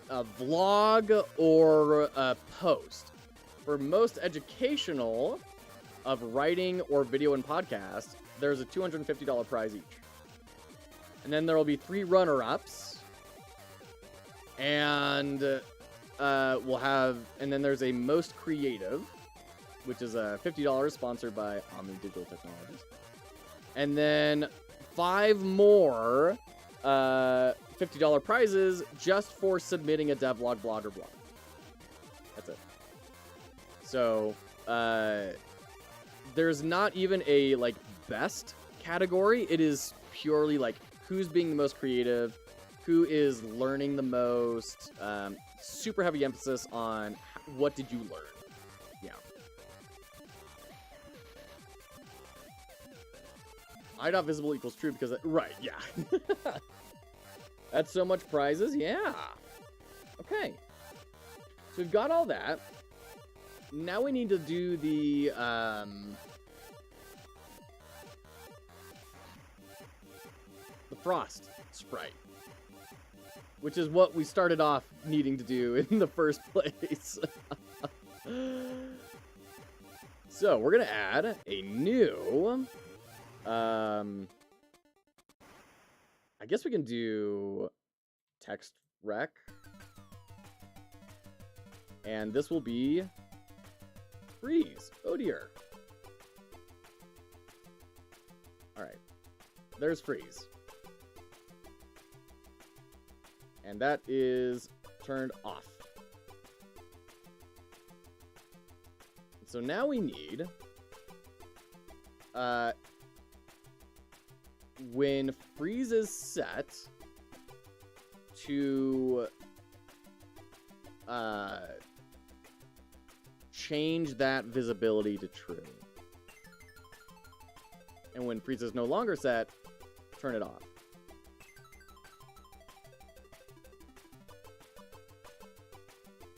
a vlog or a post. For most educational of writing or video and podcast, there's a $250 prize each. And then there will be 3 runner-ups. And and then there's a most creative, which is a $50 sponsored by Omni Digital Technologies. And then 5 more $50 prizes just for submitting a devlog, blog, or blog. That's it. So, there's not even a, like, best category. It is purely, like, who's being the most creative, who is learning the most, super heavy emphasis on what did you learn. Yeah. I.visible equals true because, right, yeah. That's so much prizes, yeah. Okay. So we've got all that. Now we need to do the frost sprite, which is what we started off needing to do in the first place. So we're gonna add a new, I guess we can do text rec, and this will be freeze. Oh dear. All right, there's freeze. And that is turned off. So now we need, when freeze is set to change that visibility to true. And when freeze is no longer set, turn it off.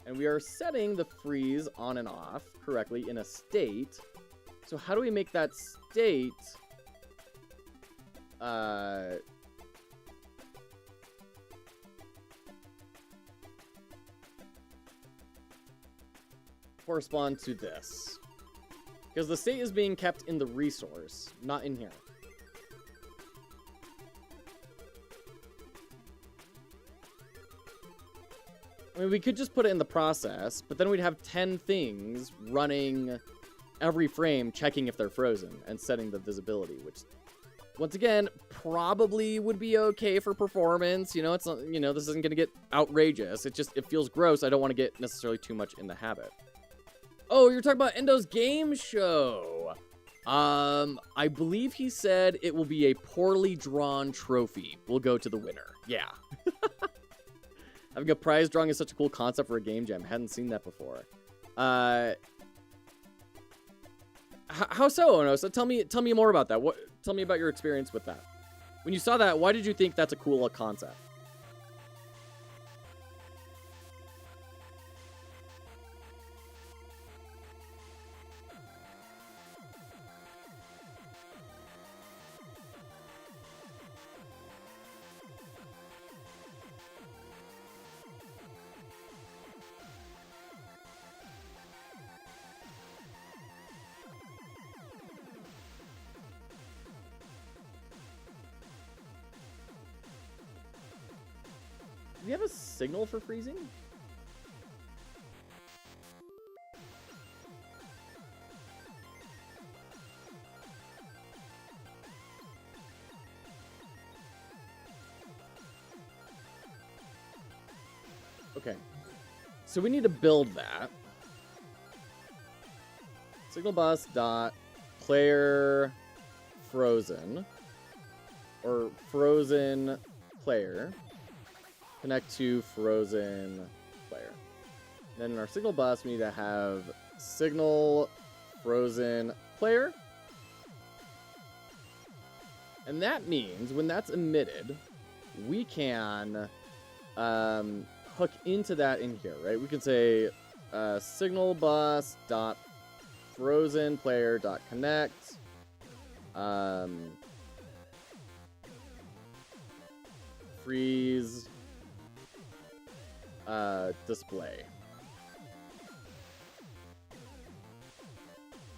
And we are setting the freeze on and off correctly in a state. So how do we make that state correspond to this? Because the state is being kept in the resource, not in here. I mean, we could just put it in the process, but then we'd have 10 things running every frame, checking if they're frozen and setting the visibility, which, once again, probably would be okay for performance. You know, it's not, you know, this isn't going to get outrageous. It feels gross. I don't want to get necessarily too much in the habit. Oh, you're talking about Endo's game show. I believe he said it will be a poorly drawn trophy. We'll go to the winner. Yeah. Having a prize drawing is such a cool concept for a game jam. Hadn't seen that before. How so, Ono? So tell me more about that. Tell me about your experience with that. When you saw that, why did you think that's a cool concept? Do we have a signal for freezing? Okay. So we need to build that. Signal bus dot player frozen, or frozen player. Connect to frozen player. Then in our signal bus, we need to have signal frozen player. And that means when that's emitted, we can hook into that in here, right? We can say signal bus dot frozen player dot connect. Freeze display.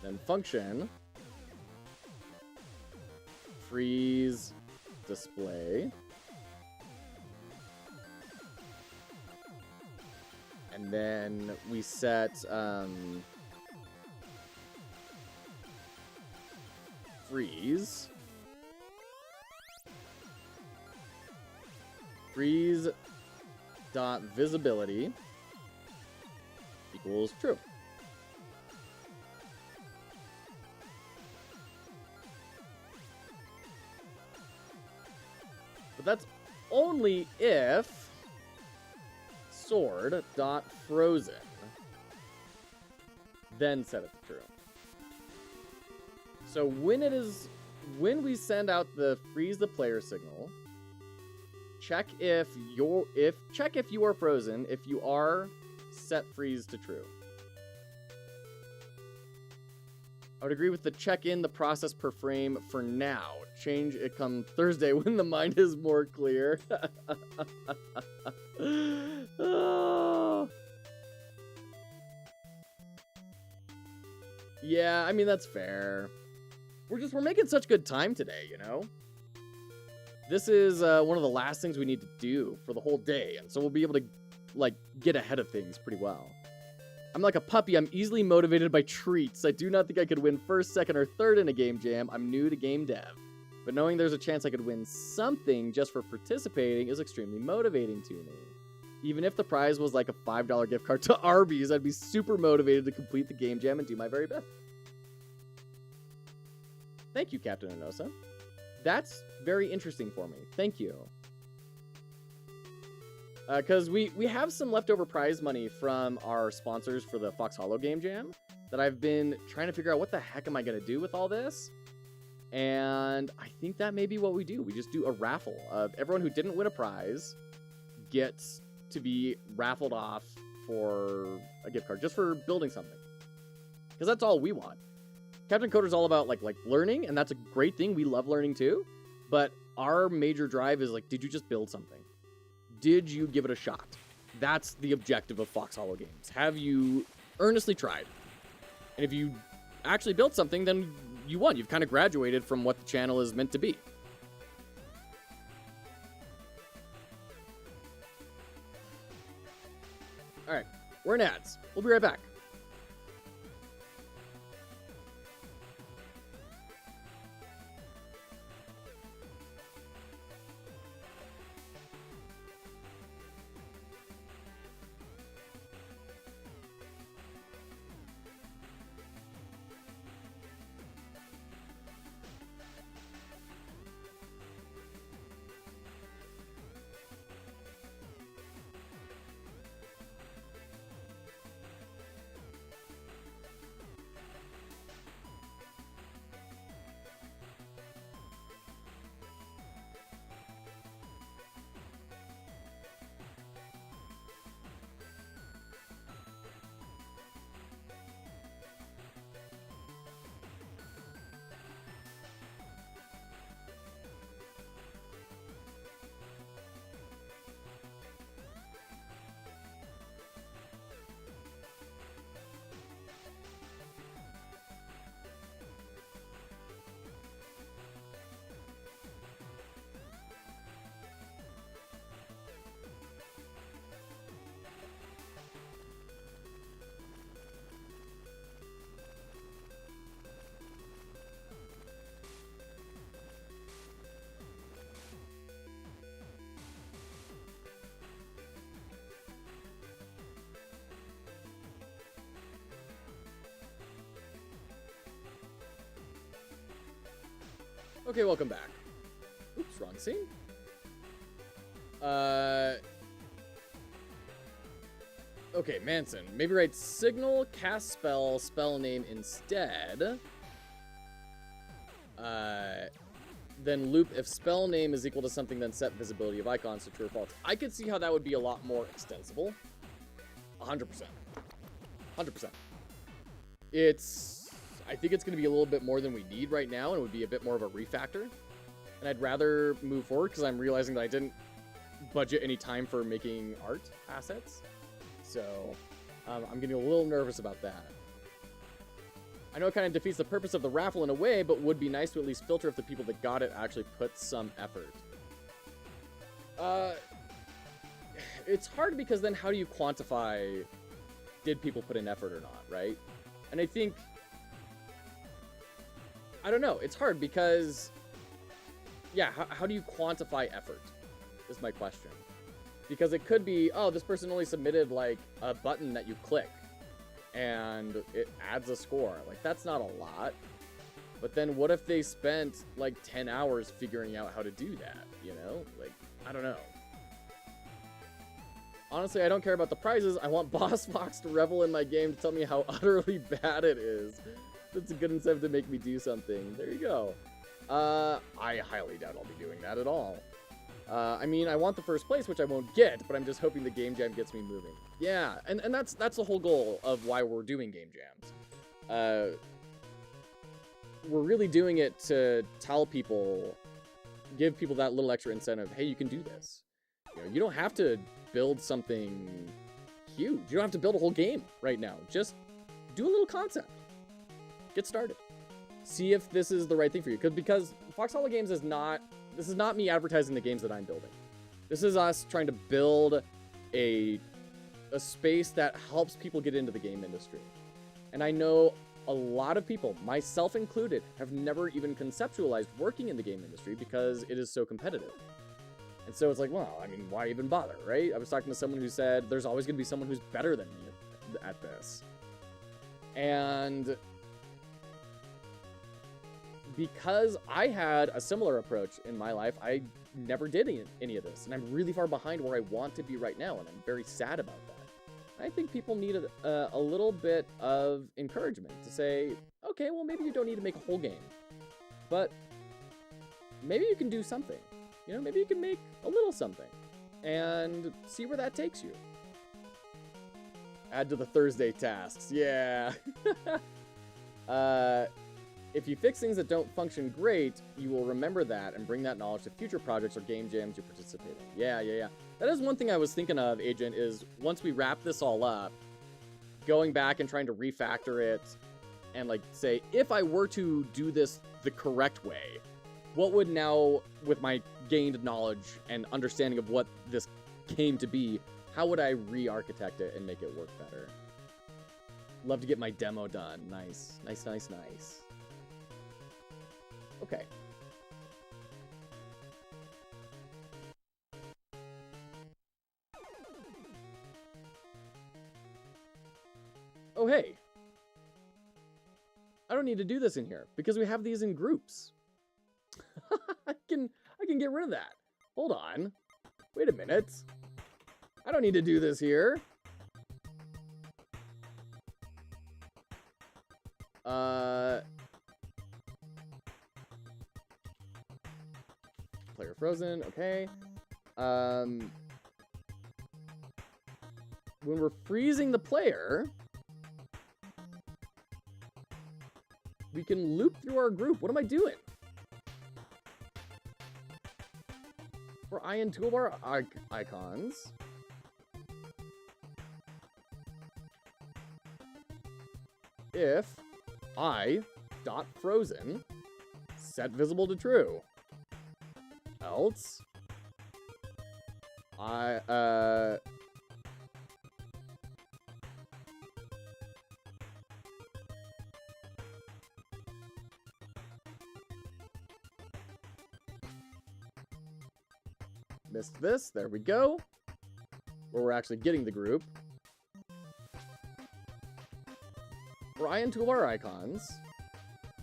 Then function freeze display. And then we set freeze dot visibility equals true. But that's only if sword dot frozen then set it to true. So when we send out the freeze the player signal, check if you are frozen. If you are, set freeze to true. I would agree with the check in the process per frame for now. Change it come Thursday when the mind is more clear. Oh. Yeah, I mean that's fair. We're making such good time today, you know? This is one of the last things we need to do for the whole day, and so we'll be able to, like, get ahead of things pretty well. I'm like a puppy. I'm easily motivated by treats. I do not think I could win first, second, or third in a game jam. I'm new to game dev. But knowing there's a chance I could win something just for participating is extremely motivating to me. Even if the prize was like a $5 gift card to Arby's, I'd be super motivated to complete the game jam and do my very best. Thank you, Captain Enosa. That's very interesting for me. Thank you. Because we have some leftover prize money from our sponsors for the Fox Hollow Game Jam that I've been trying to figure out what the heck am I going to do with all this. And I think that may be what we do. We just do a raffle of everyone who didn't win a prize gets to be raffled off for a gift card just for building something. Because that's all we want. Captain Coder's all about like learning, and that's a great thing. We love learning too. But our major drive is like, did you just build something? Did you give it a shot? That's the objective of Fox Hollow Games. Have you earnestly tried? And if you actually built something, then you won. You've kind of graduated from what the channel is meant to be. All right, we're in ads. We'll be right back. Okay, welcome back. Oops, wrong scene. Okay, Manson. Maybe write signal, cast spell, spell name instead. Then loop if spell name is equal to something, then set visibility of icons to true or false. I could see how that would be a lot more extensible. 100%. 100%. It's I think it's going to be a little bit more than we need right now, and it would be a bit more of a refactor. And I'd rather move forward because I'm realizing that I didn't budget any time for making art assets. So I'm getting a little nervous about that. I know it kind of defeats the purpose of the raffle in a way, but would be nice to at least filter if the people that got it actually put some effort. It's hard because then how do you quantify did people put in effort or not, right? And I think, I don't know, it's hard because, yeah, how do you quantify effort is my question. Because it could be, oh, this person only submitted like a button that you click and it adds a score. Like, that's not a lot. But then what if they spent like 10 hours figuring out how to do that, you know? Like, I don't know. Honestly, I don't care about the prizes. I want Boss Fox to revel in my game to tell me how utterly bad it is. That's a good incentive to make me do something. There you go. I highly doubt I'll be doing that at all. I mean, I want the first place, which I won't get, but I'm just hoping the game jam gets me moving. Yeah, and that's the whole goal of why we're doing game jams. We're really doing it to tell people, give people that little extra incentive. Hey, you can do this. You know, you don't have to build something huge. You don't have to build a whole game right now. Just do a little concept. Get started. See if this is the right thing for you. Because foxhollowgames is not... This is not me advertising the games that I'm building. This is us trying to build a space that helps people get into the game industry. And I know a lot of people, myself included, have never even conceptualized working in the game industry because it is so competitive. And so it's like, well, I mean, why even bother, right? I was talking to someone who said, there's always going to be someone who's better than me at this. And because I had a similar approach in my life, I never did any of this. And I'm really far behind where I want to be right now, and I'm very sad about that. I think people need a little bit of encouragement to say, okay, well, maybe you don't need to make a whole game, but maybe you can do something. You know, maybe you can make a little something and see where that takes you. Add to the Thursday tasks. Yeah. If you fix things that don't function great, you will remember that and bring that knowledge to future projects or game jams you participate in. Yeah. That is one thing I was thinking of, Agent, is once we wrap this all up, going back and trying to refactor it and, like, say, if I were to do this the correct way, what would now, with my gained knowledge and understanding of what this came to be, how would I re-architect it and make it work better? Love to get my demo done. Nice. Okay. Oh, hey. I don't need to do this in here because we have these in groups. I can get rid of that. Hold on. Wait a minute. I don't need to do this here. Player frozen, okay. When we're freezing the player, we can loop through our group. What am I doing? For eye and toolbar icons. If I dot frozen set visible to true. Else I missed this. There we go. Where we're actually getting the group. For eye and toolbar icons,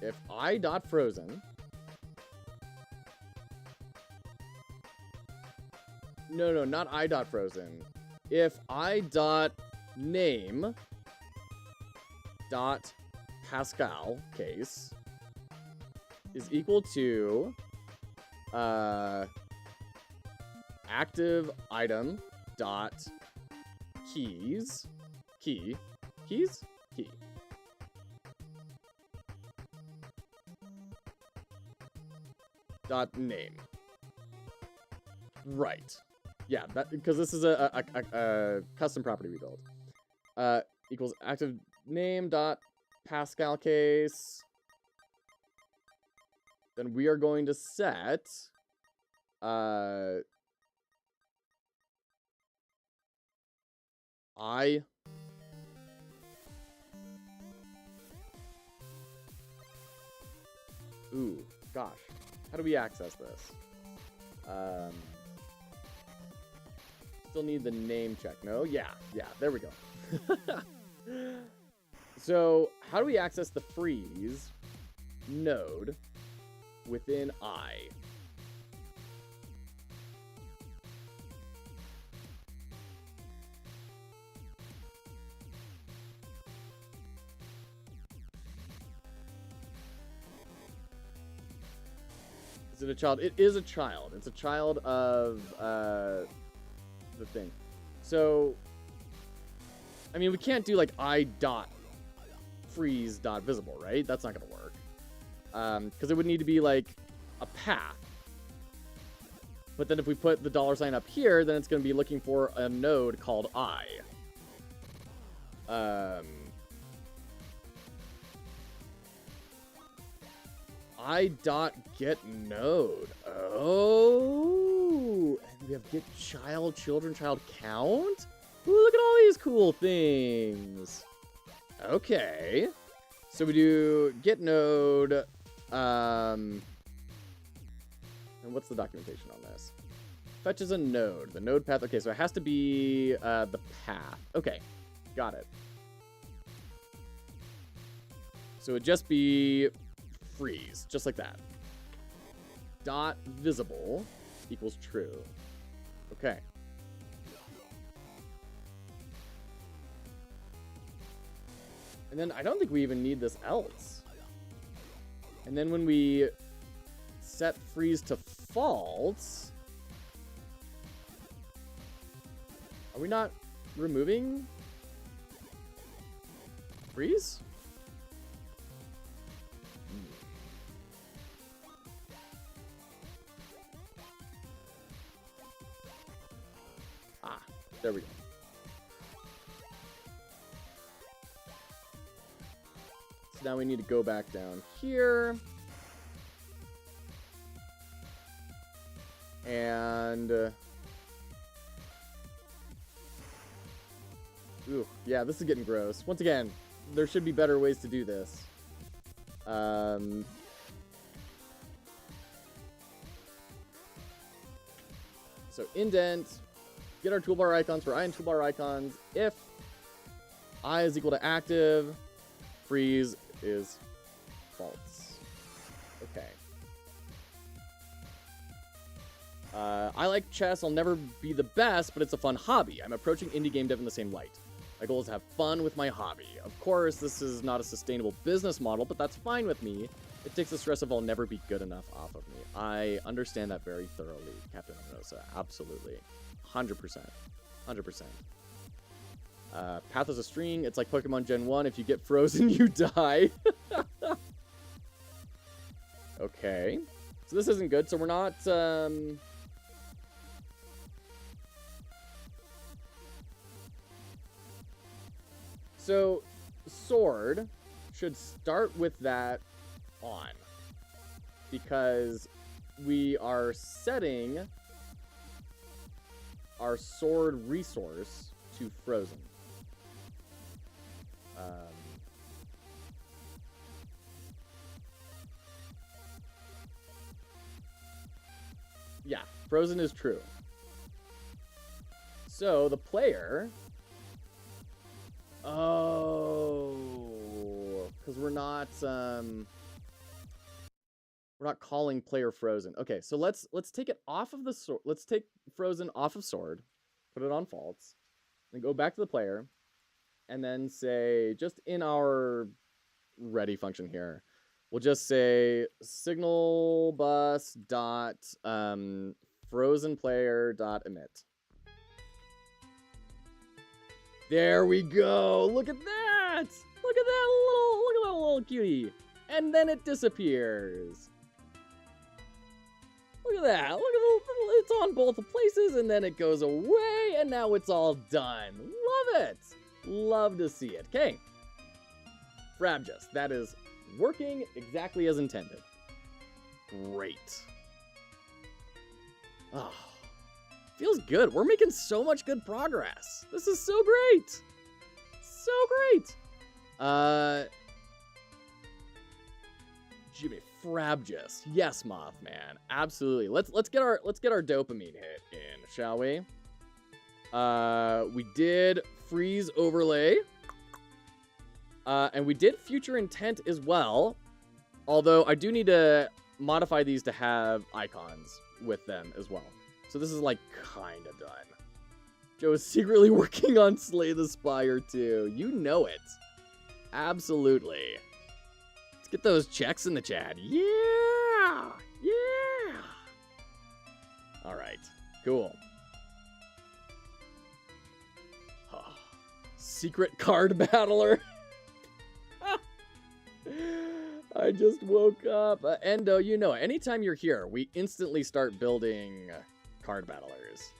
if I dot frozen. No, not I dot frozen. If I dot name dot Pascal case is equal to active item dot key. dot name. Right. Yeah, that because this is a custom property we built. Equals active name dot Pascal case. Then we are going to set I. Ooh, gosh. How do we access this? Still need the name check. No? Yeah, there we go. So, how do we access the freeze node within I? Is it a child? It is a child. It's a child of the thing. So, I mean, we can't do like I dot freeze dot visible, right? That's not gonna work. Because it would need to be like a path. But then if we put the $sign up here, then it's gonna be looking for a node called I. I dot get node. Oh, and we have get child, children, child count. Ooh, look at all these cool things. Okay, so we do get node. And what's the documentation on this? Fetches a node. The node path. Okay, so it has to be the path. Okay, got it. So it'd just be freeze, just like that. Dot visible equals true. Okay. And then I don't think we even need this else. And then when we set freeze to false, are we not removing freeze? There we go. So now we need to go back down here. And ooh, yeah, this is getting gross. Once again, there should be better ways to do this. So indent, get our toolbar icons for I and toolbar icons. If I is equal to active, freeze is false. Okay. I like chess. I'll never be the best, but it's a fun hobby. I'm approaching indie game dev in the same light. My goal is to have fun with my hobby. Of course, this is not a sustainable business model, but that's fine with me. It takes the stress of I'll never be good enough off of me. I understand that very thoroughly, Captain Rosa. Absolutely. 100%. 100%. Path is a string. It's like Pokemon Gen 1. If you get frozen, you die. Okay. So this isn't good. So we're not... So sword should start with that on. Because we are setting our sword resource to frozen. Yeah, frozen is true. So the player... Oh, because we're not calling player frozen. Okay, so let's take it off of the sword. Let's take frozen off of sword, put it on false, then go back to the player, and then say just in our ready function here, we'll just say signal bus dot frozen player dot emit. There we go. Look at that. Look at that little cutie. And then it disappears. Look at that. Look at it's on both places, and then it goes away, and now it's all done. Love it. Love to see it. Okay. Frabjust. That is working exactly as intended. Great. Oh, feels good. We're making so much good progress. This is so great. So great. Jimmy, Frabjust. Yes, Mothman. Absolutely. Let's get our dopamine hit in, shall we? We did freeze overlay. And we did future intent as well. Although I do need to modify these to have icons with them as well. So this is like kind of done. Joe is secretly working on Slay the Spire too. You know it. Absolutely. Let's get those checks in the chat. Yeah! Yeah! Alright. Cool. Secret card battler. I just woke up. Endo, you know, anytime you're here, we instantly start building card battlers.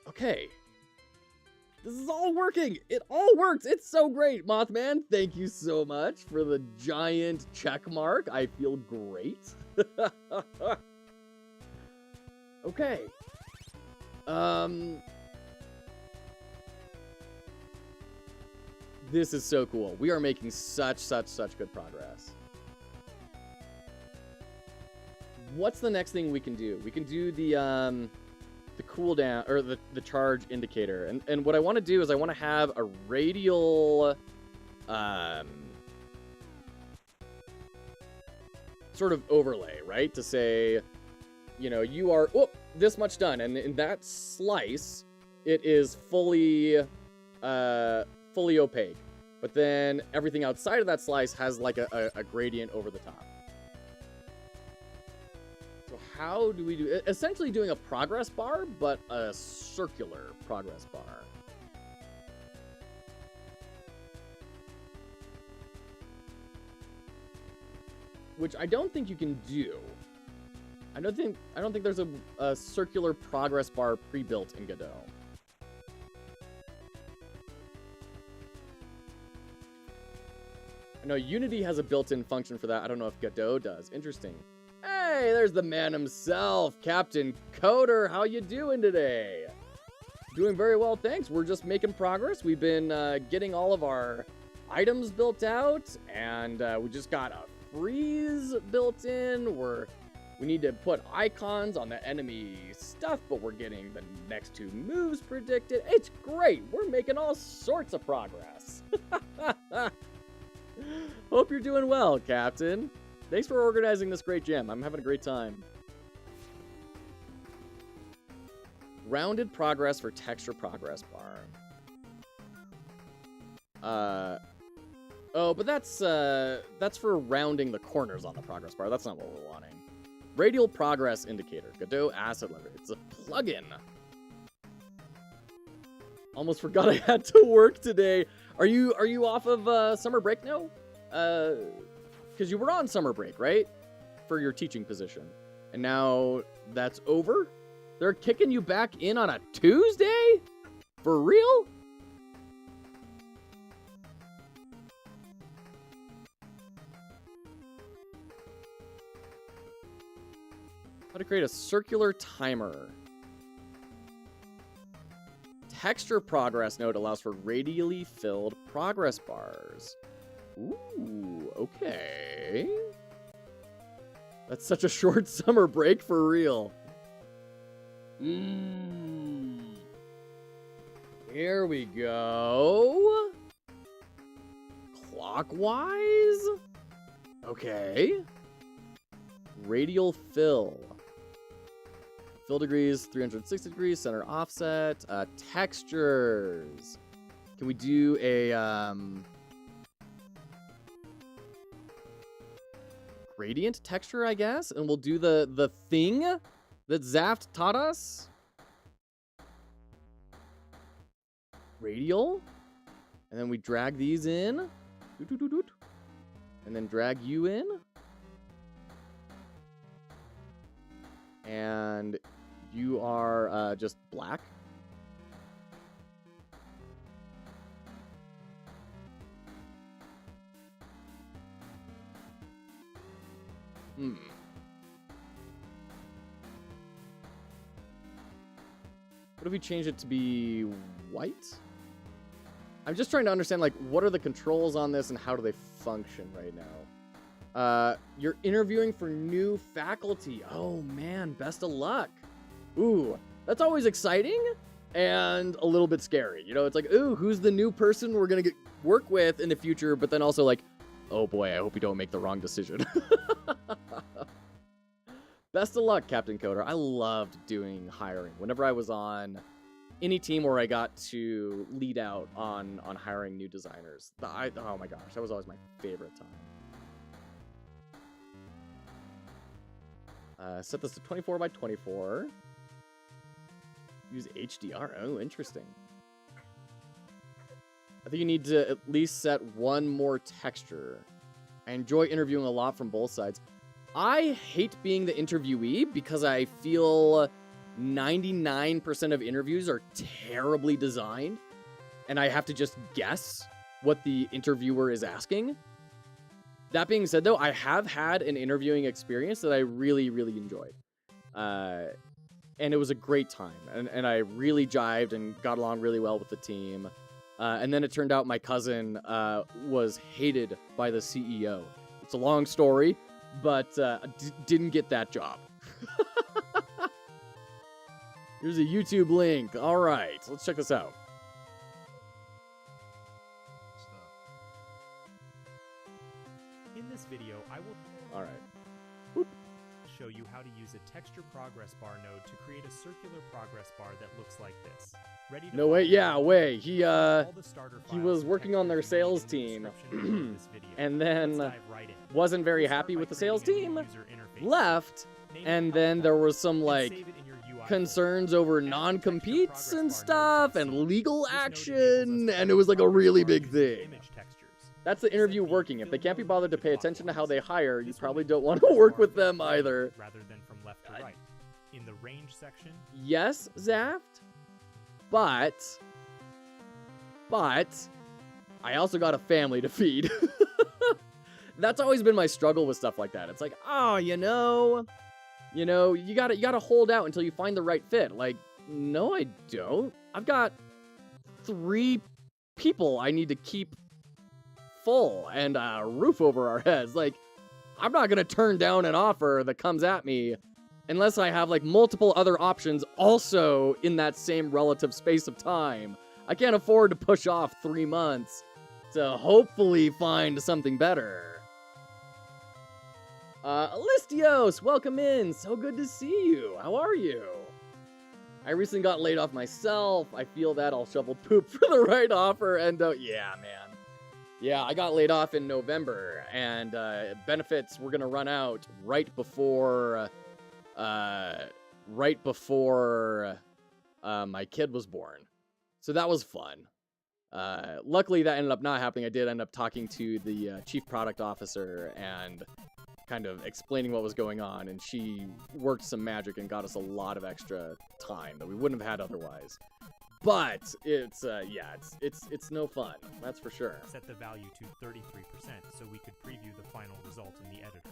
Okay. This is all working. It all works. It's so great, Mothman. Thank you so much for the giant check mark. I feel great. Okay. This is so cool. We are making such good progress. What's the next thing we can do? We can do the cooldown, or the charge indicator. And what I want to do is I want to have a radial sort of overlay, right? To say, you know, you are this much done, and in that slice, it is fully opaque. But then everything outside of that slice has like a gradient over the top. So how do we do it? Essentially doing a progress bar, but a circular progress bar. Which I don't think you can do. I don't think there's a circular progress bar pre-built in Godot. I know Unity has a built-in function for that. I don't know if Godot does. Interesting. Hey, there's the man himself, Captain Coder. How you doing today? Doing very well, thanks. We're just making progress. We've been getting all of our items built out, and we just got a freeze built in. We need to put icons on the enemy stuff, but we're getting the next 2 moves predicted. It's great. We're making all sorts of progress. Hope you're doing well, Captain. Thanks for organizing this great jam. I'm having a great time. Rounded progress for texture progress bar. Oh, but that's for rounding the corners on the progress bar. That's not what we're wanting. Radial progress indicator. Godot asset lever. It's a plugin. Almost forgot I had to work today. Are you off of summer break now? Because you were on summer break, right? For your teaching position. And now that's over? They're kicking you back in on a Tuesday? For real? How to create a circular timer. Texture progress node allows for radially filled progress bars. Ooh, okay. That's such a short summer break for real. Here we go. Clockwise? Okay. Radial fill. Fill degrees, 360 degrees, center offset, textures. Can we do a gradient texture, I guess? And we'll do the thing that Zaft taught us. Radial. And then we drag these in. And then drag you in. And you are just black. Hmm. What if we change it to be white? I'm just trying to understand, like, what are the controls on this and how do they function right now? You're interviewing for new faculty. Oh, man, best of luck. Ooh, that's always exciting and a little bit scary. You know, it's like, ooh, who's the new person we're going to work with in the future? But then also like, oh, boy, I hope you don't make the wrong decision. Best of luck, Captain Coder. I loved doing hiring. Whenever I was on any team where I got to lead out on hiring new designers. Oh my gosh, that was always my favorite time. Set this to 24 by 24. Use HDR. Oh, interesting. I think you need to at least set one more texture. I enjoy interviewing a lot from both sides. I hate being the interviewee because I feel 99% of interviews are terribly designed, and I have to just guess what the interviewer is asking. That being said, though, I have had an interviewing experience that I really, really enjoyed. And it was a great time, and I really jived and got along really well with the team. And then it turned out my cousin was hated by the CEO. It's a long story, but didn't get that job. Here's a YouTube link. All right, let's check this out. In this video, I will All right. show you how to use a texture progress bar node to create a circular progress bar that looks like this. Ready to No way. Yeah, way. He all the starter he files was and working on their textures you need sales in the team, description of this video. and Let's then dive right in. wasn't very We'll start happy by with the sales creating a team, new user interface. left, Name it and how then you there want, was some and like save it in your UI concerns folder. over Add the texture non-competes progress and bar node stuff to the and scene. legal This node enables us action, to and it create was like a progress really bar big using thing. image textures. That's the Set interview the working. If they fill can't be mode bothered to to pay attention to how they clockwise. hire, you This will probably make the don't want to progress work bar with move them from left either. rather than from left to right. In the range section, Yes, Zaft, but I also got a family to feed. That's always been my struggle with stuff like that. It's like, oh, you gotta hold out until you find the right fit. Like, no, I don't. I've got 3 people I need to keep full and a roof over our heads. Like, I'm not gonna turn down an offer that comes at me unless I have like multiple other options also in that same relative space of time. I can't afford to push off 3 months to hopefully find something better. Alistios, welcome in. So good to see you. How are you? I recently got laid off myself. I feel that I'll shovel poop for the right offer. And yeah, man. Yeah, I got laid off in November, and benefits were gonna run out right before my kid was born. So that was fun. Luckily, that ended up not happening. I did end up talking to the chief product officer and kind of explaining what was going on, and she worked some magic and got us a lot of extra time that we wouldn't have had otherwise. But it's no fun, that's for sure. set the value to 33% so we could preview the final result in the editor.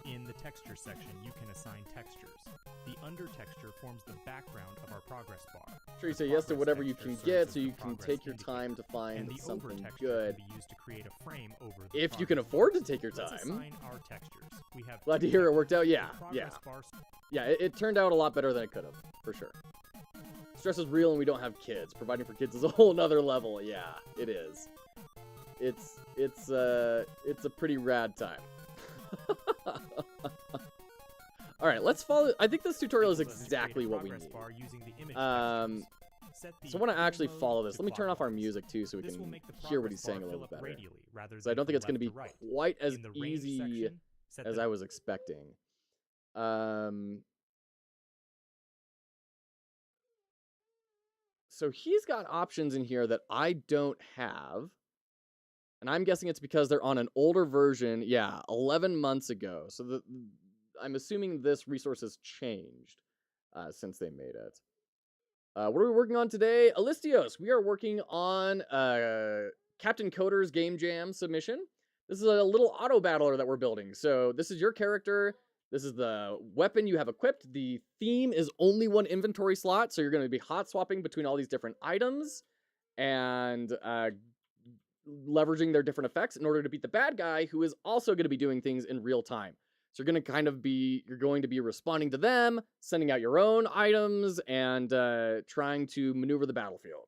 In the texture section, you can assign textures. The under texture forms the background of our progress bar. Sure, you say yes to whatever you can get, so you can take your time to find And the over something texture good. can be used to create a frame over the If you can progress afford bar. to take your Let's time. assign our textures. We have Glad to two hear it worked out. textures. Yeah, The yeah. progress bar Yeah, it turned out a lot better than it could have, for sure. Stress is real and we don't have kids. Providing for kids is a whole nother level. Yeah, it is. It's a pretty rad time. All right, let's follow. I think this tutorial is Let's create a exactly what we progress need. bar using the image Um, textures. Set the So I want to fill actually mode follow this. to Let me turn off our clockwise. music too, so we This will can make the hear what progress he's saying a bar little fill bit up better. radially rather So I than don't think from it's going to be left right. quite as In the range easy section, set as the I was expecting. So he's got options in here that I don't have. And I'm guessing it's because they're on an older version. Yeah, 11 months ago. So I'm assuming this resource has changed since they made it. What are we working on today? Alistios, we are working on Captain Coder's Game Jam submission. This is a little Autobattler that we're building. So this is your character. This is the weapon you have equipped. The theme is only one inventory slot, so you're going to be hot swapping between all these different items and leveraging their different effects in order to beat the bad guy, who is also going to be doing things in real time. So you're going to be responding to them, sending out your own items, and trying to maneuver the battlefield.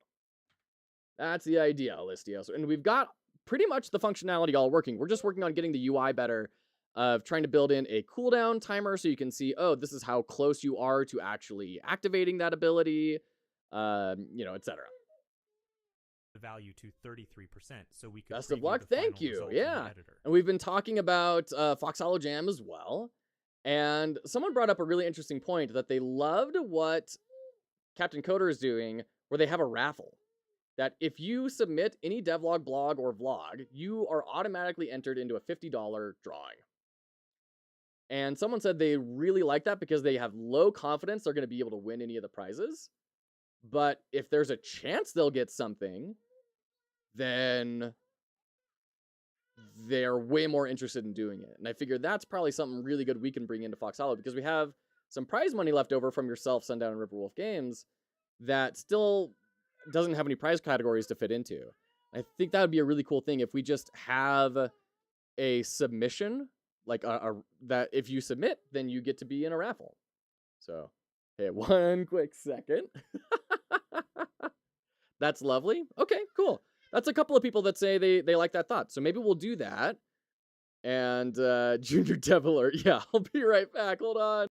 That's the idea, Alistios. And we've got pretty much the functionality all working. We're just working on getting the UI better, of trying to build in a cooldown timer so you can see, oh, this is how close you are to actually activating that ability, etc. The value to 33%, so we could Best of preview luck. the Thank final you. result in the Yeah. editor. And we've been talking about Foxhollow Jam as well. And someone brought up a really interesting point that they loved what Captain Coder is doing, where they have a raffle. That if you submit any devlog, blog, or vlog, you are automatically entered into a $50 drawing. And someone said they really like that because they have low confidence they're going to be able to win any of the prizes. But if there's a chance they'll get something, then they're way more interested in doing it. And I figured that's probably something really good we can bring into Fox Hollow, because we have some prize money left over from yourself, Sundown and Riverwolf Games, that still doesn't have any prize categories to fit into. I think that would be a really cool thing if we just have a submission, like that if you submit, then you get to be in a raffle. So, hey, one quick second. That's lovely. Okay, cool. That's a couple of people that say they like that thought. So maybe we'll do that. And Junior Deviler, yeah, I'll be right back. Hold on.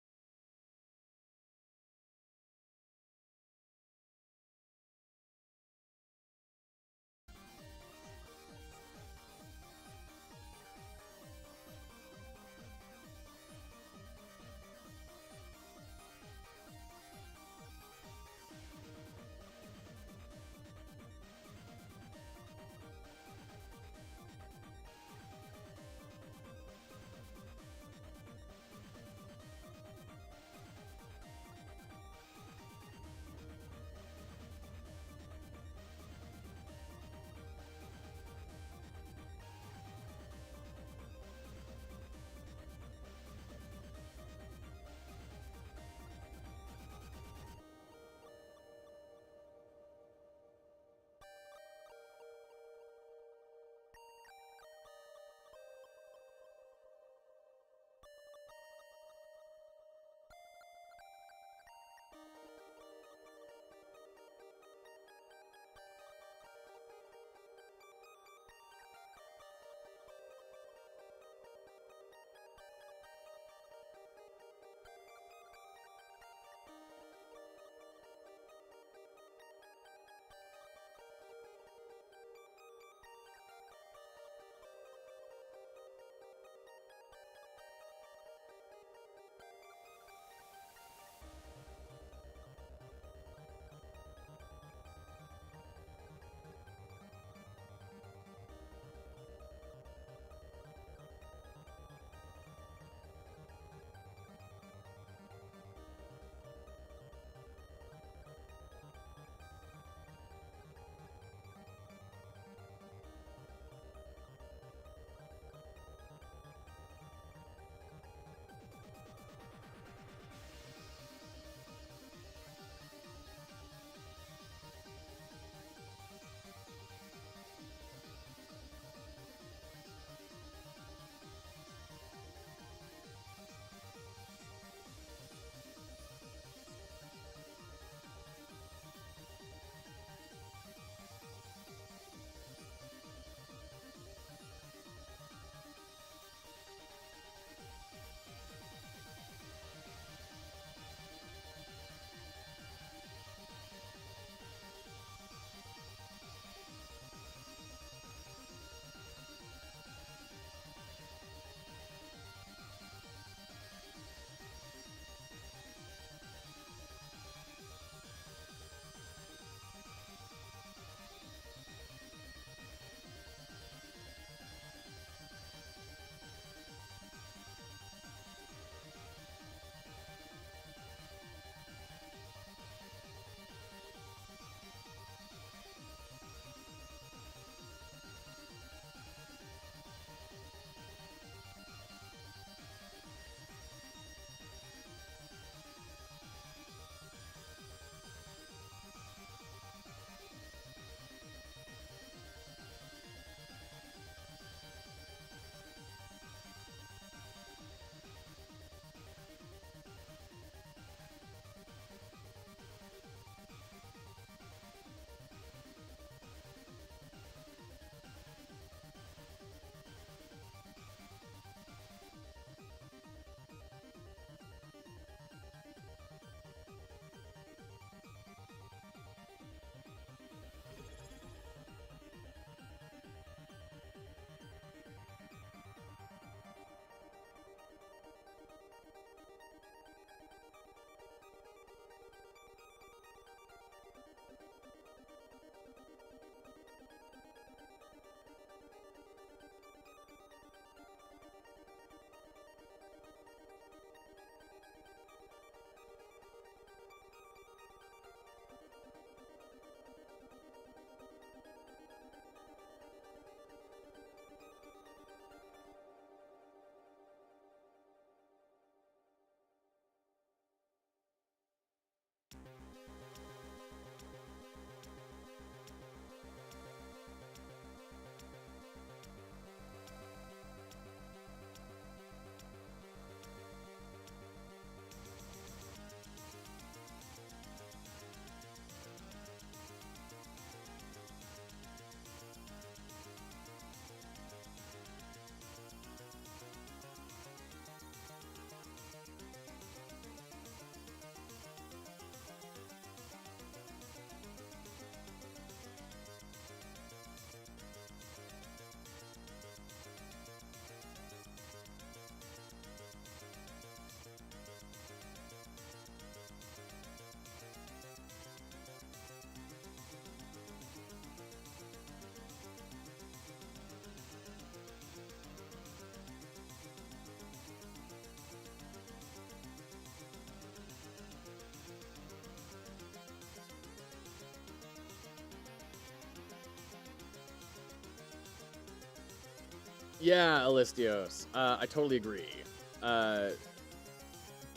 Yeah, Alistios. I totally agree.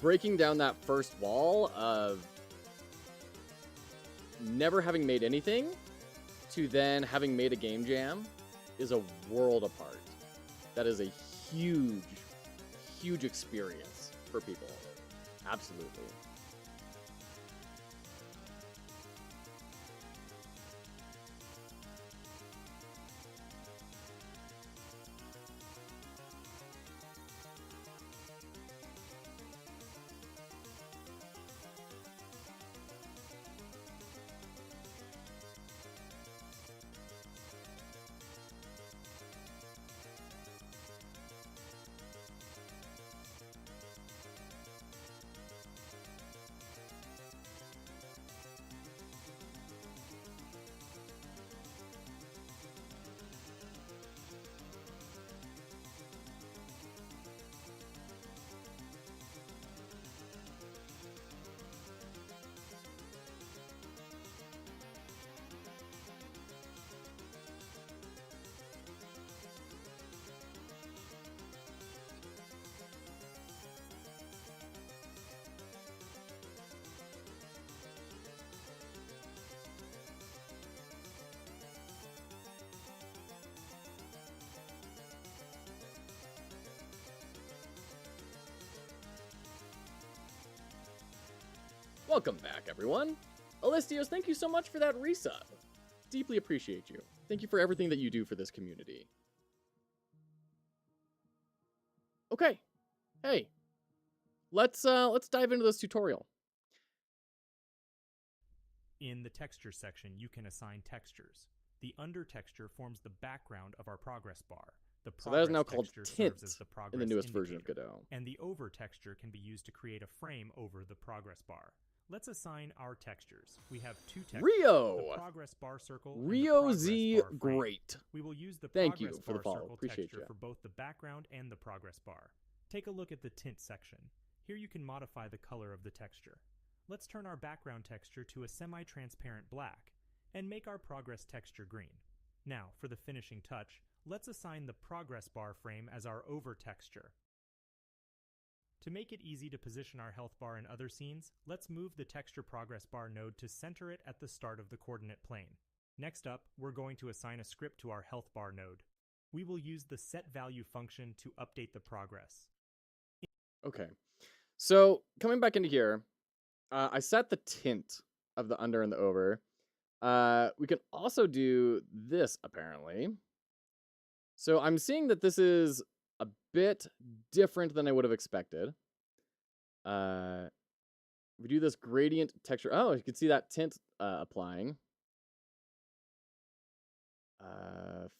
Breaking down that first wall of never having made anything to then having made a game jam is a world apart. That is a huge, huge experience for people. Absolutely. Welcome back, everyone. Alistios, thank you so much for that resub. Deeply appreciate you. Thank you for everything that you do for this community. Okay. Hey. Let's dive into this tutorial. In the texture section, you can assign textures. The under texture forms the background of our progress bar. The So that is now progress called texture tint serves as the progress in the newest version of indicator, Godot. and the over texture can be used to create a frame over the progress bar. Let's assign our textures. We have two textures. Rio! The progress bar circle and the Rio progress Z, bar frame. great. We will use the Thank progress you for the bar follow. circle Appreciate texture you. for both the background and the progress bar. Take a look at the tint section. Here you can modify the color of the texture. Let's turn our background texture to a semi-transparent black and make our progress texture green. Now, for the finishing touch, let's assign the progress bar frame as our over texture. To make it easy to position our health bar in other scenes, let's move the texture progress bar node to center it at the start of the coordinate plane. Next up, we're going to assign a script to our health bar node. We will use the setValue function to update the progress. Okay. So, coming back into here, I set the tint of the under and the over. We can also do this, apparently. So I'm seeing that this is a bit different than I would have expected. We do this gradient texture. Oh, you can see that tint applying.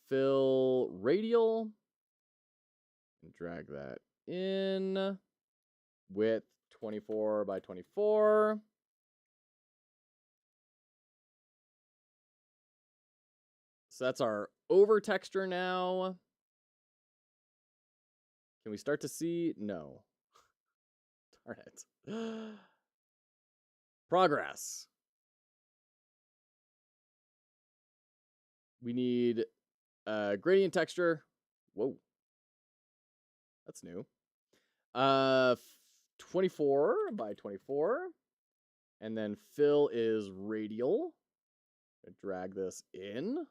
Fill radial. And drag that in. Width 24 by 24. So that's our over texture now. Can we start to see? No. Darn it. Progress. We need gradient texture. Whoa. That's new. 24 by 24. And then fill is radial. Drag this in.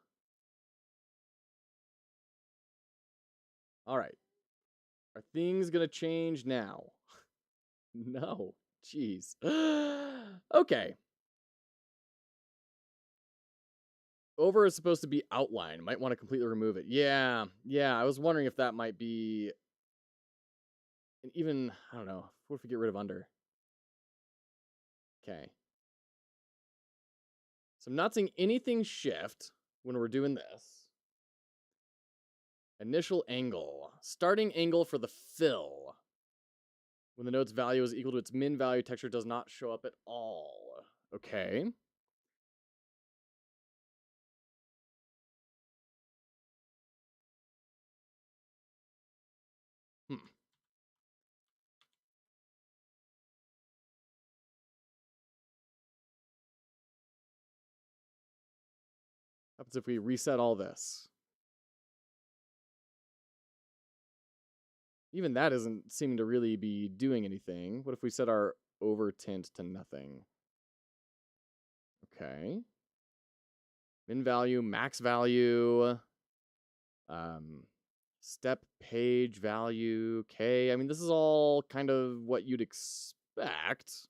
All right. Are things going to change now? No. Jeez. Okay. Over is supposed to be outline. Might want to completely remove it. Yeah. I was wondering if that might be... And even, I don't know. What if we get rid of under? Okay. So I'm not seeing anything shift when we're doing this. Initial angle. Starting angle for the fill. When the node's value is equal to its min value, texture does not show up at all. Okay. Happens if we reset all this. Even that isn't seeming to really be doing anything. What if we set our over tint to nothing? Okay. Min value, max value, step page value, K. I mean, this is all kind of what you'd expect.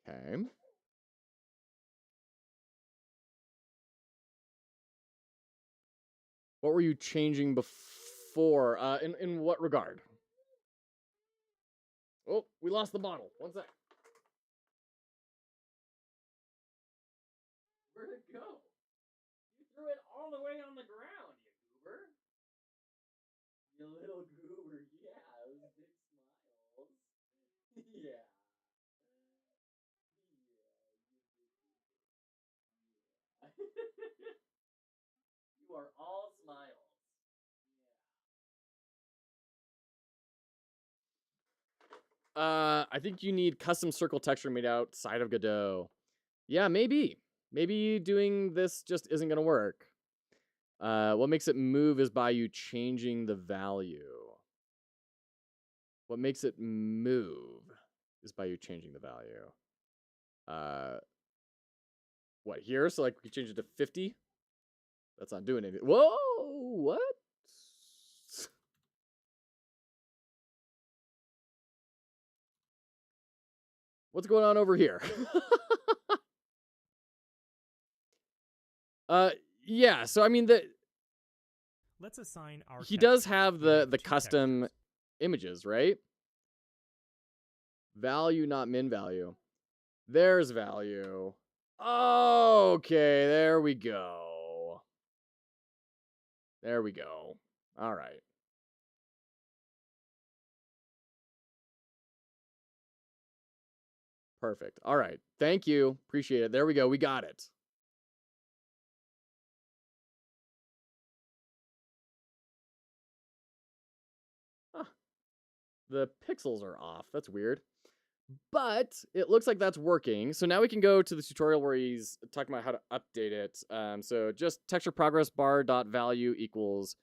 Okay. What were you changing before? In what regard? Oh, we lost the bottle. One sec. Where'd it go? You threw it all the way on the ground, you goober. You little goober. Yeah, those big smiles. Yeah. You are all smiles. I think you need custom circle texture made outside of Godot. Yeah, maybe. Maybe doing this just isn't going to work. What makes it move is by you changing the value. What makes it move is by you changing the value. What, here? So, like, we can change it to 50? That's not doing anything. Whoa! What? What's going on over here? Yeah, so I mean Let's assign our he does textures. have We have the two custom textures. images, right? Value, not min value. There's value. Okay, there we go. There we go. All right. Perfect. All right. Thank you. Appreciate it. There we go. We got it. Huh. The pixels are off. That's weird. But it looks like that's working. So now we can go to the tutorial where he's talking about how to update it. So just texture progress bar dot value equals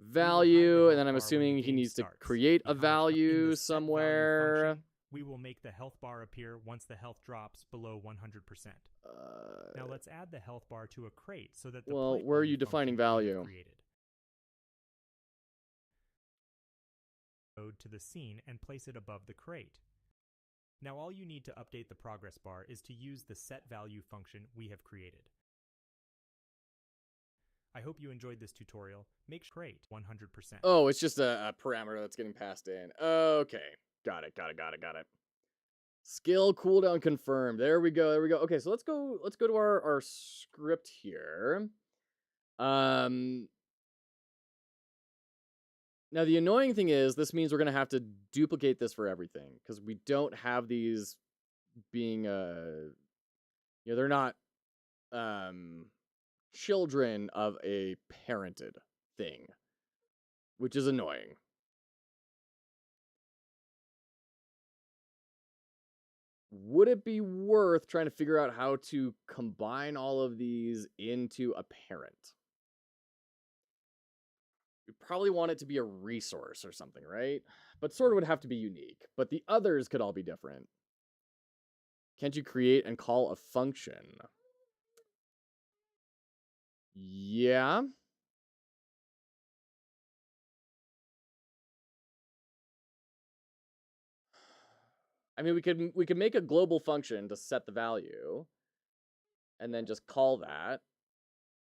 value, and then I'm assuming he needs to create a value somewhere. We will make the health bar appear once the health drops below 100%. Now let's add the health bar to a crate so that the well, plate where are value you defining function we have value? created. Go to the scene and place it above the crate. Now all you need to update the progress bar is to use the set value function we have created. I hope you enjoyed this tutorial. Make sure crate 100%. Oh, it's just a parameter that's getting passed in. Okay. Got it. Skill cooldown confirmed. There we go. Okay, so let's go to our script here. Now the annoying thing is this means we're going to have to duplicate this for everything because we don't have these being they're not children of a parented thing, which is annoying. Would it be worth trying to figure out how to combine all of these into a parent? We probably want it to be a resource or something, right? But sort of would have to be unique. But the others could all be different. Can't you create and call a function? Yeah. I mean, we could make a global function to set the value, and then just call that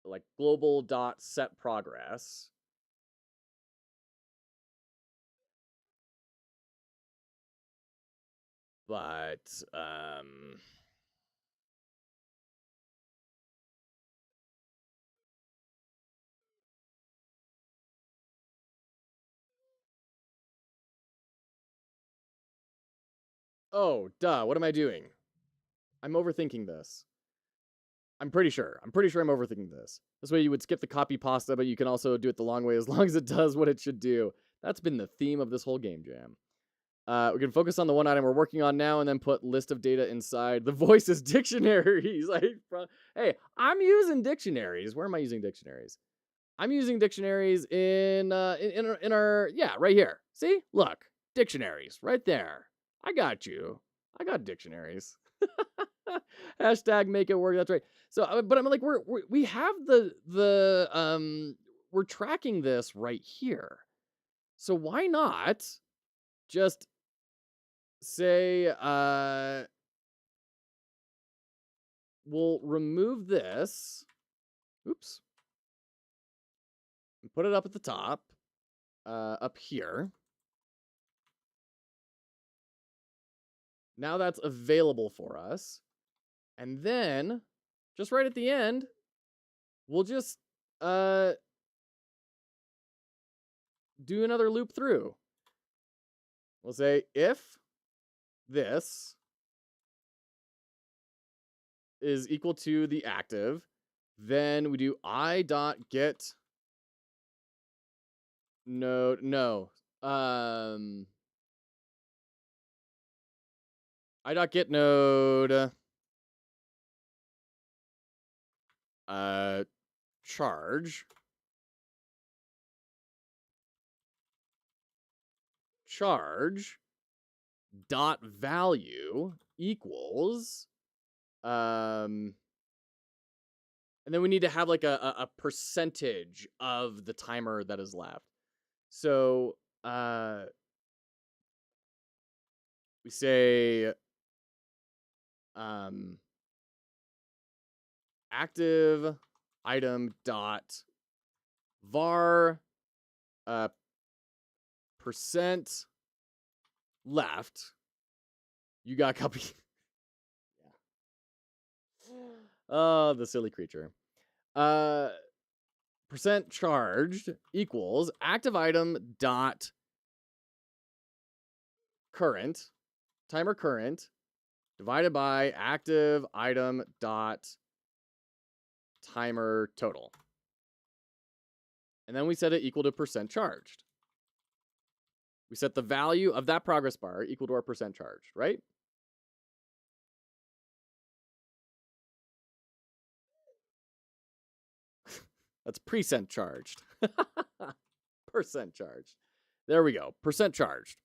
like global dot set progress. But oh, duh, what am I doing? I'm overthinking this. I'm pretty sure I'm overthinking this. This way you would skip the copy pasta, but you can also do it the long way as long as it does what it should do. That's been the theme of this whole game jam. We can focus on the one item we're working on now and then put list of data inside. The voice is dictionaries. Hey, I'm using dictionaries. Where am I using dictionaries? I'm using dictionaries in our, yeah, right here. See? Look, dictionaries right there. I got you. I got dictionaries. Hashtag make it work. That's right. So, but I'm like, we have we're tracking this right here. So why not just say, we'll remove this. Oops. And put it up at the top, up here. Now that's available for us. And then, just right at the end, we'll just do another loop through. We'll say if this is equal to the active, then we do I.get node. No. I.get node charge dot value equals and then we need to have like a percentage of the timer that is left. So we say active item dot var percent left. You got copy. Oh, the silly creature. Percent charged equals active item dot current, timer current, divided by active item dot timer total. And then we set it equal to percent charged. We set the value of that progress bar equal to our percent charged, right? That's percent charged. Percent charged. There we go. Percent charged.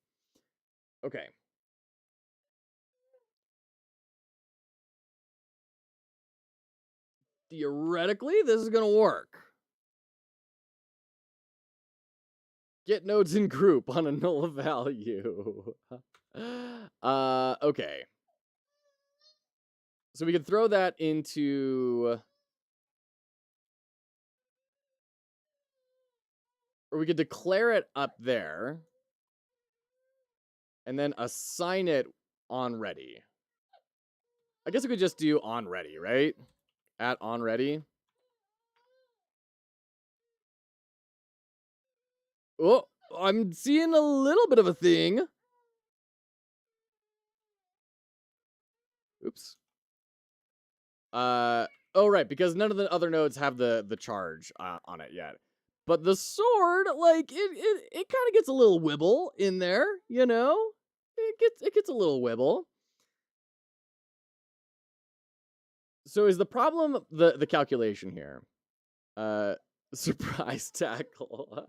Okay. Theoretically, this is going to work. Get nodes in group on a null value. Okay. So we can throw that into... Or we could declare it up there. And then assign it on ready. I guess we could just do on ready, right? At on ready. Oh, I'm seeing a little bit of a thing. Oops. Oh, right, because none of the other nodes have the charge on it yet. But the sword, like, it kind of gets a little wibble in there, you know? It gets a little wibble. So is the problem the calculation here? Surprise tackle.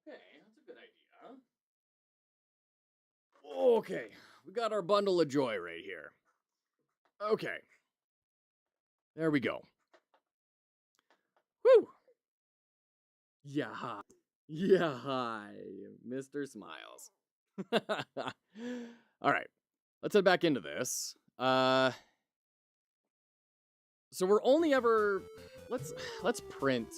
Okay, that's a good idea. Okay, we got our bundle of joy right here. Okay. There we go. Woo! Yeah. Yeah, hi, Mr. Smiles. All right. Let's head back into this. So we're only ever let's print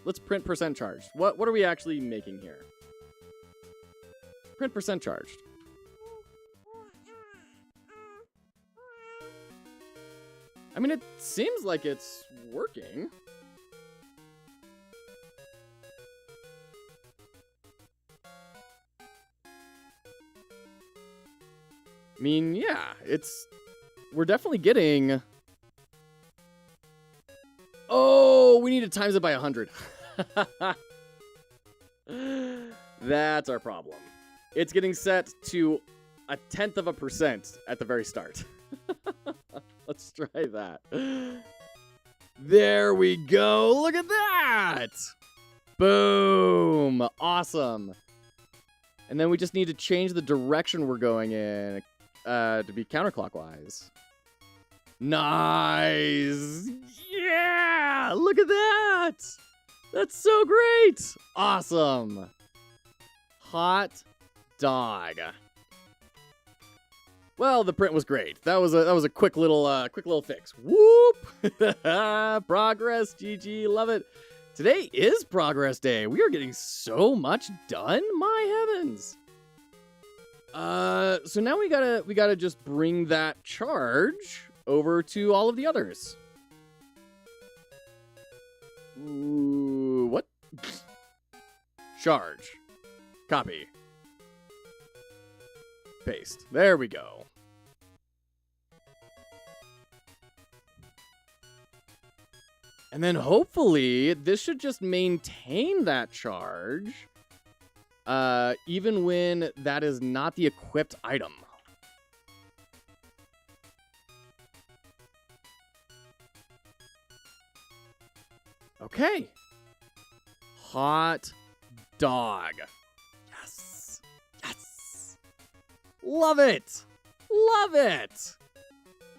Let's print percent charged. What are we actually making here? Print percent charged. I mean, it seems like it's working. I mean, yeah, we're definitely getting... Oh, we need to times it by 100. That's our problem. It's getting set to 0.1% at the very start. Let's try that. There we go. Look at that. Boom. Awesome. And then we just need to change the direction we're going in to be counterclockwise. Nice. Yeah. Look at that. That's so great. Awesome. Hot dog. Well, the print was great. That was a quick little fix. Whoop! Progress, GG, love it. Today is Progress Day. We are getting so much done. My heavens. So now we gotta just bring that charge over to all of the others. Ooh, what? Charge. Copy. Paste. There we go. And then hopefully this should just maintain that charge even when that is not the equipped item. Okay. Hot dog. Yes. Yes. Love it. Love it.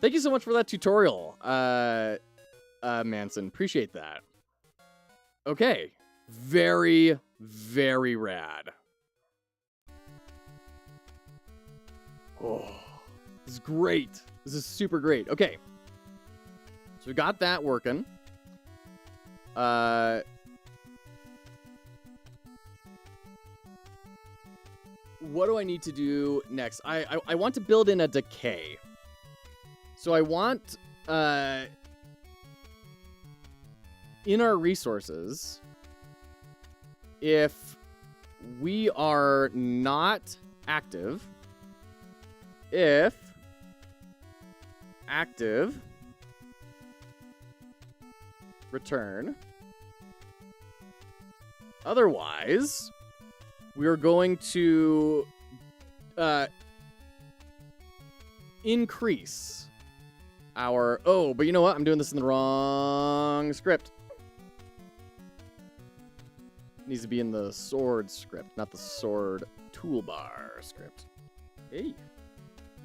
Thank you so much for that tutorial, Manson. Appreciate that. Okay. Very, very rad. Oh, this is great. This is super great. Okay. So we got that working. What do I need to do next? I want to build in a decay. So I want, in our resources, if we are not active, if active, return. Otherwise, we are going to increase our... Oh, but you know what? I'm doing this in the wrong script. It needs to be in the sword script, not the sword toolbar script. Hey,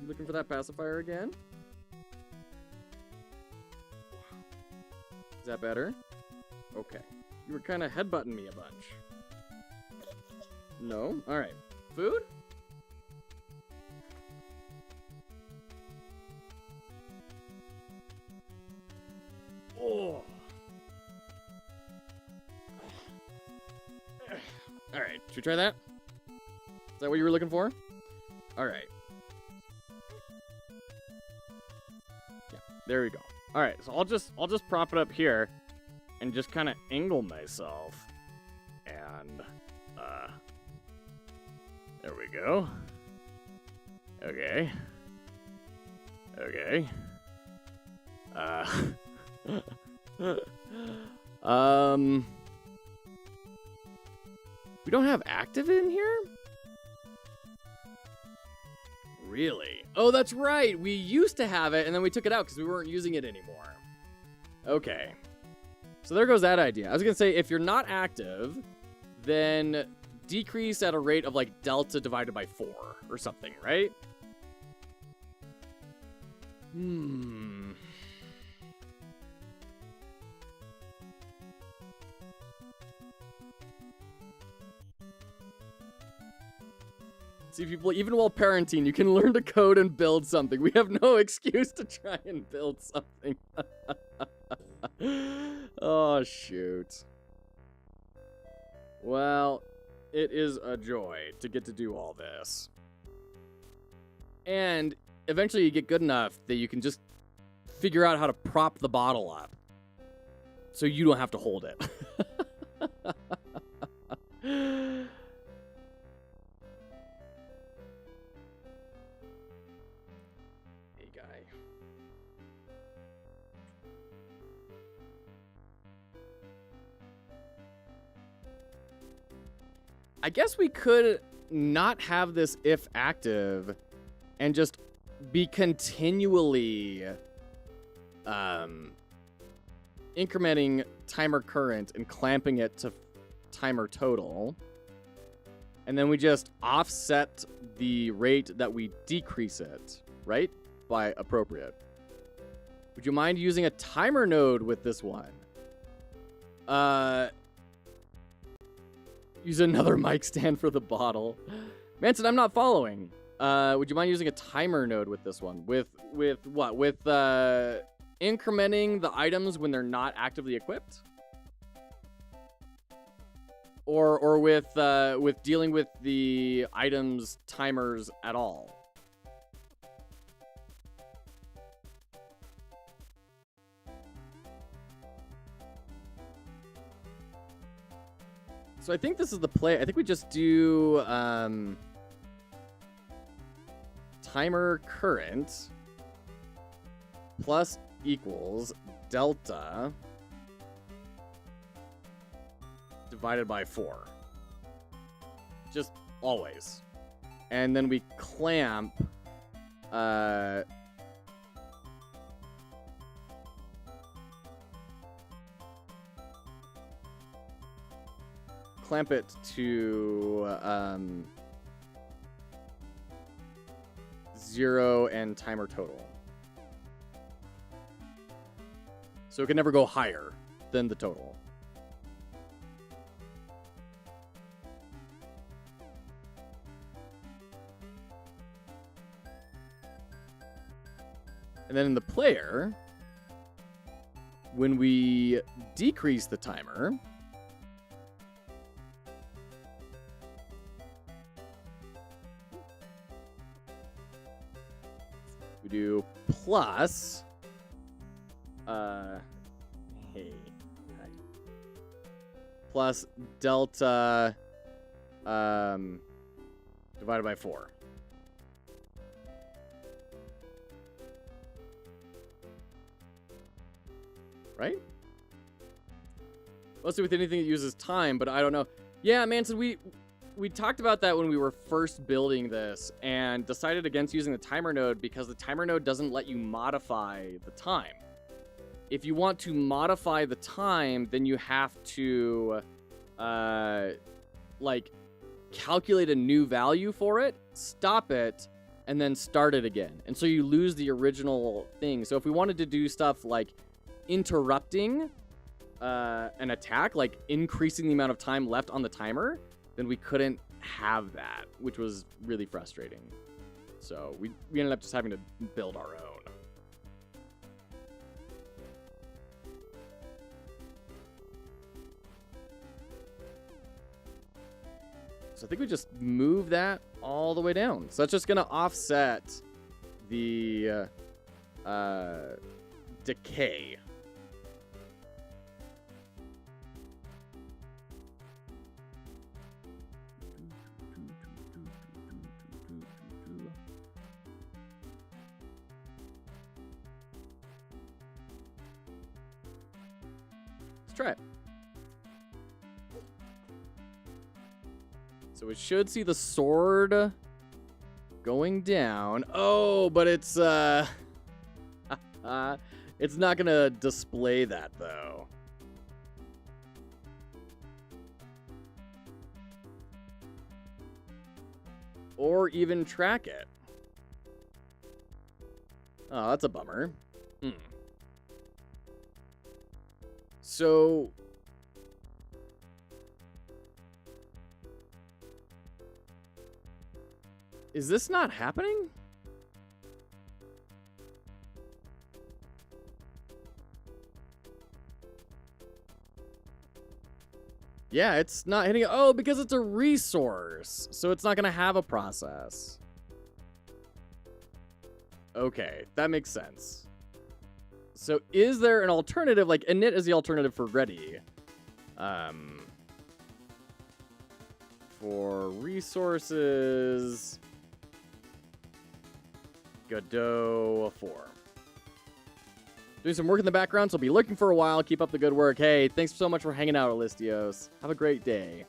you looking for that pacifier again? Is that better? Okay. You were kind of headbutting me a bunch. No? Alright. Food? Oh. Alright. Should we try that? Is that what you were looking for? Alright. Yeah. There we go. Alright, so I'll just prop it up here and just kind of angle myself. And, there we go. Okay. Okay. We don't have active in here? Really? Oh, that's right. We used to have it, and then we took it out because we weren't using it anymore. Okay. So there goes that idea. I was going to say, if you're not active, then decrease at a rate of, like, delta divided by 4 or something, right? See, people, even while parenting, you can learn to code and build something. We have no excuse to try and build something. Oh, shoot. Well, it is a joy to get to do all this. And eventually you get good enough that you can just figure out how to prop the bottle up so you don't have to hold it. Hey, guy. I guess we could not have this if active and just be continually incrementing timer current and clamping it to timer total. And then we just offset the rate that we decrease it, right? By appropriate. Would you mind using a timer node with this one? Use another mic stand for the bottle. Manson, I'm not following. Would you mind using a timer node with this one? With what? With incrementing the items when they're not actively equipped? Or with dealing with the items timers at all? So I think this is the play. I think we just do timer current plus equals delta divided by 4. Just always. And then we clamp clamp it to 0 and timer total. So it can never go higher than the total. And then in the player, when we decrease the timer, we do plus, plus delta, divided by 4. Right? Mostly with anything that uses time, but I don't know. Yeah, Manson, we talked about that when we were first building this and decided against using the timer node because the timer node doesn't let you modify the time. If you want to modify the time, then you have to like calculate a new value for it, stop it, and then start it again. And so you lose the original thing. So if we wanted to do stuff like interrupting an attack, like increasing the amount of time left on the timer, then we couldn't have that, which was really frustrating. So we ended up just having to build our own. So I think we just move that all the way down. So that's just going to offset the decay. Let's try it. So we should see the sword going down. Oh, but it's it's not gonna display that though. Or even track it. Oh, that's a bummer. So is this not happening? Yeah, it's not hitting it. Oh, because it's a resource. So it's not going to have a process. Okay, that makes sense. So is there an alternative? Like, init is the alternative for ready. For resources, Godot 4. Doing some work in the background, so I'll be looking for a while. Keep up the good work. Hey, thanks so much for hanging out, Alistios. Have a great day.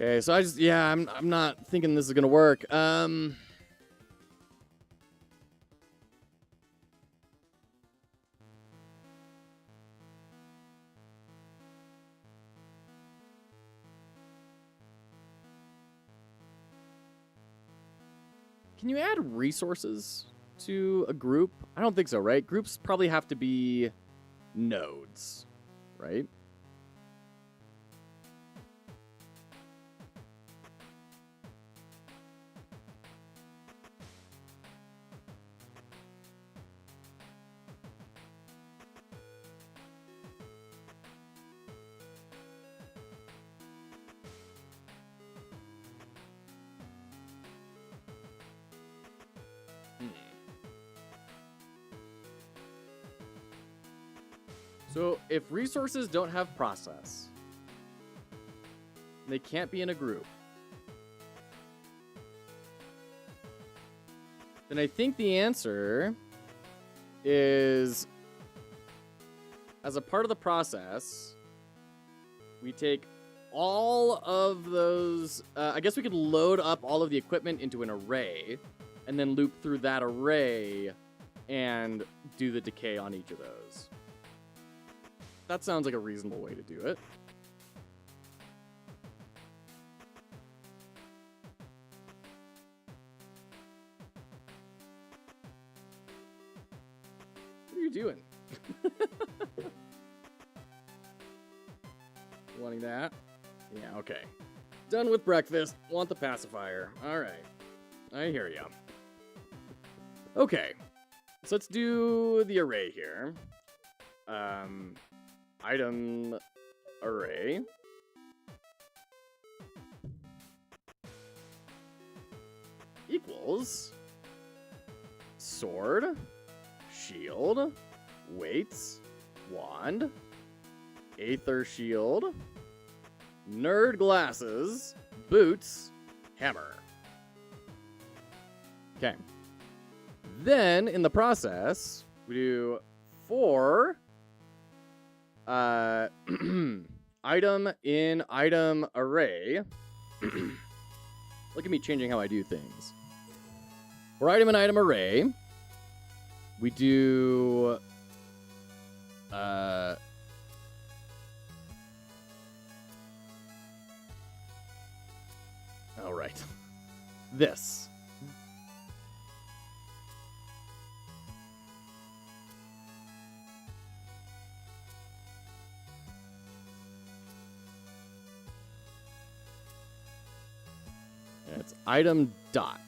Okay, so I'm not thinking this is gonna work. Can you add resources to a group? I don't think so, right? Groups probably have to be nodes, right? So if resources don't have process, they can't be in a group, then I think the answer is, as a part of the process, we take all of those, I guess we could load up all of the equipment into an array and then loop through that array and do the decay on each of those. That sounds like a reasonable way to do it. What are you doing? Wanting that? Yeah, okay. Done with breakfast. Want the pacifier. All right. I hear ya. Okay. So let's do the array here. Item array. Equals sword, shield, weights, wand, aether shield, nerd glasses, boots, hammer. Okay. Then in the process, we do for item in item array. Look at me changing how I do things. For item in item array, we do all right. This. It's item dot.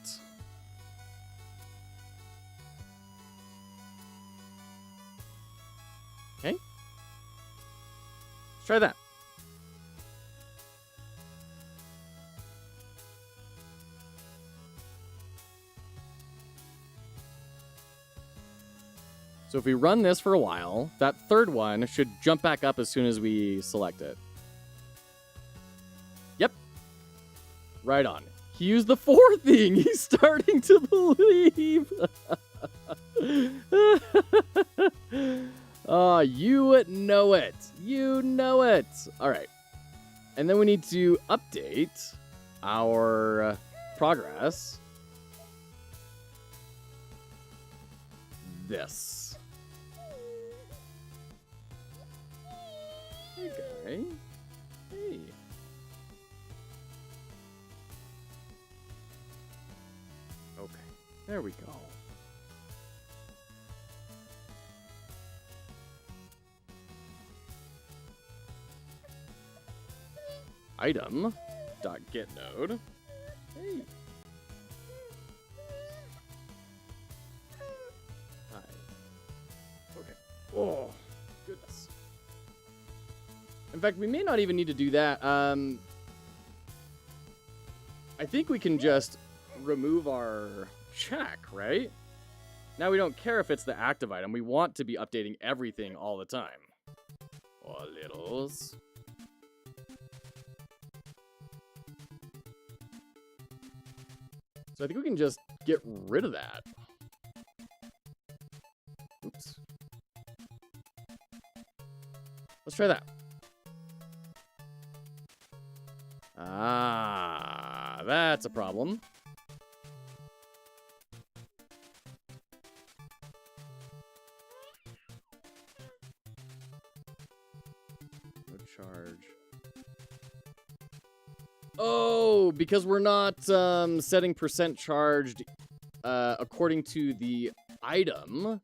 Okay. Let's try that. So if we run this for a while, that third one should jump back up as soon as we select it. Yep. Right on. He used the 4 thing. He's starting to believe. Oh, you know it. You know it. All right. And then we need to update our progress. This. Hey, guy. Hey. Okay, there we go. item dot get node. Hey. Hi. Okay. Oh, goodness. In fact, we may not even need to do that. I think we can just remove our check, right? Now we don't care if it's the active item. We want to be updating everything all the time. Oh, littles. So I think we can just get rid of that. Oops. Let's try that. Ah, that's a problem. No charge. Oh, because we're not setting percent charged according to the item.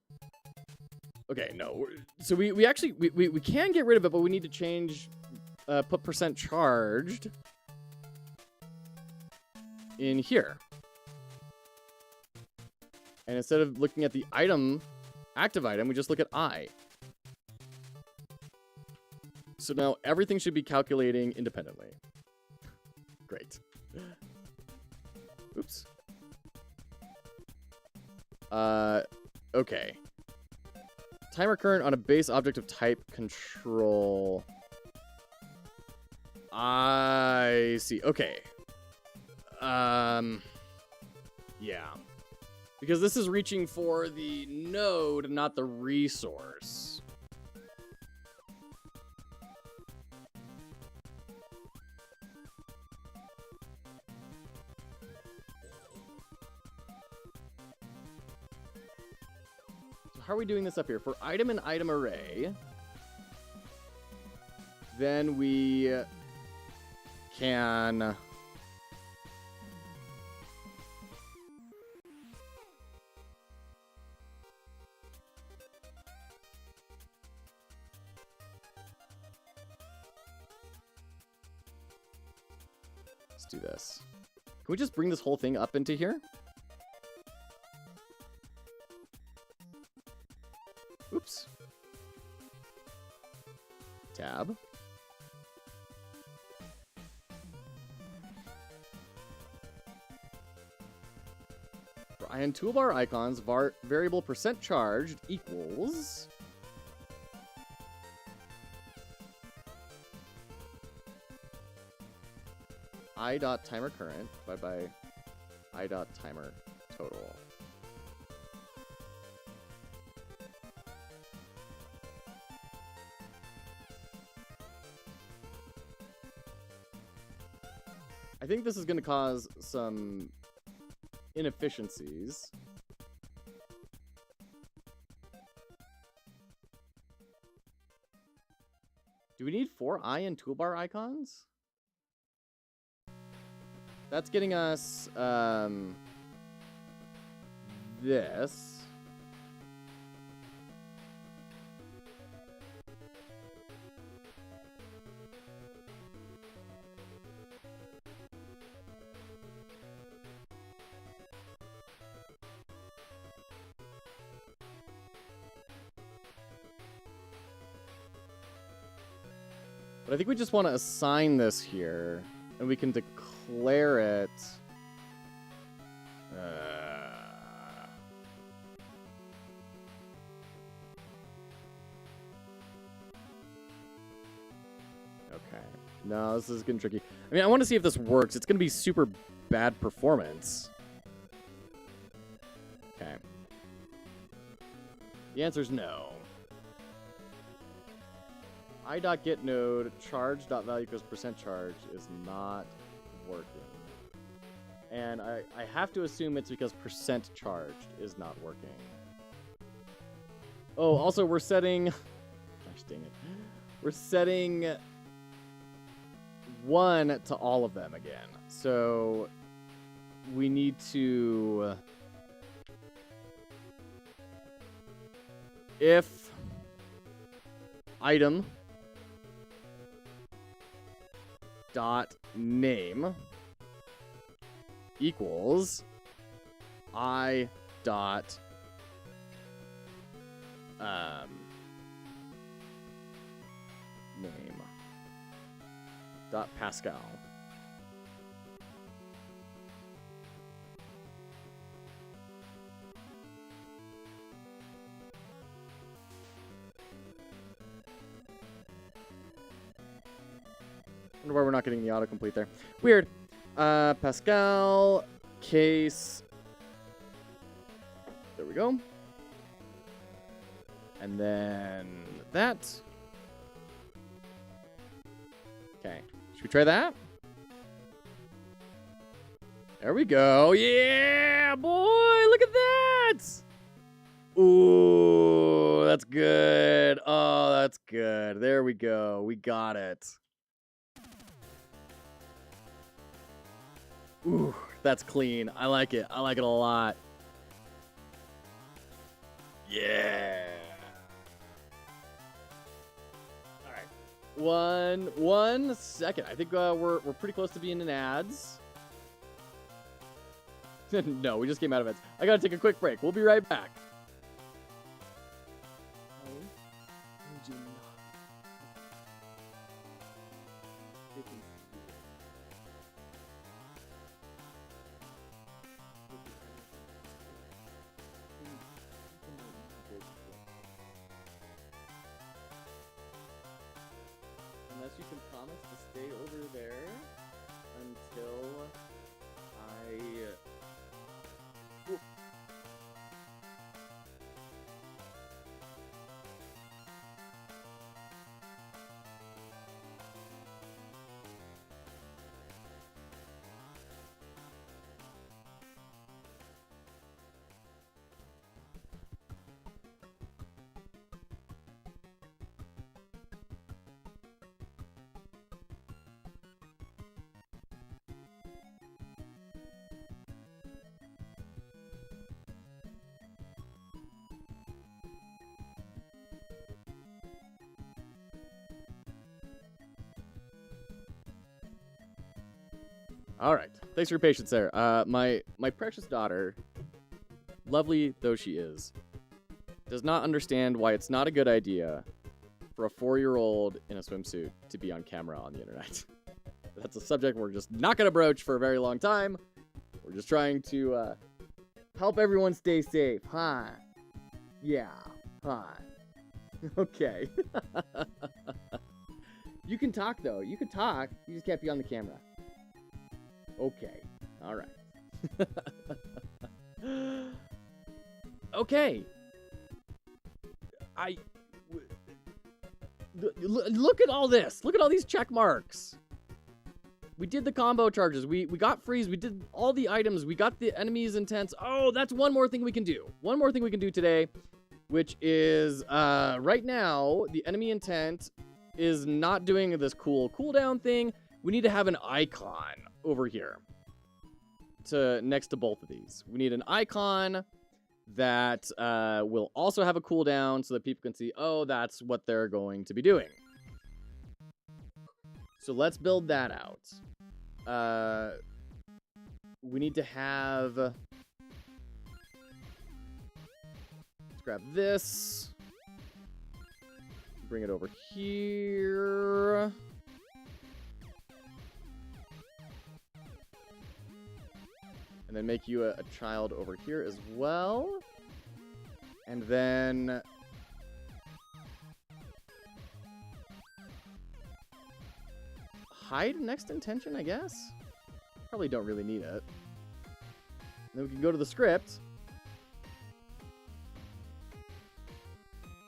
Okay, no. So we actually we can get rid of it, but we need to change put percent charged in here. And instead of looking at the item, active item, we just look at I. So now everything should be calculating independently. Great. Oops. Okay. Timer current on a base object of type control. I see. Okay. Yeah. Because this is reaching for the node, not the resource. So how are we doing this up here? For item and item array, then we can... Let's do this. Can we just bring this whole thing up into here? Oops. Tab. For IN toolbar icons, variable percent charged equals I.timer current divided by I.timer total. I think this is going to cause some inefficiencies. Do we need 4 IN toolbar icons? That's getting us this. But I think we just want to assign this here, and we can declare it. Okay. No, this is getting tricky. I mean, I want to see if this works. It's going to be super bad performance. Okay. The answer is no. I.get node charge.value equals percent charge is not working. And I have to assume it's because percent charged is not working. Oh, also we're setting... Gosh dang it. We're setting 1 to all of them again. So we need to... If item dot name equals I dot name dot Pascal. I wonder why we're not getting the autocomplete there. Weird. Pascal case. There we go. And then that. Okay. Should we try that? There we go. Yeah, boy. Look at that. Ooh, that's good. Oh, that's good. There we go. We got it. Ooh, that's clean. I like it. I like it a lot. Yeah. All right. One second. I think we're pretty close to being in ads. No, we just came out of ads. I gotta take a quick break. We'll be right back. Unless you can promise to stay over there until I... Ooh. All right. Thanks for your patience there. My precious daughter, lovely though she is, does not understand why it's not a good idea for a 4-year-old in a swimsuit to be on camera on the internet. That's a subject we're just not going to broach for a very long time. We're just trying to help everyone stay safe, huh? Yeah, huh? Okay. You can talk, though. You can talk. You just can't be on the camera. Okay. All right. Okay. Look at all this. Look at all these check marks. We did the combo charges. We got freeze. We did all the items. We got the enemies intense. Oh, that's one more thing we can do. One more thing we can do today, which is right now the enemy intent is not doing this cool cooldown thing. We need to have an icon over here next to both of these. We need an icon that will also have a cooldown so that people can see, oh, that's what they're going to be doing. So let's build that out. We need to have... Let's grab this. Bring it over here. And then make you a child over here as well. And then... hide next intention, I guess? Probably don't really need it. And then we can go to the script.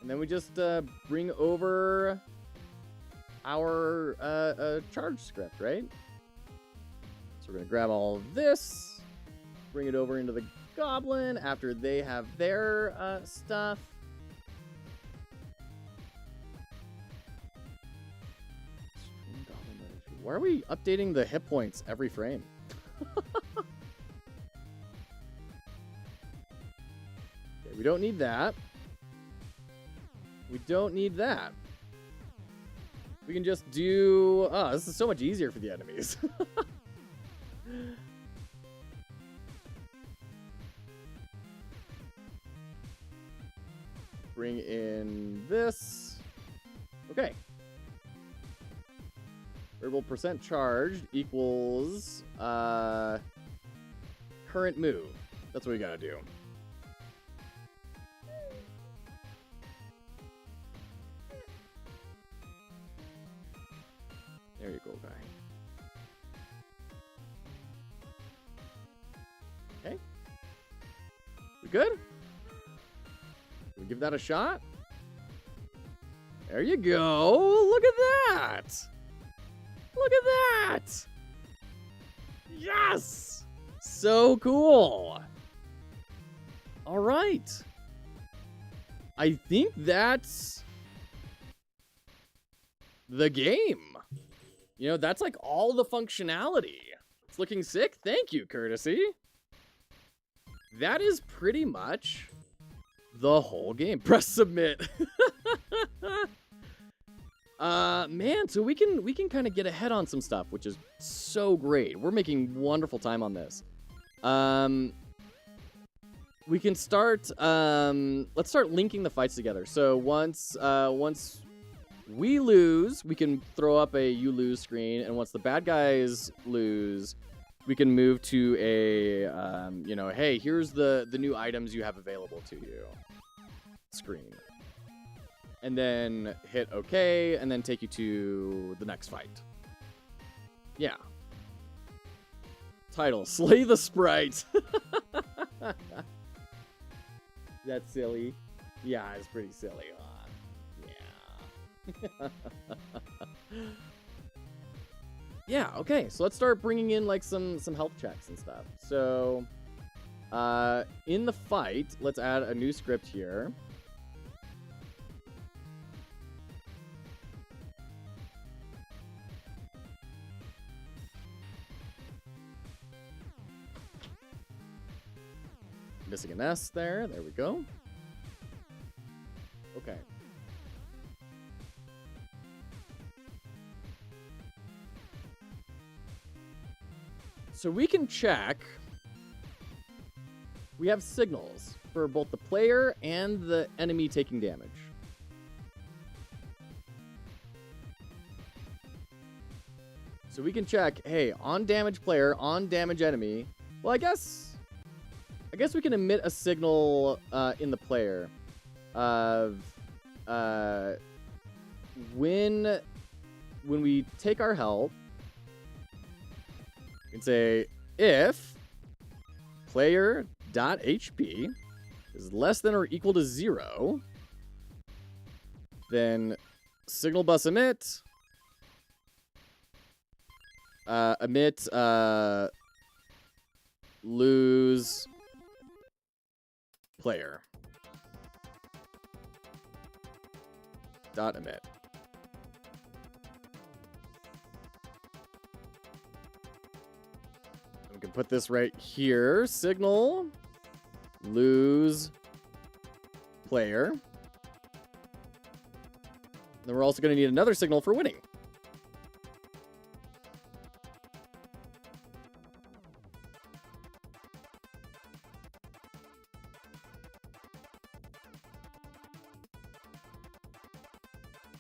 And then we just bring over our charge script, right? So we're going to grab all of this. Bring it over into the goblin after they have their stuff. Why are we updating the hit points every frame? Okay, we don't need that. We don't need that. We can just do... Oh, this is so much easier for the enemies. Bring in this. Okay. Variable percent charged equals current move. That's what we gotta do. There you go, guy. Okay. We good? We give that a shot? There you go. Look at that. Look at that. Yes. So cool. All right. I think that's the game. You know, that's like all the functionality. It's looking sick. Thank you, Courtesy. That is pretty much the whole game. Press submit. Man, so we can kind of get ahead on some stuff, which is so great. We're making wonderful time on this. We can start, let's start linking the fights together. So once we lose, we can throw up a you lose screen, and once the bad guys lose, we can move to a, you know, hey, here's the new items you have available to you screen. And then hit OK, and then take you to the next fight. Yeah. Title, Slay the Sprite. That's silly. Yeah, it's pretty silly, huh? Yeah. Yeah, okay, so let's start bringing in like some health checks and stuff. So, in the fight, let's add a new script here. Missing an S there. There we go. Okay. So we can check. We have signals for both the player and the enemy taking damage. So we can check, hey, on damage player, on damage enemy. Well, I guess we can emit a signal in the player of when we take our health. We can say if player.hp is less than or equal to 0, then signal bus emit lose player dot emit. We can put this right here. Signal lose player. Then we're also going to need another signal for winning.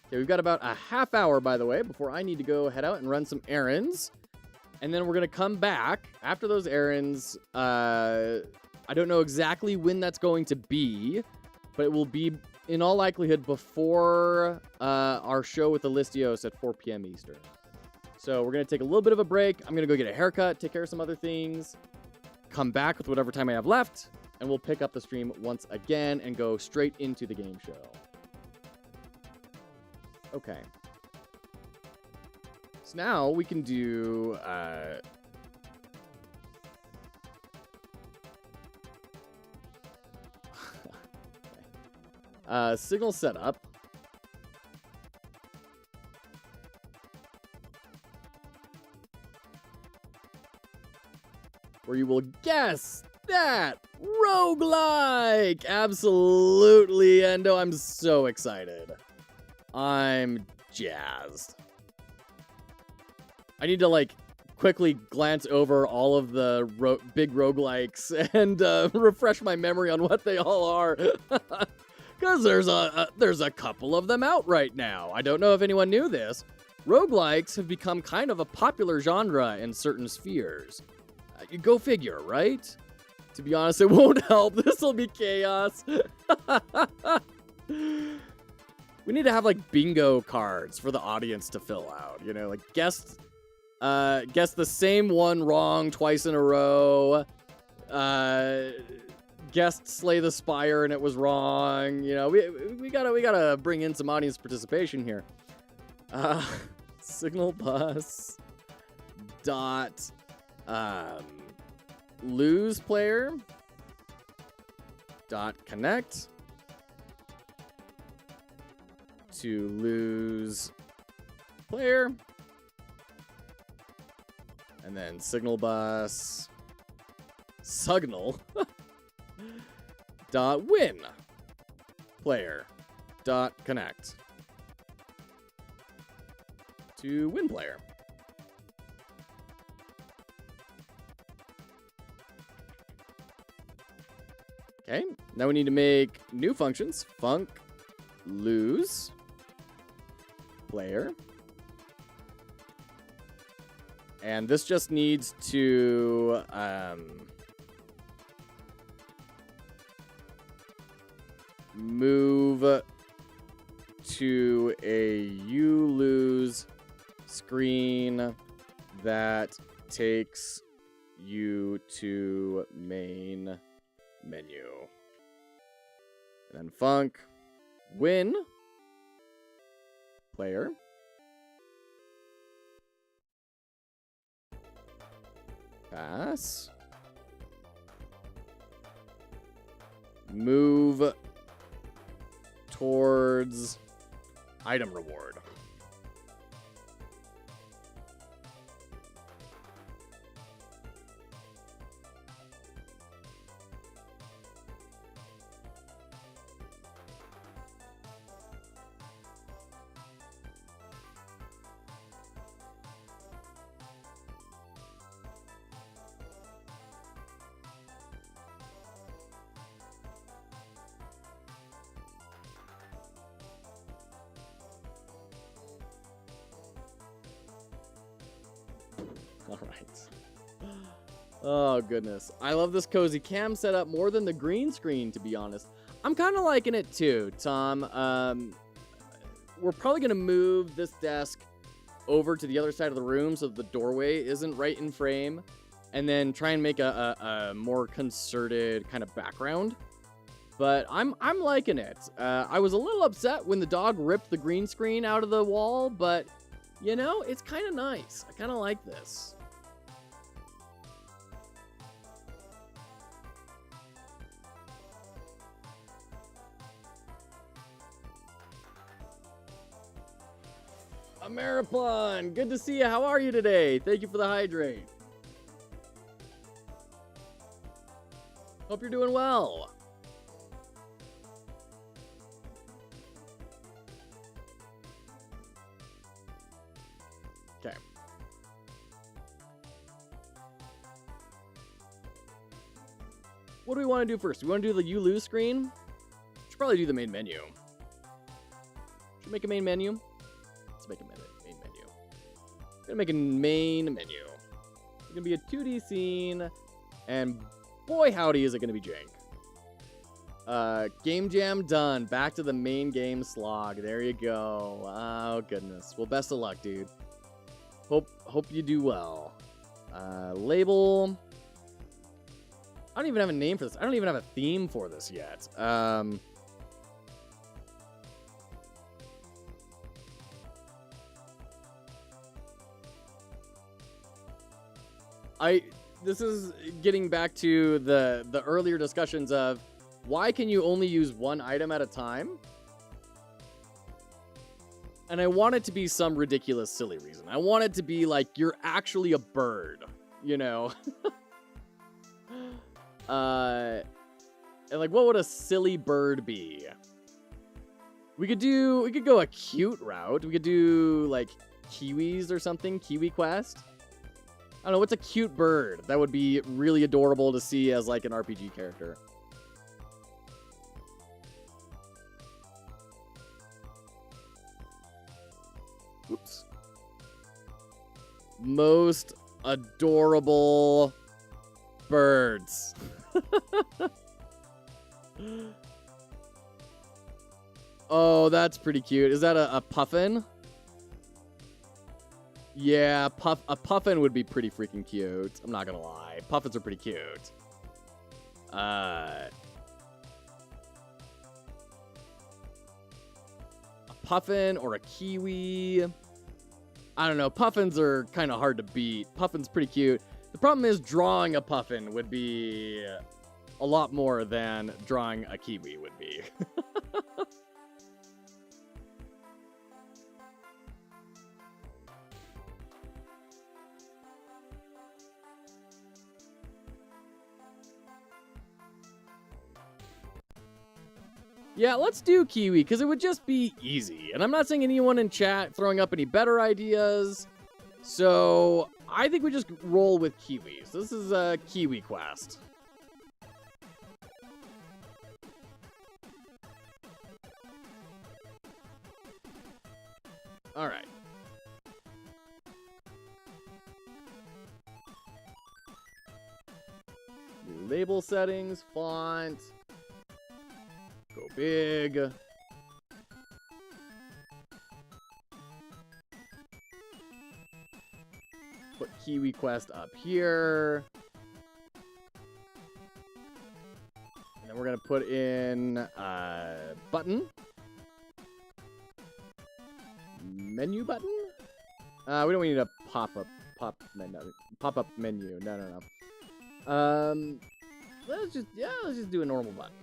Okay, we've got about a half hour, by the way, before I need to go head out and run some errands. And then we're going to come back after those errands. I don't know exactly when that's going to be, but it will be, in all likelihood, before our show with the Listios at 4 p.m. Eastern. So we're going to take a little bit of a break. I'm going to go get a haircut, take care of some other things, come back with whatever time I have left, and we'll pick up the stream once again and go straight into the game show. Okay. So now we can do signal setup. Where you will guess that roguelike. Absolutely, Endo. I'm so excited. I'm jazzed. I need to, like, quickly glance over all of the big roguelikes and refresh my memory on what they all are. Because there's a couple of them out right now. I don't know if anyone knew this. Roguelikes have become kind of a popular genre in certain spheres. You go figure, right? To be honest, it won't help. This will be chaos. We need to have, like, bingo cards for the audience to fill out. You know, like, guess the same one wrong twice in a row. Guessed Slay the Spire and it was wrong. You know, we gotta bring in some audience participation here. Signal bus dot lose player dot connect to lose player, and then signal bus signal dot win player dot connect to win player. Okay, now we need to make new functions. Func lose player. And this just needs to move to a you lose screen that takes you to main menu. And then func win player pass move towards item reward. All right. Oh, goodness. I love this cozy cam setup more than the green screen, to be honest. I'm kind of liking it too, Tom. We're probably going to move this desk over to the other side of the room so the doorway isn't right in frame, and then try and make a more concerted kind of background. But I'm liking it. I was a little upset when the dog ripped the green screen out of the wall, but, you know, it's kind of nice. I kind of like this. Ameripon, good to see you. How are you today? Thank you for the hydrate. Hope you're doing well. Okay. What do we want to do first? We want to do the you lose screen? Should probably do the main menu. Should we make a main menu? Let's make a main menu. Gonna make a main menu. It's gonna be a 2D scene, and boy howdy is it gonna be jank. Game jam done. Back to the main game slog. There you go. Oh goodness. Well, best of luck, dude. Hope you do well. Label. I don't even have a name for this. I don't even have a theme for this yet. This is getting back to the earlier discussions of why can you only use one item at a time? And I want it to be some ridiculous, silly reason. I want it to be like you're actually a bird, you know? And like, what would a silly bird be? We could go a cute route. We could do like kiwis or something, Kiwi Quest. I don't know, what's a cute bird that would be really adorable to see as like an RPG character? Oops. Most adorable birds. Oh, that's pretty cute. Is that a puffin? Yeah, a puffin would be pretty freaking cute. I'm not gonna lie. Puffins are pretty cute. A puffin or a kiwi. I don't know. Puffins are kind of hard to beat. Puffin's pretty cute. The problem is drawing a puffin would be a lot more than drawing a kiwi would be. Yeah, let's do kiwi, because it would just be easy. And I'm not saying anyone in chat throwing up any better ideas. So, I think we just roll with kiwis. This is a kiwi quest. Alright. New label settings, font. Go big. Put Kiwi Quest up here. And then we're going to put in button. Menu button? We don't need a pop-up menu. No. Let's just do a normal button.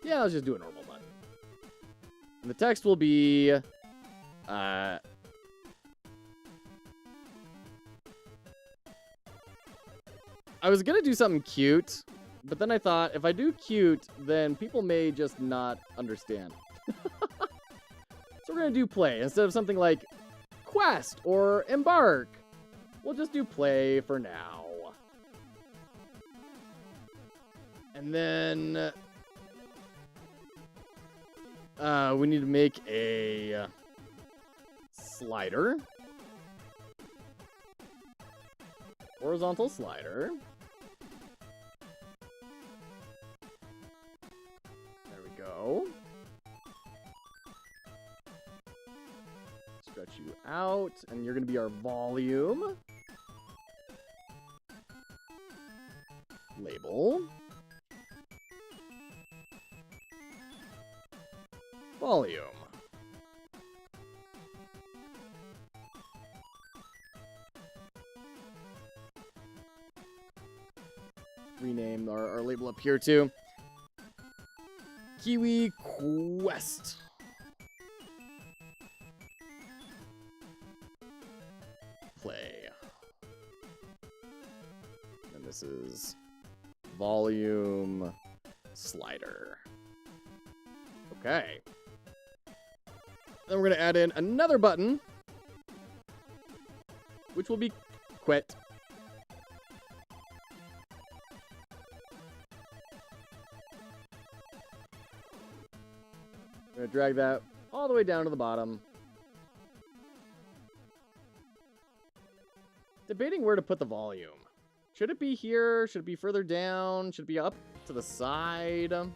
Yeah, let's just do a normal button. And the text will be, I was gonna do something cute, but then I thought, if I do cute, then people may just not understand. So we're gonna do play. Instead of something like quest or embark, we'll just do play for now. And then we need to make a slider. Horizontal slider. There we go. Stretch you out, and you're going to be our volume. Label. Volume. Rename our label up here too. Kiwi Quest. Play. And this is volume slider. Okay. Then we're going to add in another button, which will be quit. I'm going to drag that all the way down to the bottom. Debating where to put the volume. Should it be here? Should it be further down? Should it be up to the side? I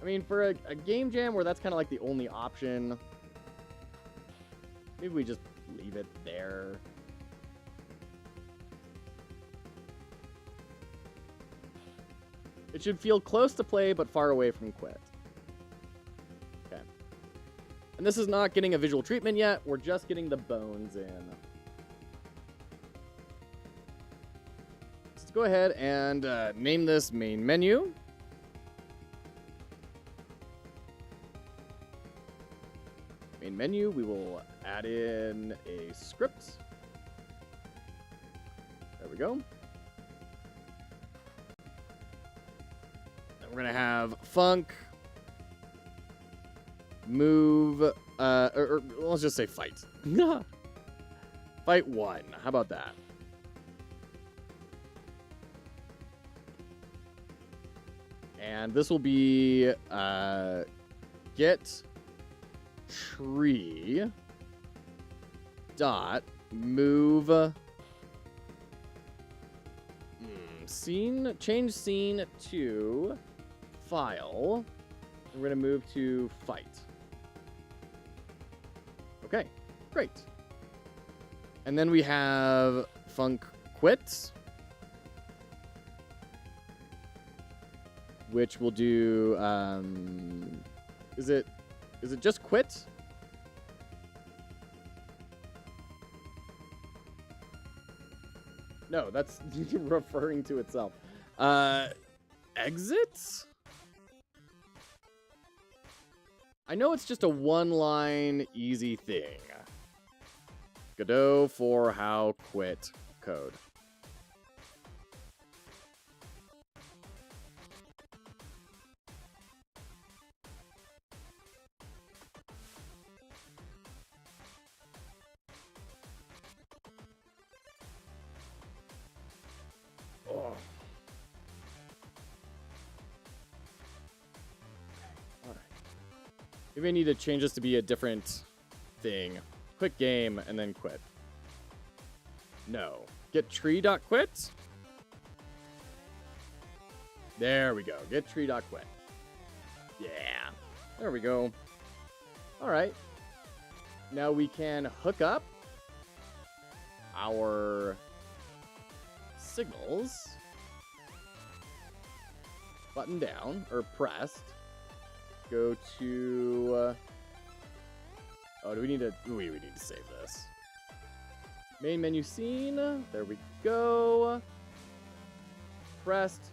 mean, for a game jam where that's kind of like the only option, maybe we just leave it there. It should feel close to play, but far away from quit. Okay. And this is not getting a visual treatment yet. We're just getting the bones in. Let's go ahead and name this main menu. Main menu, we will add in a script. There we go. And we're going to have func move, or let's just say fight. Fight 1. How about that? And this will be, get tree dot move scene, change scene to file. We're going to move to fight. Okay, great. And then we have Funk Quit, which will do, is it just quit? No, that's referring to itself. Exit? I know it's just a one-line easy thing. Godot for how quit code. Oh. Maybe I need to change this to be a different thing. Quick game and then quit. No. Get tree.quit? There we go. Get tree.quit. Yeah. There we go. Alright. Now we can hook up our signals. Button down, or pressed. Go to... oh, do we need to... we need to save this. Main menu scene. There we go. Pressed.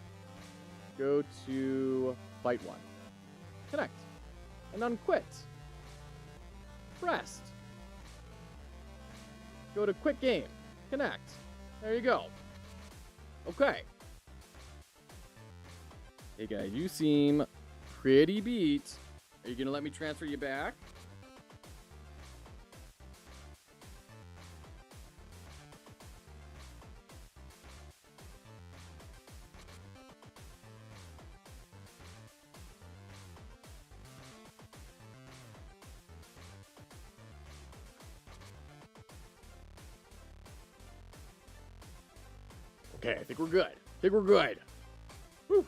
Go to fight 1. Connect. And unquit. Pressed. Go to quit game. Connect. There you go. Okay. Hey guys, you seem pretty beat. Are you gonna let me transfer you back? Okay, I think we're good. Whew.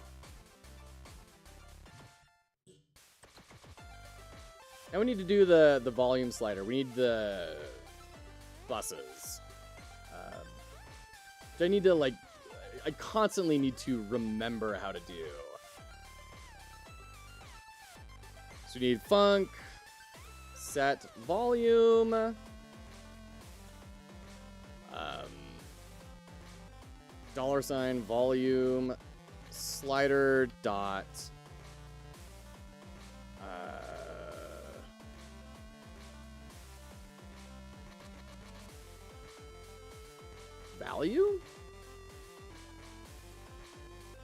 Now we need to do the volume slider. We need the buses. Which I need to, like, I constantly need to remember how to do. So we need funk, set volume, $ volume slider dot value?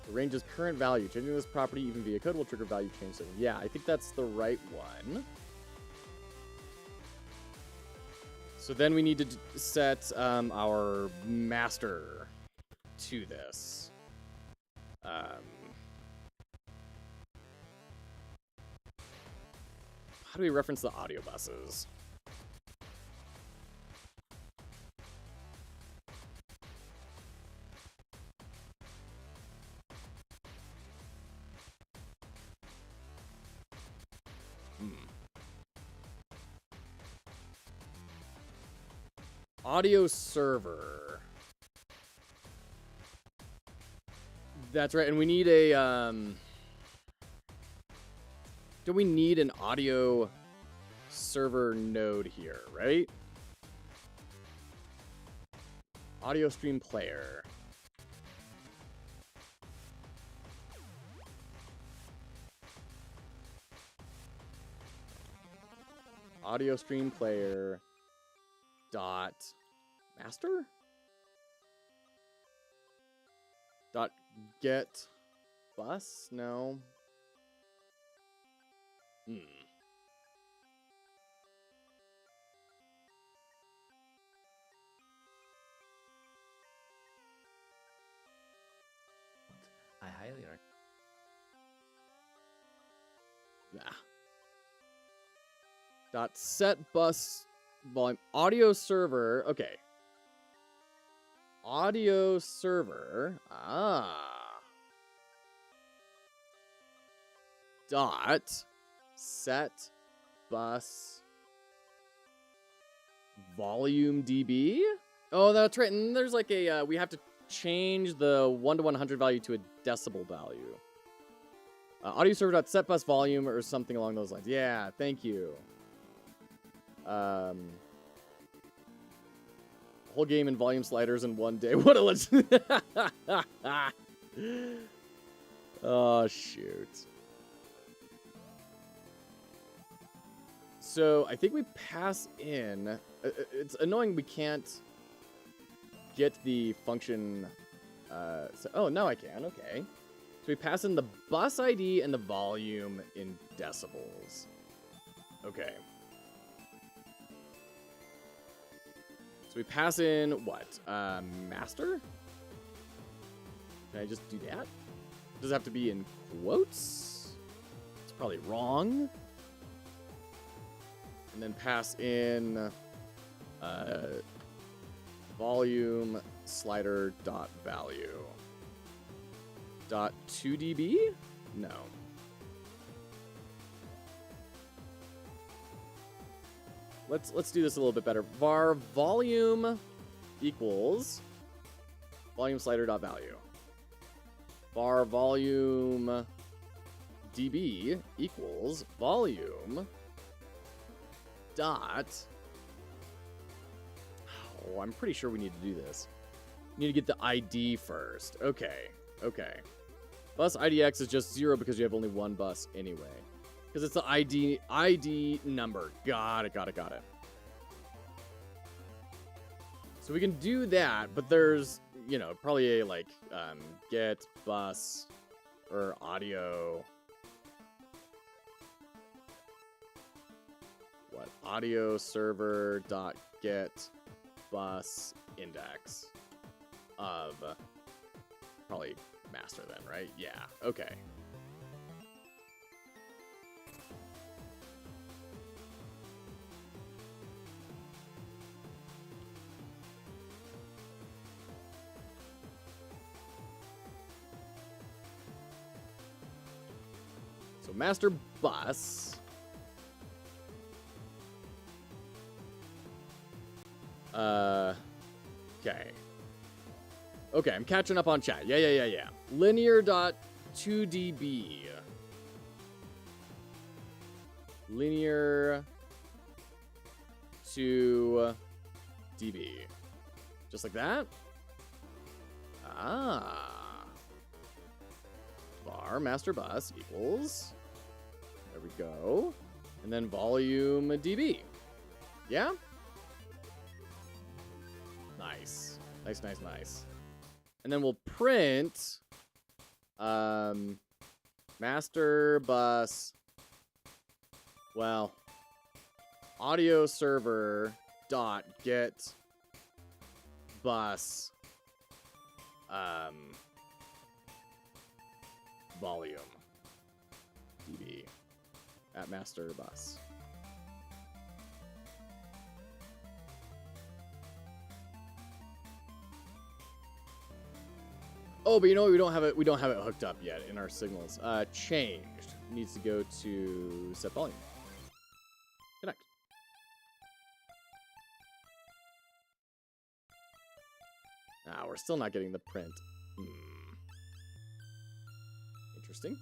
The range is current value. Changing this property even via code will trigger value change. So yeah, I think that's the right one. So then we need to set our master to this. How do we reference the audio buses? Audio server. That's right, and we need a, do we need an audio server node here, right? Audio stream player. Audio stream player dot master dot get bus. No. Dot set bus volume. Audio server. Okay. Audio server. Dot set bus volume dB. Oh, that's right. And there's like a we have to change the 1 to 100 value to a decibel value. Audio server dot set bus volume or something along those lines. Yeah, thank you. Whole game and volume sliders in one day. What a legend. Oh, shoot. So I think we pass in. It's annoying we can't get the function. Oh, now I can. Okay. So we pass in the bus ID and the volume in decibels. Okay. So we pass in what? Master? Can I just do that? Does it have to be in quotes? It's probably wrong. And then pass in volume slider dot value. Dot 2 dB? No. Let's do this a little bit better. Var volume equals volume slider dot value. Var volume dB equals volume dot. Oh, I'm pretty sure we need to do this. We need to get the ID first. Okay. Okay. Bus IDX is just 0 because you have only one bus anyway. Because it's the ID number. Got it. So we can do that, but there's, you know, probably a like get bus or audio. What? Audio server dot get bus index of probably master then, right? Yeah. Okay. So master bus. Okay. Okay, I'm catching up on chat. Yeah. Linear dot 2 dB. Linear 2 dB. Just like that? Var master bus equals. There we go. And then volume dB. Yeah? Nice. Nice. And then we'll print master bus, well, audio server dot get bus volume dB at master bus. Oh, but you know what? We don't have it hooked up yet in our signals. Changed. Needs to go to set volume. Connect. We're still not getting the print. Interesting.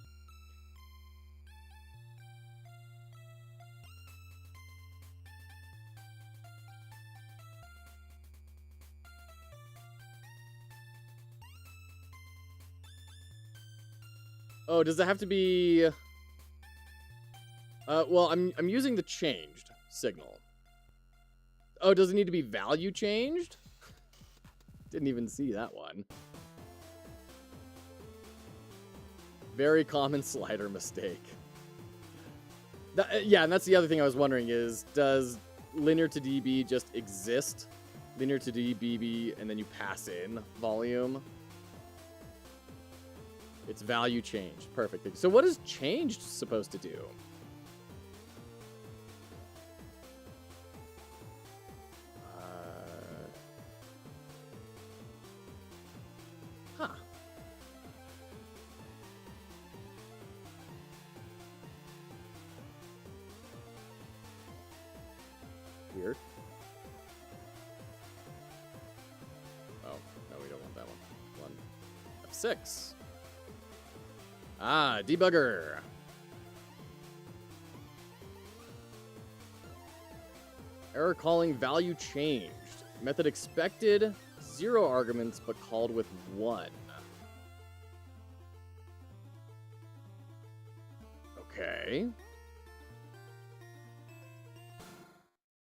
Oh, does it have to be? Well, I'm using the changed signal. Oh, does it need to be value changed? Didn't even see that one. Very common slider mistake. Yeah, and that's the other thing I was wondering is, does linear to dB just exist? Linear to dB, and then you pass in volume? It's value changed. Perfect. So what is changed supposed to do? here. Oh, no, we don't want that one. F6. Ah, debugger. Error calling value changed. Method expected 0 arguments, but called with 1. Okay.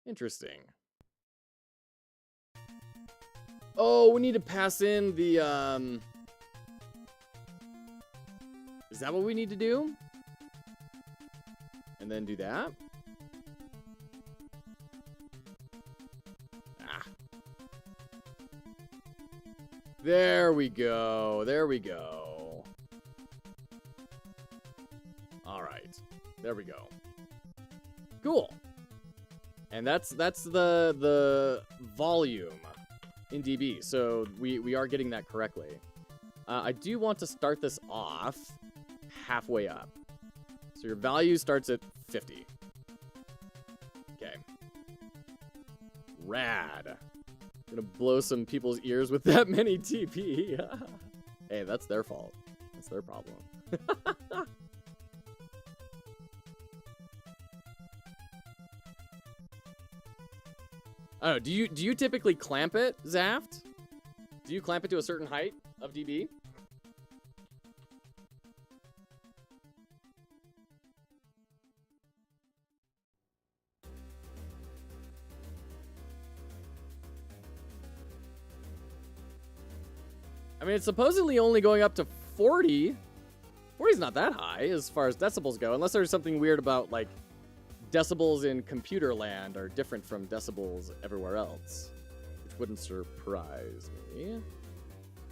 Interesting. Oh, we need to pass in the, Is that what we need to do? And then do that? Ah. There we go. There we go. All right. There we go. Cool. And that's the volume in dB. So we are getting that correctly. I do want to start this off halfway up. So your value starts at 50. Okay. Rad. Gonna blow some people's ears with that many TP. Hey, that's their fault. That's their problem. Oh, do you typically clamp it, Zaft? Do you clamp it to a certain height of dB? I mean, it's supposedly only going up to 40. 40's not that high as far as decibels go, unless there's something weird about, like, decibels in computer land are different from decibels everywhere else, which wouldn't surprise me. You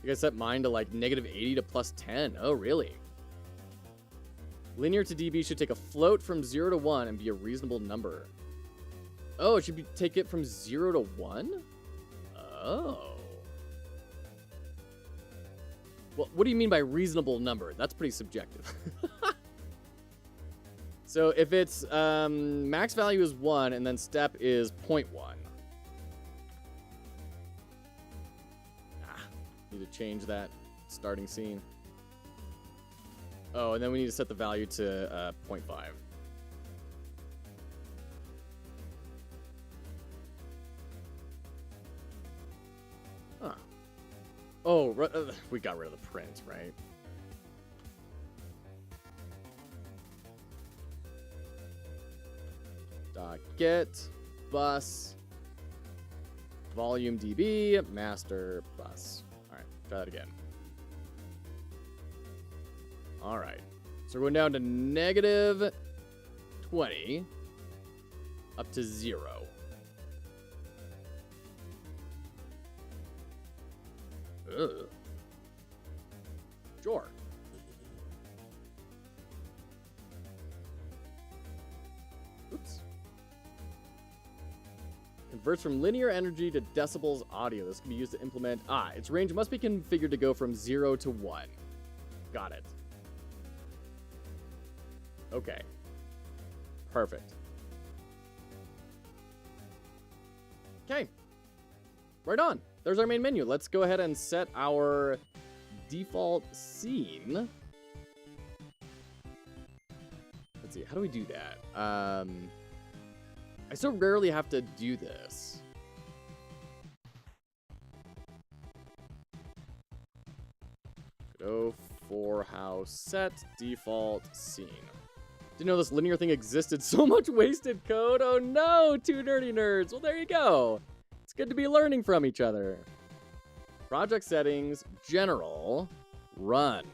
guys set mine to, like, -80 to +10. Oh, really? Linear to dB should take a float from 0 to 1 and be a reasonable number. Oh, it should take it from 0 to 1? Oh. Well, what do you mean by reasonable number? That's pretty subjective. So if it's max value is 1 and then step is 0.1. Need to change that starting scene. Oh, and then we need to set the value to 0.5. Huh. Oh, we got rid of the print, right? Get bus volume dB master bus. All right, try that again. All right, so we're going down to -20 up to 0. Ugh. Sure. Oops. Converts from linear energy to decibels audio. This can be used to implement... its range must be configured to go from 0 to 1. Got it. Okay. Perfect. Okay. Right on. There's our main menu. Let's go ahead and set our default scene. Let's see. How do we do that? I so rarely have to do this. Go for house set default scene. Didn't know this linear thing existed. So much wasted code. Oh no, 2 nerdy nerds. Well, there you go. It's good to be learning from each other. Project settings, general, run.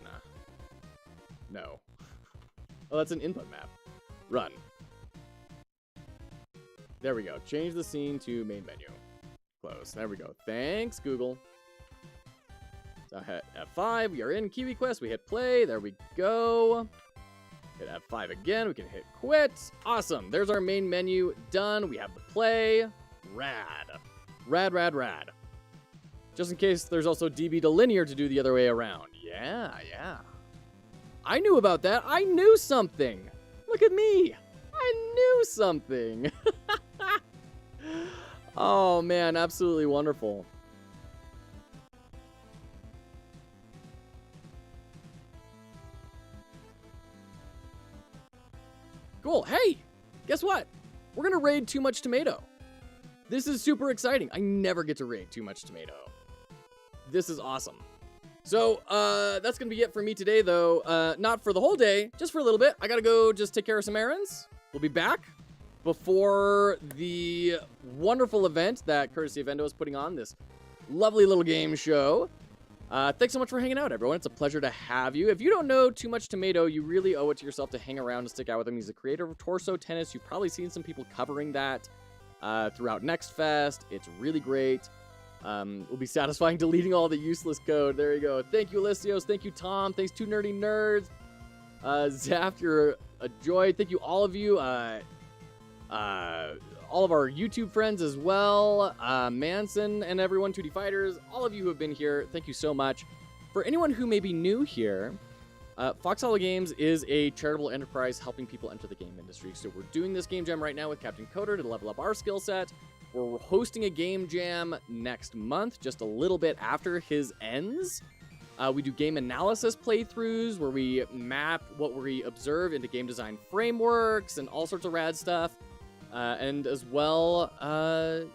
No. Oh, that's an input map. Run. There we go. Change the scene to main menu. Close. There we go. Thanks, Google. So hit F5. We are in KiwiQuest. We hit play. There we go. Hit F5 again. We can hit quit. Awesome. There's our main menu. Done. We have the play. Rad. Rad, rad, rad. Just in case there's also DB to linear to do the other way around. Yeah, yeah. I knew about that. I knew something. Look at me. I knew something. Oh, man, absolutely wonderful. Cool. Hey, guess what? We're going to raid Too Much Tomato. This is super exciting. I never get to raid Too Much Tomato. This is awesome. So, that's going to be it for me today, though. Not for the whole day, just for a little bit. I got to go just take care of some errands. We'll be back before the wonderful event that Courtesy of Endo is putting on, this lovely little game show. Thanks so much for hanging out, everyone. It's a pleasure to have you. If you don't know Too Much Tomato, you really owe it to yourself to hang around and stick out with him. He's the creator of Torso Tennis. You've probably seen some people covering that throughout Next Fest. It's really great. Will be satisfying deleting all the useless code. There you go. Thank you, Elysios. Thank you, Tom. Thanks, Two Nerdy Nerds. Zaft, you're a joy. Thank you, all of you. All of our YouTube friends as well. Manson and everyone, 2D Fighters. All of you who have been here, thank you so much. For anyone who may be new here, foxhollowgames is a charitable enterprise helping people enter the game industry. So we're doing this game jam right now with Captain Coder to level up our skill set. We're hosting a game jam next month, just a little bit after his ends. We do game analysis playthroughs where we map what we observe into game design frameworks and all sorts of rad stuff. And as well,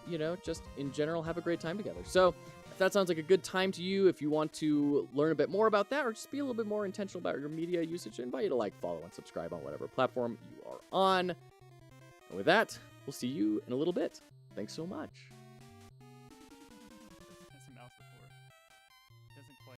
you know, just in general, have a great time together. So if that sounds like a good time to you, if you want to learn a bit more about that or just be a little bit more intentional about your media usage, I invite you to like, follow, and subscribe on whatever platform you are on. And with that, we'll see you in a little bit. Thanks so much.